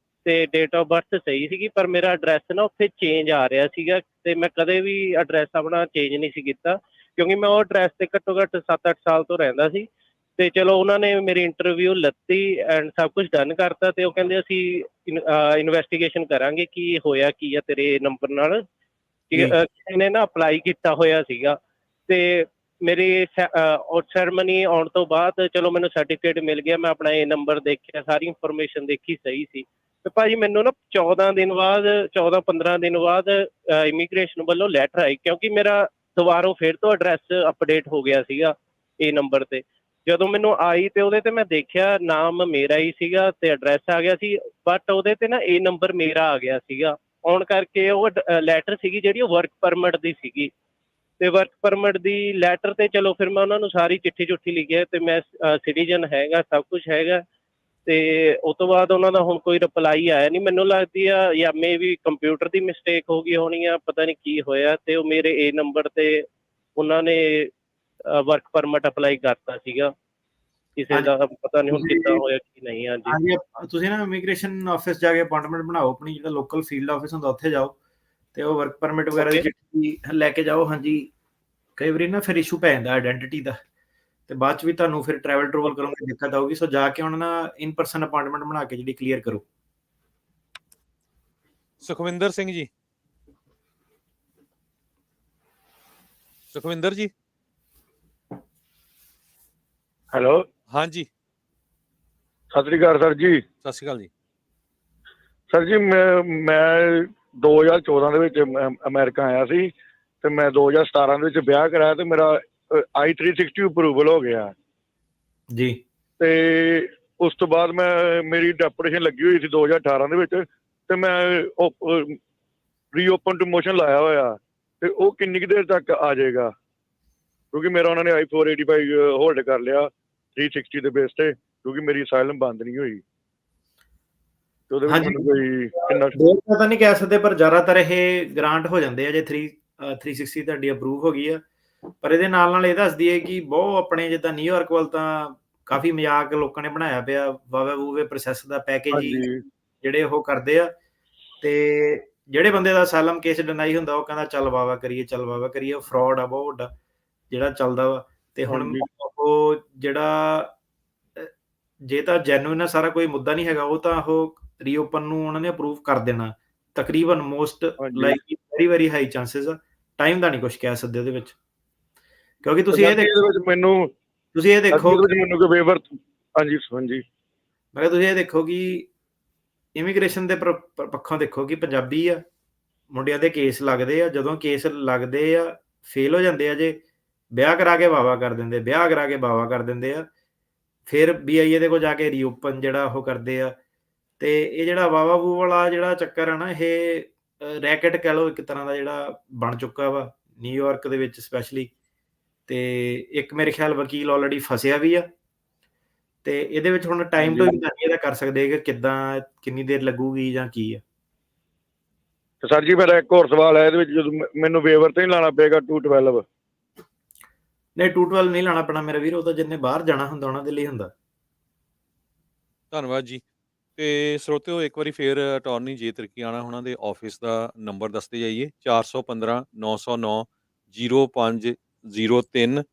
ਤੇ ਡੇਟ ਆਫ ਬਰਥ ਸਹੀ ਸੀਗੀ, ਪਰ ਮੇਰਾ ਐਡਰੈਸ ਨਾ ਉੱਥੇ ਚੇਂਜ ਆ ਰਿਹਾ ਸੀਗਾ। ਤੇ ਮੈਂ ਕਦੇ ਵੀ ਐਡਰੈਸ ਆਪਣਾ ਚੇਂਜ ਨਹੀਂ ਸੀ ਕੀਤਾ, ਕਿਉਂਕਿ ਮੈਂ ਉਹ ਐਡਰੈਸ ਤੇ ਘੱਟੋ ਘੱਟ 7-8 ਸਾਲ ਤੋਂ ਰਹਿੰਦਾ ਸੀ। ਤੇ ਚਲੋ ਉਹਨਾਂ ਨੇ ਮੇਰੀ ਇੰਟਰਵਿਊ ਲੱਤੀ ਐਂਡ ਸਭ ਕੁਝ ਡਨ ਕਰਤਾ, ਤੇ ਉਹ ਕਹਿੰਦੇ ਅਸੀਂ ਇਨਵੈਸਟੀਗੇਸ਼ਨ ਕਰਾਂਗੇ ਕੀ ਹੋਇਆ ਕੀ ਆ ਤੇਰੇ ਨੰਬਰ ਨਾਲ, ਕਿਸੇ ਨੇ ਨਾ ਅਪਲਾਈ ਕੀਤਾ ਹੋਇਆ ਸੀਗਾ। ਤੇ ਮੇਰੀ ਸੈਰਮਨੀ ਆਉਣ ਤੋਂ ਬਾਅਦ ਚਲੋ ਮੈਨੂੰ ਸਰਟੀਫਿਕੇਟ ਮਿਲ ਗਿਆ, ਮੈਂ ਆਪਣਾ ਇਹ ਨੰਬਰ ਦੇਖਿਆ, ਸਾਰੀ ਇਨਫੋਰਮੇਸ਼ਨ ਦੇਖੀ, ਸਹੀ ਸੀ। ਤੇ ਭਾਜੀ ਮੈਨੂੰ ਨਾ 14-15 ਦਿਨ ਬਾਅਦ ਇਮੀਗ੍ਰੇਸ਼ਨ ਵੱਲੋਂ ਲੈਟਰ ਆਈ, ਕਿਉਂਕਿ ਮੇਰਾ ਦੁਬਾਰਾ ਫਿਰ ਤੋਂ ਐਡਰੈਸ ਅਪਡੇਟ ਹੋ ਗਿਆ ਸੀਗਾ ਇਹ ਨੰਬਰ ਤੇ। ਜਦੋਂ ਮੈਨੂੰ ਆਈ ਤੇ ਉਹਦੇ ਤੇ ਮੈਂ ਦੇਖਿਆ ਨਾਮ ਮੇਰਾ ਹੀ ਸੀਗਾ ਤੇ ਐਡਰੈਸ ਆ ਗਿਆ ਸੀ, ਬਟ ਉਹਦੇ ਤੇ ਨਾ ਇਹ ਨੰਬਰ ਮੇਰਾ ਆ ਗਿਆ ਸੀਗਾ। ਆਉਣ ਕਰਕੇ ਉਹ ਲੈਟਰ ਸੀਗੀ ਜਿਹੜੀ ਉਹ ਵਰਕ ਪਰਮਿਟ ਦੀ ਸੀਗੀ, ਤੇ ਵਰਕ ਪਰਮਿਟ ਦੀ ਲੈਟਰ ਤੇ ਚਲੋ ਫਿਰ ਮੈਂ ਉਹਨਾਂ ਨੂੰ ਸਾਰੀ ਚਿੱਠੀ ਲਿਖਿਆ ਤੇ ਮੈਂ ਸਿਟੀਜ਼ਨ ਹੈਗਾ, ਸਭ ਕੁਝ ਹੈਗਾ। ਤੇ ਉਹ ਤੋਂ ਬਾਅਦ ਉਹਨਾਂ ਦਾ ਹੁਣ ਕੋਈ ਰਿਪਲਾਈ ਆਇਆ ਨਹੀਂ। ਮੈਨੂੰ ਲੱਗਦੀ ਆ ਜਾਂ ਮੇ ਵੀ ਕੰਪਿਊਟਰ ਦੀ ਮਿਸਟੇਕ ਹੋ ਗਈ ਹੋਣੀ ਆ, ਪਤਾ ਨਹੀਂ ਕੀ ਹੋਇਆ, ਤੇ ਉਹ ਮੇਰੇ ਇਹ ਨੰਬਰ ਤੇ ਉਹਨਾਂ ਨੇ ਵਰਕ ਪਰਮਿਟ ਅਪਲਾਈ ਕਰਤਾ ਸੀਗਾ ਕਿਸੇ ਦਾ, ਪਤਾ ਨਹੀਂ ਹੁਣ ਕਿੱਦਾਂ ਹੋਇਆ ਕੀ ਨਹੀਂ। ਹਾਂਜੀ, ਤੁਸੀਂ ਨਾ ਇਮੀਗ੍ਰੇਸ਼ਨ ਆਫਿਸ ਜਾ ਕੇ ਅਪਾਇੰਟਮੈਂਟ ਬਣਾਓ ਆਪਣੀ, ਜਿਹੜਾ ਲੋਕਲ ਫੀਲਡ ਆਫਿਸ ਹੁੰਦਾ ਉੱਥੇ ਜਾਓ ਤੇ ਉਹ ਵਰਕ ਪਰਮਿਟ ਵਗੈਰਾ ਦੀ ਚਿੱਠੀ ਲੈ ਕੇ ਜਾਓ। ਹਾਂਜੀ, ਕਈ ਵਾਰੀ ਨਾ ਫਿਰ ਇਸ਼ੂ ਪੈ ਜਾਂਦਾ ਆਇਡੈਂਟੀਟੀ ਦਾ, ਤੇ ਬਾਅਦ ਚ ਵੀ ਤੁਹਾਨੂੰ ਫਿਰ ਟਰੈਵਲ ਟਰੂਵਲ ਕਰੋਗੇ ਦਿੱਕਤ ਆਊਗੀ। ਸੋ ਜਾ ਕੇ ਹੁਣ ਨਾ ਇਨ ਪਰਸਨ ਅਪਾਇੰਟਮੈਂਟ ਬਣਾ ਕੇ ਜਿਹੜੀ ਕਲੀਅਰ ਕਰੋ। ਸੁਖਵਿੰਦਰ ਸਿੰਘ ਜੀ, ਸੁਖਵਿੰਦਰ ਜੀ। ਹੈਲੋ, ਹਾਂਜੀ, ਸਤਿ ਸ੍ਰੀ ਅਕਾਲ ਸਰ ਜੀ। ਸਤਿ ਸ਼੍ਰੀ ਅਕਾਲ ਜੀ। ਸਰ ਜੀ, ਮੈਂ 2014 ਦੇ ਵਿੱਚ ਅਮਰੀਕਾ ਆਇਆ ਸੀ ਤੇ ਮੈਂ 2017 ਦੇ ਵਿੱਚ ਵਿਆਹ ਕਰਾਇਆ ਤੇ ਮੇਰਾ I-360 ਅਪਰੂਵਲ ਹੋ ਗਿਆ ਜੀ। ਤੇ ਉਸ ਤੋਂ ਬਾਅਦ ਮੇਰੀ ਡੈਪੂਟੇਸ਼ਨ ਲੱਗੀ ਹੋਈ ਸੀ 2018 ਦੇ ਵਿੱਚ, ਤੇ ਮੈਂ ਰੀਓਪਨ ਟੂ ਮੋਸ਼ਨ ਲਾਇਆ ਹੋਇਆ, ਤੇ ਉਹ ਕਿੰਨੀ ਕੁ ਦੇਰ ਤੱਕ ਆ ਜਾਏਗਾ? ਕਿਉਂਕਿ ਮੇਰਾ ਉਹਨਾਂ ਨੇ I-485 ਹੋਲਡ ਕਰ ਲਿਆ 360 ਦੇ ਬੇਸ ਤੇ, ਕਿਉਂਕਿ ਮੇਰੀ ਅਸਾਈਲਮ ਬੰਦ ਨਹੀਂ ਹੋਈ। ਤੇ ਉਹਦੇ ਵਿੱਚ ਮੈਨੂੰ ਕੋਈ ਕਿੰਨਾ ਪਤਾ ਨਹੀਂ ਕਹਿ ਸਕਦੇ, ਪਰ ਜ਼ਿਆਦਾਤਰ ਇਹ ਗ੍ਰਾਂਟ ਹੋ ਜਾਂਦੇ ਆ ਜੇ 360 ਤੁਹਾਡੀ ਅਪਰੂਵ ਹੋ ਗਈ ਆ। ਪਰ ਇਹਦੇ ਨਾਲ ਇਹ ਦੱਸਦੀ ਹੈ ਕਿ ਬਹੁਤ ਆਪਣੇ ਜਿੱਦਾਂ ਨਿਊਯਾਰਕ ਵੱਲ ਤਾਂ ਕਾਫੀ ਮਜ਼ਾਕ ਲੋਕਾਂ ਨੇ ਬਣਾਇਆ ਪਿਆ, ਵਾਵੇ ਵੂਵੇ ਪ੍ਰੋਸੈਸ ਦਾ ਪੈਕੇਜ ਹੀ ਜਿਹੜੇ ਉਹ ਕਰਦੇ ਆ, ਤੇ ਜਿਹੜੇ ਬੰਦੇ ਦਾ ਅਸਾਈਲਮ ਕੇਸ ਡਿਨਾਈ ਹੁੰਦਾ ਉਹ ਕਹਿੰਦਾ ਚੱਲ ਵਾਵਾ ਕਰੀਏ, ਚੱਲ ਵਾਵਾ ਕਰੀਏ। ਉਹ ਫਰਾਡ ਆ ਬਹੁਤ ਵੱਡਾ ਜਿਹੜਾ ਚੱਲਦਾ ਵਾ। ਤੇ ਹੁਣ ਉਹ ਜਿਹੜਾ ਜੇ ਤਾਂ ਜੈਨੂਇਨ ਆ ਸਾਰਾ ਕੋਈ ਮੁੱਦਾ ਨਹੀਂ ਹੈਗਾ, ਉਹ ਤਾਂ ਉਹ ਰੀਓਪਨ ਨੂੰ ਉਹਨਾਂ ਨੇ ਅਪਰੂਵ ਕਰ ਦੇਣਾ ਤਕਰੀਬਨ। Most like very very high chances ਆ। ਟਾਈਮ ਦਾ ਨਹੀਂ ਕੁਝ ਕਹਿ ਸਕਦੇ ਉਹਦੇ ਵਿੱਚ, ਕਿਉਂਕਿ ਤੁਸੀਂ ਇਹ ਦੇਖੋ ਤੁਸੀਂ ਇਹ ਦੇਖੋ ਮੈਨੂੰ ਕੋਈ ਵੇਵਰ। ਹਾਂਜੀ ਹਾਂਜੀ, ਮੈਂ ਕਿਹਾ ਤੁਸੀਂ ਇਹ ਦੇਖੋ ਕਿ ਇਮੀਗ੍ਰੇਸ਼ਨ ਦੇ ਪੱਖੋਂ ਦੇਖੋ ਕਿ ਪੰਜਾਬੀ ਆ, ਮੁੰਡਿਆਂ ਦੇ ਕੇਸ ਲੱਗਦੇ ਆ, ਜਦੋਂ ਕੇਸ ਲੱਗਦੇ ਆ ਫੇਲ ਹੋ ਜਾਂਦੇ ਆ, ਜੇ ਵਿਆਹ ਕਰਾ ਕੇ ਵਾਵਾ ਕਰ ਦਿੰਦੇ, ਵਿਆਹ ਕਰਾ ਕੇ ਵਾਵਾ ਕਰ ਦਿੰਦੇ ਆ, ਫਿਰ BIA ਦੇ ਕੋਲ ਜਾ ਕੇ ਰੀਓਪਨ ਜਿਹੜਾ ਉਹ ਕਰਦੇ ਆ। ਤੇ ਇਹ ਜਿਹੜਾ ਵਾਵਾ ਵੂ ਵਾਲਾ ਜਿਹੜਾ ਚੱਕਰ ਆ ਨਾ, ਇਹ ਰੈਕਟ ਕਹਿ ਲਓ ਇੱਕ ਤਰ੍ਹਾਂ ਦਾ, ਜਿਹੜਾ ਬਣ ਚੁੱਕਾ ਵਾ ਨਿਊਯਾਰਕ ਦੇ ਵਿੱਚ ਸਪੈਸ਼ਲੀ। ਤੇ ਇੱਕ ਮੇਰੇ ਖਿਆਲ ਵਕੀਲ ਆਲਰੇਡੀ ਫਸਿਆ ਵੀ ਆ, ਤੇ ਇਹਦੇ ਵਿੱਚ ਹੁਣ ਟਾਈਮ ਤੋਂ ਵੀ ਇਹਦਾ ਕਰ ਸਕਦੇ ਕਿ ਕਿੱਦਾਂ ਕਿੰਨੀ ਦੇਰ ਲੱਗੂਗੀ ਜਾਂ ਕੀ ਆ। ਸਰ ਜੀ, ਮੇਰਾ ਇੱਕ ਹੋਰ ਸਵਾਲ ਹੈ ਇਹਦੇ ਵਿੱਚ, ਜਦੋਂ ਮੈਨੂੰ ਵੇਵਰ ਤੇ ਨਹੀਂ ਲਾਣਾ ਪਏਗਾ 212? ਨਹੀਂ, 212 ਨਹੀਂ ਲਾਣਾ ਪੈਣਾ ਮੇਰਾ ਵੀਰ, ਉਹ ਤਾਂ ਜਿੰਨੇ ਬਾਹਰ ਜਾਣਾ ਹੁੰਦਾ ਉਹਨਾਂ ਦੇ ਲਈ ਹੁੰਦਾ। ਧੰਨਵਾਦ ਜੀ। ਤੇ ਸਰੋਤਿਓ, ਇੱਕ ਵਾਰੀ ਫੇਰ ਅਟਾਰਨੀ ਜੇ ਤਿਰਕੀਆਣਾ ਉਹਨਾਂ ਦੇ ਆਫਿਸ ਦਾ ਨੰਬਰ ਦੱਸਦੇ ਜਾਈਏ, 415-909-0503।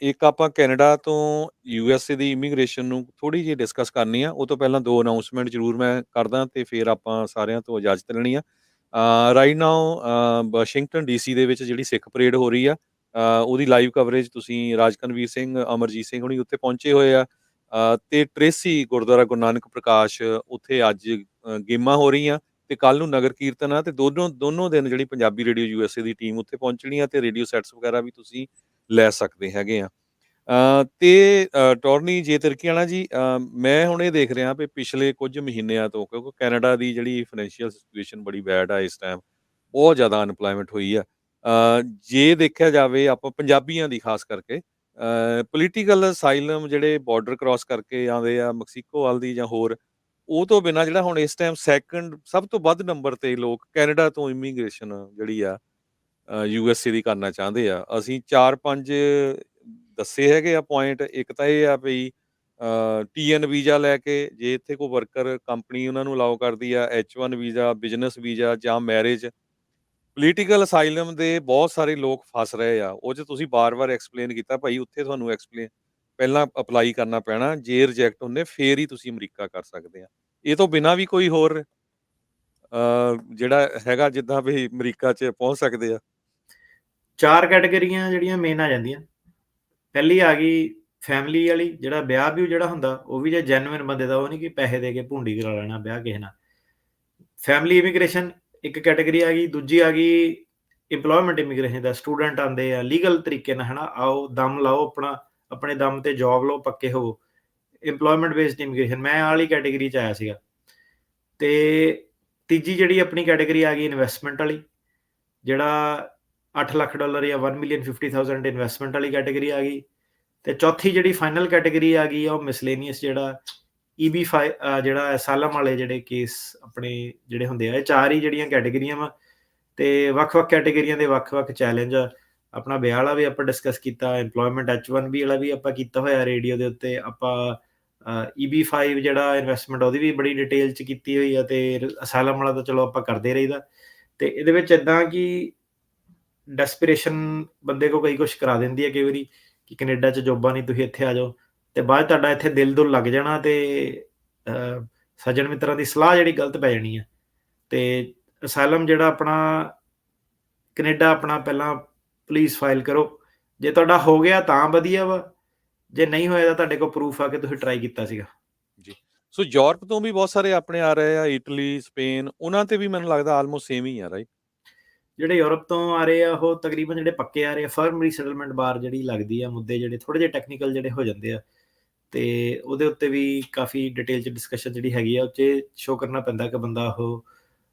ਇੱਕ ਆਪਾਂ ਕੈਨੇਡਾ ਤੋਂ USA ਦੀ ਇਮੀਗ੍ਰੇਸ਼ਨ ਨੂੰ ਥੋੜ੍ਹੀ ਜਿਹੀ ਡਿਸਕਸ ਕਰਨੀ ਆ। ਉਹ ਤੋਂ ਪਹਿਲਾਂ ਦੋ ਅਨਾਊਂਸਮੈਂਟ ਜ਼ਰੂਰ ਮੈਂ ਕਰਦਾ ਤੇ ਫਿਰ ਆਪਾਂ ਸਾਰਿਆਂ ਤੋਂ ਇਜਾਜ਼ਤ ਲੈਣੀ ਆ। ਰਾਈਟ ਨਾਓ ਵਾਸ਼ਿੰਗਟਨ DC ਦੇ ਵਿੱਚ ਜਿਹੜੀ ਸਿੱਖ ਪਰੇਡ ਹੋ ਰਹੀ ਆ, ਉਹਦੀ ਲਾਈਵ ਕਵਰੇਜ ਤੁਸੀਂ ਰਾਜਕਨਵੀਰ ਸਿੰਘ, ਅਮਰਜੀਤ ਸਿੰਘ ਹੁਣੀ ਉੱਥੇ ਪਹੁੰਚੇ ਹੋਏ ਆ। ਤੇ ਟ੍ਰੇਸੀ ਗੁਰਦੁਆਰਾ ਗੁਰੂ ਨਾਨਕ ਪ੍ਰਕਾਸ਼ ਉੱਥੇ ਅੱਜ ਗੇਮਾਂ ਹੋ ਰਹੀਆਂ, ਤੇ ਕੱਲ ਨੂੰ ਨਗਰ ਕੀਰਤਨ ਆ। ਤੇ ਦੋਨੋਂ ਦਿਨ ਜਿਹੜੀ ਪੰਜਾਬੀ ਰੇਡੀਓ USA ਦੀ ਟੀਮ ਉੱਥੇ ਪਹੁੰਚਣੀ ਆ, ਤੇ ਰੇਡੀਓ ਸੈਟਸ ਵਗੈਰਾ ਵੀ ਤੁਸੀਂ ਲੈ ਸਕਦੇ ਹੈਗੇ ਆ। ਤੇ ਅਟਾਰਨੀ ਜੇ ਤਿਰਕੀਆਣਾ ਜੀ, ਮੈਂ ਹੁਣ ਇਹ ਦੇਖ ਰਿਹਾ ਵੀ ਪਿਛਲੇ ਕੁਝ ਮਹੀਨਿਆਂ ਤੋਂ, ਕਿਉਂਕਿ ਕੈਨੇਡਾ ਦੀ ਜਿਹੜੀ ਫਾਈਨੈਂਸ਼ੀਅਲ ਸਿਚੁਏਸ਼ਨ ਬੜੀ ਬੈਡ ਆ ਇਸ ਟਾਈਮ, ਬਹੁਤ ਜ਼ਿਆਦਾ ਅਨਪਲਾਇਮੈਂਟ ਹੋਈ ਆ। ਜੇ ਦੇਖਿਆ ਜਾਵੇ ਆਪਾਂ ਪੰਜਾਬੀਆਂ ਦੀ ਖਾਸ ਕਰਕੇ, ਪੋਲੀਟੀਕਲ ਅਸਾਈਲਮ ਜਿਹੜੇ ਬਾਰਡਰ ਕ੍ਰਾਸ ਕਰਕੇ ਆਉਂਦੇ ਆ ਮੈਕਸੀਕੋ ਵੱਲ ਦੀ ਜਾਂ ਹੋਰ, ਉਹ ਤੋਂ ਬਿਨਾਂ ਜਿਹੜਾ ਹੁਣ ਇਸ ਟਾਈਮ ਸੈਕੰਡ ਸਭ ਤੋਂ ਵੱਧ ਨੰਬਰ ਤੇ ਲੋਕ ਕੈਨੇਡਾ ਤੋਂ ਇਮੀਗ੍ਰੇਸ਼ਨ ਜਿਹੜੀ ਆ USA ਦੀ ਕਰਨਾ ਚਾਹੁੰਦੇ ਆ। ਅਸੀਂ 4-5 ਦੱਸੇ ਹੈਗੇ ਆ ਪੁਆਇੰਟ। ਇੱਕ ਤਾਂ ਇਹ ਆ ਵੀ TN ਵੀਜ਼ਾ ਲੈ ਕੇ, ਜੇ ਇੱਥੇ ਕੋਈ ਵਰਕਰ ਕੰਪਨੀ ਉਹਨਾਂ ਨੂੰ ਅਲਾਓ ਕਰਦੀ ਆ, H1 ਵੀਜ਼ਾ, ਬਿਜ਼ਨਸ ਵੀਜ਼ਾ ਜਾਂ ਮੈਰਿਜ। ਪੋਲੀਟੀਕਲ ਅਸਾਈਲਮ ਦੇ ਬਹੁਤ ਸਾਰੇ ਲੋਕ ਫਸ ਰਹੇ ਆ। ਉਹ 'ਚ ਤੁਸੀਂ ਬਾਰ-ਬਾਰ ਐਕਸਪਲੇਨ ਕੀਤਾ ਭਾਈ, ਉੱਥੇ ਤੁਹਾਨੂੰ ਪਹਿਲਾਂ ਅਪਲਾਈ ਕਰਨਾ ਪੈਣਾ, ਜੇ ਰਿਜੈਕਟ ਹੁੰਦੇ ਫੇਰ ਹੀ ਤੁਸੀਂ ਅਮਰੀਕਾ ਕਰ ਸਕਦੇ ਆ। ਇਹ ਤੋਂ ਬਿਨਾਂ ਵੀ ਕੋਈ ਹੋਰ ਜਿਹੜਾ ਹੈਗਾ ਜਿੱਦਾਂ ਵੀ ਅਮਰੀਕਾ 'ਚ ਪਹੁੰਚ ਸਕਦੇ ਆ? 4 ਕੈਟੇਗਰੀਆਂ ਜਿਹੜੀਆਂ ਮੇਨ ਆ ਜਾਂਦੀਆਂ। ਪਹਿਲੀ ਆ ਗਈ ਫੈਮਿਲੀ ਵਾਲੀ, ਜਿਹੜਾ ਵਿਆਹ ਵੀ ਜਿਹੜਾ ਹੁੰਦਾ ਉਹ ਵੀ ਜੇ ਜੈਨੂਇਨ ਬੰਦੇ ਦਾ, ਉਹ ਨਹੀਂ ਕਿ ਪੈਸੇ ਦੇ ਕੇ ਭੁੰਡੀ ਕਰਾ ਲੈਣਾ ਵਿਆਹ ਕਿਸੇ ਨਾਲ। ਫੈਮਿਲੀ ਇਮੀਗ੍ਰੇਸ਼ਨ ਇੱਕ ਕੈਟੇਗਰੀ ਆ ਗਈ। ਦੂਜੀ ਆ ਗਈ ਇੰਪਲੋਇਮੈਂਟ ਇਮੀਗ੍ਰੇਸ਼ਨ ਦਾ, ਸਟੂਡੈਂਟ ਆਉਂਦੇ ਆ ਲੀਗਲ ਤਰੀਕੇ ਨਾਲ, ਹੈ ਨਾ, ਆਓ ਦਮ ਲਾਓ ਆਪਣਾ, ਆਪਣੇ ਦਮ ਤੇ ਜੋਬ ਲਓ, ਪੱਕੇ ਹੋਵੋ। ਇੰਪਲੋਇਮੈਂਟ ਬੇਸਡ ਇਮੀਗ੍ਰੇਸ਼ਨ, ਮੈਂ ਆਹ ਵਾਲੀ ਕੈਟੇਗਰੀ 'ਚ ਆਇਆ ਸੀਗਾ। ਤੇ ਤੀਜੀ ਜਿਹੜੀ ਆਪਣੀ ਕੈਟੇਗਰੀ ਆ ਗਈ ਇਨਵੈਸਟਮੈਂਟ ਵਾਲੀ, ਜਿਹੜਾ $8 ਲੱਖ ਜਾਂ $1,50,000 ਇਨਵੈਸਟਮੈਂਟ ਵਾਲੀ ਕੈਟੇਗਰੀ ਆ ਗਈ। ਤੇ ਚੌਥੀ ਜਿਹੜੀ ਫਾਈਨਲ ਕੈਟੇਗਰੀ ਆ ਗਈ ਆ, ਉਹ ਮਿਸਲੇਨੀਅਸ, ਜਿਹੜਾ EB5 ਜਿਹੜਾ ਅਸਾਲਮ ਵਾਲੇ ਜਿਹੜੇ ਕੇਸ ਆਪਣੇ ਜਿਹੜੇ ਹੁੰਦੇ ਆ, ਇਹ 4 ਹੀ ਜਿਹੜੀਆਂ ਕੈਟੇਗਰੀਆਂ ਵਾ ਤੇ ਵੱਖ-ਵੱਖ ਕੈਟੇਗਰੀਆਂ ਦੇ ਵੱਖ-ਵੱਖ ਚੈਲੰਜ ਆ। ਆਪਣਾ ਵਿਆਹ ਵਾਲਾ ਵੀ ਆਪਾਂ ਡਿਸਕਸ ਕੀਤਾ, ਇੰਪਲੋਇਮੈਂਟ H1B ਵਾਲਾ ਵੀ ਆਪਾਂ ਕੀਤਾ ਹੋਇਆ ਰੇਡੀਓ ਦੇ ਉੱਤੇ। ਆਪਾਂ EB5 ਜਿਹੜਾ ਇਨਵੈਸਟਮੈਂਟ ਉਹਦੀ ਵੀ ਬੜੀ ਡਿਟੇਲ 'ਚ ਕੀਤੀ ਹੋਈ ਆ, ਤੇ ਅਸਾਲਮ ਵਾਲਾ ਤਾਂ ਚਲੋ ਆਪਾਂ ਕਰਦੇ ਰਹੀਦਾ। ਤੇ ਇਹਦੇ ਵਿੱਚ ਇੱਦਾਂ ਕਿ ਡੈਸਪੀਰੇਸ਼ਨ ਬੰਦੇ ਕੋ ਕਈ ਕੁਛ ਕਰਾ ਦਿੰਦੀ ਹੈ ਕਈ ਵਾਰੀ ਕਿ ਕੈਨੇਡਾ 'ਚ ਜੋਬਾਂ ਨਹੀਂ, ਤੁਸੀਂ ਇੱਥੇ ਆ ਜਾਓ, ਤੇ ਬਾਅਦ ਤੁਹਾਡਾ ਇੱਥੇ ਦਿਲ ਦੁਲ ਲੱਗ ਜਾਣਾ ਤੇ ਸੱਜਣ ਮਿੱਤਰਾਂ ਦੀ ਸਲਾਹ ਜਿਹੜੀ ਗਲਤ ਪੈ ਜਾਣੀ ਹੈ। ਤੇ ਅਸਾਲਮ ਜਿਹੜਾ ਆਪਣਾ ਕੈਨੇਡਾ ਆਪਣਾ ਪਹਿਲਾਂ ਪੁਲਿਸ ਫਾਈਲ ਕਰੋ, ਜੇ ਤੁਹਾਡਾ ਹੋ ਗਿਆ ਤਾਂ ਵਧੀਆ ਵਾ, ਜੇ ਨਹੀਂ ਹੋਇਆ ਤਾਂ ਤੁਹਾਡੇ ਕੋਲ ਪ੍ਰੂਫ ਆ ਕਿ ਤੁਸੀਂ ਟਰਾਈ ਕੀਤਾ ਸੀਗਾ। ਜੀ, ਸੋ ਯੂਰਪ ਤੋਂ ਵੀ ਬਹੁਤ ਸਾਰੇ ਆਪਣੇ ਆ ਰਹੇ ਆ, ਇਟਲੀ, ਸਪੇਨ, ਉਹਨਾਂ ਤੇ ਵੀ ਮੈਨੂੰ ਲੱਗਦਾ ਆਲਮੋਸਟ ਸੇਮ ਹੀ ਆ, ਰਾਈਟ? ਜਿਹੜੇ ਯੂਰਪ ਤੋਂ ਆ ਰਹੇ ਆ ਉਹ ਤਕਰੀਬਨ ਜਿਹੜੇ ਪੱਕੇ ਆ ਰਹੇ ਆ, ਫਰਮ ਰੀਸੈਟਲਮੈਂਟ ਬਾਰ ਜਿਹੜੀ ਲੱਗਦੀ ਆ, ਮੁੱਦੇ ਜਿਹੜੇ ਥੋੜੇ ਜਿਹੇ ਟੈਕਨੀਕਲ ਜਿਹੜੇ ਹੋ ਜਾਂਦੇ ਆ, ਤੇ ਉਹਦੇ ਉੱਤੇ ਵੀ ਕਾਫੀ ਡਿਟੇਲ 'ਚ ਡਿਸਕਸ਼ਨ ਜਿਹੜੀ ਹੈਗੀ ਆ, ਉਹ 'ਚ ਸ਼ੋ ਕਰਨਾ ਪੈਂਦਾ ਕਿ ਬੰਦਾ ਉਹ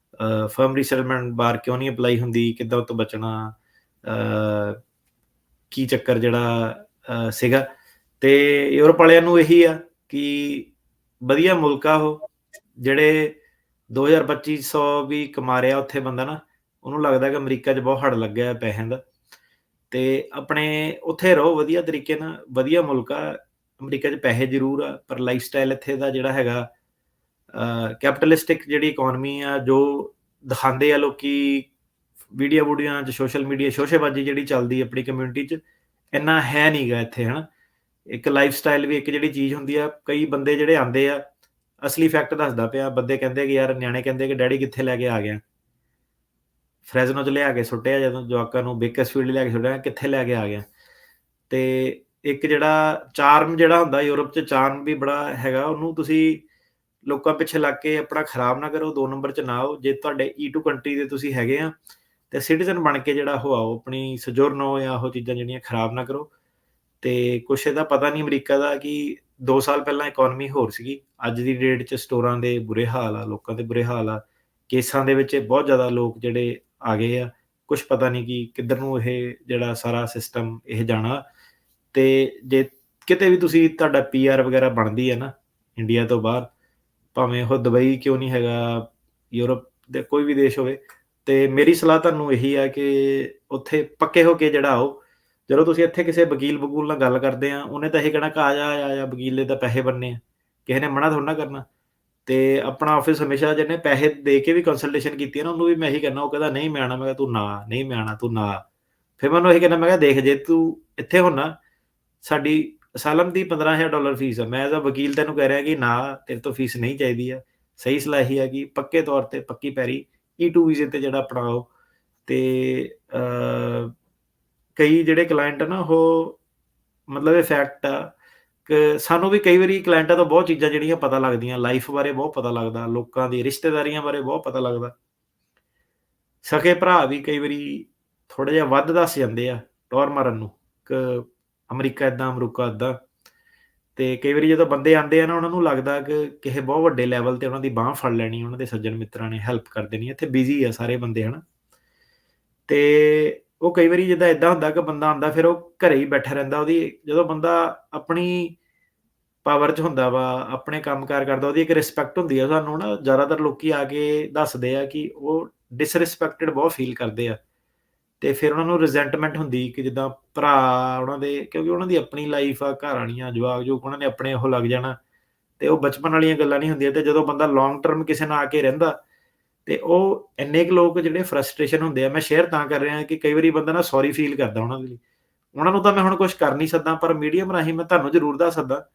ਫਰਮ ਰੀਸੈਟਲਮੈਂਟ ਬਾਰ ਕਿਉਂ ਨਹੀਂ ਅਪਲਾਈ ਹੁੰਦੀ, ਕਿੱਦਾਂ ਉਹ ਤੋਂ ਬਚਣਾ, ਕੀ ਚੱਕਰ ਜਿਹੜਾ ਸੀਗਾ। ਤੇ ਯੂਰਪ ਵਾਲਿਆਂ ਨੂੰ ਇਹੀ ਆ ਕਿ ਵਧੀਆ ਮੁਲਕ ਆ ਉਹ, ਜਿਹੜੇ 2025 ਵੀ ਕਮਾ ਰਿਹਾ ਉੱਥੇ ਬੰਦਾ ਨਾ, ਉਹਨੂੰ ਲੱਗਦਾ ਕਿ ਅਮਰੀਕਾ 'ਚ ਬਹੁਤ ਹੜ ਲੱਗਿਆ ਪੈਸਿਆਂ ਦਾ, ਤੇ ਆਪਣੇ ਉੱਥੇ ਰਹੋ ਵਧੀਆ ਤਰੀਕੇ ਨਾਲ। ਵਧੀਆ ਮੁਲਕ ਆ, ਅਮਰੀਕਾ 'ਚ ਪੈਸੇ ਜ਼ਰੂਰ ਆ, ਪਰ ਲਾਈਫ ਸਟਾਈਲ ਇੱਥੇ ਦਾ ਜਿਹੜਾ ਹੈਗਾ ਕੈਪੀਟਲਿਸਟਿਕ ਜਿਹੜੀ ਇਕੋਨਮੀ ਆ, ਜੋ ਦਿਖਾਉਂਦੇ ਆ ਲੋਕੀ ਵੀਡੀਓ ਵੂਡੀਆਂ 'ਚ, ਸੋਸ਼ਲ ਮੀਡੀਆ ਸ਼ੋਸ਼ੇਬਾਜ਼ੀ ਜਿਹੜੀ ਚੱਲਦੀ ਆਪਣੀ ਕਮਿਊਨਿਟੀ 'ਚ, ਇੰਨਾ ਹੈ ਨਹੀਂ ਗਾ ਇੱਥੇ, ਹੈ ਨਾ। ਇੱਕ ਲਾਈਫ ਸਟਾਈਲ ਵੀ ਇੱਕ ਜਿਹੜੀ ਚੀਜ਼ ਹੁੰਦੀ ਆ। ਕਈ ਬੰਦੇ ਜਿਹੜੇ ਆਉਂਦੇ ਆ, ਅਸਲੀ ਫੈਕਟ ਦੱਸਦਾ ਪਿਆ, ਬੰਦੇ ਕਹਿੰਦੇ ਕਿ ਯਾਰ, ਨਿਆਣੇ ਕਹਿੰਦੇ ਕਿ ਡੈਡੀ ਕਿੱਥੇ ਲੈ ਕੇ ਆ ਗਿਆ, ਫਰੈਜ਼ਨੋ 'ਚ ਲਿਆ ਕੇ ਸੁੱਟਿਆ, ਜਦੋਂ ਜਵਾਕਾਂ ਨੂੰ ਬੇਕਰਸਫੀਲਡ ਲਿਆ ਕੇ ਸੁੱਟਿਆ, ਕਿੱਥੇ ਲੈ ਕੇ ਆ ਗਿਆ। ਤੇ ਇੱਕ ਜਿਹੜਾ ਚਾਰਮ ਜਿਹੜਾ ਹੁੰਦਾ ਯੂਰਪ 'ਚ, ਚਾਰਮ ਵੀ ਬੜਾ ਹੈਗਾ, ਉਹਨੂੰ ਤੁਸੀਂ ਲੋਕਾਂ ਪਿੱਛੇ ਲੱਗ ਕੇ ਆਪਣਾ ਖਰਾਬ ਨਾ ਕਰੋ, 2 ਨੰਬਰ 'ਚ ਨਾ ਆਓ। ਜੇ ਤੁਹਾਡੇ E2 ਕੰਟਰੀ ਦੇ ਤੁਸੀਂ ਹੈਗੇ ਆ ਤੇ ਸਿਟੀਜ਼ਨ ਬਣ ਕੇ ਜਿਹੜਾ ਉਹ ਆਓ, ਆਪਣੀ ਸਜੋਰਨੋ ਜਾਂ ਉਹ ਚੀਜ਼ਾਂ ਜਿਹੜੀਆਂ ਖਰਾਬ ਨਾ ਕਰੋ। ਤੇ ਕੁਛ ਇਹਦਾ ਪਤਾ ਨਹੀਂ ਅਮਰੀਕਾ ਦਾ ਕਿ 2 ਸਾਲ ਪਹਿਲਾਂ ਇਕੋਨਮੀ ਹੋਰ ਸੀਗੀ, ਅੱਜ ਦੀ ਡੇਟ 'ਚ ਸਟੋਰਾਂ ਦੇ ਬੁਰੇ ਹਾਲ ਆ, ਲੋਕਾਂ ਦੇ ਬੁਰੇ ਹਾਲ ਆ, ਕੇਸਾਂ ਦੇ ਵਿੱਚ ਬਹੁਤ ਜ਼ਿਆਦਾ ਲੋਕ ਜਿਹੜੇ ਆ ਗਏ ਆ। ਕੁਛ ਪਤਾ ਨਹੀਂ ਕਿ ਕਿੱਧਰ ਨੂੰ ਇਹ ਜਿਹੜਾ ਸਾਰਾ ਸਿਸਟਮ ਇਹ ਜਾਣਾ। ਤੇ ਜੇ ਕਿਤੇ ਵੀ ਤੁਸੀਂ ਤੁਹਾਡਾ PR ਵਗੈਰਾ ਬਣਦੀ ਹੈ ਨਾ ਇੰਡੀਆ ਤੋਂ ਬਾਹਰ, ਭਾਵੇਂ ਉਹ ਦੁਬਈ ਕਿਉਂ ਨਹੀਂ ਹੈਗਾ, ਯੂਰਪ ਦੇ ਕੋਈ ਵੀ ਦੇਸ਼ ਹੋਵੇ, ਤੇ ਮੇਰੀ ਸਲਾਹ ਤੁਹਾਨੂੰ ਇਹੀ ਆ ਕਿ ਉੱਥੇ ਪੱਕੇ ਹੋ ਕੇ ਜਿਹੜਾ ਆਓ। ਜਦੋਂ ਤੁਸੀਂ ਇੱਥੇ ਕਿਸੇ ਵਕੀਲ ਵਕੂਲ ਨਾਲ ਗੱਲ ਕਰਦੇ ਆ, ਉਹਨੇ ਤਾਂ ਇਹ ਕਹਿਣਾ ਕਿ ਆ ਜਾ ਵਕੀਲ ਦੇ ਤਾਂ ਪੈਸੇ ਬਣਨੇ ਆ, ਕਿਸੇ ਨੇ ਮਨਾ ਥੋੜ੍ਹਾ ਨਾ ਕਰਨਾ। ਤੇ ਆਪਣਾ ਆਫਿਸ ਹਮੇਸ਼ਾ ਜਿਹਨੇ ਪੈਸੇ ਦੇ ਕੇ ਵੀ ਕੰਸਲਟੇਸ਼ਨ ਕੀਤੀ ਹੈ ਨਾ, ਉਹਨੂੰ ਵੀ ਮੈਂ ਇਹੀ ਕਹਿਣਾ, ਉਹ ਕਹਿੰਦਾ ਨਹੀਂ ਮੈਂ ਆਉਣਾ, ਮੈਂ ਕਿਹਾ ਤੂੰ ਨਾ, ਨਹੀਂ ਮੈਂ ਆਉਣਾ, ਤੂੰ ਨਾ। ਫਿਰ ਮੈਂ ਉਹਨੂੰ ਇਹੀ ਕਹਿਣਾ, ਮੈਂ ਕਿਹਾ ਦੇਖ, ਜੇ ਤੂੰ ਇੱਥੇ ਹੁੰਨਾ, ਸਾਡੀ ਅਸਾਲਮ ਦੀ $15,000 ਫੀਸ ਆ, ਮੈਂ ਐਜ਼ ਅ ਵਕੀਲ ਤੈਨੂੰ ਕਹਿ ਰਿਹਾ ਕਿ ਨਾ, ਤੇਰੇ ਤੋਂ ਫੀਸ ਨਹੀਂ ਚਾਹੀਦੀ ਆ। ਸਹੀ ਸਲਾਹ ਇਹੀ ਆ ਕਿ ਪੱਕੇ ਤੌਰ ਤੇ, ਪੱਕੀ ਪੈਰੀ E2 ਵੀਜ਼ੇ ਤੇ ਜਿਹੜਾ ਅਪਣਾਓ। ਤੇ ਕਈ ਜਿਹੜੇ ਕਲਾਇੰਟ ਆ ਨਾ, ਉਹ ਮਤਲਬ ਇਹ ਫੈਕਟ ਆ ਕਿ ਸਾਨੂੰ ਵੀ ਕਈ ਵਾਰੀ ਕਲਾਇੰਟਾਂ ਤੋਂ ਬਹੁਤ ਚੀਜ਼ਾਂ ਜਿਹੜੀਆਂ ਪਤਾ ਲੱਗਦੀਆਂ, ਲਾਈਫ ਬਾਰੇ ਬਹੁਤ ਪਤਾ ਲੱਗਦਾ, ਲੋਕਾਂ ਦੀ ਰਿਸ਼ਤੇਦਾਰੀਆਂ ਬਾਰੇ ਬਹੁਤ ਪਤਾ ਲੱਗਦਾ। ਸਕੇ ਭਰਾ ਵੀ ਕਈ ਵਾਰੀ ਥੋੜ੍ਹਾ ਜਿਹਾ ਵੱਧ ਦੱਸ ਜਾਂਦੇ ਆ ਟੌਰ ਮਾਰਨ ਨੂੰ ਕਿ ਅਮਰੀਕਾ ਇੱਦਾਂ, ਅਮਰੀਕਾ ਇੱਦਾਂ। ਤੇ ਕਈ ਵਾਰੀ ਜਦੋਂ ਬੰਦੇ ਆਉਂਦੇ ਆ ਨਾ, ਉਹਨਾਂ ਨੂੰ ਲੱਗਦਾ ਕਿ ਕਿਸੇ ਬਹੁਤ ਵੱਡੇ ਲੈਵਲ ਤੇ ਉਹਨਾਂ ਦੀ ਬਾਂਹ ਫੜ ਲੈਣੀ, ਉਹਨਾਂ ਦੇ ਸੱਜਣ ਮਿੱਤਰਾਂ ਨੇ ਹੈਲਪ ਕਰ ਦੇਣੀ। ਇੱਥੇ ਬਿਜ਼ੀ ਆ ਸਾਰੇ ਬੰਦੇ, ਹੈ ਨਾ। ਤੇ ਉਹ ਕਈ ਵਾਰੀ ਜਿੱਦਾਂ ਇੱਦਾਂ ਹੁੰਦਾ ਕਿ ਬੰਦਾ ਆਉਂਦਾ, ਫਿਰ ਉਹ ਘਰੇ ਹੀ ਬੈਠਾ ਰਹਿੰਦਾ। ਉਹਦੀ ਜਦੋਂ ਬੰਦਾ ਆਪਣੀ ਪਾਵਰ 'ਚ ਹੁੰਦਾ ਵਾ, ਆਪਣੇ ਕੰਮਕਾਰ ਕਰਦਾ, ਉਹਦੀ ਇੱਕ ਰਿਸਪੈਕਟ ਹੁੰਦੀ ਆ। ਸਾਨੂੰ ਨਾ ਜ਼ਿਆਦਾਤਰ ਲੋਕੀ ਆ ਕੇ ਦੱਸਦੇ ਆ ਕਿ ਉਹ ਡਿਸਰਿਸਪੈਕਟਡ ਬਹੁਤ ਫੀਲ ਕਰਦੇ ਆ, ਤੇ ਫਿਰ ਉਹਨਾਂ ਨੂੰ ਰਿਜ਼ੈਂਟਮੈਂਟ ਹੁੰਦੀ ਕਿ ਜਿੱਦਾਂ ਭਰਾ ਉਹਨਾਂ ਦੇ, ਕਿਉਂਕਿ ਉਹਨਾਂ ਦੀ ਆਪਣੀ ਲਾਈਫ ਆ, ਘਰ ਵਾਲੀਆਂ, ਜਵਾਕ ਜੂਕ, ਉਹਨਾਂ ਨੇ ਆਪਣੇ ਉਹ ਲੱਗ ਜਾਣਾ, ਤੇ ਉਹ ਬਚਪਨ ਵਾਲੀਆਂ ਗੱਲਾਂ ਨਹੀਂ ਹੁੰਦੀਆਂ। ਤੇ ਜਦੋਂ ਬੰਦਾ ਲੌਂਗ ਟਰਮ ਕਿਸੇ ਨਾਲ ਆ ਕੇ ਰਹਿੰਦਾ, ਤੇ ਉਹ ਇੰਨੇ ਕੁ ਲੋਕ ਜਿਹੜੇ ਫਰਸਟ੍ਰੇਸ਼ਨ ਹੁੰਦੇ ਆ, ਮੈਂ ਸ਼ੇਅਰ ਤਾਂ ਕਰ ਰਿਹਾ ਕਿ ਕਈ ਵਾਰੀ ਬੰਦਾ ਨਾ ਸੌਰੀ ਫੀਲ ਕਰਦਾ ਉਹਨਾਂ ਦੇ ਲਈ। ਉਹਨਾਂ ਨੂੰ ਤਾਂ ਮੈਂ ਹੁਣ ਕੁਛ ਕਰ ਨਹੀਂ ਸਕਦਾ, ਪਰ ਮੀਡੀਅਮ ਰਾਹੀਂ ਮੈਂ ਤੁਹਾਨੂੰ ਜ਼ਰੂਰ ਦੱਸ ਸਕਦਾ,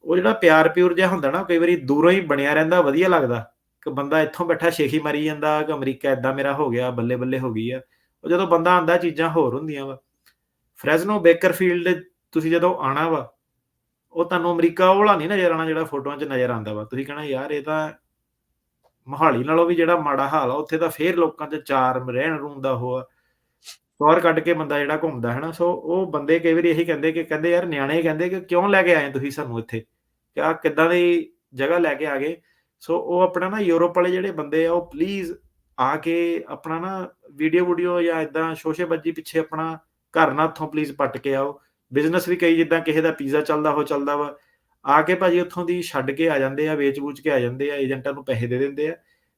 ਉਹ ਜਿਹੜਾ ਪਿਆਰ ਪਿਉਰ ਜਿਹਾ ਹੁੰਦਾ ਨਾ, ਕਈ ਵਾਰੀ ਦੂਰੋਂ ਹੀ ਬਣਿਆ ਰਹਿੰਦਾ, ਵਧੀਆ ਲੱਗਦਾ ਕਿ ਬੰਦਾ ਇੱਥੋਂ ਬੈਠਾ ਸ਼ੇਖੀ ਮਾਰੀ ਜਾਂਦਾ ਕਿ ਅਮਰੀਕਾ ਇੱਦਾਂ ਮੇਰਾ ਹੋ ਗਿਆ, ਬੱਲੇ ਬੱਲੇ ਹੋ ਗਈ ਆ। ਉਹ ਜਦੋਂ ਬੰਦਾ ਆਉਂਦਾ, ਚੀਜ਼ਾਂ ਹੋਰ ਹੁੰਦੀਆਂ ਵਾ। ਫਰੈਜ਼ਨੋ, ਬੇਕਰਫੀਲਡ ਤੁਸੀਂ ਜਦੋਂ ਆਉਣਾ ਵਾ, ਉਹ ਤੁਹਾਨੂੰ ਅਮਰੀਕਾ ਉਹ ਵਾਲਾ ਨਹੀਂ ਨਜ਼ਰ ਆਉਣਾ ਜਿਹੜਾ ਫੋਟੋਆਂ 'ਚ ਨਜ਼ਰ ਆਉਂਦਾ ਵਾ। ਤੁਸੀਂ ਕਹਿਣਾ ਯਾਰ, ਇਹ ਤਾਂ ਮੋਹਾਲੀ ਨਾਲੋਂ ਵੀ ਜਿਹੜਾ ਮਾੜਾ ਹਾਲ ਆ, ਉੱਥੇ ਤਾਂ ਫੇਰ ਲੋਕਾਂ 'ਚ ਚਾਰਮ, ਰਹਿਣ ਰੂਣ ਦਾ ਉਹ ਆ, ਟੌਰ ਕੱਢ ਕੇ ਬੰਦਾ ਜਿਹੜਾ ਘੁੰਮਦਾ, ਹੈ ਨਾ। ਸੋ ਉਹ ਬੰਦੇ ਕਈ ਵਾਰੀ ਇਹੀ ਕਹਿੰਦੇ ਯਾਰ, ਨਿਆਣੇ ਕਹਿੰਦੇ ਕਿ ਕਿਉਂ ਲੈ ਕੇ ਆਏ ਤੁਸੀਂ ਸਾਨੂੰ ਇੱਥੇ, ਕਿਆ ਕਿੱਦਾਂ ਦੀ ਜਗ੍ਹਾ ਲੈ ਕੇ ਆ ਗਏ। ਸੋ ਉਹ ਆਪਣਾ ਨਾ ਯੂਰਪ ਵਾਲੇ ਜਿਹੜੇ ਬੰਦੇ ਆ, ਉਹ ਪਲੀਜ਼ ਆ ਕੇ ਆਪਣਾ ਨਾ ਵੀਡੀਓ ਵੂਡੀਓ ਜਾਂ ਇੱਦਾਂ ਸ਼ੋਸ਼ੇਬਾਜ਼ੀ ਪਿੱਛੇ ਆਪਣਾ ਘਰ ਨਾ ਉੱਥੋਂ ਪਲੀਜ਼ ਪੱਟ ਕੇ ਆਓ। ਬਿਜ਼ਨਸ ਵੀ ਕਈ ਜਿੱਦਾਂ ਕਿਸੇ ਦਾ ਪੀਜ਼ਾ ਚੱਲਦਾ, ਉਹ ਚੱਲਦਾ ਵਾ, ਆ ਕੇ ਭਾਜੀ ਉੱਥੋਂ ਦੀ ਛੱਡ ਕੇ ਆ ਜਾਂਦੇ ਆ, ਵੇਚ-ਵੂਚ ਕੇ ਆ ਜਾਂਦੇ ਆ, ਏਜੰਟਾਂ ਨੂੰ ਪੈਸੇ ਦੇ ਦਿੰਦੇ ਆ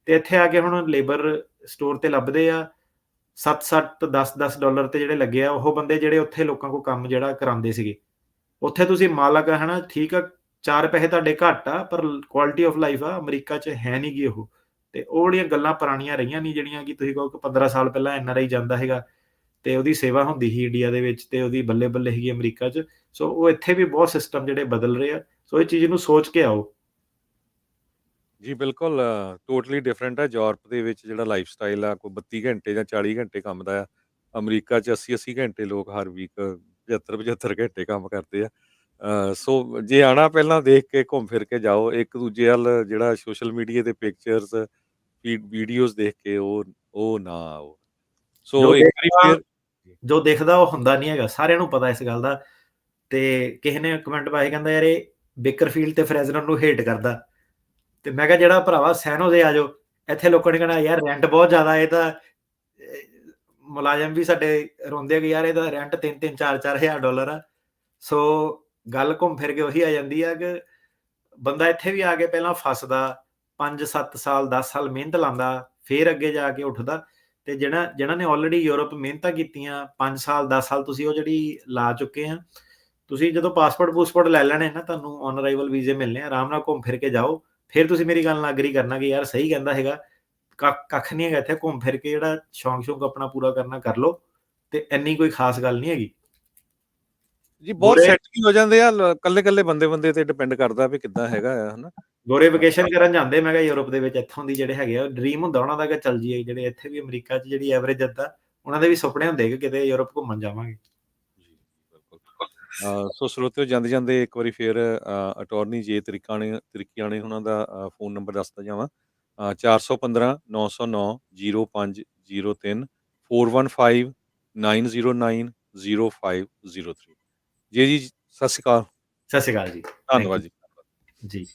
ਤੇ ਇੱਥੇ ਆ ਕੇ ਹੁਣ ਲੇਬਰ ਸਟੋਰ ਤੇ ਲੱਭਦੇ ਆ 7-7 10-10 ਡਾਲਰ ਤੇ ਜਿਹੜੇ ਲੱਗੇ ਆ, ਉਹ ਬੰਦੇ ਜਿਹੜੇ ਉੱਥੇ ਲੋਕਾਂ ਕੋਲ ਕੰਮ ਜਿਹੜਾ ਕਰਾਉਂਦੇ ਸੀਗੇ। ਉੱਥੇ ਤੁਸੀਂ ਮਾਲਕ ਆ ਹਨਾ, ਠੀਕ ਆ 4 ਪੈਸੇ ਤੁਹਾਡੇ ਘੱਟ ਆ ਪਰ ਕੁਆਲਿਟੀ ਆਫ ਲਾਈਫ ਆ ਅਮਰੀਕਾ 'ਚ ਹੈ ਨਹੀਂ ਗੀ ਉਹ। ਤੇ ਉਹ ਜਿਹੜੀਆਂ ਗੱਲਾਂ ਪੁਰਾਣੀਆਂ ਰਹੀਆਂ ਨਹੀਂ, ਜਿਹੜੀਆਂ ਕਿ ਤੁਸੀਂ ਕਹੋ ਕਿ 15 ਸਾਲ ਪਹਿਲਾਂ NRI ਜਾਂਦਾ ਹੈਗਾ ਤੇ ਉਹਦੀ ਸੇਵਾ ਹੁੰਦੀ ਸੀ ਇੰਡੀਆ ਦੇ ਵਿੱਚ ਤੇ ਉਹਦੀ ਬੱਲੇ-ਬੱਲੇ ਸੀਗੀ ਅਮਰੀਕਾ 'ਚ। ਸੋ ਉਹ ਇੱਥੇ ਵੀ ਬਹੁਤ ਸਿਸਟਮ ਜਿਹੜੇ ਬਦਲ ਰਹੇ ਆ। ਸੋ ਇਹ ਚੀਜ਼ ਨੂੰ ਸੋਚ ਕੇ ਆਓ। ਜੀ ਬਿਲਕੁਲ, ਟੋਟਲੀ ਡਿਫਰੈਂਟ ਹੈ। ਯੂਰਪ ਦੇ ਵਿੱਚ ਜਿਹੜਾ ਲਾਈਫ ਸਟਾਈਲ ਆ, ਕੋਈ 32 ਘੰਟੇ ਜਾਂ 40 ਘੰਟੇ ਕੰਮ ਦਾ ਆ। ਅਮਰੀਕਾ 'ਚ 80-80 ਘੰਟੇ ਲੋਕ ਹਰ ਵੀਕ 75-75 ਘੰਟੇ ਕੰਮ ਕਰਦੇ ਆ। ਸੋ ਜੇ ਆਉਣਾ ਪਹਿਲਾਂ ਦੇਖ ਕੇ ਘੁੰਮ ਫਿਰ ਕੇ ਜਾਓ। ਇੱਕ ਦੂਜੇ ਵੱਲ ਜਿਹੜਾ ਸੋਸ਼ਲ ਮੀਡੀਆ ਤੇ ਪਿਕਚਰਸ ਵੀਡੀਓਜ਼ ਦੇਖ ਕੇ ਉਹ ਨਾ ਆਓ। ਸੋ ਜੋ ਇੱਕ ਵਾਰੀ ਦੇਖਦਾ ਫਿਰ ਜੋ ਦਿਖਦਾ ਉਹ ਹੁੰਦਾ ਨਹੀਂ ਹੈਗਾ, ਸਾਰਿਆਂ ਨੂੰ ਪਤਾ ਇਸ ਗੱਲ ਦਾ। ਤੇ ਕਿਸੇ ਨੇ ਕਮੈਂਟ ਪਾਇਆ ਕਹਿੰਦਾ ਯਾਰ ਇਹ ਬੇਕਰਫੀਲਡ ਤੇ ਫਰੈਜ਼ਨਰ ਨੂੰ ਹੇਟ ਕਰਦਾ। ਤੇ ਮੈਂ ਕਿਹਾ ਜਿਹੜਾ ਭਰਾਵਾ ਸੈਨੋ ਦੇ ਆ ਜਾਓ, ਇੱਥੇ ਲੋਕਾਂ ਨੇ ਕਹਿਣਾ ਯਾਰ ਰੈਂਟ ਬਹੁਤ ਜ਼ਿਆਦਾ, ਇਹ ਤਾਂ ਮੁਲਾਜ਼ਮ ਵੀ ਸਾਡੇ ਰੋਂਦੇ ਆ ਕਿ ਯਾਰ ਇਹਦਾ ਰੈਂਟ 3-3 4-4 ਹਜ਼ਾਰ ਡਾਲਰ ਆ। ਸੋ ਗੱਲ ਘੁੰਮ ਫਿਰ ਕੇ ਉਹੀ ਆ ਜਾਂਦੀ ਆ ਕਿ ਬੰਦਾ ਇੱਥੇ ਵੀ ਆ ਕੇ ਪਹਿਲਾਂ ਫਸਦਾ, 5-7 ਸਾਲ 10 ਸਾਲ ਮਿਹਨਤ ਲਾਉਂਦਾ, ਫਿਰ ਅੱਗੇ ਜਾ ਕੇ ਉੱਠਦਾ। ਤੇ ਜਿਹਨਾਂ ਨੇ ਆਲਰੇਡੀ ਯੂਰਪ ਮਿਹਨਤਾਂ ਕੀਤੀਆਂ 5 ਸਾਲ 10 ਸਾਲ ਤੁਸੀਂ ਉਹ ਜਿਹੜੀ ਲਾ ਚੁੱਕੇ ਆ, ਤੁਸੀਂ ਜਦੋਂ ਪਾਸਪੋਰਟ ਲੈ ਲੈਣੇ ਨਾ, ਤੁਹਾਨੂੰ ਔਨ ਅਰਾਈਵਲ ਵੀਜ਼ੇ ਮਿਲਣੇ, ਆਰਾਮ ਨਾਲ ਘੁੰਮ ਫਿਰ ਕੇ ਜਾਓ। ਫਿਰ ਤੁਸੀਂ ਮੇਰੀ ਗੱਲ ਨਾਲ ਐਗਰੀ ਕਰਨਾ ਕਿ ਯਾਰ ਸਹੀ ਕਹਿੰਦਾ ਹੈਗਾ, ਕੱਖ ਨਹੀਂ ਹੈਗਾ ਇੱਥੇ, ਘੁੰਮ ਫਿਰ ਕੇ ਜਿਹੜਾ ਸ਼ੌਂਕ ਆਪਣਾ ਪੂਰਾ ਕਰਨਾ ਕਰ ਲਓ ਤੇ ਇੰਨੀ ਕੋਈ ਖਾਸ ਗੱਲ ਨਹੀਂ ਹੈਗੀ। ਜੀ ਬਹੁਤ ਸੈੱਟ ਵੀ ਹੋ ਜਾਂਦੇ ਆ, ਕੱਲੇ ਬੰਦੇ ਤੇ ਡਿਪੈਂਡ ਕਰਦਾ ਵੀ ਕਿੱਦਾਂ ਹੈਗਾ ਆ, ਹਨਾ। ਗੋਰੇ ਵਕੇਸ਼ਨ ਕਰਨ ਜਾਂਦੇ, ਮੈਂ ਕਿਹਾ ਯੂਰਪ ਦੇ ਵਿੱਚ ਇੱਥੋਂ ਦੀ ਜਿਹੜੇ ਹੈਗੇ ਆ ਡ੍ਰੀਮ ਹੁੰਦਾ ਉਹਨਾਂ ਦਾ ਕਿ ਚੱਲ ਜੀਏ। ਜਿਹੜੇ ਇੱਥੇ ਵੀ ਅਮਰੀਕਾ 'ਚ ਜਿਹੜੀ ਐਵਰੇਜ ਅੱਧਾ, ਉਹਨਾਂ ਦੇ ਵੀ ਸੁਪਨੇ ਹੁੰਦੇ ਕਿ ਕਿਤੇ ਯੂਰਪ ਘੁੰਮਣ ਜਾਵਾਂਗੇ। ਸੋ ਸਰੋਤਿਓ, ਜਾਂਦੇ ਇੱਕ ਵਾਰੀ ਫਿਰ ਅਟਾਰਨੀ ਜੇ ਤਰੀਕਿਆਣੇ ਉਹਨਾਂ ਦਾ ਫੋਨ ਨੰਬਰ ਦੱਸਦਾ ਜਾਵਾਂ, 415-909-0503 415-909-0503। ਜੀ ਸਤਿ ਸ਼੍ਰੀ ਅਕਾਲ। ਸਤਿ ਸ਼੍ਰੀ ਅਕਾਲ ਜੀ। ਧੰਨਵਾਦ ਜੀ। ਜੀ।